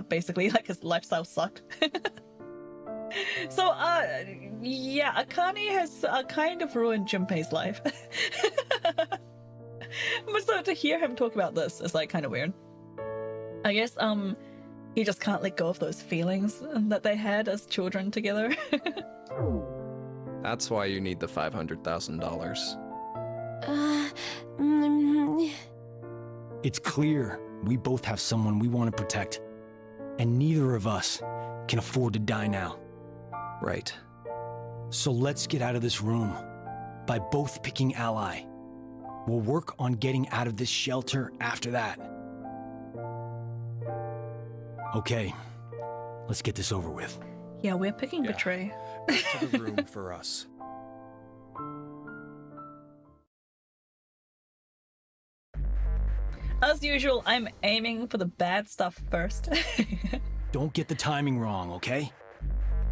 basically his lifestyle sucked. So yeah, Akane has kind of ruined Junpei's life. But so to hear him talk about this is kind of weird. I guess he just can't let go of those feelings that they had as children together. That's why you need the $500,000. It's clear we both have someone we want to protect, and neither of us can afford to die now. Right. So let's get out of this room by both picking ally. We'll work on getting out of this shelter after that. Okay, let's get this over with. Yeah, we're picking betray. Back to the room for us. As usual, I'm aiming for the bad stuff first. Don't get the timing wrong, okay?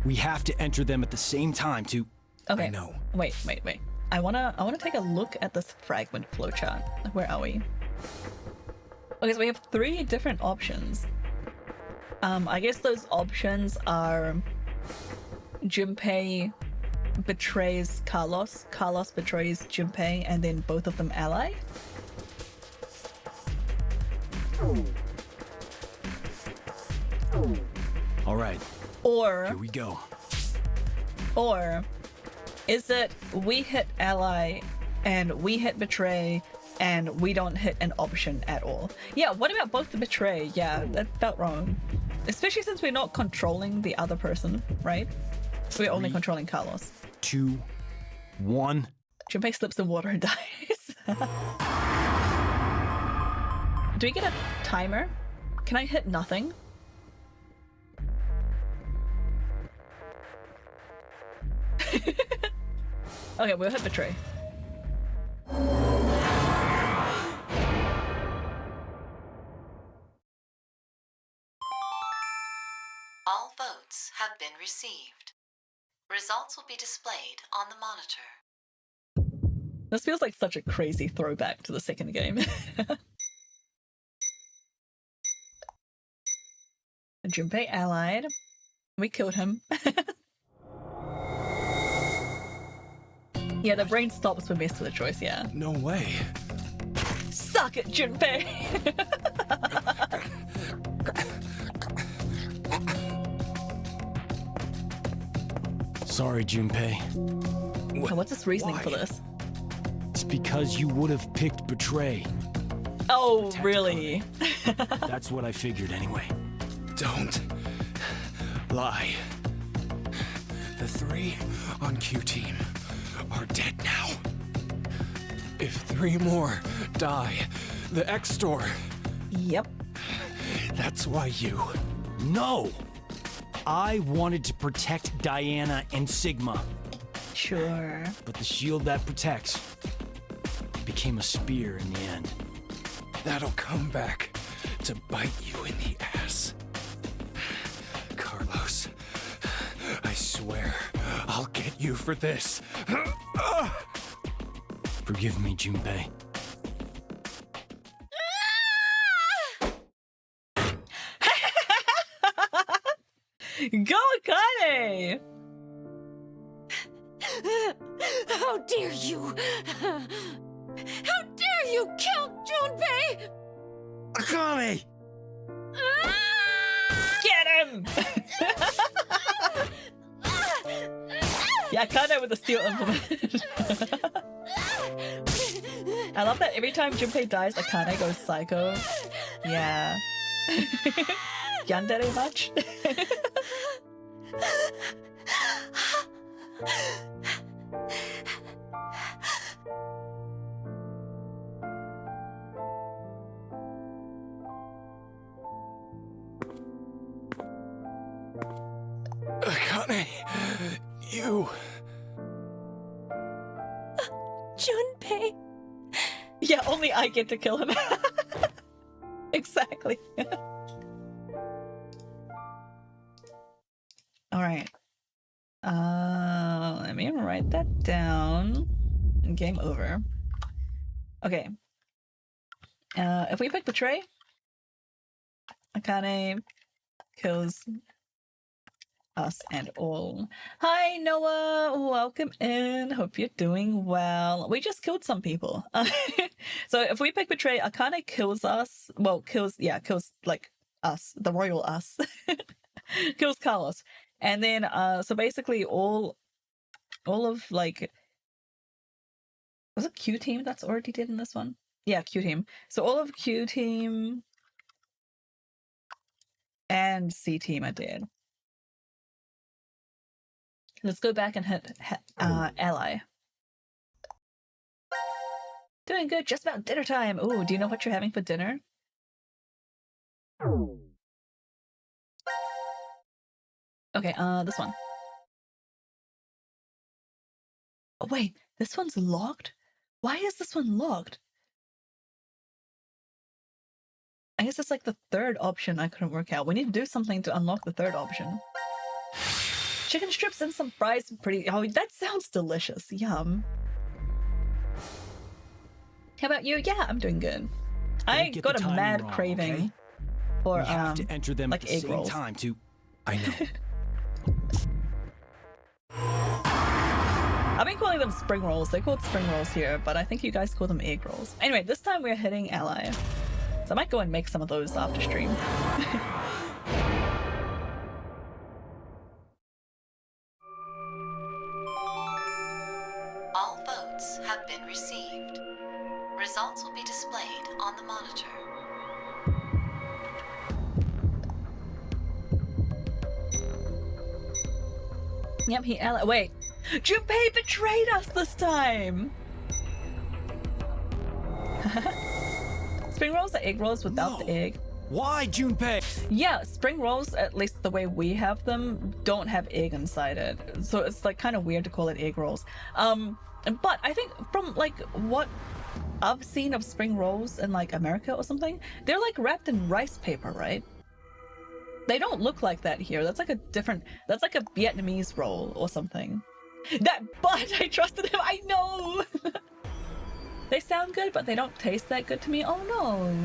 We have to enter them at the same time to... Okay. I know. Wait. I wanna take a look at this fragment flowchart. Where are we? Okay, so we have 3 different options. I guess those options are Junpei betrays Carlos, Carlos betrays Junpei, and then both of them ally. All right. Or here we go. Or is it we hit ally and we hit betray and we don't hit an option at all? Yeah, what about both the betray? Yeah, that felt wrong. Especially since we're not controlling the other person, right? We're only controlling Carlos. 2, 1. Junpei slips in water and dies. Do we get a timer? Can I hit nothing? Okay, we'll hit betray. All votes have been received. Results will be displayed on the monitor. This feels like such a crazy throwback to the second game. Junpei allied. We killed him. Yeah, the brain stops when messed with a choice, yeah. No way. Suck it, Junpei! Sorry, Junpei. What's his reasoning for this? It's because you would have picked betray. Oh, really? That's what I figured anyway. Don't lie. The 3 on Q team are dead now. If 3 more die, the X store. Yep. That's why you. No! I wanted to protect Diana and Sigma. Sure. But the shield that protects became a spear in the end. That'll come back to bite you in the ass. Carlos, I swear I'll get you for this. Forgive me, Junpei. Go, Akane! How dare you! How dare you kill Junpei! Akane! Get him! Yeah, Akane with the steel implement. I love that every time Junpei dies, Akane goes psycho. Yeah. Yandere much? Akane, you. Junpei. Yeah, only I get to kill him. Exactly. Alright. Let me write that down. Game over. Okay. If we pick Betray, Akane kills us and all. Hi, Noah! Welcome in. Hope you're doing well. We just killed some people. So if we pick Betray, Akane kills us. Well, kills like us, the royal us. Kills Carlos. And then, so basically all of like, was it Q team that's already dead in this one? Yeah, Q team. So all of Q team and C team are dead. Let's go back and hit ally. Doing good, just about dinner time. Ooh, do you know what you're having for dinner? Okay, this one. Oh wait, this one's locked? Why is this one locked? I guess it's like the third option I couldn't work out. We need to do something to unlock the third option. Chicken strips and some fries. Pretty. Oh, that sounds delicious. Yum. How about you? Yeah, I'm doing good. I got a mad craving. Okay? For we have to enter them like at the egg same rolls. time to. I know. I've been calling them spring rolls. They're called spring rolls here, but I think you guys call them egg rolls. Anyway, this time we're hitting Ally. So I might go and make some of those after stream. All votes have been received. Results will be displayed on the monitor. Yep, he Ally. Wait, Junpei betrayed us this time. Spring rolls are egg rolls without the egg. Why, Junpei? Yeah, spring rolls, at least the way we have them, don't have egg inside it. So it's like kind of weird to call it egg rolls. But I think from like what I've seen of spring rolls in like America or something, they're like wrapped in rice paper, right? They don't look like that here. That's like a different, that's like a Vietnamese roll or something. But I trusted him, I know! They sound good, but they don't taste that good to me. Oh no!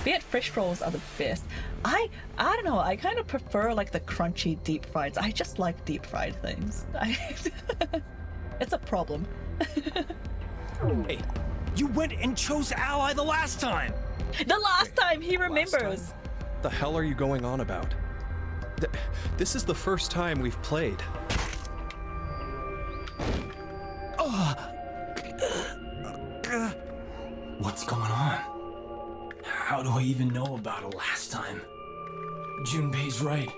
Viet fish rolls are the best. I don't know, I kind of prefer like the crunchy deep frieds. I just like deep fried things. It's a problem. Hey, you went and chose Ally the last time! The last time, he remembers! What the hell are you going on about? This is the first time we've played. What's going on? How do I even know about it last time? Junpei's right.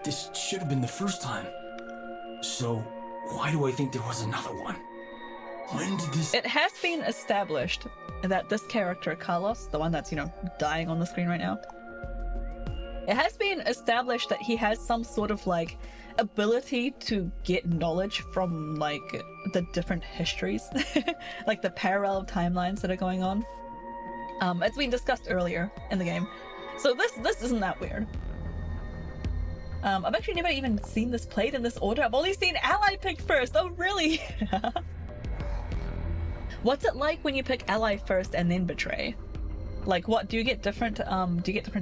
This should have been the first time. So, why do I think there was another one? When did this— It has been established that this character, Carlos, the one that's, you know, dying on the screen right now, it has been established that he has some sort of, like, ability to get knowledge from, like, the different histories, like the parallel timelines that are going on. It's been discussed earlier in the game. So this isn't that weird. I've actually never even seen this played in this order. I've only seen Ally picked first. Oh, really? What's it like when you pick Ally first and then Betray? Like, what, do you get different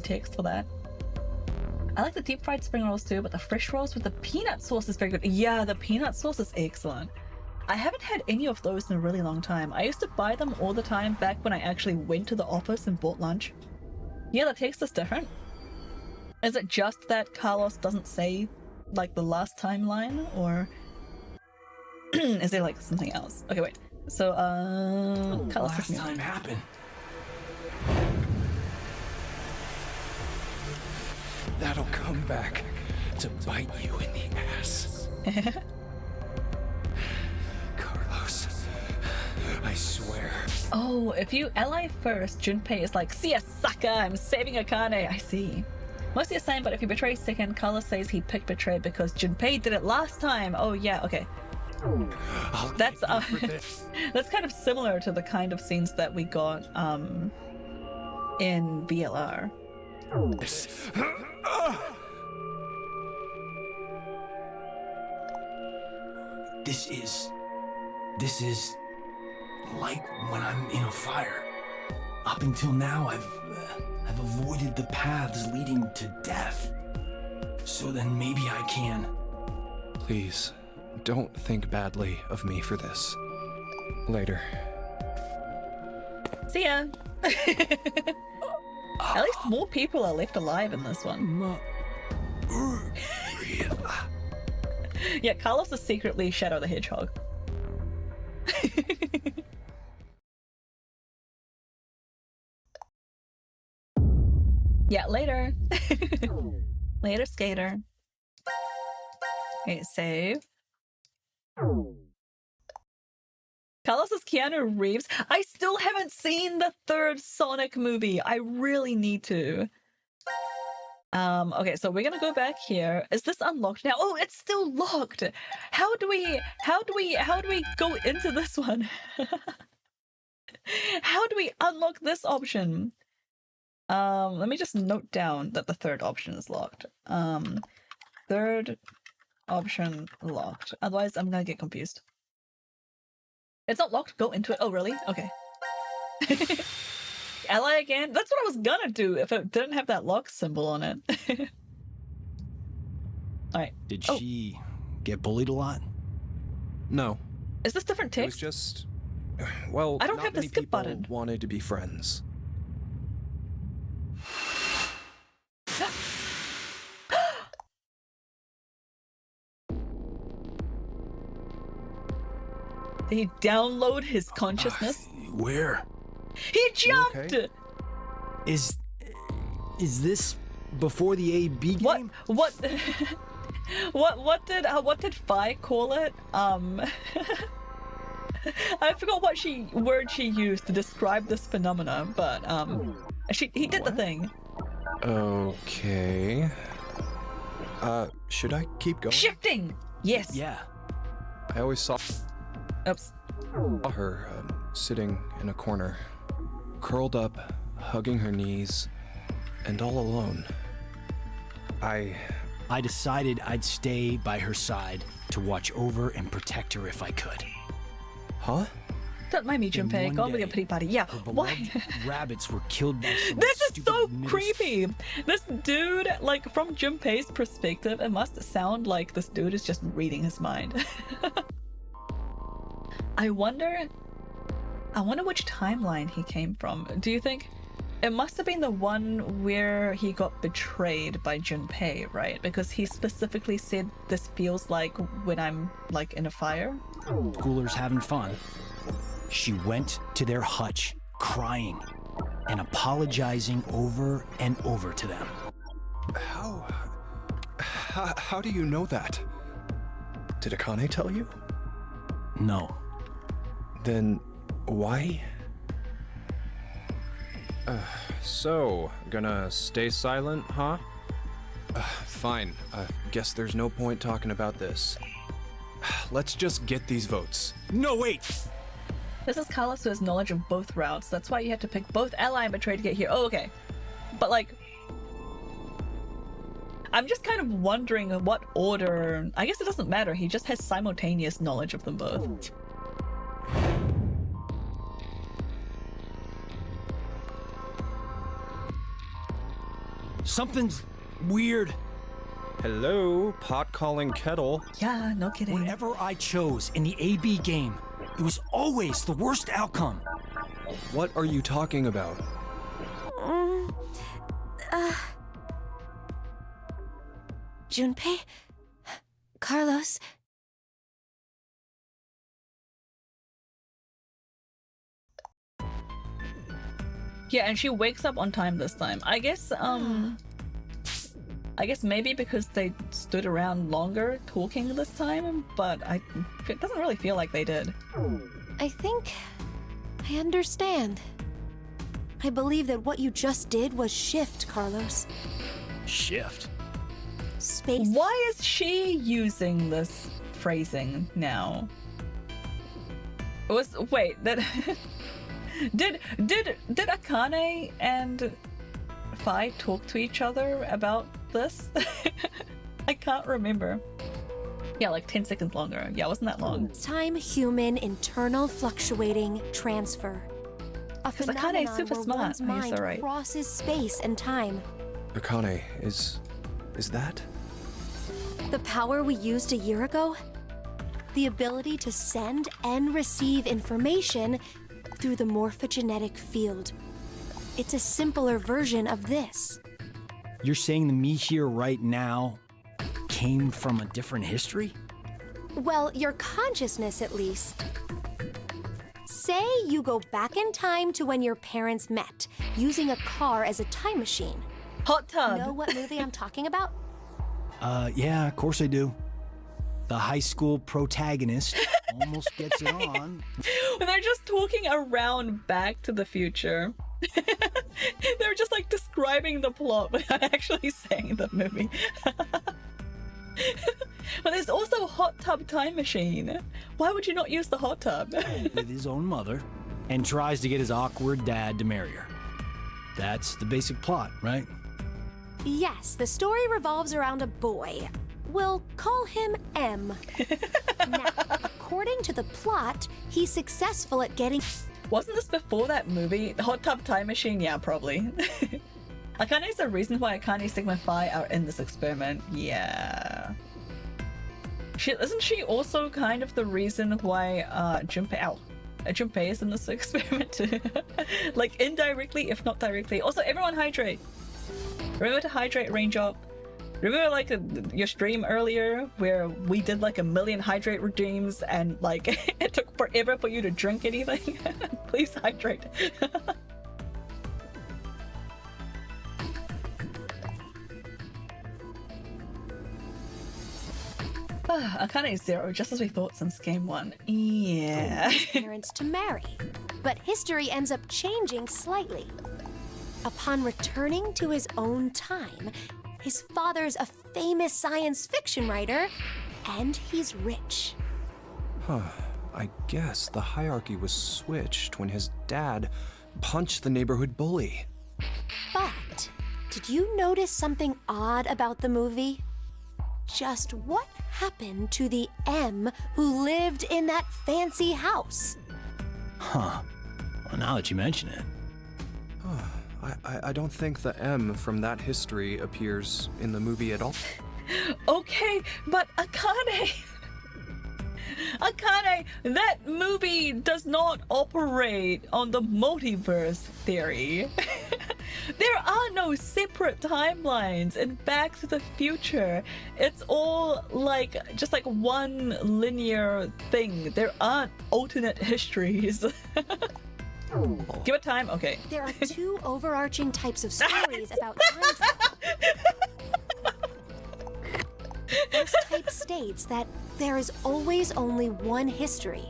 text for that? I like the deep fried spring rolls too, but the fish rolls with the peanut sauce is very good. Yeah, the peanut sauce is excellent. I haven't had any of those in a really long time. I used to buy them all the time back when I actually went to the office and bought lunch. Yeah, the taste is different. Is it just that Carlos doesn't say, like, the last timeline, or is there, like, something else? Okay, wait. So, Carlos last time happened? That'll come back to bite you in the ass. Carlos, I swear. Oh, if you ally first, Junpei is like, see ya, sucker, I'm saving Akane. I see. Mostly the same, but if you betray second, Carlos says he picked Betray because Junpei did it last time. Oh yeah, okay. That's that's kind of similar to the kind of scenes that we got in VLR. This is like when I'm in a fire. Up until now, I've avoided the paths leading to death. So then maybe I can. Please, don't think badly of me for this. Later. See ya. At least more people are left alive in this one. Yeah, Carlos is secretly Shadow the Hedgehog. Yeah, later. Later, skater. Okay, save. Carlos is Keanu Reeves. I still haven't seen the third Sonic movie. I really need to. Okay, so we're gonna go back here. Is this unlocked now? Oh, it's still locked. How do we go into this one? How do we unlock this option? Let me just note down that the third option is locked. Third option locked. Otherwise, I'm gonna get confused. It's not locked. Go into it. Oh, really? Okay. Ally again? That's what I was gonna do if it didn't have that lock symbol on it. Alright. Did she get bullied a lot? No. Is this different It was text? just... Well, I don't not have the many skip people button. wanted to be friends. Did he download his consciousness? Where? He jumped! okay? Is this before the AB game? What what did Fi call it? I forgot what word she used to describe this phenomena, but he did the thing. Okay. Should I keep going? Shifting! Yes. Yeah. I always saw Oops. her sitting in a corner, curled up, hugging her knees, and all alone. I decided I'd stay by her side to watch over and protect her if I could. Huh? Don't mind me, Junpei. Go on with your pity party. Yeah. Why? Rabbits were killed by some This is stupid so middle- creepy. This dude, like, from Junpei's perspective, it must sound like this dude is just reading his mind. I wonder which timeline he came from. Do you think it must have been the one where he got betrayed by Junpei, right? Because he specifically said this feels like when I'm like in a fire. Schoolers having fun. She went to their hutch crying and apologizing over and over to them. How do you know that? Did Akane tell you? No. Then why? So, gonna stay silent, huh? Fine. Guess there's no point talking about this. Let's just get these votes. No, wait! This is Carlos who has knowledge of both routes. That's why you had to pick both ally and betray to get here. Oh, okay. But like, I'm just kind of wondering what order. I guess it doesn't matter. He just has simultaneous knowledge of them both. Something's weird. Hello, pot calling kettle. Yeah, no kidding. Whenever I chose in the AB game, it was always the worst outcome. What are you talking about? Junpei? Carlos? Yeah, and she wakes up on time this time. I guess maybe because they stood around longer talking this time, but it doesn't really feel like they did. I think I understand. I believe that what you just did was shift, Carlos. Shift? Space. Why is she using this phrasing now? Wait, that did Akane and Fi talk to each other about this? I can't remember. Yeah, like 10 seconds longer. Yeah, it wasn't that long. Time human internal fluctuating transfer. A Because Akane is phenomenon super where smart. one's He's mind alright. crosses space and time. Akane, is that? The power we used a year ago? The ability to send and receive information through the morphogenetic field. It's a simpler version of this. You're saying the me here right now came from a different history? Well, your consciousness at least. Say you go back in time to when your parents met, using a car as a time machine. Hot tub. Know what movie I'm talking about? Yeah, of course I do. The high school protagonist almost gets it on. When they're just talking around Back to the Future. They're just like describing the plot without actually saying the movie. But there's also Hot Tub Time Machine. Why would you not use the hot tub? With his own mother, and tries to get his awkward dad to marry her. That's the basic plot, right? Yes, the story revolves around a boy. We'll call him M. Now, according to the plot, he's successful at getting... Wasn't this before that movie? The Hot Tub Time Machine? Yeah, probably. Akane's the reason why Akane Sigma Phi are in this experiment. Yeah. Isn't she also kind of the reason why Junpei is in this experiment too? Like indirectly, if not directly. Also, everyone hydrate. Remember to hydrate, Raindrop. Remember like your stream earlier where we did like 1 million hydrate redeems and like it took forever for you to drink anything? Please hydrate. Akane is 0, just as we thought since game 1. Yeah. His parents to marry, but history ends up changing slightly. Upon returning to his own time, his father's a famous science fiction writer, and he's rich. I guess the hierarchy was switched when his dad punched the neighborhood bully. But did you notice something odd about the movie? Just what happened to the M who lived in that fancy house? Huh. Well, now that you mention it. I don't think the M from that history appears in the movie at all. Okay, but Akane, that movie does not operate on the multiverse theory. There are no separate timelines in Back to the Future. It's all like just like one linear thing. There aren't alternate histories. Give it time? Okay. There are 2 overarching types of stories about time travel. The first type states that there is always only one history.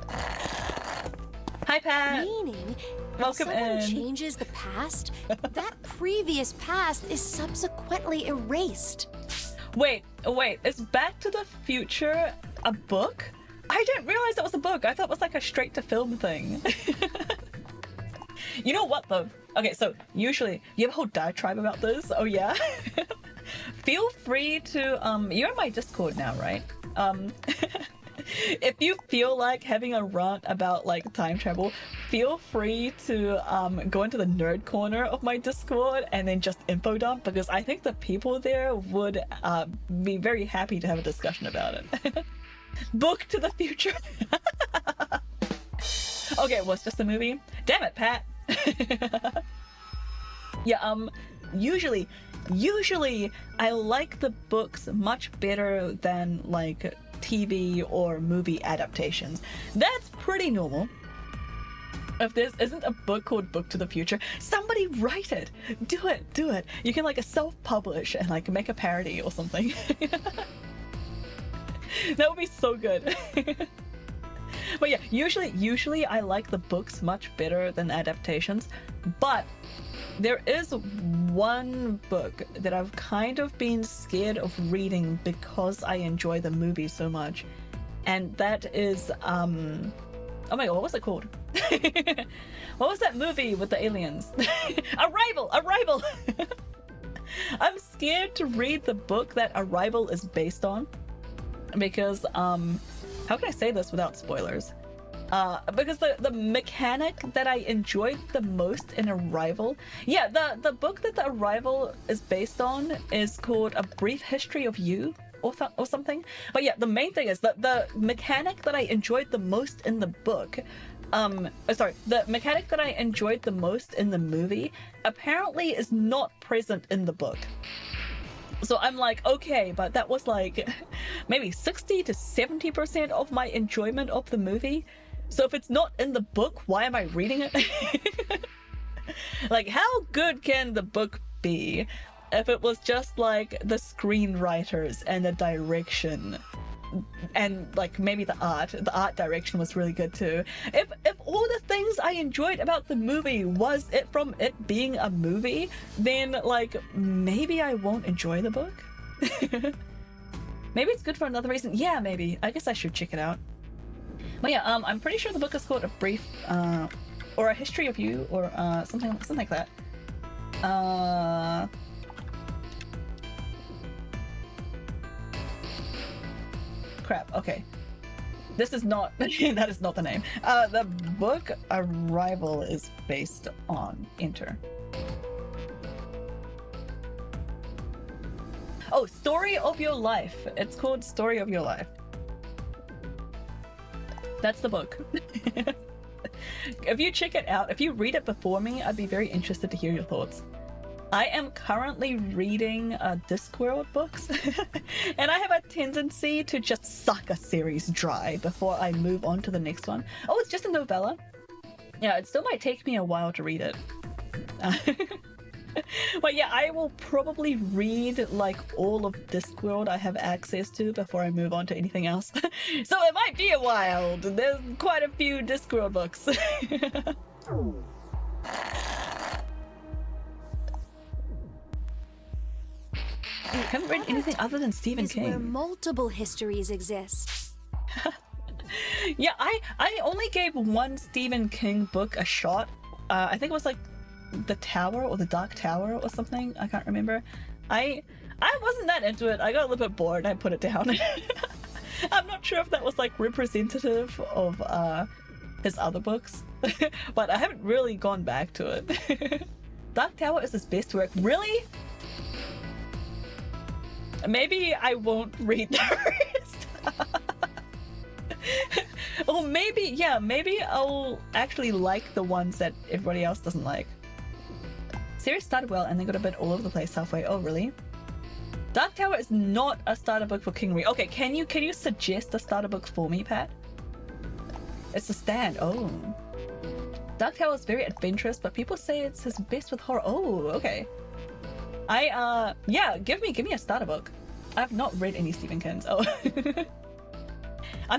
Hi, Pat. Meaning, welcome if someone in. changes the past, that previous past is subsequently erased. Wait, is Back to the Future a book? I didn't realize that was a book. I thought it was like a straight to film thing. You know what though? Okay, so usually you have a whole diatribe about this. Oh yeah. Feel free to you're in my Discord now, right? If you feel like having a rant about like time travel, feel free to go into the nerd corner of my Discord and then just info dump, because I think the people there would be very happy to have a discussion about it. Book to the Future. Okay, well, it's just a movie. Damn it, Pat. Yeah, usually I like the books much better than like TV or movie adaptations. That's pretty normal. If there isn't a book called Book to the Future, somebody write it. Do it. You can like self-publish and like make a parody or something. That would be so good. But yeah, usually I like the books much better than adaptations, but there is one book that I've kind of been scared of reading because I enjoy the movie so much, and that is oh my god, what was it called? What was that movie with the aliens? Arrival. I'm scared to read the book that Arrival is based on, because how can I say this without spoilers? Because the mechanic that I enjoyed the most in Arrival, yeah, the book that the Arrival is based on is called A Brief History of You or something. But yeah, the main thing is that the mechanic that I enjoyed the most in the book, the mechanic that I enjoyed the most in the movie apparently is not present in the book. So I'm like, okay, but that was like maybe 60 to 70% of my enjoyment of the movie. So if it's not in the book, why am I reading it? Like, how good can the book be if it was just like the screenwriters and the direction and like maybe the art direction was really good too. If all the things I enjoyed about the movie was it from it being a movie, then like maybe I won't enjoy the book. Maybe it's good for another reason. Yeah, maybe. I guess I should check it out. But yeah, I'm pretty sure the book is called A Brief or A History of You or something like that. Crap, okay. This is not, that is not the name. The book Arrival is based on. Enter. Oh, Story of Your Life. It's called Story of Your Life. That's the book. If you check it out, if you read it before me, I'd be very interested to hear your thoughts. I am currently reading Discworld books, and I have a tendency to just suck a series dry before I move on to the next one. Oh, it's just a novella? Yeah, it still might take me a while to read it. But yeah, I will probably read like all of Discworld I have access to before I move on to anything else. So it might be a while. There's quite a few Discworld books. I haven't read anything other than Stephen King. Where multiple histories exist. Yeah, I only gave one Stephen King book a shot. I think it was like The Tower or The Dark Tower or something. I can't remember. I wasn't that into it. I got a little bit bored. I put it down. I'm not sure if that was like representative of his other books, but I haven't really gone back to it. Dark Tower is his best work. Really? Maybe I won't read the rest. Or maybe, yeah, maybe I'll actually like the ones that everybody else doesn't like. Series started well and then got a bit all over the place halfway. Oh, really? Dark Tower is not a starter book for King Reed. Okay, can you suggest a starter book for me, Pat? It's The Stand. Oh. Dark Tower is very adventurous, but people say it's his best with horror. Oh, okay. Yeah, give me a starter book. I've not read any Stephen King's. Oh.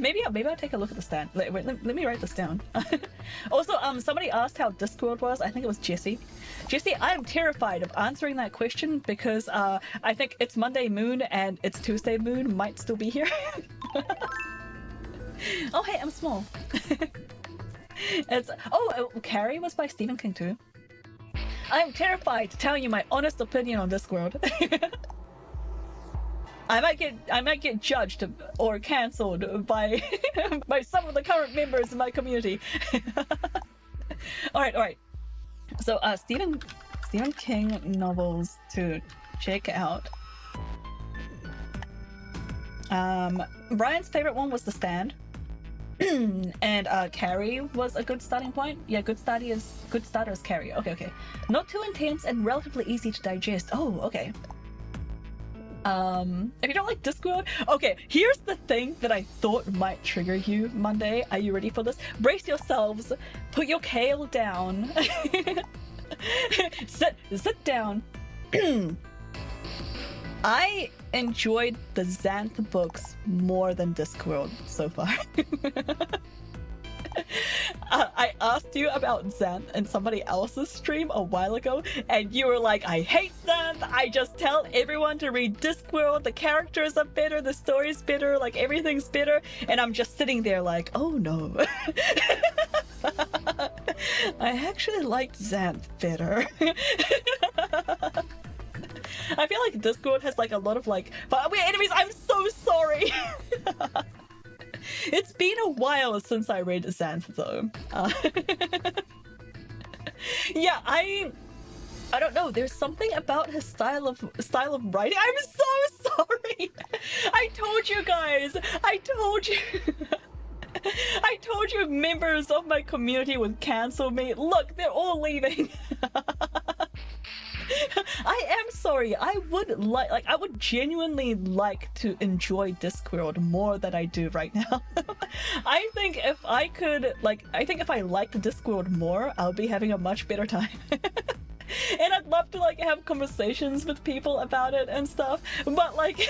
Maybe I'll take a look at The Stand. Wait, let me write this down. Also, somebody asked how Discworld was. I think it was Jesse. Jesse, I am terrified of answering that question because I think it's Monday Moon and it's Tuesday Moon might still be here. Oh, hey, I'm small. Carrie was by Stephen King too. I'm terrified to tell you my honest opinion on Discworld. I might get judged or cancelled by by some of the current members in my community. All right. So Stephen King novels to check out. Brian's favorite one was The Stand. And Carrie was a good starting point. Yeah, good starter is Carrie. Okay. Not too intense and relatively easy to digest. Oh, okay. If you don't like Discworld, okay, here's the thing that I thought might trigger you Monday. Are you ready for this? Brace yourselves. Put your kale down. Sit down. I enjoyed the Xanth books more than Discworld so far. I asked you about Xanth in somebody else's stream a while ago, and you were like, I hate Xanth, I just tell everyone to read Discworld, the characters are better, the story's better, like everything's better, and I'm just sitting there like, oh no. I actually liked Xanth better. I feel like Discworld has like a lot of like, but we're enemies, I'm so sorry! It's been a while since I read Xanth though. Yeah, I don't know. There's something about his style of writing. I'm so sorry. I told you guys. I told you members of my community would cancel me. Look, they're all leaving. I am sorry. I would genuinely like to enjoy Discworld more than I do right now. I think if I liked Discworld more, I'll be having a much better time. And I'd love to like have conversations with people about it and stuff. But like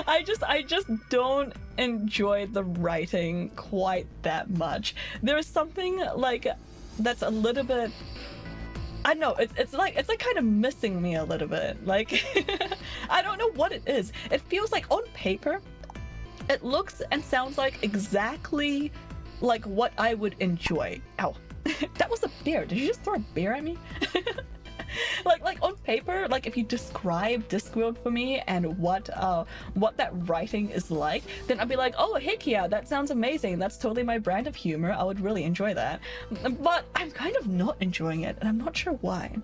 I just don't enjoy the writing quite that much. There's something like that's a little bit, I don't know, it's like kind of missing me a little bit. Like I don't know what it is. It feels like on paper it looks and sounds like exactly like what I would enjoy. Ow. That was a bear. Did you just throw a bear at me? like on paper, like if you describe Discworld for me and what that writing is like, then I'd be like, oh heck yeah, that sounds amazing. That's totally my brand of humor. I would really enjoy that. But I'm kind of not enjoying it, and I'm not sure why.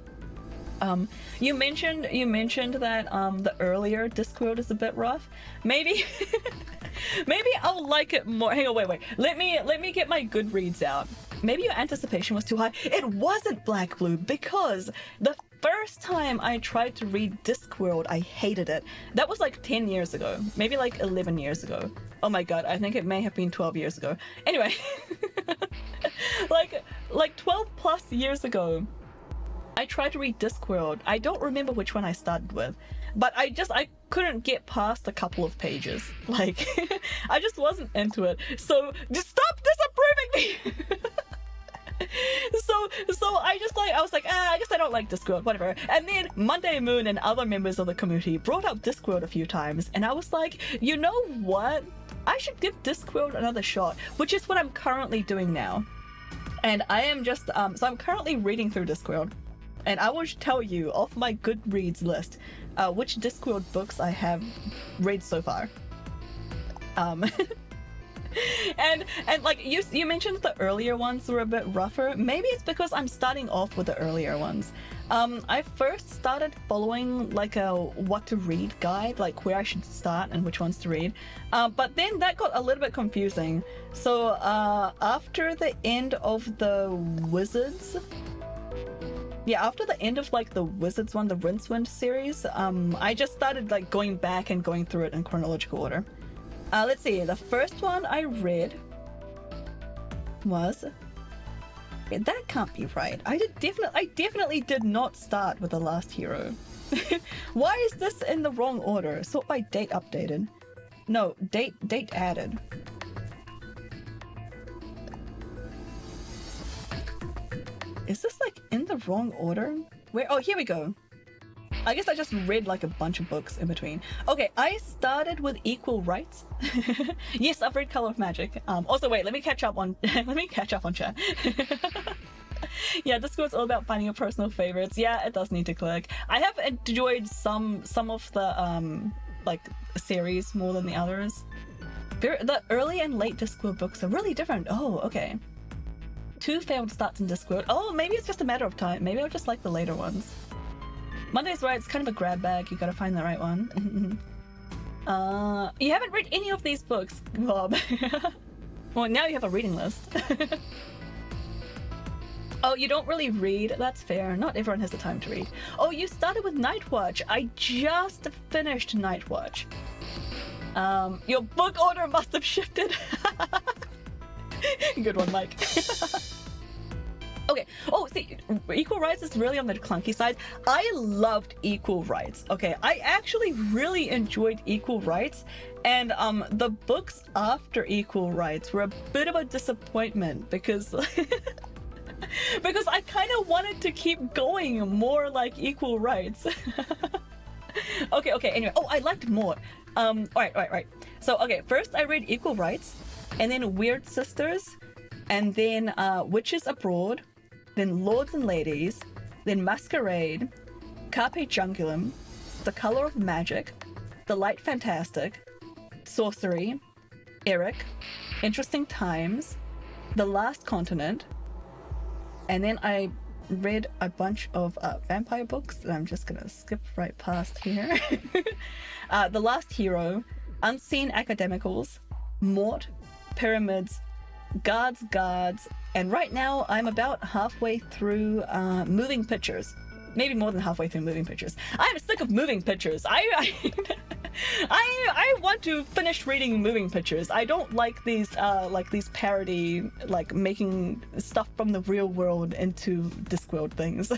You mentioned that the earlier Discworld is a bit rough. Maybe maybe I'll like it more. Hang on, wait. Let me get my Goodreads out. Maybe your anticipation was too high. It wasn't Black Blue, because the first time I tried to read Discworld, I hated it. That was like 10 years ago, maybe like 11 years ago. Oh my god, I think it may have been 12 years ago. Anyway, like 12 plus years ago, I tried to read Discworld. I don't remember which one I started with, but I couldn't get past a couple of pages. Like, I just wasn't into it. So just stop disapproving me. So I was like, I guess I don't like Discworld, whatever. And then Monday Moon and other members of the community brought up Discworld a few times, and I was like, you know what? I should give Discworld another shot, which is what I'm currently doing now. And I am just so I'm currently reading through Discworld. And I will tell you off my Goodreads list which Discworld books I have read so far. And like you mentioned the earlier ones were a bit rougher. Maybe it's because I'm starting off with the earlier ones. I first started following like a what to read guide, like where I should start and which ones to read. But then that got a little bit confusing. So after the end of the Wizards. Yeah, after the end of like the Wizards one, the Rincewind series, I just started like going back and going through it in chronological order. Let's see, the first one I read was... Okay, that can't be right. I definitely did not start with The Last Hero. Why is this in the wrong order? Sort by date updated. No, date added. Is this like in the wrong order? Where? Oh, here we go. I guess I just read like a bunch of books in between. Okay, I started with Equal Rights. Yes, I've read Color of Magic. Also, wait, let me catch up on chat. Yeah, Discord's all about finding your personal favorites. Yeah, it does need to click. I have enjoyed some of the like series more than the others. The early and late Discord books are really different. Oh, okay. 2 failed starts in Discworld. Oh, maybe it's just a matter of time. Maybe I'll just like the later ones. Monday's right, it's kind of a grab bag. You gotta find the right one. You haven't read any of these books, Bob. Well, now you have a reading list. Oh, you don't really read? That's fair. Not everyone has the time to read. Oh, you started with Nightwatch. I just finished Nightwatch. Your book order must have shifted. Good one, Mike. Okay. Oh, see, Equal Rights is really on the clunky side. I loved Equal Rights. Okay, I actually really enjoyed Equal Rights, and the books after Equal Rights were a bit of a disappointment because because I kind of wanted to keep going more like Equal Rights. Okay. Anyway, oh, I liked more. All right. So, okay, first I read Equal Rights, and then Weird Sisters, and then Witches Abroad, then Lords and Ladies, then Masquerade, Carpe Jungulum, The Color of Magic, The Light Fantastic, Sorcery, Eric, Interesting Times, The Last Continent, and then I read a bunch of vampire books that I'm just gonna skip right past here. The Last Hero, Unseen Academicals, Mort, Pyramids, Guards, and right now I'm about halfway through Moving Pictures. Maybe more than halfway through Moving Pictures. I'm sick of Moving Pictures. I want to finish reading Moving Pictures. I don't like these parody, like making stuff from the real world into Discworld things.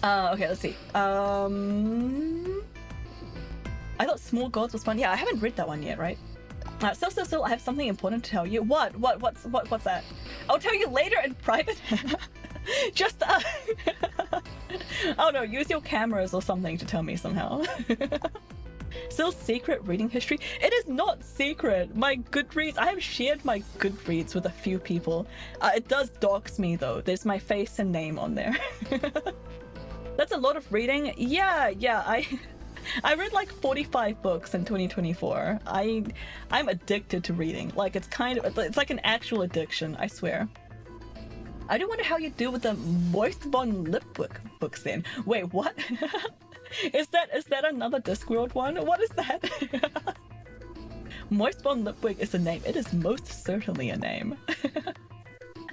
Okay, let's see. I thought Small Gods was fun. Yeah, I haven't read that one yet, right? Still, I have something important to tell you. What's that? I'll tell you later in private. Just, oh no, use your cameras or something to tell me somehow. Still secret reading history? It is not secret. My Goodreads, I have shared my Goodreads with a few people. It does dox me though. There's my face and name on there. That's a lot of reading. Yeah, I read like 45 books in 2024. I'm addicted to reading. Like it's like an actual addiction, I swear. I do wonder how you do with the Moist Bond lip books then. Wait, what? Is that another Discworld one? What is that? Moist Bond Lipwig is a name. It is most certainly a name.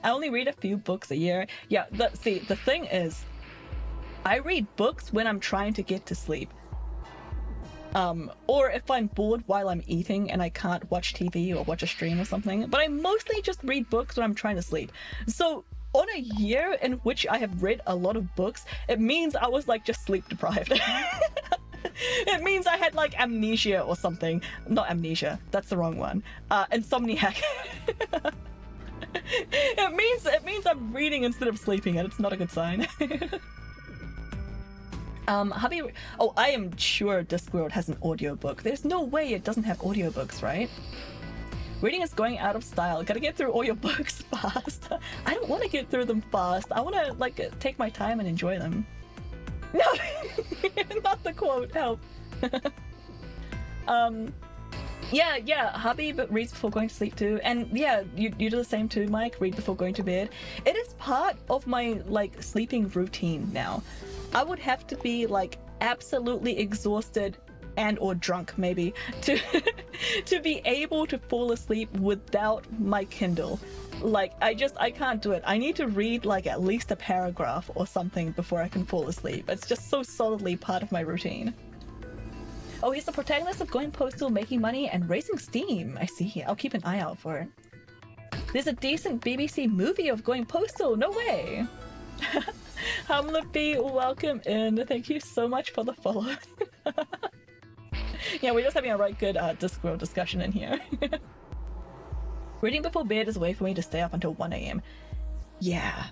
I only read a few books a year. Yeah, the thing is, I read books when I'm trying to get to sleep. Or if I'm bored while I'm eating and I can't watch TV or watch a stream or something. But I mostly just read books when I'm trying to sleep. So on a year in which I have read a lot of books, it means I was like just sleep deprived. It means I had like amnesia or something. Not amnesia, that's the wrong one. Insomniac. It means I'm reading instead of sleeping, and it's not a good sign. Hubby, oh, I am sure Discworld has an audiobook. There's no way it doesn't have audiobooks, right? Reading is going out of style. Gotta get through all your books fast. I don't want to get through them fast. I want to like take my time and enjoy them. No, not the quote. Help. Yeah. Hubby but reads before going to sleep too, and yeah, you do the same too, Mike. Read before going to bed. It is part of my like sleeping routine now. I would have to be like absolutely exhausted and or drunk maybe to to be able to fall asleep without my Kindle. Like I can't do it. I need to read like at least a paragraph or something before I can fall asleep. It's just so solidly part of my routine. Oh, he's the protagonist of Going Postal, Making Money, and Raising Steam. I see. I'll keep an eye out for it. There's a decent BBC movie of Going Postal. No way. Hamlet B, welcome in. Thank you so much for the follow. Yeah, we're just having a right good Discworld discussion in here. Reading before bed is a way for me to stay up until 1 a.m. Yeah.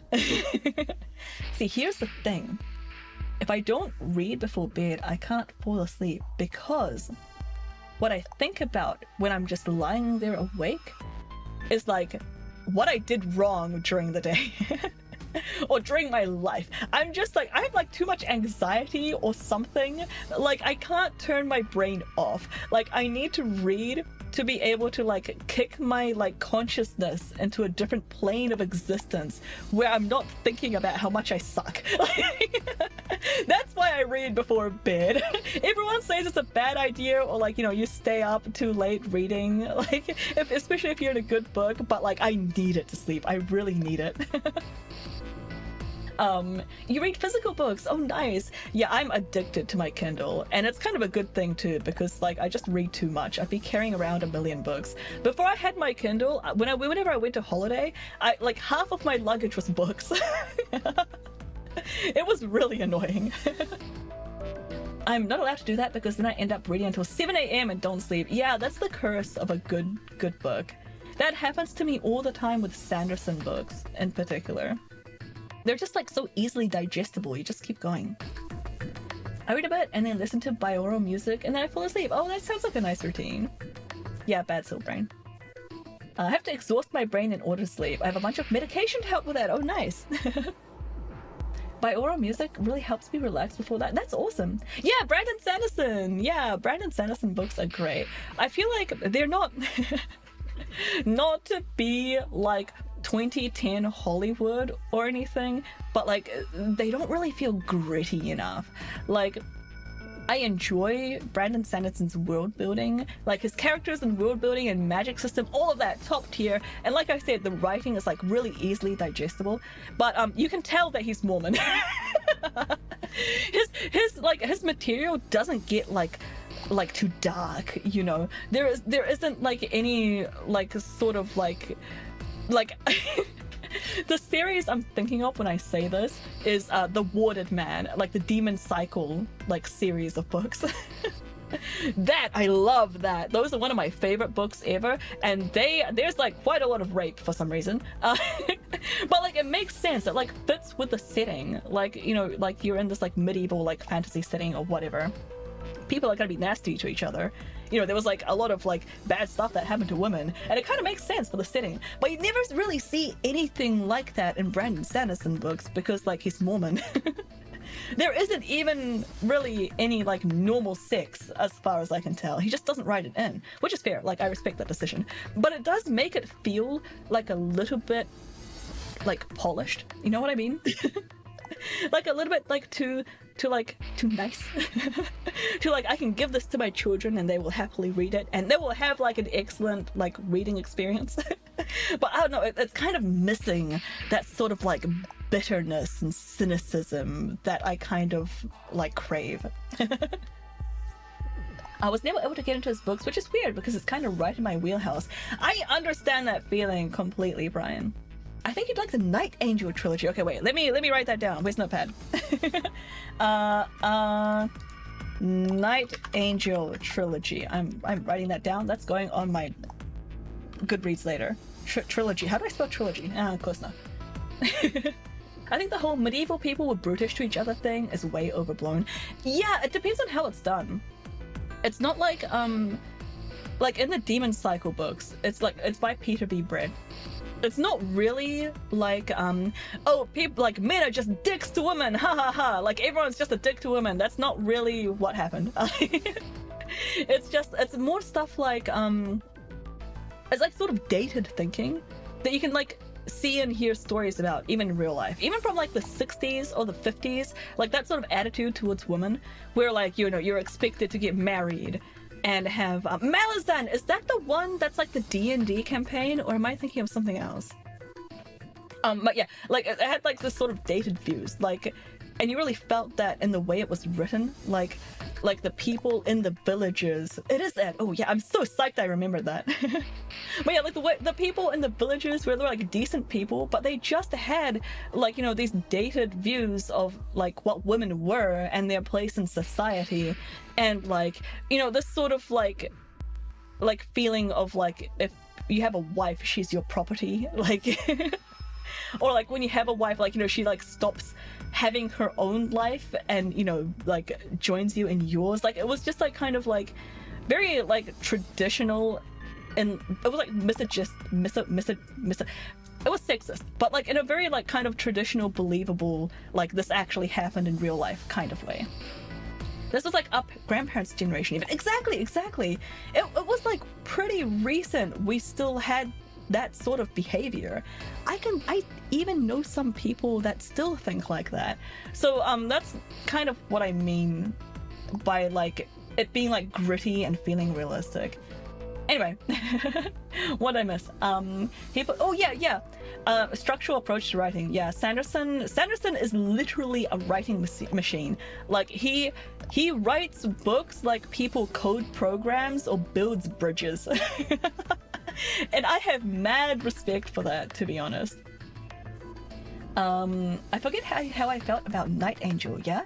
See, here's the thing. If I don't read before bed, I can't fall asleep because what I think about when I'm just lying there awake is like what I did wrong during the day. Or during my life. I'm just like, I have like too much anxiety or something. Like I can't turn my brain off. Like I need to read to be able to like kick my like consciousness into a different plane of existence where I'm not thinking about how much I suck. That's why I read before bed. Everyone says it's a bad idea, or like, you know, you stay up too late reading, like especially if you're in a good book, but like I need it to sleep. I really need it. You read physical books. Oh, nice. Yeah, I'm addicted to my Kindle, and it's kind of a good thing too, because like I just read too much. I'd be carrying around 1 million books. Before I had my Kindle, whenever I went to holiday, I like half of my luggage was books. It was really annoying. I'm not allowed to do that because then I end up reading until 7 a.m. and don't sleep. Yeah, that's the curse of a good book. That happens to me all the time with Sanderson books in particular. They're just like so easily digestible, you just keep going. I read a bit and then listen to binaural music and then I fall asleep. Oh, that sounds like a nice routine. Yeah, bad soul brain. I have to exhaust my brain in order to sleep. I have a bunch of medication to help with that. Oh, nice. Binaural music really helps me relax before that. That's awesome. Yeah, Brandon Sanderson. Yeah, Brandon Sanderson books are great. I feel like they're not... not to be like 2010 Hollywood or anything, but like they don't really feel gritty enough. Like I enjoy Brandon Sanderson's world building, like his characters and world building and magic system, all of that top tier. And like I said, the writing is like really easily digestible, but you can tell that he's Mormon. his material doesn't get like too dark, you know. There isn't like any like sort of like the series I'm thinking of when I say this is The Warded Man, like the Demon Cycle like series of books. That I love that. Those are one of my favorite books ever, and there's like quite a lot of rape for some reason. But like it makes sense. It like fits with the setting. Like, you know, like you're in this like medieval like fantasy setting or whatever. People are gonna be nasty to each other. You know, there was like a lot of like bad stuff that happened to women, and it kind of makes sense for the setting. But you never really see anything like that in Brandon Sanderson books because like he's Mormon. There isn't even really any like normal sex as far as I can tell. He just doesn't write it in, which is fair. Like, I respect that decision, but it does make it feel like a little bit like polished. You know what I mean? Like a little bit like too nice. To like, I can give this to my children and they will happily read it and they will have like an excellent like reading experience. But I don't know, it's kind of missing that sort of like bitterness and cynicism that I kind of like crave. I was never able to get into his books, which is weird because it's kind of right in my wheelhouse. I understand that feeling completely, Brian. I think you'd like the Night Angel trilogy. Okay, wait, let me write that down. Where's notepad? Night Angel trilogy. I'm writing that down. That's going on my Goodreads later. Trilogy. How do I spell trilogy? Close enough. I think the whole medieval people were brutish to each other thing is way overblown. Yeah, it depends on how it's done. It's not like in the Demon Cycle books, it's by Peter B. Bread. It's not really like, oh, people, like, men are just dicks to women, ha ha ha, like, everyone's just a dick to women. That's not really what happened. It's more stuff like, it's like sort of dated thinking that you can, like, see and hear stories about, even in real life. Even from, like, the 60s or the 50s, like, that sort of attitude towards women, where, like, you know, you're expected to get married and have Malazan. Is that the one that's like the D&D campaign, or am I thinking of something else? But yeah, like it had like this sort of dated views, like, and you really felt that in the way it was written, like the people in the villages. It is that. Oh yeah, I'm so psyched I remembered that. But yeah, like the people in the villages were like decent people, but they just had like, you know, these dated views of like what women were and their place in society, and like, you know, this sort of like feeling of like, if you have a wife, she's your property, like. Or like when you have a wife, like, you know, she like stops having her own life and, you know, like joins you in yours. Like, it was just like kind of like very like traditional, and it was like it was sexist, but like in a very like kind of traditional, believable, like this actually happened in real life kind of way. This was like up grandparents' generation even. Exactly. It was like pretty recent. We still had that sort of behavior. I even know some people that still think like that. So that's kind of what I mean by like it being like gritty and feeling realistic. Anyway, what did I miss? Structural approach to writing. Yeah, Sanderson is literally a writing machine. Like he writes books like people code programs or builds bridges. And I have mad respect for that, to be honest. I forget how I felt about Night Angel, yeah?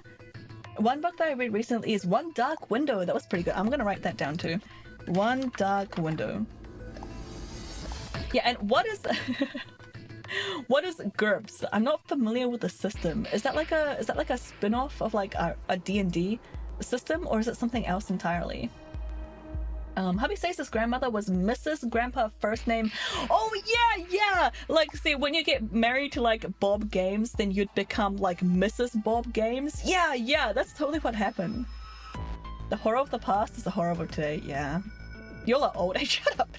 One book that I read recently is One Dark Window. That was pretty good. I'm gonna write that down too. One Dark Window. Yeah, and what is what is GURPS? I'm not familiar with the system. Is that like a spin-off of like a D&D system, or is it something else entirely? Hubby says his grandmother was Mrs. Grandpa first name. Oh yeah! Like, see, when you get married to like Bob Games, then you'd become like Mrs. Bob Games. Yeah, that's totally what happened. The horror of the past is the horror of today, yeah. You're like old. Hey, shut up.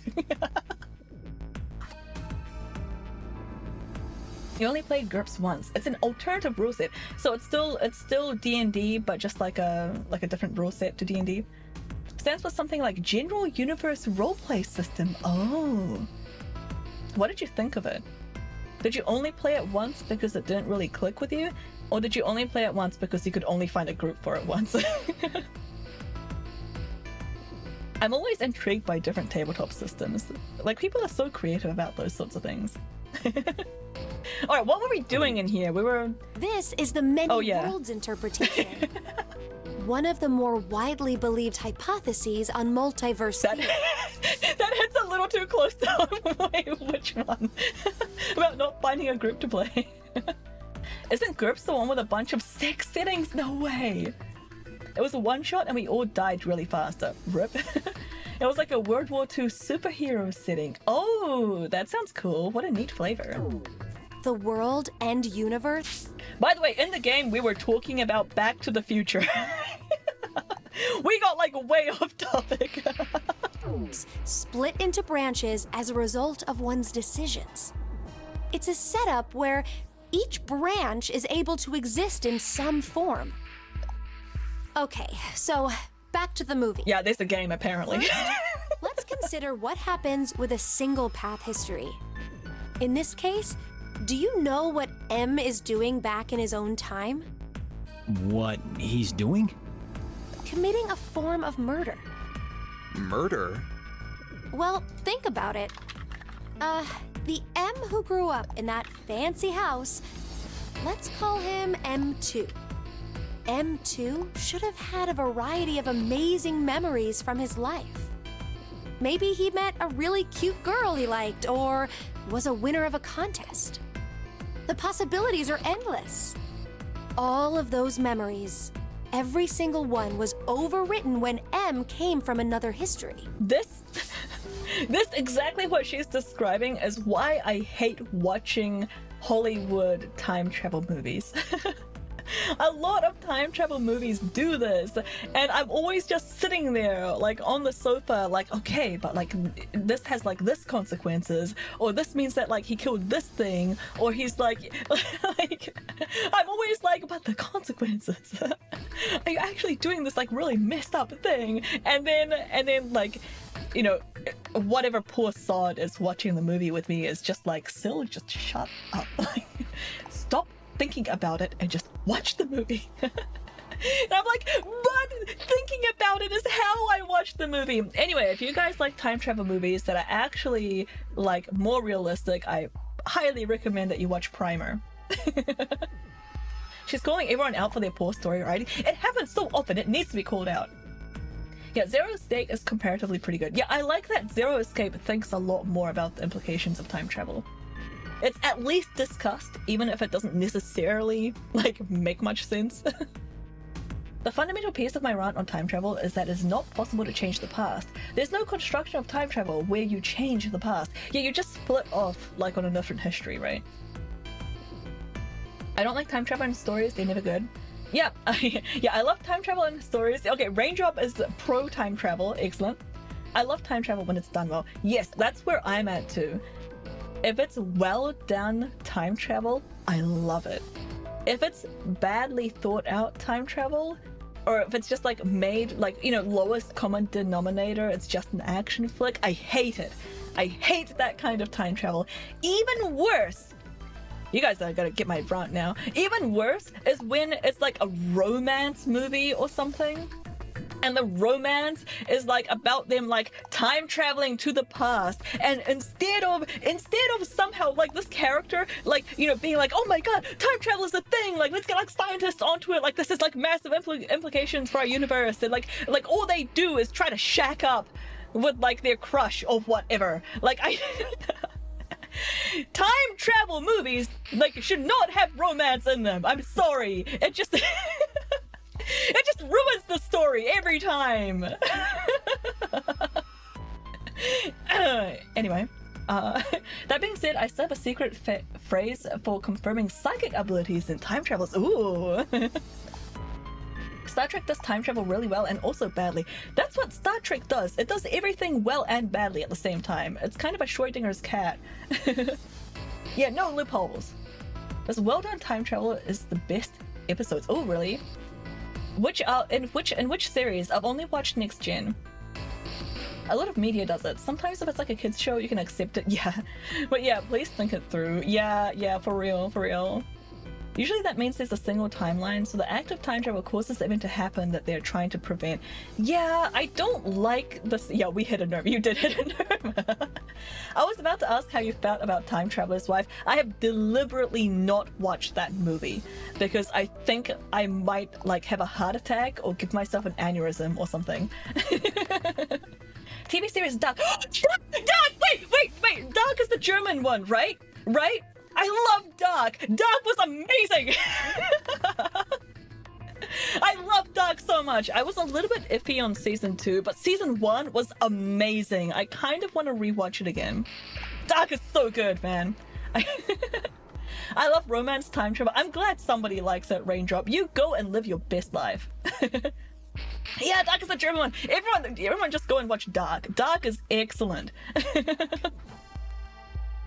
You only played GURPS once. It's an alternative rule set. So it's still D&D, but just like a different rule set to D&D. Stands for something like General Universe Roleplay System. Oh. What did you think of it? Did you only play it once because it didn't really click with you? Or did you only play it once because you could only find a group for it once? I'm always intrigued by different tabletop systems. Like, people are so creative about those sorts of things. Alright, what were we doing in here? This is the many worlds interpretation. One of the more widely believed hypotheses on multiverse theory. That hits a little too close to home. Wait, which one? About not finding a group to play. Isn't GURPS the one with a bunch of sex settings? No way. It was a one-shot and we all died really fast. RIP. It was like a World War II superhero setting. Oh, that sounds cool. What a neat flavor. the world and universe? By the way, in the game, we were talking about Back to the Future. We got like way off topic. Split into branches as a result of one's decisions. It's a setup where each branch is able to exist in some form. Okay, so back to the movie. Yeah, there's a game apparently. First, let's consider what happens with a single path history. In this case, do you know what M is doing back in his own time? What he's doing? Committing a form of murder. Murder? Well, think about it. The M who grew up in that fancy house, let's call him M2. M2 should have had a variety of amazing memories from his life. Maybe he met a really cute girl he liked, or was a winner of a contest. The possibilities are endless. All of those memories, every single one was overwritten when M came from another history. This exactly what she's describing is why I hate watching Hollywood time travel movies. A lot of time travel movies do this, and I'm always just sitting there like on the sofa like, okay, but like this has like this consequences, or this means that like he killed this thing, or he's like I'm always like, but the consequences. Are you actually doing this like really messed up thing? And then like, you know, whatever poor sod is watching the movie with me is just like, Sil, just shut up. Stop thinking about it and just watch the movie. And I'm like, but thinking about it is how I watch the movie. Anyway, if you guys like time travel movies that are actually like more realistic, I highly recommend that you watch Primer. She's calling everyone out for their poor story writing. It happens so often, it needs to be called out. Yeah, Zero Escape is comparatively pretty good. Yeah, I like that Zero Escape thinks a lot more about the implications of time travel. It's at least discussed, even if it doesn't necessarily, like, make much sense. The fundamental piece of my rant on time travel is that it's not possible to change the past. There's no construction of time travel where you change the past. Yeah, you just split off, like, on a different history, right? I don't like time travel in stories, they're never good. Yeah, yeah, I love time travel in stories. Okay, Raindrop is pro time travel, excellent. I love time travel when it's done well. Yes, that's where I'm at too. If it's well done time travel, I love it. If it's badly thought out time travel, or if it's just like made like, you know, lowest common denominator, it's just an action flick, I hate it. I hate that kind of time travel. Even worse, you guys are gonna get my rant now. Even worse is when it's like a romance movie or something, and the romance is like about them like time traveling to the past, and instead of somehow like this character like, you know, being like, oh my god, time travel is a thing, like let's get like scientists onto it, like this is like massive implications for our universe, and like all they do is try to shack up with like their crush or whatever. Like time travel movies like should not have romance in them. I'm sorry, it just it just ruins the story every time. Anyway, that being said, I still have a secret phrase for confirming psychic abilities in time travels. Ooh. Star Trek does time travel really well and also badly. That's what Star Trek does. It does everything well and badly at the same time. It's kind of a Schrodinger's cat. Yeah, no loopholes. This well done time travel is the best episodes. Oh, really? In which series? I've only watched Next Gen. A lot of media does it. Sometimes if it's like a kids show, you can accept it. Yeah, but yeah, please think it through. Yeah, for real. Usually that means there's a single timeline, so the act of time travel causes the event to happen that they're trying to prevent. Yeah, I don't like this. Yeah, we hit a nerve. You did hit a nerve. I was about to ask how you felt about Time Traveler's Wife. I have deliberately not watched that movie because I think I might like have a heart attack or give myself an aneurysm or something. TV series Dark. Dark! Wait! Dark is the German one, right? Right? I love Dark! Dark was amazing! I love Dark so much. I was a little bit iffy on season 2, but season 1 was amazing. I kind of want to rewatch it again. Dark is so good, man. I love romance time travel. I'm glad somebody likes it, Raindrop. You go and live your best life. Yeah, Dark is the German one. Everyone just go and watch Dark. Dark is excellent.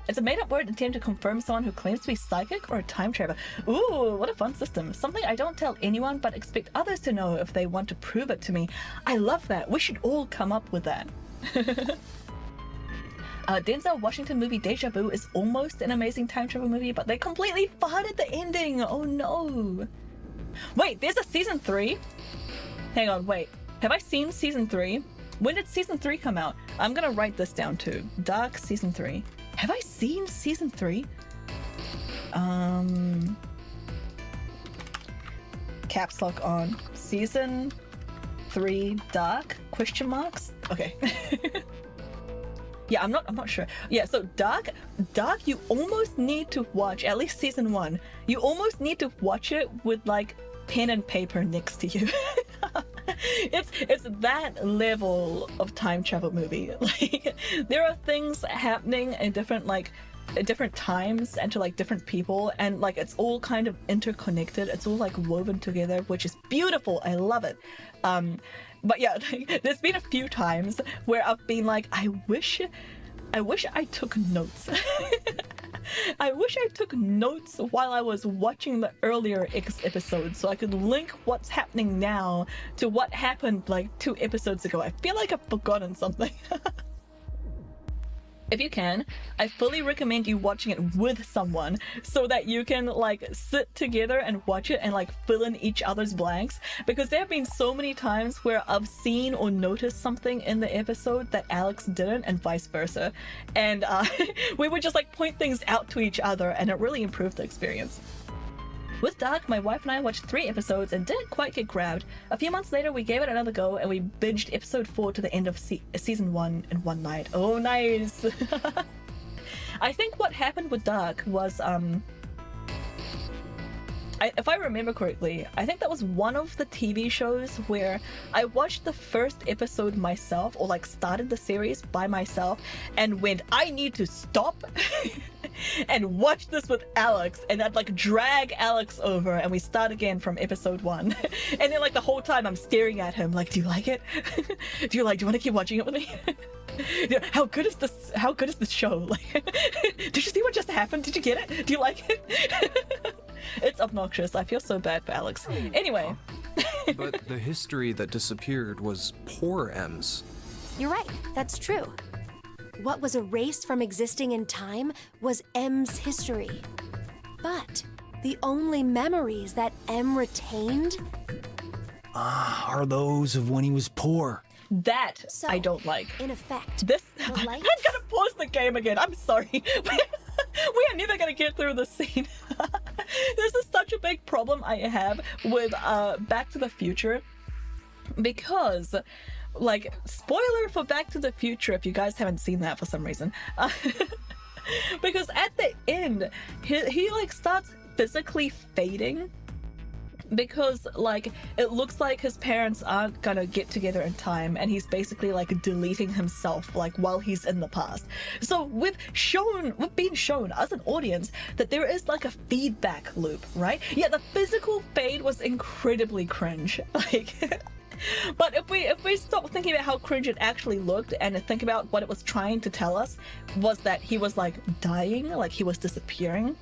It's a made-up word intended to confirm someone who claims to be psychic or a time traveler. Ooh, what a fun system. Something I don't tell anyone but expect others to know if they want to prove it to me. I love that. We should all come up with that. Denzel Washington movie Deja Vu is almost an amazing time travel movie, but they completely farted the ending. Oh no. Wait, there's a season 3? Hang on, wait. Have I seen season 3? When did season 3 come out? I'm gonna write this down too. Dark season 3. Have I seen season 3? Caps lock on. Season 3 Dark? Question marks? Okay. Yeah, I'm not sure. Yeah, so Dark, you almost need to watch, at least season 1, you almost need to watch it with like pen and paper next to you. It's that level of time travel movie. Like, there are things happening in different times and to like different people, and like it's all kind of interconnected. It's all like woven together, which is beautiful. I love it. But yeah, there's been a few times where I've been like, I wish I took notes. I wish I took notes while I was watching the earlier episodes so I could link what's happening now to what happened like 2 episodes ago. I feel like I've forgotten something. If you can, I fully recommend you watching it with someone so that you can like sit together and watch it and like fill in each other's blanks, because there have been so many times where I've seen or noticed something in the episode that Alex didn't, and vice versa, and we would just like point things out to each other, and it really improved the experience. With Dark, my wife and I watched 3 episodes and didn't quite get grabbed. A few months later, we gave it another go and we binged episode 4 to the end of season 1 in one night. Oh, nice! I think what happened with Dark was, if I remember correctly, I think that was one of the TV shows where I watched the first episode myself, or like started the series by myself, and went, I need to stop and watch this with Alex, and I'd like drag Alex over and we start again from episode 1. And then like the whole time I'm staring at him like, do you like it? Do you want to keep watching it with me? How good is this show? Like, did you see what just happened? Did you get it? Do you like it? It's obnoxious. I feel so bad for Alex. Anyway. But the history that disappeared was poor M's. You're right, that's true. What was erased from existing in time was M's history. But the only memories that M retained are those of when he was poor. That so, I don't like. In effect, this I'm gonna pause the game again. I'm sorry. We are never gonna get through this scene. This is such a big problem I have with Back to the Future, because like, spoiler for Back to the Future if you guys haven't seen that for some reason, because at the end he like starts physically fading, because like it looks like his parents aren't gonna get together in time, and he's basically like deleting himself like while he's in the past. So we've been shown as an audience that there is like a feedback loop, right? Yeah, the physical fade was incredibly cringe. Like but if we stop thinking about how cringe it actually looked and think about what it was trying to tell us, was that he was like dying, like he was disappearing.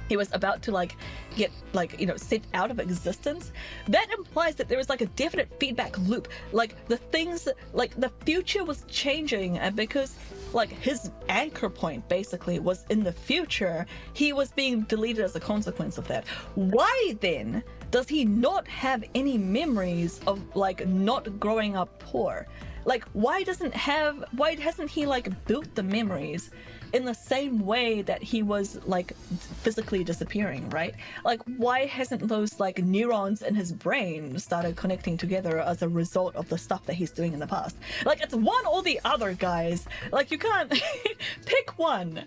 He was about to like get like, you know, sent out of existence. That implies that there was like a definite feedback loop. Like the things, like the future was changing, and because like his anchor point basically was in the future, he was being deleted as a consequence of that. Why then does he not have any memories of like not growing up poor? Like why hasn't he like built the memories in the same way that he was like physically disappearing, right? Like why hasn't those like neurons in his brain started connecting together as a result of the stuff that he's doing in the past? Like it's one or the other, guys. Like you can't pick one.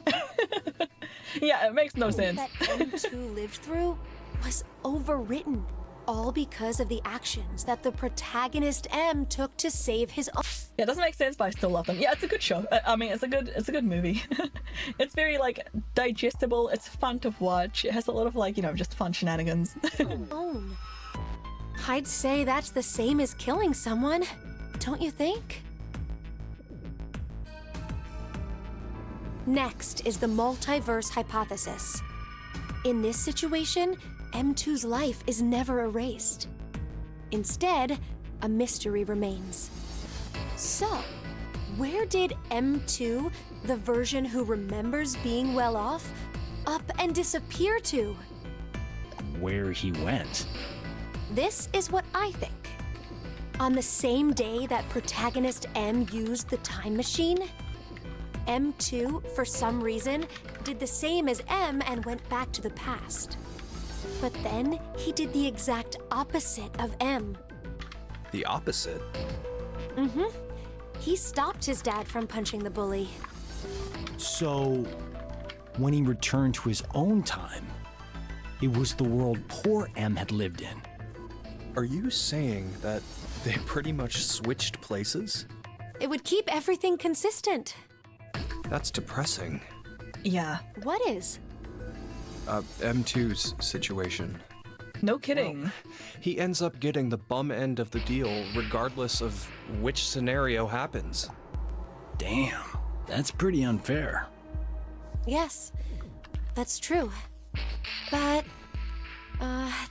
Yeah, it makes no sense. That M2 lived through was overwritten. all because of the actions that the protagonist M took to save his own. Yeah, it doesn't make sense, but I still love them. Yeah, it's a good show. I mean, it's a good movie. It's very like digestible. It's fun to watch. It has a lot of like, you know, just fun shenanigans. Own. I'd say that's the same as killing someone, don't you think? Next is the multiverse hypothesis. In this situation, M2's life is never erased. Instead, a mystery remains. So, where did M2, the version who remembers being well off, up and disappear to? Where he went. This is what I think. On the same day that protagonist M used the time machine, M2, for some reason, did the same as M and went back to the past. But then he did the exact opposite of M. The opposite? Mm-hmm. He stopped his dad from punching the bully. So, when he returned to his own time, it was the world poor M had lived in. Are you saying that they pretty much switched places? It would keep everything consistent. That's depressing. Yeah. What is? M2's situation. No kidding. Well, he ends up getting the bum end of the deal regardless of which scenario happens. Damn, that's pretty unfair. Yes, that's true. But,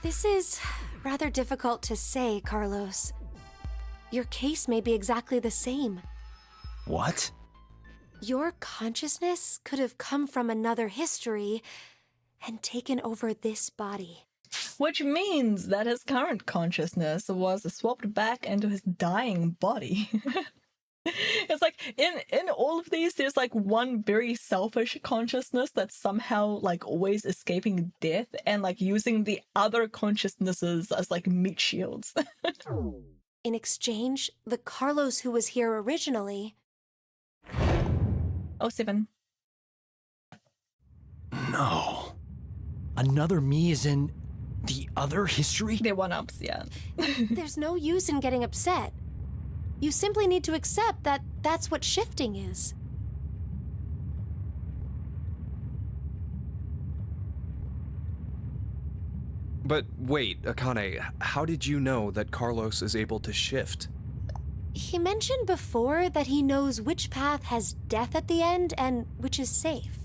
this is rather difficult to say, Carlos. Your case may be exactly the same. What? Your consciousness could have come from another history and taken over this body. Which means that his current consciousness was swapped back into his dying body. It's like in all of these, there's like one very selfish consciousness that's somehow like always escaping death and like using the other consciousnesses as like meat shields. In exchange, the Carlos who was here originally... 07. No. Another me is in the other history? They're one-ups, yeah. There's no use in getting upset. You simply need to accept that that's what shifting is. But wait, Akane, how did you know that Carlos is able to shift? He mentioned before that he knows which path has death at the end and which is safe.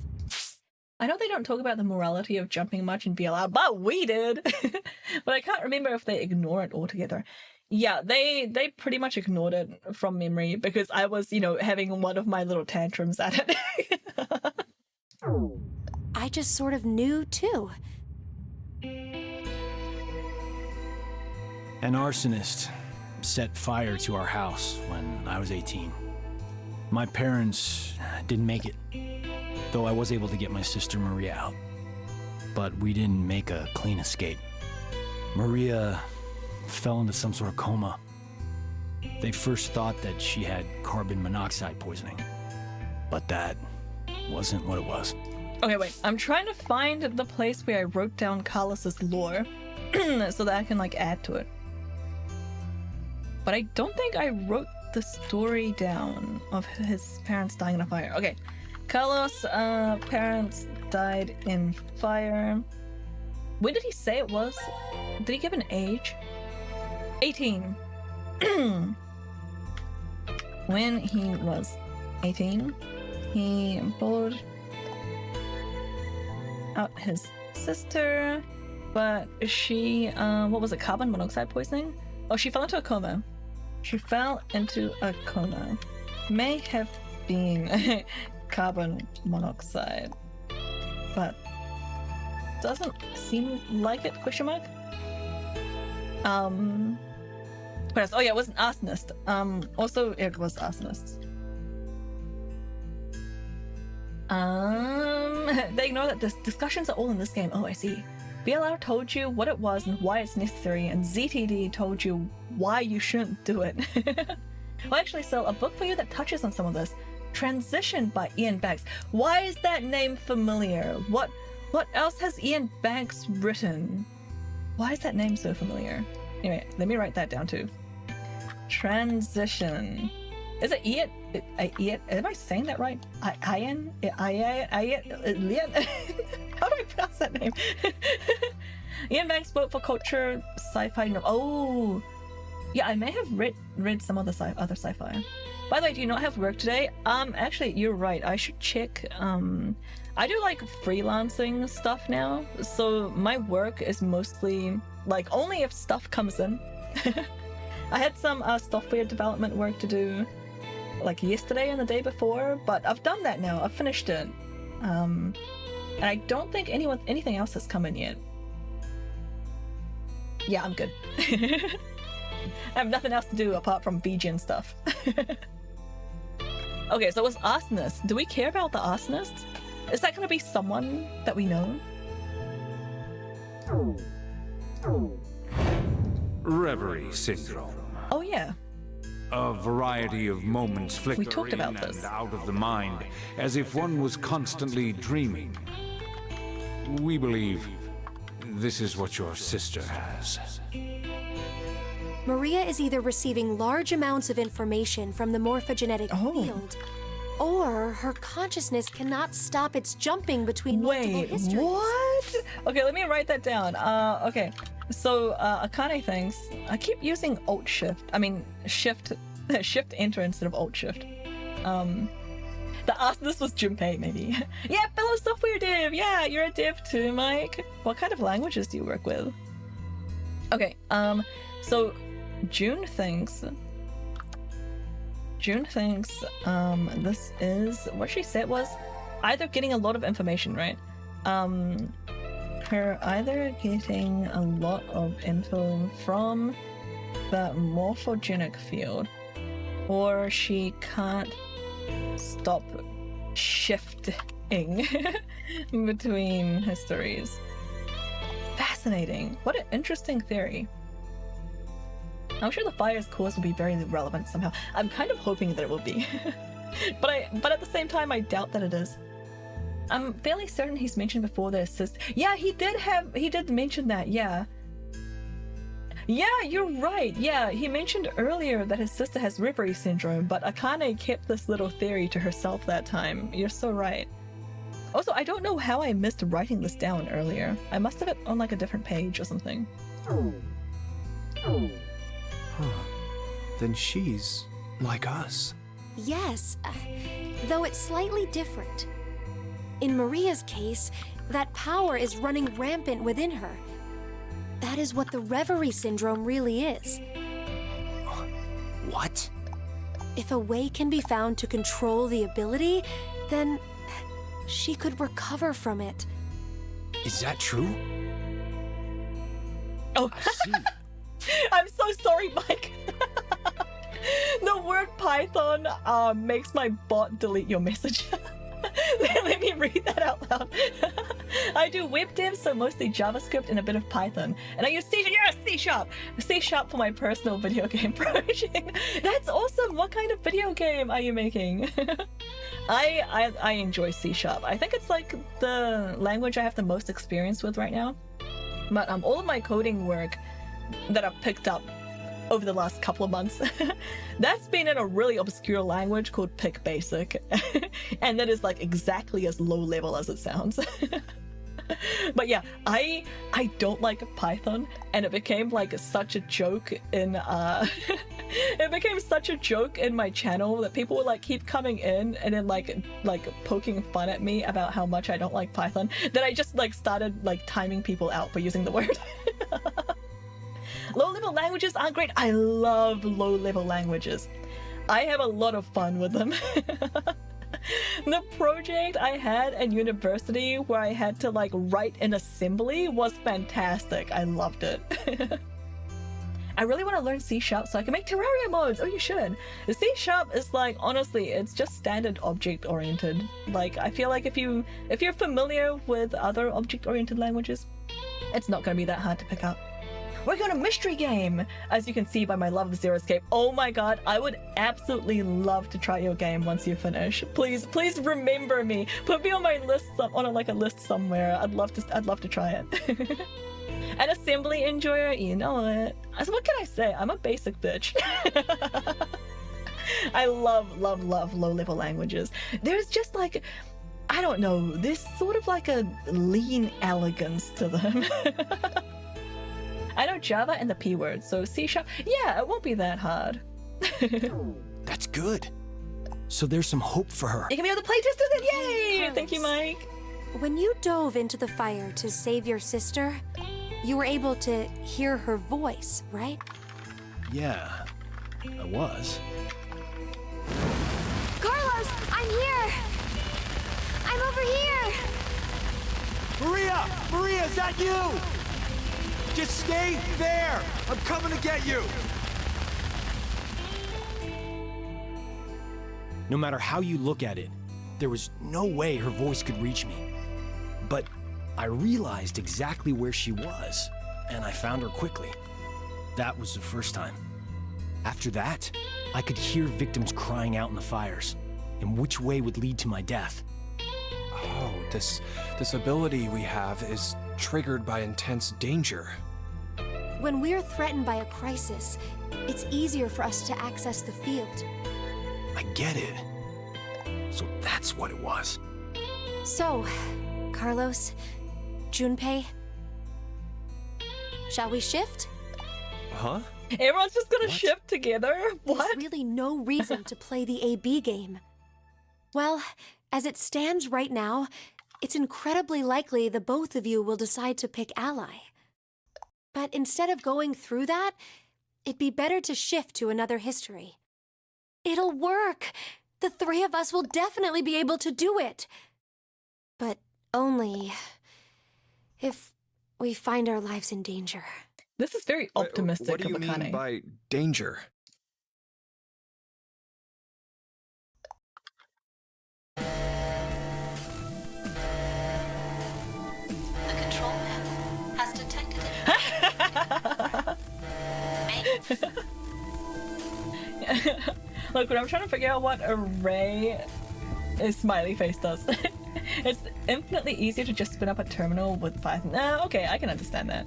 I know they don't talk about the morality of jumping much in BLR, but we did. But I can't remember if they ignore it altogether. Yeah, they pretty much ignored it from memory because I was, you know, having one of my little tantrums at it. I just sort of knew too. An arsonist set fire to our house when I was 18. My parents didn't make it, though I was able to get my sister Maria out. But we didn't make a clean escape. Maria fell into some sort of coma. They first thought that she had carbon monoxide poisoning, but that wasn't what it was. Okay, wait. I'm trying to find the place where I wrote down Carlos's lore so that I can like add to it. But I don't think I wrote the story down of his parents dying in a fire. Okay. Carlos' parents died in fire. When did he say it was? Did he give an age? 18. When he was 18, he pulled out his sister, but she, what was it, carbon monoxide poisoning? Oh, she fell into a coma. She fell into a coma. May have been carbon monoxide, but doesn't seem like it, question mark? What else? Oh yeah, it was an arsonist. Also it was arsonist. They ignore that the discussions are all in this game. Oh, I see. BLR told you what it was and why it's necessary, and ZTD told you why you shouldn't do it. I'll actually sell a book for you that touches on some of this. Transition by Ian Banks. Why is that name familiar? What else has Ian Banks written? Why is that name so familiar? Anyway, let me write that down too. Transition. Is it Ian? Am I saying that right? Ian? How do I pronounce that name? Ian Banks spoke for culture, sci-fi. No. Oh, yeah. I may have read some of the other sci-fi. By the way, do you not have work today? Actually, you're right. I should check. I do like freelancing stuff now, so my work is mostly like only if stuff comes in. I had some software development work to do like yesterday and the day before, but I've done that now. I've finished it. And I don't think anything else has come in yet. Yeah, I'm good. I have nothing else to do apart from VGen stuff. Okay, so it was arsonist. Do we care about the arsonist? Is that going to be someone that we know? Reverie syndrome. Oh yeah. A variety of moments flicker talked about in this. and out of the mind, as if one was constantly dreaming. We believe this is what your sister has. Maria is either receiving large amounts of information from the morphogenetic field, or her consciousnly cannot stop its jumping between multiple histories. What? Okay, let me write that down. Okay, so Akane thinks I keep using Alt Shift. I mean Shift Enter instead of Alt Shift. This was Junpei, maybe. Yeah, fellow software dev. Yeah, you're a dev too, Mike. What kind of languages do you work with? Okay, so June thinks this is what she said was either getting a lot of information, right? Her either getting a lot of info from the morphogenic field, or she can't stop shifting between histories. Fascinating. What an interesting theory. I'm sure the fire's cause will be very relevant somehow. I'm kind of hoping that it will be. but at the same time, I doubt that it is. I'm fairly certain he's mentioned before the assist. Yeah, he did mention that, yeah. Yeah, you're right. Yeah, he mentioned earlier that his sister has Reverie syndrome, but Akane kept this little theory to herself that time. You're so right. Also, I don't know how I missed writing this down earlier. I must have it on like a different page or something. Huh. Then she's like us. Yes, though it's slightly different. In Maria's case, that power is running rampant within her. That is what the Reverie syndrome really is. What? If a way can be found to control the ability, then she could recover from it. Is that true? Oh, I see. I'm so sorry, Mike. The word Python makes my bot delete your message. Let me read that out loud. I do web dev, so mostly JavaScript and a bit of Python. And I use C# for my personal video game project. That's awesome. What kind of video game are you making? I enjoy C#. I think it's like the language I have the most experience with right now. But all of my coding work that I've picked up over the last couple of months, that's been in a really obscure language called Pick Basic. And that is like exactly as low level as it sounds. But yeah, I don't like Python, and it became like such a joke in it became such a joke in my channel that people would like keep coming in and then like poking fun at me about how much I don't like Python, that I just like started like timing people out for using the word. Low-level languages aren't great. I love low-level languages. I have a lot of fun with them. The project I had at university where I had to like write an assembly was fantastic. I loved it. I really want to learn C# so I can make Terraria mods. Oh, you should. The C# is like, honestly, it's just standard object-oriented. Like, I feel like if you're familiar with other object-oriented languages, it's not going to be that hard to pick up. We're going to mystery game, as you can see by my love of Zero Escape. Oh my god, I would absolutely love to try your game once you finish. Please remember me. Put me on my list, on like a list somewhere. I'd love to try it. An assembly enjoyer, you know it. So what can I say? I'm a basic bitch. I love low-level languages. There's just like, I don't know, there's sort of like a lean elegance to them. I know Java and the P word, so C#, yeah, it won't be that hard. That's good. So there's some hope for her. You can be able to play testers then, yay! Carlos, Thank you, Mike. When you dove into the fire to save your sister, you were able to hear her voice, right? Yeah, I was. Carlos, I'm here! I'm over here! Maria! Maria, is that you? Just stay there! I'm coming to get you! No matter how you look at it, there was no way her voice could reach me. But I realized exactly where she was, and I found her quickly. That was the first time. After that, I could hear victims crying out in the fires, and which way would lead to my death. Oh, this ability we have is triggered by intense danger. When we're threatened by a crisis, it's easier for us to access the field. I get it. So that's what it was. So, Carlos, Junpei, shall we shift? Huh? Everyone's just gonna ship together? What? There's really no reason to play the AB game. Well, as it stands right now, it's incredibly likely the both of you will decide to pick ally. But instead of going through that, it'd be better to shift to another history. It'll work! The three of us will definitely be able to do it! But only if we find our lives in danger. This is very optimistic. What do you mean by danger? The control panel has detected it. Look, when I'm trying to figure out what array a smiley face does, it's infinitely easier to just spin up a terminal with Python. Okay, I can understand that.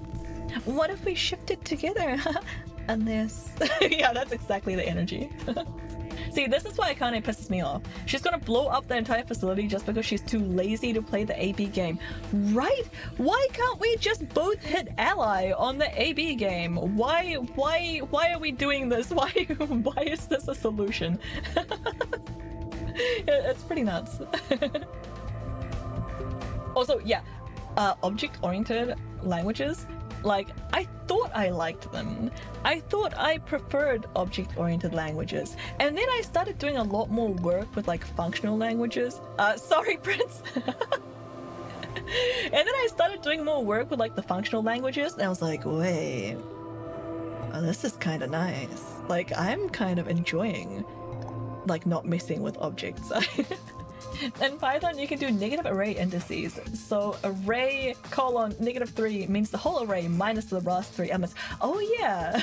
What if we shifted together? And this. Yeah, that's exactly the energy. See, this is why Akane pisses me off. She's gonna blow up the entire facility just because she's too lazy to play the AB game. Right? Why can't we just both hit ally on the AB game? Why are we doing this? Why is this a solution? It's pretty nuts. Also, yeah, object-oriented languages, like, I thought I liked them. I thought I preferred object-oriented languages. And then I started doing a lot more work with, like, functional languages. Sorry, Prince. And then I started doing more work with, like, the functional languages, and I was like, wait, this is kind of nice. Like, I'm kind of enjoying, like, not messing with objects. In Python, you can do negative array indices. So array : -3 means the whole array minus the last 3 elements. Oh yeah!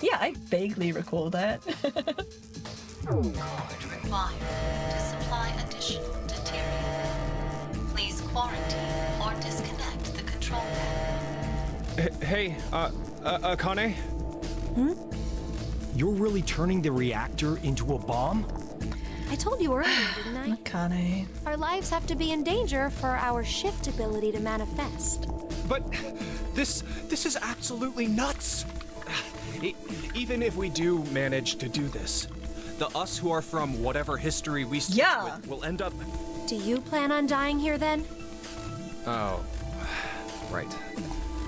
Yeah, I vaguely recall that. Cord required to supply additional deuterium. Please quarantine or disconnect the control panel. Hey, Akane? You're really turning the reactor into a bomb? I told you earlier, didn't I? Akane. Our lives have to be in danger for our shift ability to manifest. But this is absolutely nuts. Even if we do manage to do this, the us who are from whatever history we stick with will end up... Do you plan on dying here then? Oh, right.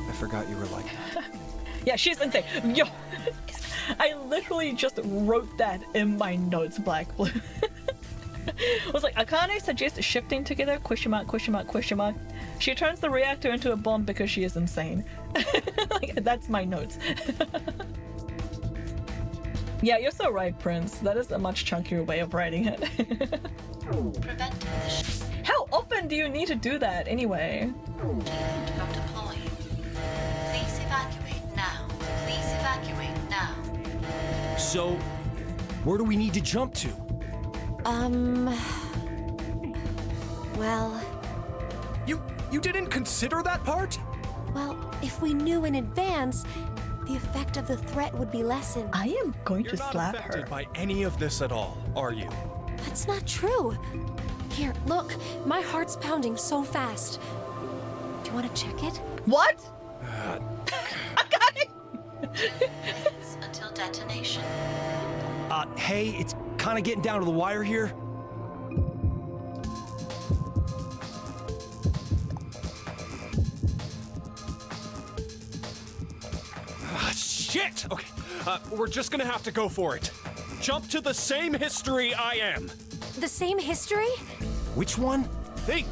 I forgot you were like that. Yeah, she's insane. Yo, I literally just wrote that in my notes, Black Blue. I was like, Akane suggests shifting together, ? She turns the reactor into a bomb because she is insane. Like, that's my notes. Yeah, you're so right, Prince. That is a much chunkier way of writing it. How often do you need to do that, anyway? From deploying. Please evacuate now. Please evacuate now. So, where do we need to jump to? Well... You didn't consider that part? Well, if we knew in advance, the effect of the threat would be lessened. I am going to You're not slap affected her. by any of this at all, are you? That's not true. Here, look. My heart's pounding so fast. Do you want to check it? What? Minutes until detonation. Hey, it's kind of getting down to the wire here. Shit! Okay, we're just gonna have to go for it. Jump to the same history I am. The same history? Which one? Think.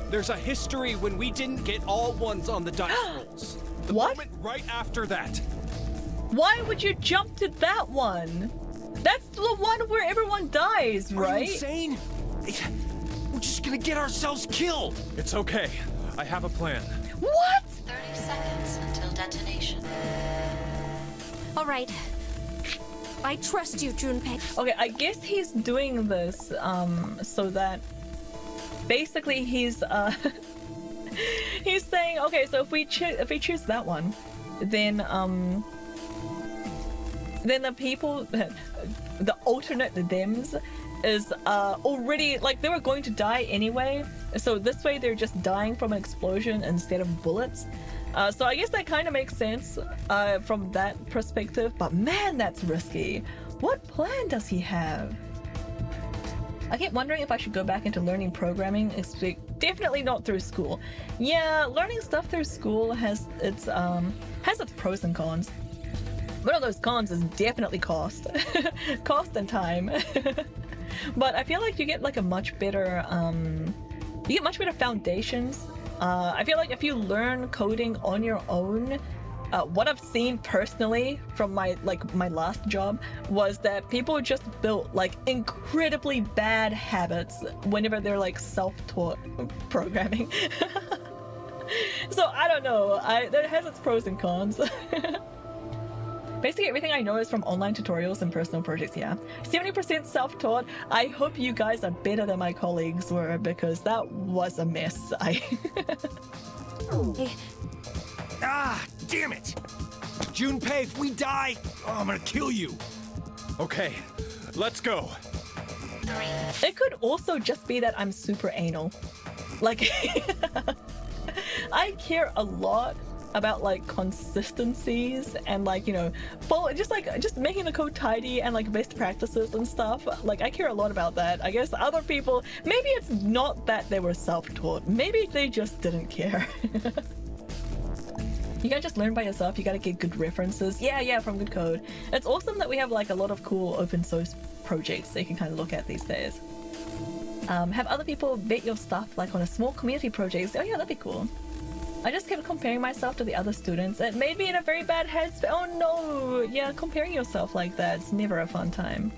There's a history when we didn't get all ones on the dice rolls. The What? moment right after that. Why would you jump to that one? That's the one where everyone dies, Are right? you insane? We're just gonna get ourselves killed. It's okay. I have a plan. What? 30 seconds until detonation. All right. I trust you, Junpei. Okay, I guess he's doing this so that basically he's he's saying, okay, so if we choose that one, then the people, the alternate thems is already, like, they were going to die anyway, so this way they're just dying from an explosion instead of bullets. So I guess that kind of makes sense from that perspective, but man, that's risky. What plan does he have? I keep wondering if I should go back into learning programming. It's definitely not through school. Yeah, learning stuff through school has its pros and cons. One of those cons is definitely cost. Cost and time. But I feel like you get like a much better foundations. I feel like if you learn coding on your own, what I've seen personally from my last job was that people just built like incredibly bad habits whenever they're like self-taught programming. So I don't know. That has its pros and cons. Basically everything I know is from online tutorials and personal projects, yeah. 70% self-taught. I hope you guys are better than my colleagues were, because that was a mess. Ah, damn it! Junpei, if we die, I'm gonna kill you. Okay, let's go. It could also just be that I'm super anal. Like, I care a lot about like consistencies and like, you know, just making the code tidy and like best practices and stuff. Like, I care a lot about that. I guess other people, maybe it's not that they were self-taught, maybe they just didn't care. You gotta just learn by yourself. You gotta get good references. Yeah, from good code. It's awesome that we have like a lot of cool open source projects that you can kind of look at these days. Have other people bet your stuff like on a small community project. Oh yeah, that'd be cool. I just kept comparing myself to the other students. It made me in a very bad headspace. Oh no! Yeah, comparing yourself like that's never a fun time.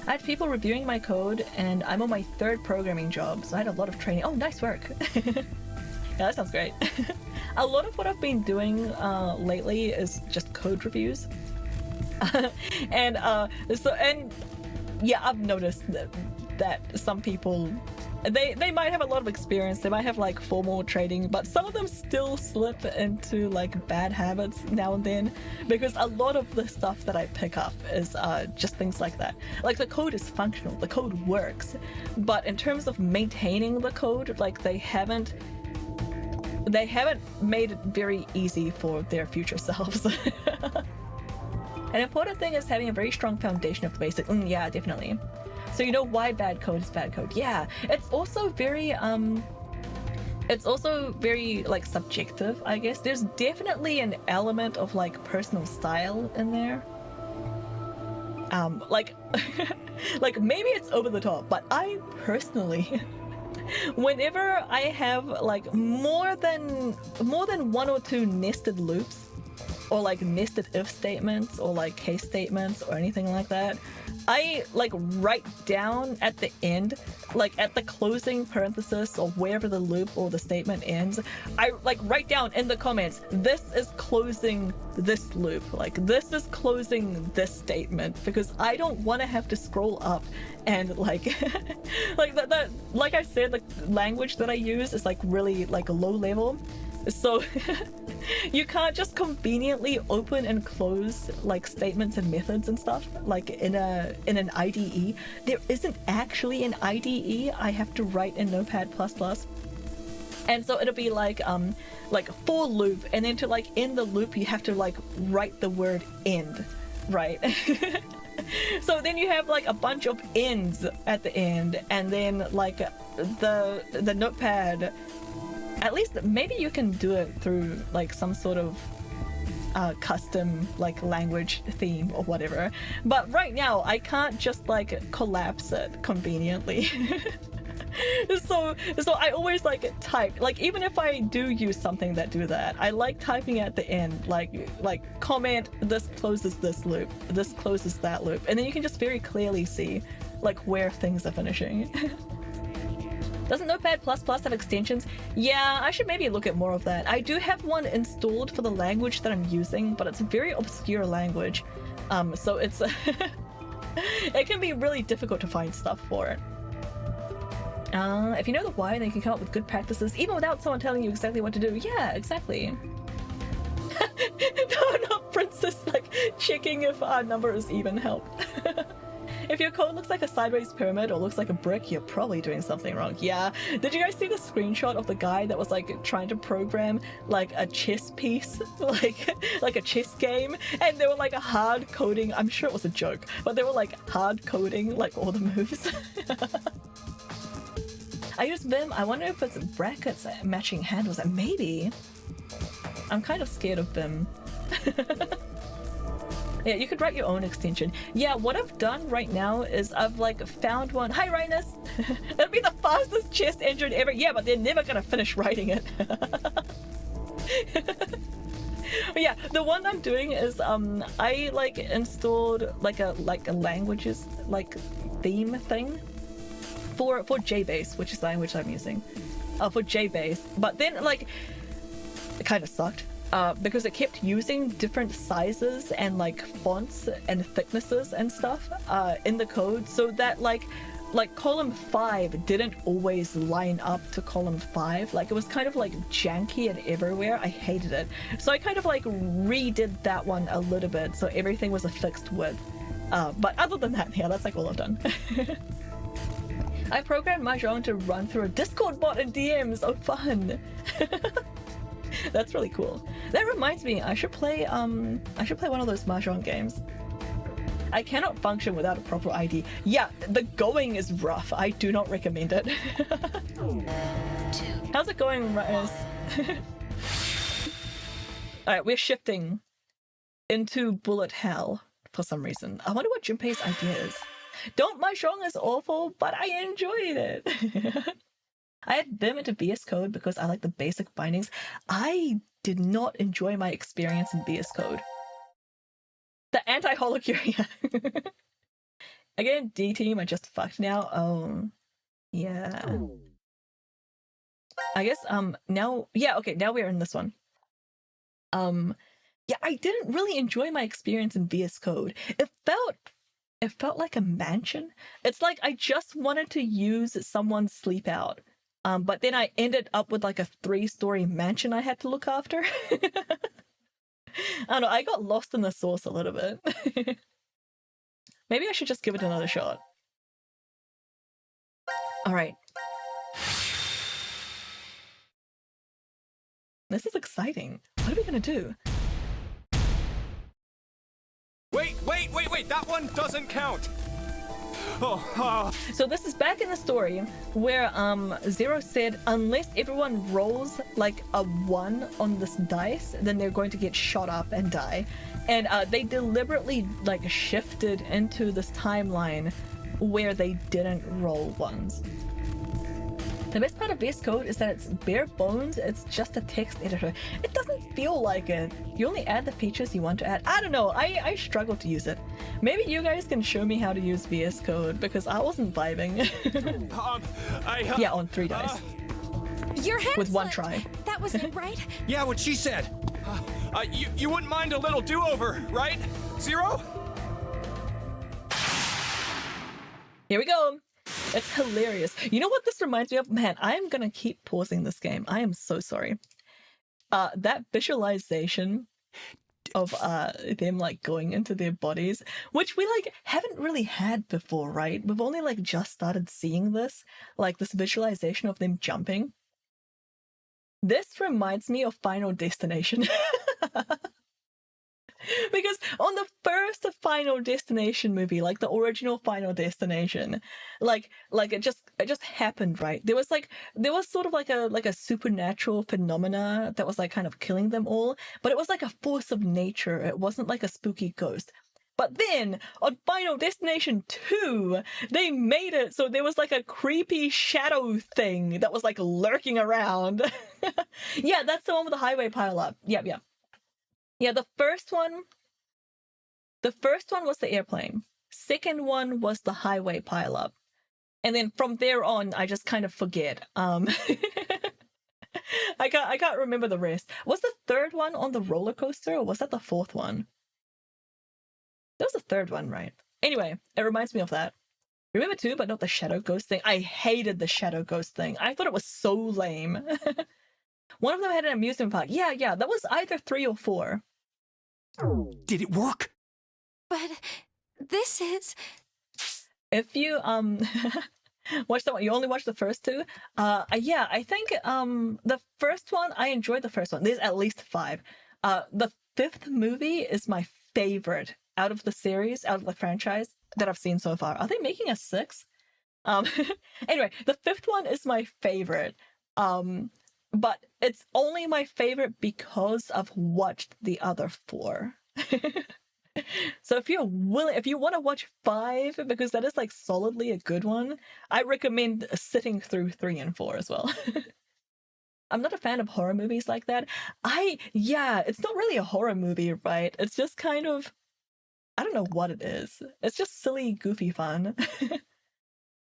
I had people reviewing my code, and I'm on my 3rd programming job, so I had a lot of training. Oh, nice work! Yeah, that sounds great. A lot of what I've been doing lately is just code reviews. And yeah, I've noticed that some people, they might have a lot of experience, they might have like formal training, but some of them still slip into like bad habits now and then, because a lot of the stuff that I pick up is just things like that. Like, the code is functional, the code works, but in terms of maintaining the code, like they haven't made it very easy for their future selves. An important thing is having a very strong foundation of the basic. Yeah, definitely. So you know why bad code is bad code. Yeah, it's also very like subjective, I guess. There's definitely an element of like personal style in there. Like like maybe it's over the top, but I personally whenever I have like more than 1 or 2 nested loops, or like nested if statements, or like case statements, or anything like that, I like write down at the end, like at the closing parenthesis or wherever the loop or the statement ends, I like write down in the comments, this is closing this loop, like this is closing this statement, because I don't want to have to scroll up and like like that like I said, the language that I use is like really like low level. So you can't just conveniently open and close like statements and methods and stuff like in an IDE. There isn't actually an IDE. I have to write in Notepad++. And so it'll be like for loop, and then to like end the loop you have to like write the word end, right? So then you have like a bunch of ends at the end, and then like the Notepad, at least maybe you can do it through like some sort of custom like language theme or whatever, but right now I can't just like collapse it conveniently. So I always like type, like even if I do use something that do that, I like typing at the end like comment, this closes this loop, this closes that loop, and then you can just very clearly see like where things are finishing. Doesn't Notepad++ have extensions? Yeah, I should maybe look at more of that. I do have one installed for the language that I'm using, but it's a very obscure language, so it's it can be really difficult to find stuff for it. If you know the why, then you can come up with good practices even without someone telling you exactly what to do. Yeah, exactly. No, not Princess, like checking if our number is even help. If your code looks like a sideways pyramid or looks like a brick, you're probably doing something wrong. Yeah. Did you guys see the screenshot of the guy that was like trying to program like a chess piece, like a chess game, and they were like a hard coding, I'm sure it was a joke, but they were like hard coding like all the moves. I use Vim. I wonder if it's brackets matching handles. Maybe. I'm kind of scared of Vim. Yeah, you could write your own extension. Yeah, what I've done right now is I've like found one. Hi, Rhinus! It'll be the fastest chess engine ever. Yeah, but they're never gonna finish writing it. But yeah, the one I'm doing is I like installed like a languages like theme thing for JBase, which is the language I'm using, for JBase. But then like it kind of sucked because it kept using different sizes and like fonts and thicknesses and stuff in the code, so that like column 5 didn't always line up to column 5. Like it was kind of like janky and everywhere. I hated it, so I kind of like redid that one a little bit so everything was a fixed width. But other than that, yeah, that's like all I've done. I programmed Mahjong to run through a Discord bot in DMs. Oh, fun! That's really cool. That reminds me, I should play one of those Mahjong games. I cannot function without a proper ID. Yeah, the going is rough. I do not recommend it. How's it going, Rose? Alright, we're shifting into bullet hell for some reason. I wonder what Junpei's idea is. Don't Mahjong is awful, but I enjoyed it. I had Vim into VS Code because I like the basic bindings. I did not enjoy my experience in VS Code. The anti-holocuria. Again, D team, I just fucked now. Oh, yeah. I guess now, yeah, okay, now we're in this one. Yeah, I didn't really enjoy my experience in VS Code. It felt like a mansion. It's like I just wanted to use someone's sleep out. But then I ended up with like a 3-story mansion I had to look after. I don't know, I got lost in the source a little bit. Maybe I should just give it another shot. Alright. This is exciting. What are we gonna do? Wait, that one doesn't count! So this is back in the story where Zero said unless everyone rolls like a 1 on this dice, then they're going to get shot up and die. And they deliberately like shifted into this timeline where they didn't roll 1s. The best part of VS Code is that it's bare bones, it's just a text editor. It doesn't feel like it. You only add the features you want to add. I don't know, I struggle to use it. Maybe you guys can show me how to use VS Code, because I wasn't vibing. Yeah, on 3 dice. Your hand with 1 slipped. try. That was it, right? Yeah, what she said. You wouldn't mind a little do-over, right, Zero? Here we go. It's hilarious. You know what this reminds me of? Man, I am gonna keep pausing this game. I am so sorry. that visualization of them like going into their bodies, which we like haven't really had before, right? We've only like just started seeing this, like this visualization of them jumping. This reminds me of Final Destination. Because on the first Final Destination movie, like the original Final Destination, like it just happened, right? There was sort of like a supernatural phenomena that was like kind of killing them all, but it was like a force of nature. It wasn't like a spooky ghost. But then on Final Destination 2, they made it so there was like a creepy shadow thing that was like lurking around. Yeah, that's the one with the highway pileup. Yep. Yeah, the first one was the airplane. Second one was the highway pileup. And then from there on, I just kind of forget. I can't remember the rest. Was the third one on the roller coaster, or was that the fourth one? That was the third one, right? Anyway, it reminds me of that. Remember too, but not the shadow ghost thing. I hated the shadow ghost thing. I thought it was so lame. One of them had an amusement park. Yeah, that was either 3 or 4. Did it work? But this is... If you watch that one, you only watch the first 2. Yeah, I think the first one, I enjoyed the first one. There's at least 5. The 5th movie is my favorite out of the series, out of the franchise that I've seen so far. Are they making a 6th? Anyway, the 5th one is my favorite. But it's only my favorite because I've watched the other 4. So if you want to watch 5, because that is like solidly a good one, I recommend sitting through 3 and 4 as well. I'm not a fan of horror movies like that. It's not really a horror movie, right? It's just kind of, I don't know what it is. It's just silly, goofy fun.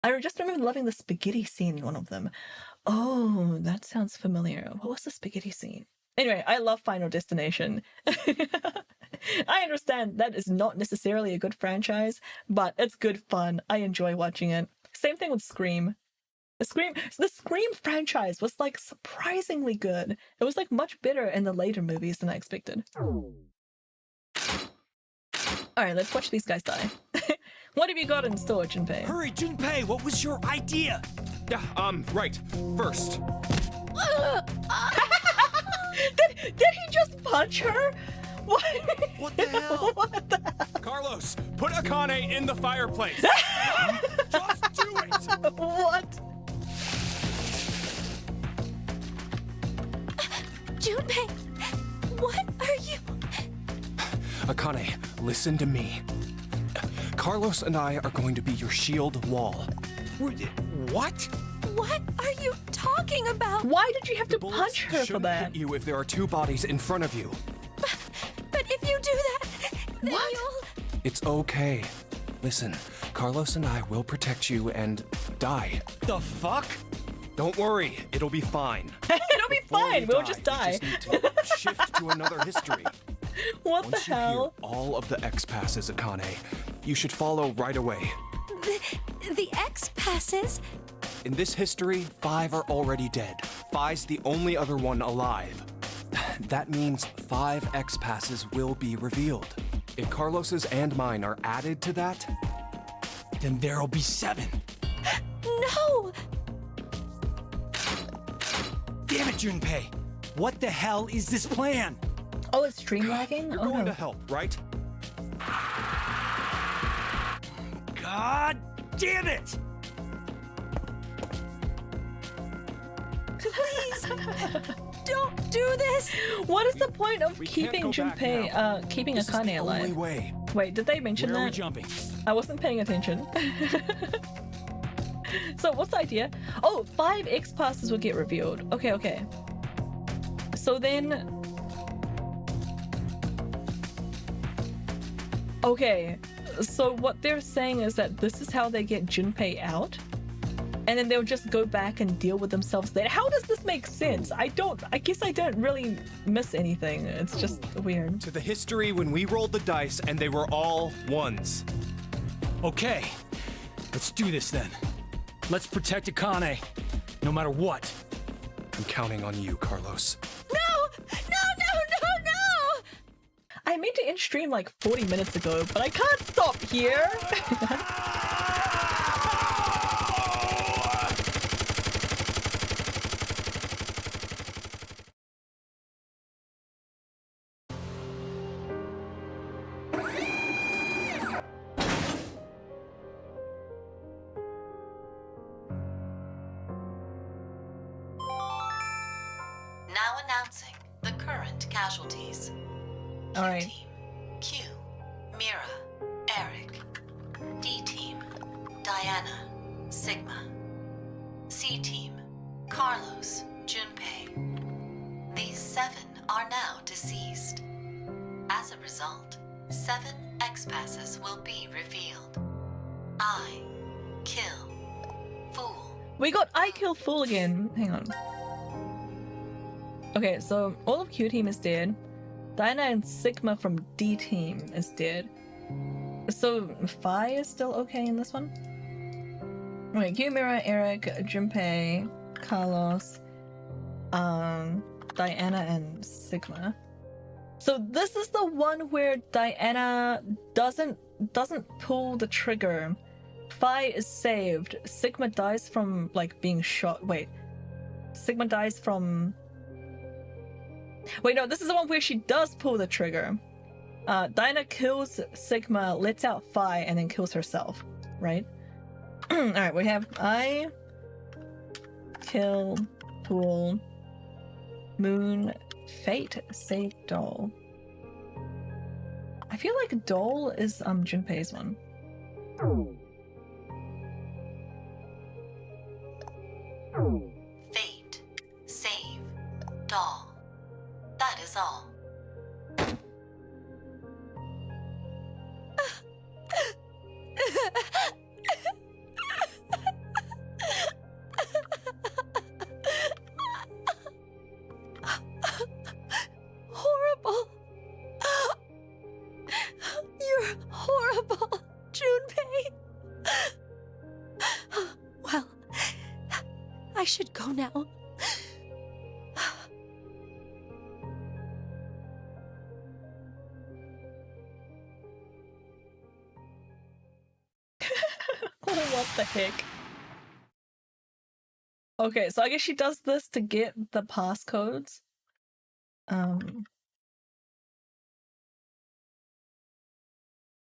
I just remember loving the spaghetti scene in one of them. Oh, that sounds familiar. What was the spaghetti scene? Anyway, I love Final Destination. I understand that is not necessarily a good franchise, but it's good fun. I enjoy watching it. Same thing with Scream. The Scream franchise was like surprisingly good. It was like much better in the later movies than I expected. Alright, let's watch these guys die. What have you got in store, Junpei? Hurry, Junpei! What was your idea? Right. First. Did he just punch her? What? What the hell? What the hell? Carlos, put Akane in the fireplace! Just do it! What? Junpei, what are you... Akane, listen to me. Carlos and I are going to be your shield wall. What? What are you talking about? Why did you have to punch her for that? Hit you if there are 2 bodies in front of you. But if you do that, then you'll... It's okay. Listen, Carlos and I will protect you and die. The fuck? Don't worry, it'll be fine. It'll be fine, we'll just die. We just need to shift to another history. What Once the hell? You hear all of the X passes, Akane, you should follow right away. The X passes? In this history, 5 are already dead. Phi's the only other one alive. That means 5 X passes will be revealed. If Carlos's and mine are added to that, then there'll be 7. No! Damn it, Junpei! What the hell is this plan? Oh, it's stream lagging? You're going to help, right? God damn it! Please, don't do this! What is the point of we keeping Junpei, keeping This is the Akane alive? only way. Wait, did they mention Where that? are we jumping? I wasn't paying attention. So what's the idea? Oh, 5 X passes will get revealed. Okay. So then... Okay, so what they're saying is that this is how they get Junpei out? And then they'll just go back and deal with themselves there. How does this make sense? I guess I don't really miss anything. It's just weird. To the history when we rolled the dice and they were all 1s. Okay, let's do this then. Let's protect Akane, no matter what. I'm counting on you, Carlos. No! I made to end stream like 40 minutes ago, but I can't stop here. Now announcing the current casualties. All right. Q, Mira, Eric. D Team, Diana, Sigma. C Team, Carlos, Junpei. These 7 are now deceased. As a result, 7 X-Passes will be revealed. I kill Fool. We got I Kill Fool again. Hang on. Okay, so all of Q Team is dead. Diana and Sigma from D Team is dead. So Phi is still okay in this one? Wait, Q, Mira, Eric, Junpei, Carlos, Diana and Sigma. So this is the one where Diana doesn't pull the trigger. Phi is saved. Sigma dies from like being shot. Wait. Sigma dies from... Wait, no, this is the one where she does pull the trigger. Diana kills Sigma, lets out Phi, and then kills herself, right? Alright, we have I kill Fool, Moon, Fate, save Doll. I feel like Doll is Junpei's one. Fate, save, doll. That is all. Horrible. You're horrible, Junpei. Well, I should go now. What the heck? Okay, so I guess she does this to get the passcodes.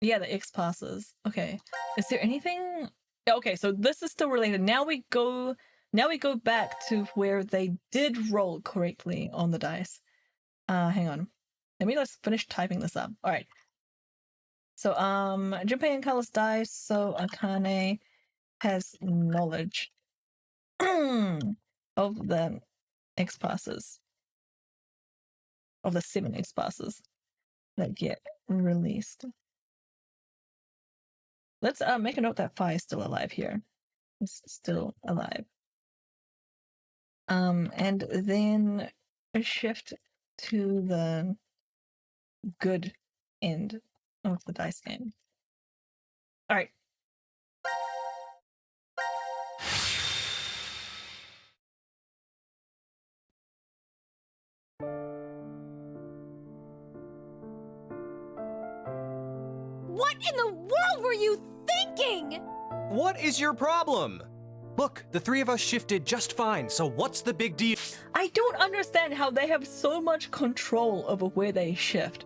Yeah, the X passes. Okay. Is there anything? Yeah, okay, so this is still related. Now we go back to where they did roll correctly on the dice. Hang on. Let me just finish typing this up. Alright. So Junpei and Carlos die, so Akane has knowledge of the X passes. Of the 7 X passes that get released. Let's make a note that Phi is still alive here. It's still alive. And then a shift to the good end of the dice game. Alright. What in the world were you thinking? What is your problem? Look, the 3 of us shifted just fine, so what's the big deal? I don't understand how they have so much control over where they shift.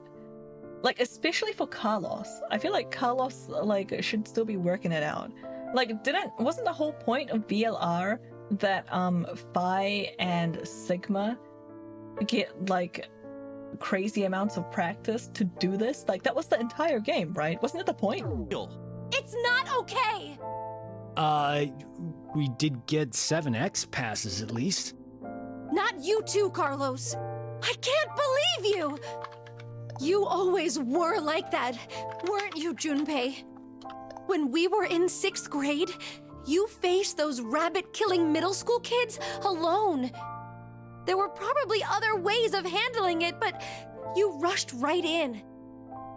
Like, especially for Carlos. I feel like Carlos, like, should still be working it out. Like, wasn't the whole point of VLR that, Phi and Sigma get, like, crazy amounts of practice to do this? Like, that was the entire game, right? Wasn't it the point? It's not okay! We did get 7 X passes at least. Not you too, Carlos. I can't believe you! You always were like that, weren't you, Junpei? When we were in 6th grade, you faced those rabbit-killing middle school kids alone. There were probably other ways of handling it, but you rushed right in.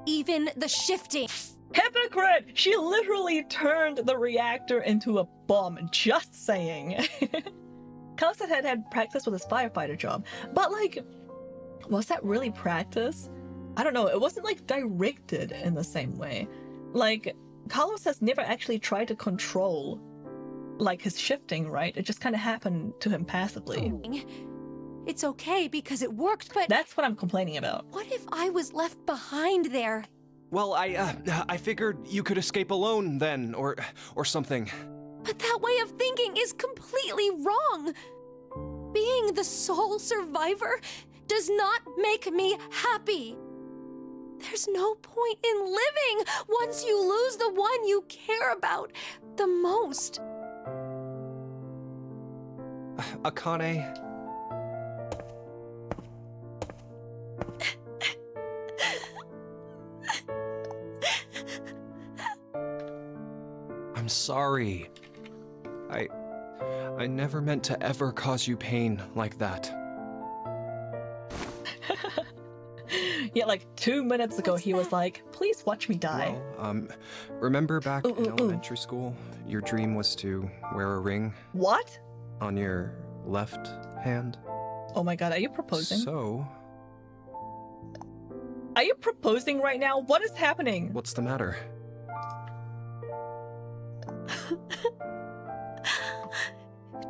Even the shifting. Hypocrite! She literally turned the reactor into a bomb, just saying. Carlos had practice with his firefighter job, but like, Was that really practice? I don't know. It wasn't like directed in the same way. Like, Carlos has never actually tried to control like his shifting, right? It just kind of happened to him passively. It's okay because it worked, but that's what I'm complaining about. What if I was left behind there? Well, I figured you could escape alone then, or something. But that way of thinking is completely wrong. Being the sole survivor does not make me happy. There's no point in living once you lose the one you care about the most. Akane. I'm sorry. I never meant to ever cause you pain like that. Yeah, like 2 minutes ago he was like, please watch me die. Well, remember back in elementary school, your dream was to wear a ring? What? On your left hand? Oh my god, are you proposing? So... Are you proposing right now? What is happening? What's the matter?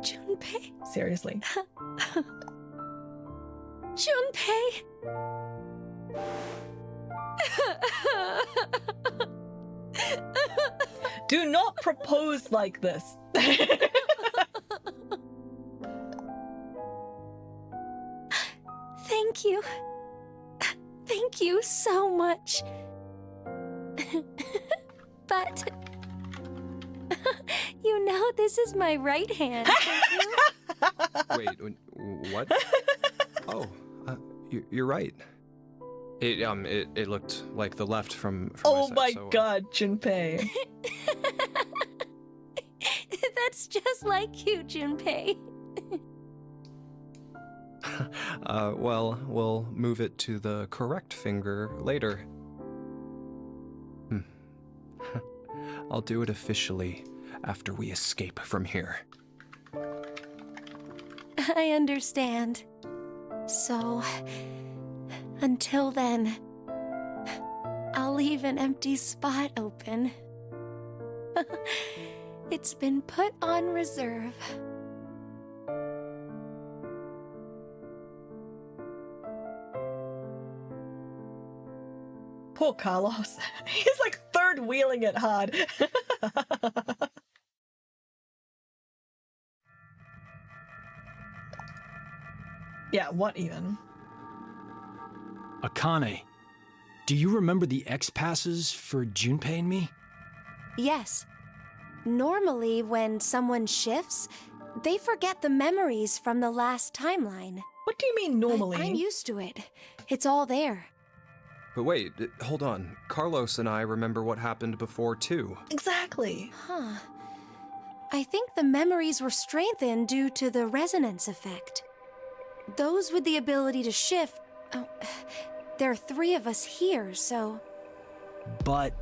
Junpei. Seriously. Junpei. Do not propose like this. Thank you. Thank you so much. But you know this is my right hand. Wait, what? Oh, you're right. It looked like the left from oh my my side, so, god, Junpei. That's just like you, Junpei. well, we'll move it to the correct finger later. I'll do it officially after we escape from here. I understand. So, until then, I'll leave an empty spot open. It's been put on reserve. Poor Carlos. He's like third wheeling it hard. Yeah, what even? Akane, do you remember the X passes for Junpei and me? Yes. Normally, when someone shifts, they forget the memories from the last timeline. What do you mean normally? But I'm used to it. It's all there. But wait, hold on. Carlos and I remember what happened before, too. Exactly. Huh. I think the memories were strengthened due to the resonance effect. Those with the ability to shift... Oh, there are 3 of us here, so... But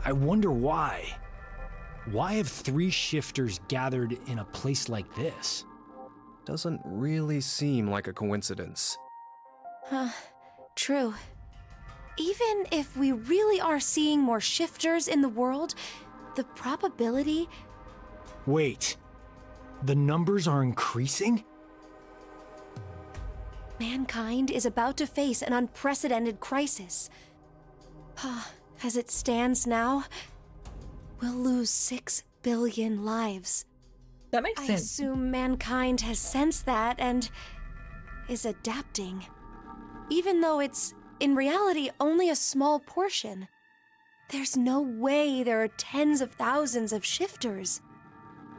I wonder why. Why have 3 shifters gathered in a place like this? Doesn't really seem like a coincidence. True. Even if we really are seeing more shifters in the world, the probability... Wait. The numbers are increasing? Mankind is about to face an unprecedented crisis. As it stands now, we'll lose 6 billion lives. That makes sense. I assume mankind has sensed that and is adapting. Even though it's, in reality, only a small portion. There's no way there are tens of thousands of shifters.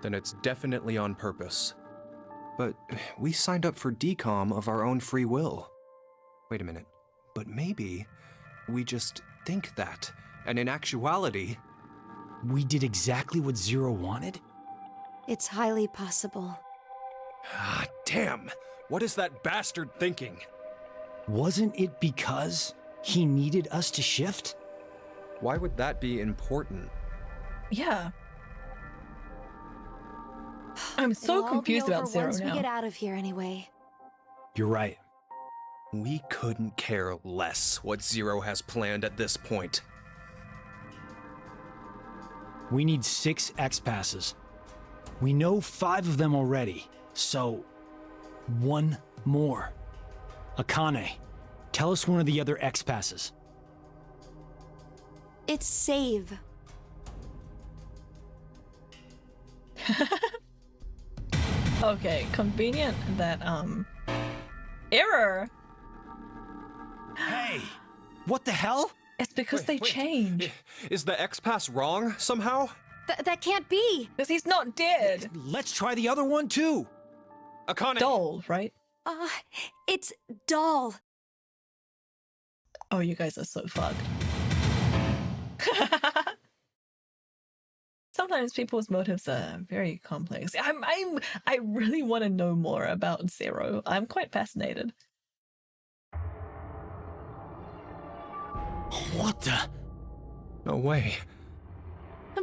Then it's definitely on purpose. But we signed up for decom of our own free will. Wait a minute. But maybe we just think that, and in actuality... We did exactly what Zero wanted? It's highly possible. Ah, damn! What is that bastard thinking? Wasn't it because he needed us to shift? Why would that be important? Yeah. I'm so confused about Zero once now. we get out of here anyway. You're right. We couldn't care less what Zero has planned at this point. We need 6 X-Passes. We know 5 of them already, so 1 more. Akane, tell us one of the other X-Passes. It's save. Okay, convenient that, error! Hey! What the hell? It's because they change. Is the X-Pass wrong somehow? That can't be! Because he's not dead! Let's try the other one too! Akane! Doll, right? It's doll. Oh, you guys are so fucked. Sometimes people's motives are very complex. I really want to know more about Zero. I'm quite fascinated. What the? No way.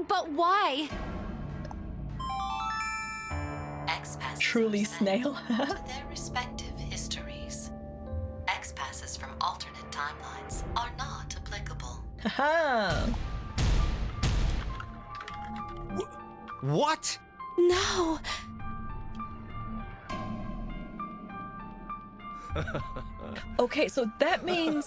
But why? X-Passes Truly are sent snail. to their respective histories. X-Passes from alternate timelines are not applicable. Haha. What? No! Okay, so that means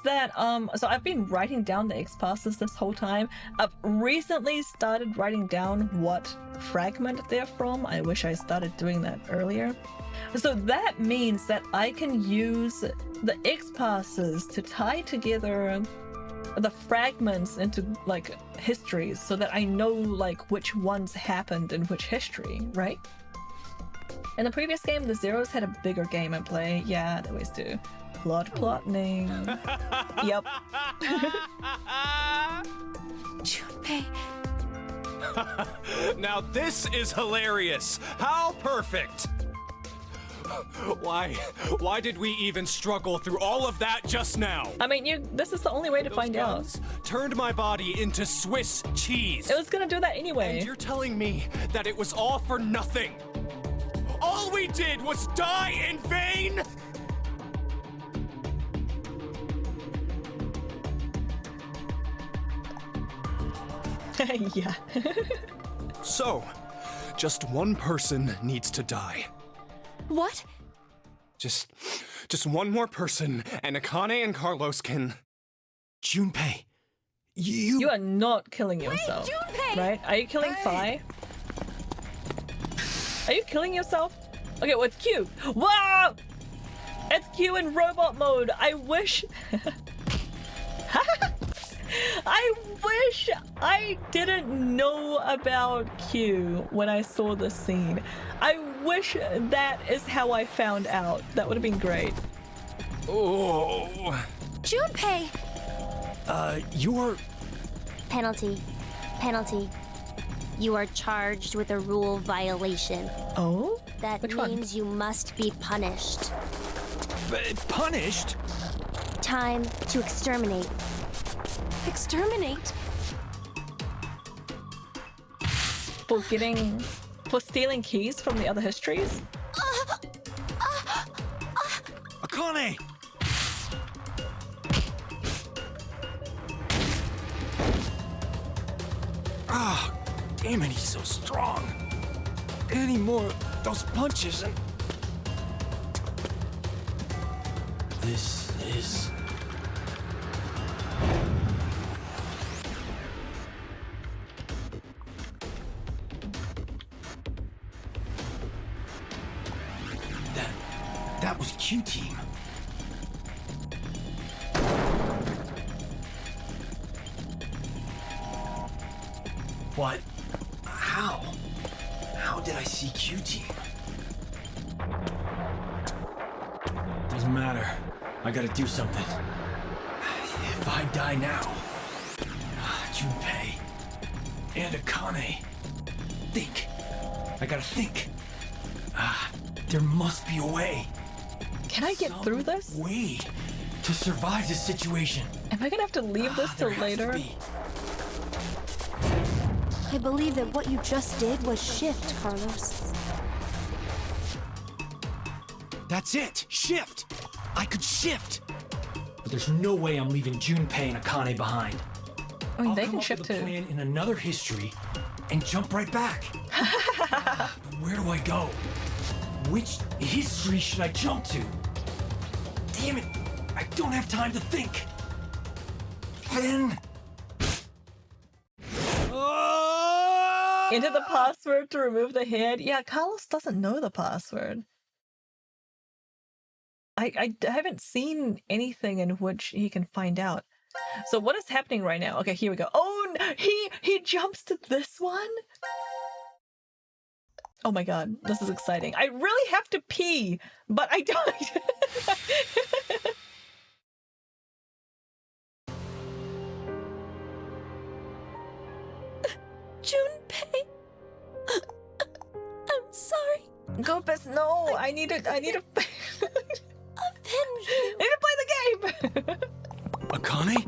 that so I've been writing down the X-Passes this whole time. I've recently started writing down what fragment they're from. I wish I started doing that earlier. So that means that I can use the X-Passes to tie together the fragments into like histories so that I know like which ones happened in which history, right? In the previous game, the Zeros had a bigger game at play. Yeah, they always do. Plotting. Yep. Junpei. Now this is hilarious! How perfect! Why did we even struggle through all of that just now? I mean, this is the only way to find out. Turned my body into Swiss cheese. It was gonna do that anyway. And you're telling me that it was all for nothing? All we did was die in vain? Yeah. So, just one person needs to die. What? Just one more person, and Akane and Carlos can... Junpei, you are not killing yourself. Wait, Junpei! Right? Are you killing Phi? Are you killing yourself? Okay, well, it's Q. Wow! It's Q in robot mode. I wish... I wish I didn't know about Q when I saw this scene. I wish that is how I found out. That would have been great. Oh. Junpei! You're... Penalty. You are charged with a rule violation. Oh? That Which means you must be punished. Punished? Time to exterminate. Exterminate? For stealing keys from the other histories? Akane! Ah, damn it, he's so strong. Any more of those punches and... This is... That was Q-Team. What? How? How did I see Q-Team? Doesn't matter. I gotta do something. If I die now... Junpei... and Akane... Think. I gotta think. There must be a way. Can I get through this? Way to survive this situation. Am I gonna have to leave this till later? I believe that what you just did was shift, Carlos. That's it! Shift! I could shift! But there's no way I'm leaving Junpei and Akane behind. I mean, I'll they come can up shift with a too. plan in another history and jump right back. But where do I go? Which history should I jump to? Damn it! I don't have time to think. Then... Enter the password to remove the head. Yeah, Carlos doesn't know the password. I haven't seen anything in which he can find out. So what is happening right now? Okay, here we go. Oh, he jumps to this one? Oh my god, this is exciting. I really have to pee, but I don't. Junpei. I'm sorry. Gopus, no, I need to I need to play the game. Akane?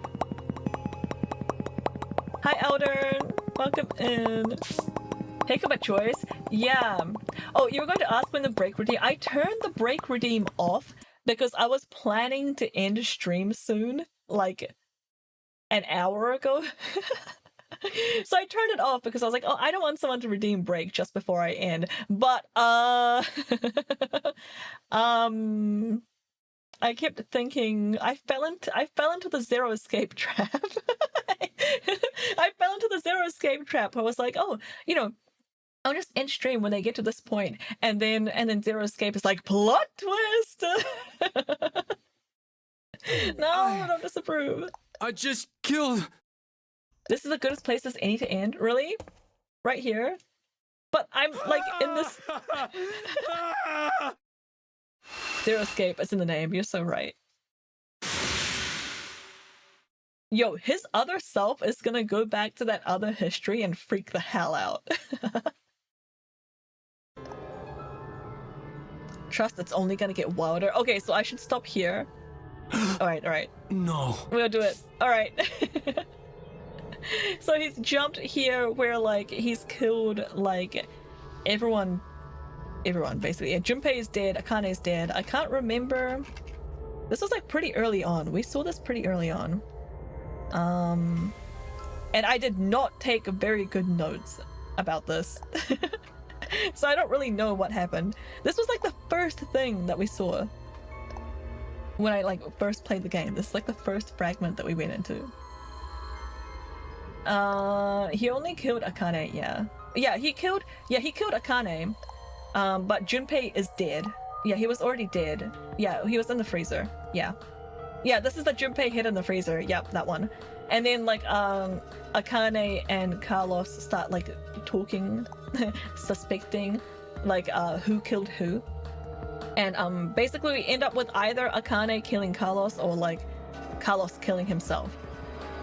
Hi, Elder. Welcome in. Take up a choice. Yeah. Oh, you were going to ask when the break redeem. I turned the break redeem off because I was planning to end stream soon, like an hour ago. So I turned it off because I was like, oh, I don't want someone to redeem break just before I end. But I kept thinking I fell into the zero escape trap. I fell into the zero escape trap. I was like, oh, you know, I'll just end stream when they get to this point, and then zero escape is like plot twist. No, I don't disapprove. I just killed. This is the goodest place as any to end, really? Right here? But I'm like in this. Zero escape is in the name. You're so right. Yo, his other self is gonna go back to that other history and freak the hell out. Trust it's only gonna get wilder. Okay, so I should stop here. Alright. No. We'll do it. Alright. So he's jumped here where, like, he's killed, like, everyone basically. Yeah, Junpei is dead, Akane is dead. I can't remember. This was, like, pretty early on. We saw this pretty early on. And I did not take very good notes about this. So I don't really know what happened. This was, like, the first thing that we saw when I, like, first played the game. This is, like, the first fragment that we went into. He only killed Akane, yeah, he killed Akane, but Junpei is dead. Yeah, he was already dead. Yeah, he was in the freezer. Yeah, this is the Junpei hid in the freezer. Yep, that one. And then, like, Akane and Carlos start, like, talking, suspecting, like, who killed who. And basically we end up with either Akane killing Carlos or, like, Carlos killing himself.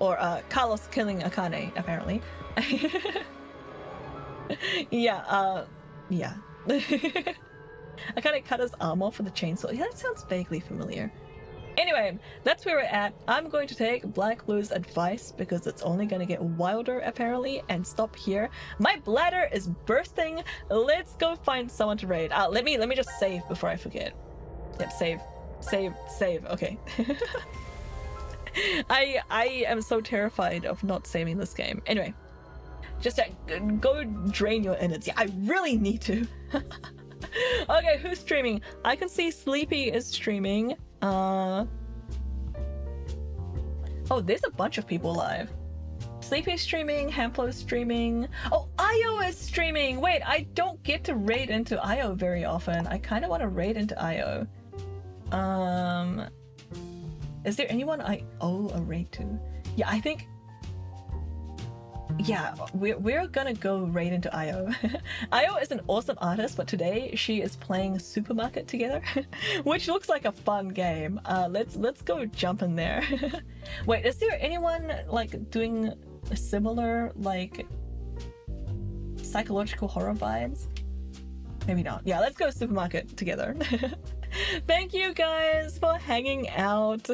Or Carlos killing Akane, apparently. Yeah. Akane cut his arm off with a chainsaw. Yeah, that sounds vaguely familiar. Anyway, that's where we're at. I'm going to take Black Blue's advice because it's only going to get wilder, apparently, and stop here. My bladder is bursting. Let's go find someone to raid. Let me just save before I forget. Yep, save. Okay. I am so terrified of not saving this game. Anyway, just go drain your innards. Yeah, I really need to. Okay, who's streaming? I can see Sleepy is streaming. Oh, there's a bunch of people live. Sleepy is streaming, Hamplo is streaming. Oh, Io is streaming! Wait, I don't get to raid into Io very often. I kind of want to raid into Io. Is there anyone I owe a raid to? Yeah, I think... Yeah, we're gonna go raid into Io. Io is an awesome artist, but today she is playing Supermarket together, which looks like a fun game. Let's go jump in there. Wait, is there anyone like doing similar like psychological horror vibes? Maybe not. Yeah, let's go Supermarket together. Thank you guys for hanging out.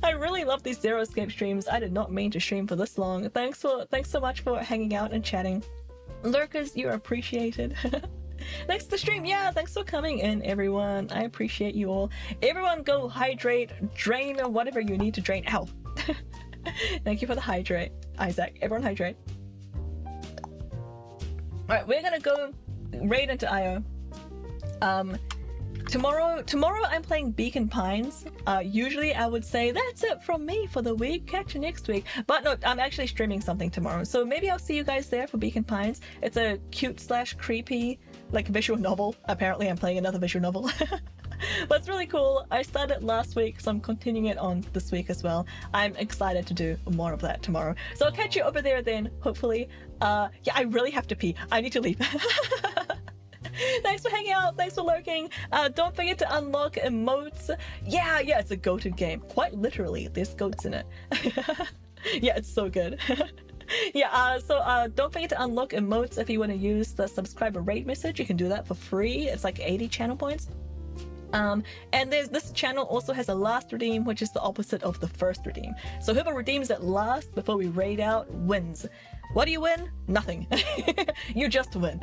I really love these Zero Escape streams. I did not mean to stream for this long. Thanks so much for hanging out and chatting. Lurkers, you're appreciated. Thanks for the stream. Yeah, thanks for coming in, everyone. I appreciate you all. Everyone go hydrate, drain whatever you need to drain. Ow. Thank you for the hydrate, Isaac. Everyone hydrate. Alright, we're gonna go right into IO. Tomorrow I'm playing Beacon Pines. Usually I would say that's it from me for the week. Catch you next week. But no, I'm actually streaming something tomorrow. So maybe I'll see you guys there for Beacon Pines. It's a cute/creepy like visual novel. Apparently I'm playing another visual novel. But it's really cool. I started last week, so I'm continuing it on this week as well. I'm excited to do more of that tomorrow. So I'll catch you over there then, hopefully. Yeah, I really have to pee. I need to leave. Thanks for hanging out. Thanks for lurking. Don't forget to unlock emotes. Yeah, it's a goated game. Quite literally, there's goats in it. Yeah, it's so good. Yeah, so don't forget to unlock emotes if you want to use the subscriber rate message. You can do that for free. It's like 80 channel points. And this channel also has a last redeem, which is the opposite of the first redeem. So whoever redeems it last before we raid out wins. What do you win? Nothing. You just win.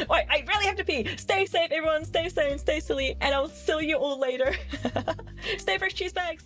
Alright, I really have to pee. Stay safe, everyone. Stay sane, stay silly, and I'll see you all later. Stay fresh, cheese bags.